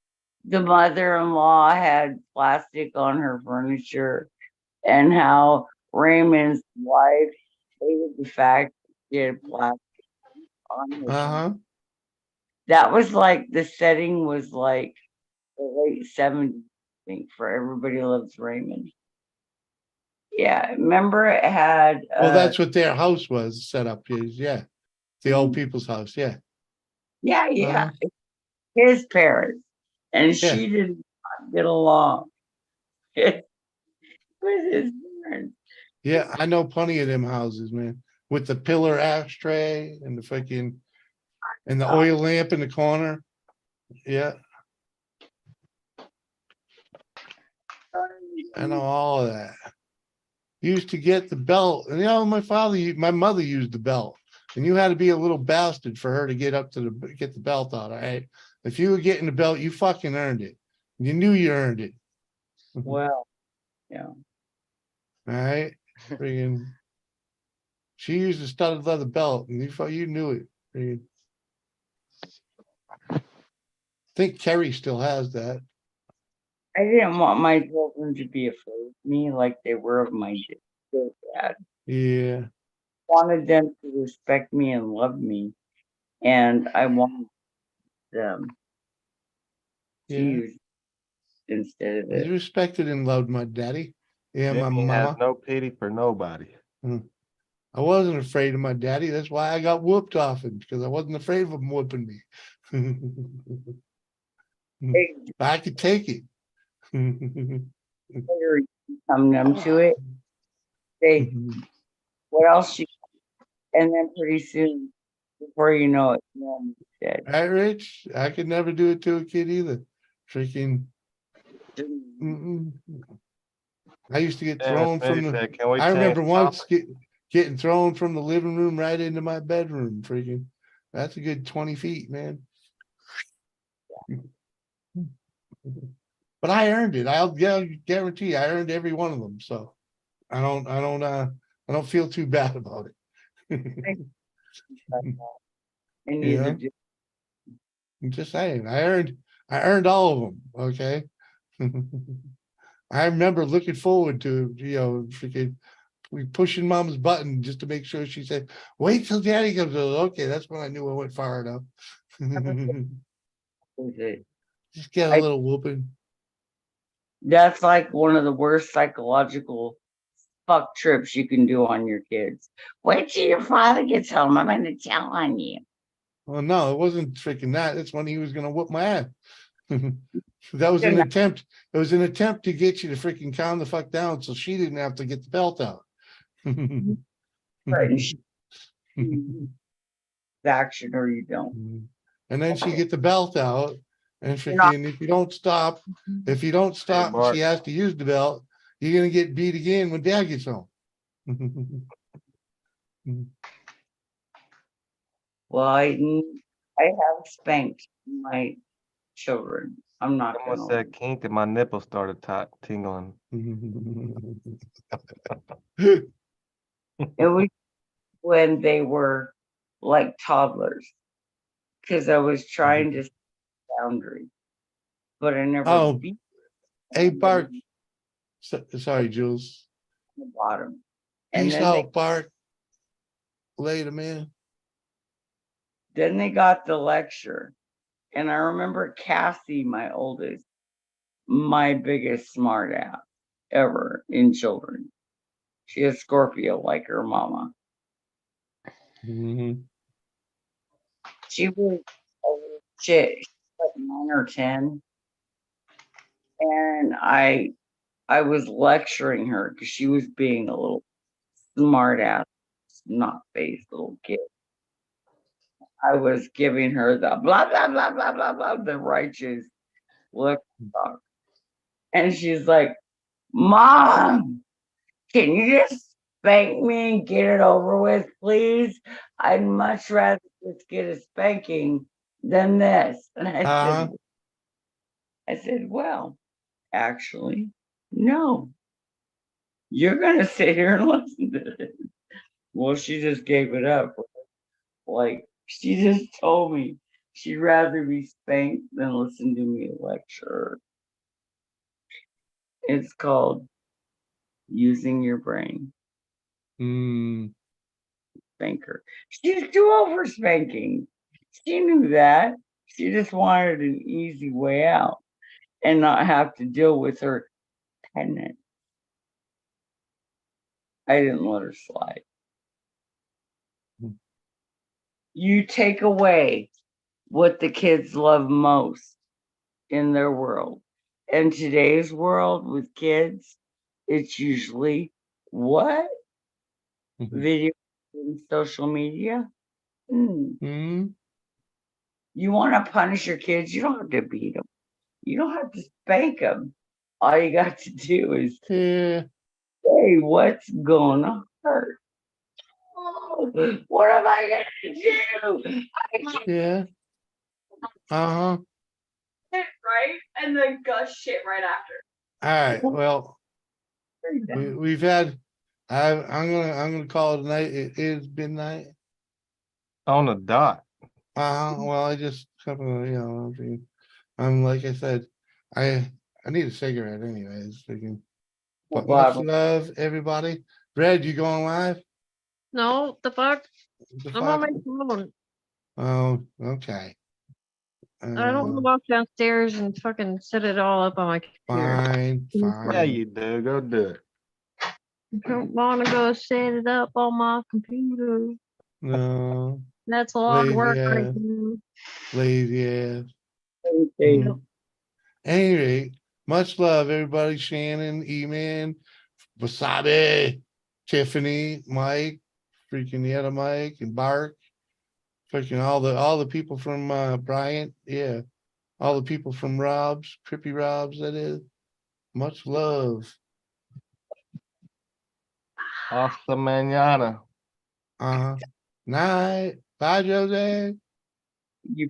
the mother-in-law had plastic on her furniture, and how Raymond's wife hated the fact she had plastic on her. Uh-huh. That was like the setting was like the late 70s, I think, for Everybody Loves Raymond. Yeah, remember it had Well, that's what their house was set up is, yeah. The old people's house, yeah. yeah, his parents, and Yeah. she did not get along with his parents. Yeah, I know plenty of them houses, man. With the pillar ashtray and the fucking and the oil lamp in the corner. Yeah. I know all of that. Used to get the belt, and my mother used the belt, and you had to be a little bastard for her to get up to get the belt out. All right, if you were getting the belt, you fucking earned it. You knew you earned it. Well, yeah. All right, friggin'. She used a studded leather belt, and you knew it. Friggin'. I think Kerry still has that. I didn't want my children to be afraid of me like they were of my dad. Yeah. Wanted them to respect me and love me, and I wanted them to use instead of He's it. respected and loved my daddy. Yeah, my Jimmy has mama. no pity for nobody. I wasn't afraid of my daddy. That's why I got whooped often, because I wasn't afraid of him whooping me. I could take it. Come them to it. Say, what else you got? And then pretty soon, before you know it, mom's dead. Right, Rich? I could never do it to a kid either. Freaking. I used to get thrown from the. I remember once getting thrown from the living room right into my bedroom. Freaking. That's a good 20 feet, man. But I earned it. I'll guarantee you, I earned every one of them. So I don't feel too bad about it. Yeah. I'm just saying, I earned all of them. Okay. I remember looking forward to, freaking pushing mom's button just to make sure she said, wait till daddy comes. Okay, that's when I knew I went far enough. Just get a little whooping. That's like one of the worst psychological fuck trips you can do on your kids. Wait till your father gets home. I'm going to tell on you. Well, no, it wasn't freaking that. It's when he was going to whoop my ass. That was an attempt. It was an attempt to get you to freaking calm the fuck down so she didn't have to get the belt out. Right. Action or you don't. And then she get the belt out, and freaking if you don't stop, she has to use the belt. You're gonna get beat again when dad gets home. Well, I have spanked my children. I'm not Someone gonna. said kink and my nipples started tingling. It was when they were like toddlers, because I was trying to set boundaries, but I never. Oh, beat hey Bart. Sorry, Jules. the bottom. And Peace then out, Bart. Later, man. Then they got the lecture. And I remember Cassie, my oldest, my biggest smart ass ever in children. She is Scorpio like her mama. She was a little shit. She was like 9 or 10. And I was lecturing her because she was being a little smart ass, not faced little kid. I was giving her the blah blah blah blah blah blah, the righteous look talk. And she's like, Mom, can you just spank me and get it over with, please? I'd much rather just get a spanking than this. And I said, well, actually, no. You're gonna sit here and listen to this. Well, she just gave it up. Like, she just told me She'd rather be spanked than listen to me lecture. It's called using your brain. Spanker. She's too old for spanking. She knew that. She just wanted an easy way out and not have to deal with her penance. I didn't let her slide. You take away what the kids love most in their world. In today's world with kids, it's usually what? Video and social media. You want to punish your kids, you don't have to beat them. You don't have to spank them. All you got to do is say what's gonna hurt. Oh, what am I gonna do? Yeah. Uh-huh. Right? And then gush shit right after. All right. Well, we've had. I'm gonna call it a night. It is midnight. On the dot. Well, I just couple of, I'm like I said, I need a cigarette anyways. But much love, everybody. Brad, you going live? No, the fuck? The I'm on my fuck? phone. Oh, okay. I don't want to walk downstairs and fucking set it all up on my computer. Fine. Yeah, you do. Go do it. I don't want to go set it up on my computer. No. That's a lot of work right Lazy ass. now. Lazy ass. Okay. Anyway, much love, everybody. Shannon, E-Man, Wasabi, Tiffany, Mike, freaking the other Mike, and Bark, freaking all the people from Bryant, yeah, all the people from Rob's, Trippy Rob's, that is. Much love. Hasta mañana. Night. Bye, Jose. You